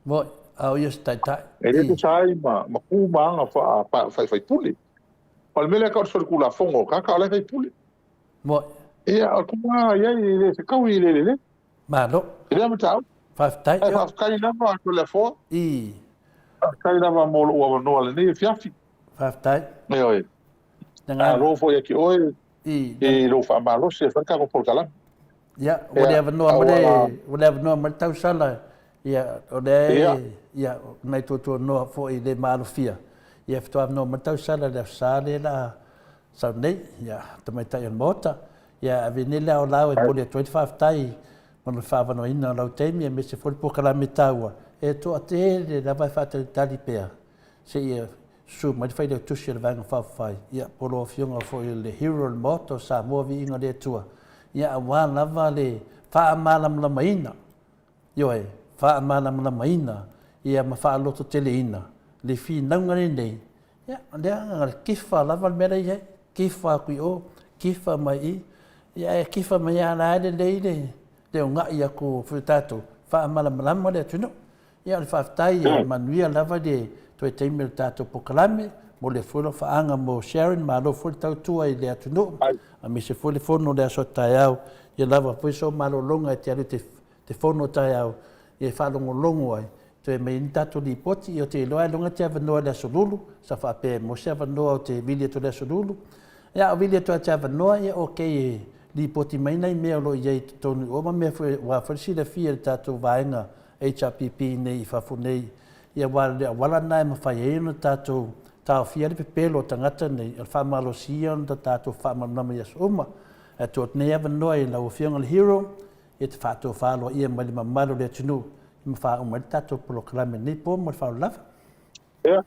mo au yes tai e le sai ma ku ma nga fa puli palmele ka so ko la fongo ka la fa puli mo e a ko ma ya le se ka wi le ma lo ile ma ta fa tai fa ka ina ma ko le fo ka ina ma mo o no le ni fiafi fa tai e oi lo fo ya ki oi e lo fa malo se fa ka ko por kala ya whatever no ma tau sala Ia, o le, ia, mai tō noa fo I le malofia. Ia, fitoa no matau sala le sale la sau nei, ia, tamai tai an Maota. Ia, ave ne leo lau e pole 25 tai, mono whawano ina lau teimi, e me se foli pokalame taua. E toa te le la vai whata tali pea. Se ia, su, mai whai leo tusi le vanga whawhai. Ia, polo o fionga fo I le hero le Maota, Samoa Viiga le Atua. Ia, awa lava le wha amalam lama ina. Ioe, wha amalam lama ina. Ia, ma wha loto tele ina. Le fi naungare nei. Ia, lea ngare kifa lava le mera ia. Kifa kui o, kifa mai I. Ia, e kifa mai ana aere leile. Leo ngai ako whitato. Wha amalam lama le atuno. Ia, le whaftai, manuia lava le toi teime le tato pokalame. Mo le fulo whaanga mo Sharon, ma lo fulo tau tua I le atuno. A me se fulo fono le aso tai au. Ia lava puiso malo longa te alu te fono tai au. Ia whalongo longo ai. Te me in tato li poti I o te loa longa te avanoa le aso lulu. Sa whape mo se avanoa o te vilia to le aso lulu. Ia o vilia to te avanoa ia o kei li poti mai nei mea lo iei tonu. O ma mea wa wharisira fia le tato vaenga HRPP nei I whafu nei. Ia wala nai ma whai eino tato tau fia le pepelo tangata nei. Al whamalo sion ta tato whamalo nama ias uma. E tot nei avanoa I lau fionga le hero. E te whato whalo ia mali mamalo le tunu. Ma wha umari tato polokalame nei po mo whao lava. Ia,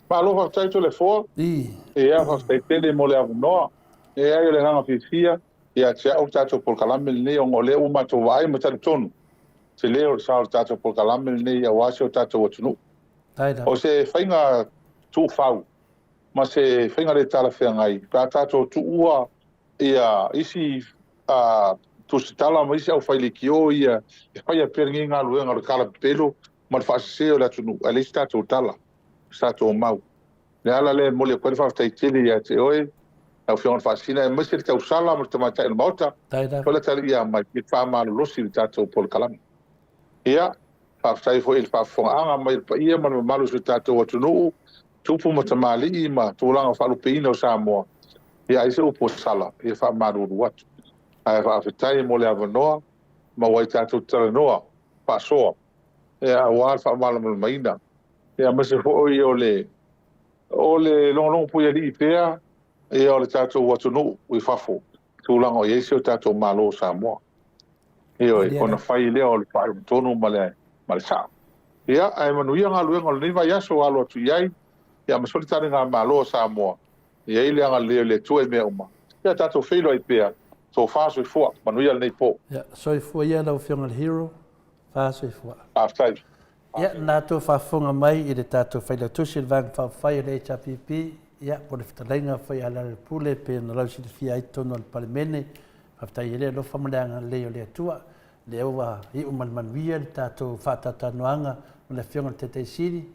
ma aloha taito le fō. Ia, hostai tele mo le avanoa. Ia, le hanga fifia. Ia, te au tato polokalame nei o ngole uma to vai ma tato tonu. Te leo sao tato polokalame nei ia wasi o tato watunu. O se whainga tu whau. Ma se whainga le tala whea ngai. Pra tato tu ua ia isi tu se tala ma isi au whaile ki o ia e whai a peringi ngā luenga le kala pelo ma le whaaseseo le atunu. A le isi tato tala. Tato mau. Le ala le mole kwele whaftai tele ia te oe. Au whionga whaasina e mese le tau sala ma le tamaita il Maota. Whala tali ia mai ki whaamanu losi le tato polo kalami. Ia, whaftai fo il whaafonga anga mai pa ia ma malu se tato atunu. Tupu ma tamali I ma tūlanga whalupeina o Samoa. Ia ise upo sala. Ia whaamanu watu. Ai whaafitai mo le avanoa. Ma wai tato talanoa. Whaasoa. Ia wāl whaamala maina. Ia mese fo I o le longalongo pui ali I pēa. Ia o le tato watunu I whafo. Tūlanga o Iesi o tato malo Samoa. Ia oi, kona whai lea o le whai tonu ma le saa. Ia, ai manuia ngā luenga o le niwa yaso alo atu iai. Ia masoli tane ngā malo Samoa. Ia I lea ngā leo le tue mea uma. Ia tato whilo I pēa. Tō whāso I fua, manuia le nei pō. Ia, so I fua ia lau whionga le hero. Whāso I fua. Aftai. Ia, nā tō whafunga mai I le tātou whaila tusi le vang whawhai le HRPP. Ia, po le whitalenga whai ala le pule pe na lausi le fia I tono le palemene. Whaftai ele lo whamaleanga leo le atua. Le ewa I umanmanuia le tātou whatatanoanga o le whionga le tetei siri.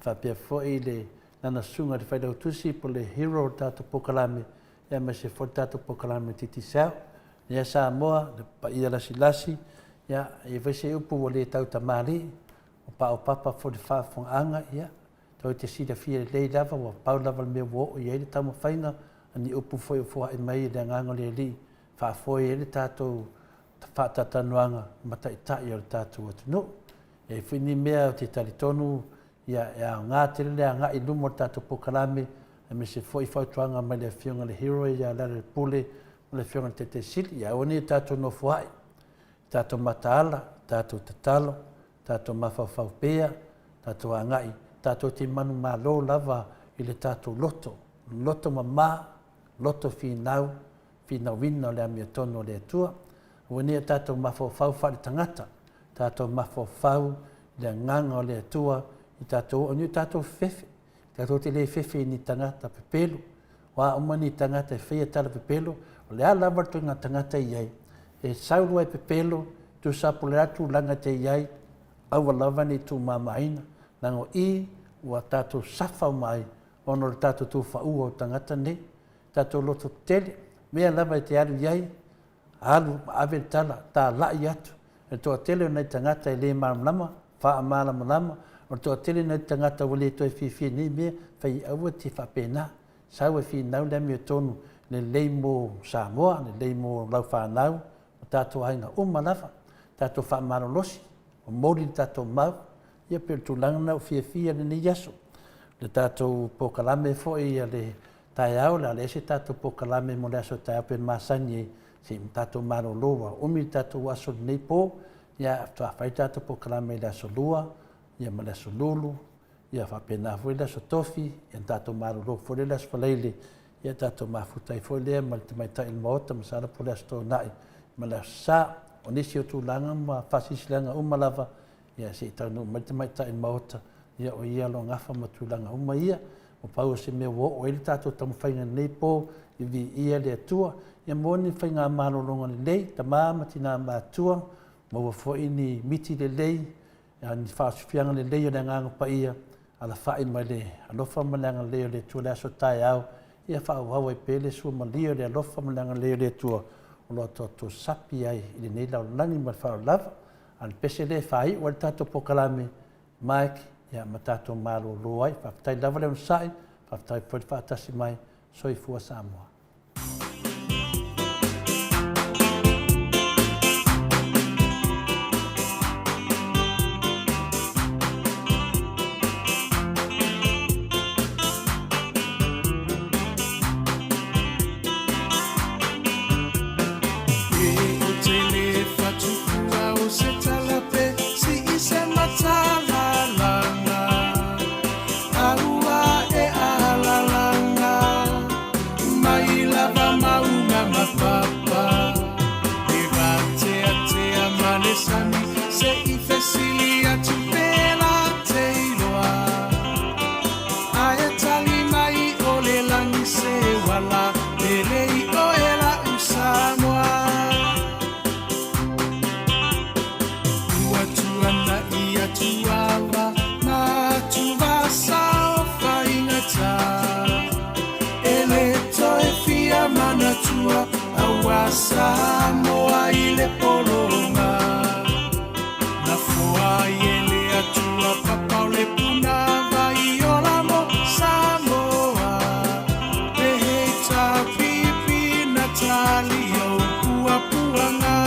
Whapea fwoi le nana sunga le whaila tusi po le hero tātou pokalame. Ia me se fwoi tātou pokalame titi sao. Ia Samoa, le pa ia lasi. Ia, I vese upu o le tau tamari. O papa fo le whaafonga ia. Tau te sida fia le lava wa pau lava le mea wo ia le tamo whainga. Ani upu foi o fua I mai le nganga le li. Whaafoi e le tātou whaatatanuanga mataitai o le tātou atunu. E whini mea o te talitonu ia ngā tere lea ngā I lumo le tātou pokalame. E me se foi whautuanga mai le whionga le hero ia la le pule o le whionga le te sili. Ia oni e tātou no fuai. Tātou mataala, tātou tatalo, tātou mawhawhau pēa, tātou angai, tātou te manu malo lava I le tātou loto. Loto mamā, loto whinau, whinau wina o le amia tono o le atua. Wani e tātou mawhawhau whare tangata, tātou mawhawhau le nganga o le atua, I tātou o ni tātou whewhe. Tātou te le whewhe ni tangata pepelo, wa umani tangata e whea tala pepelo, o le ala wartu ngā tangata iai. E saurua e pepelo, tu sapu le atu langa te iai, awa lava ni tu mamaina, nango I, ua tātou safau mai, ono le tātou tu whaua o tangata nei, tātou loto tele, mea lava I te alu iai, alu ave tala, tā lai atu, e toa tele nei tangata I le maramlama, wha maramlama, o toa tele nei tangata wale toi whiwhi ni mea, whai aua te whapena, sau e whi nau le mea tonu, le leimo Samoa, le leimo lau whanau, o tātou hainga umalawa, tātou whamarolosi, o mori tatou mau ia pe tulaga na ufiafia lenei aso le tatou pokalame foʻi ia le taeao le a le ese tatou pokalame mo le aso taeao pe masani ai seʻi ma tatou malōlō a umi tatou aso lenei po ia faafai tatou pokalame i le aso lua ia ma le aso lulu ia faapena foi le aso tofi ia tatou malōlō foi le aso falaile ia tatou mafutai foi lea ma le tamaitaʻi le maota ma sala po le aso tonaʻi ma le aso sā o nisi o tulaga ma faasisilaga uma lava ia seʻi taunuu ma le tamaitaʻi le maota ia o ia aloagafa ma tulaga uma ia o pau se mea ua oo ai le tatou taumafaiga lenei po i viia le atua ia moni faiga malōloga lelei tamā ma tinā matua ma ua foʻi ni miti lelei ni faasofiaga lelei o le agaga paia alafaʻi mai le alofa ma le agalelei o le atua le aso taeao ia faauau ai pe le suamalia o le alofa ma le agalelei o le atua o lo atoatua sapi ai i lenei lalolagi ma le faaolava a le pese lē faiʻu a le tatou pokalame maeki ia ma tatou malōlō ai faafetai lava le ona saʻi faafetai foi le faatasi mai soifua Samoa. Samoa i le polonga na foa i le atua papau le puna vai o lamo Samoa pe hei tā pipi na tali o pua puanga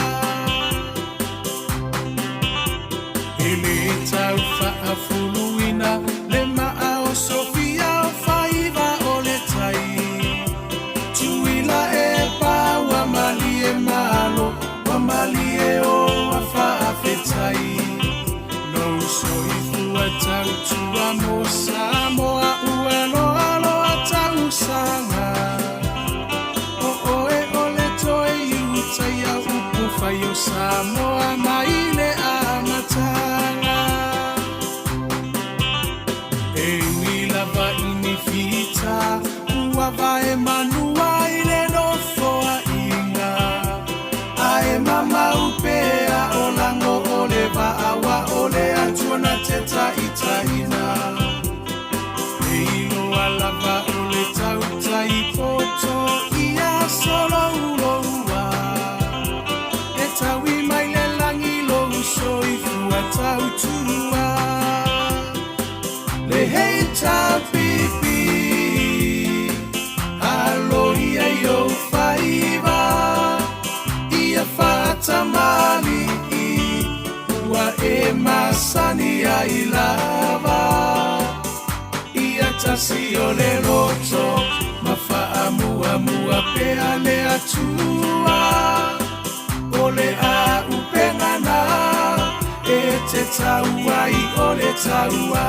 e le tau faafuluina le maa o Sofia o faiva o le tai tuila e paua malie malo wa malie o afaafetai no soifua tautua mo Samoa uelo alo atausanga o oe ole toe iutai a upu fai o Samoa maile amatanga e milava inifita ua vae manua ile no foa inga ae mama upea o lango o le vaawa o le atua na te taʻitaina e iloa lava o le tautai poto ia solouloua e taui mai le langi lou soifua tautua le hei tapipi aloia i o faiva ia fatamali ua e masani ai lava ia tasi o le loto ma faamuamua pea le atua o le a upengana e te tauai o le taua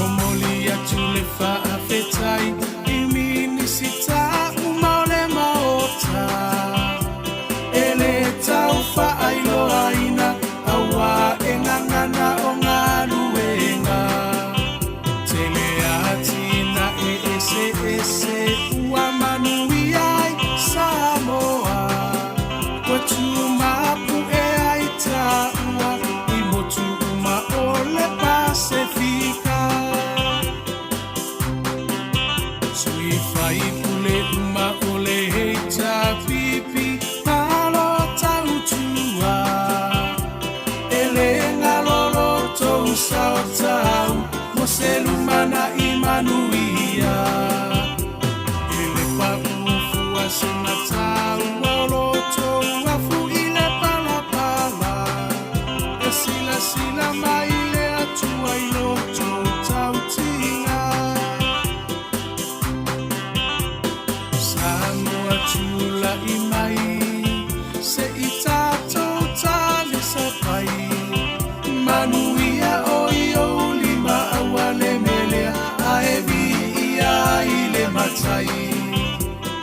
o moli atu le faafetai i minisita uma o le maota e le tau faailoaina aua e gagana o galuega teleatina e ese ua manui ai Samoa ua tumapu e ai taua i motu uma o le Pasifika sui fai pule uma o le heita pipi malo tautua e le ngalolo tou sao tau mo se lumana i manuia e le paufua se matau o lo tou afu i le pala tula I mai se I tātou tāle sa pai manuia o I o lima awa le melea a e vi ia I le matai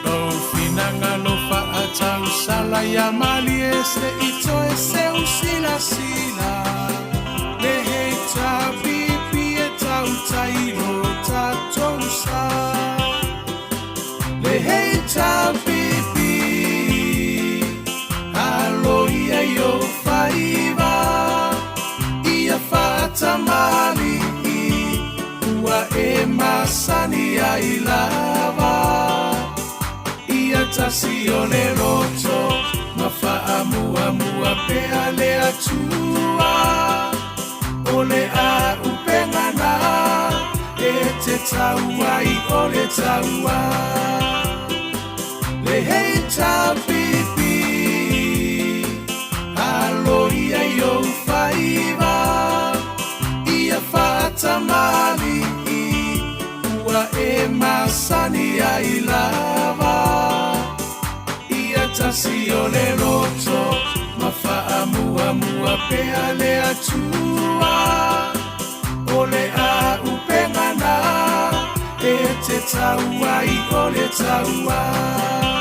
Lau finanga lo whaatau sala ia mali e se I toe se usila sila le hei tā pipi e tau tairo tātou sa le hei tā pipi alo ia yo whaiva ia whaatamali ua e masani ai lava ia tasi o le roto ma whaamua pea le atua o le a upengana e te taua I o le taua le hei tā pipi alo ia yo whaiva ia whaatamali ua e masani ai lava ia tasi o le roto ma whaamua pea le atua o le a upengana e te taua I o le taua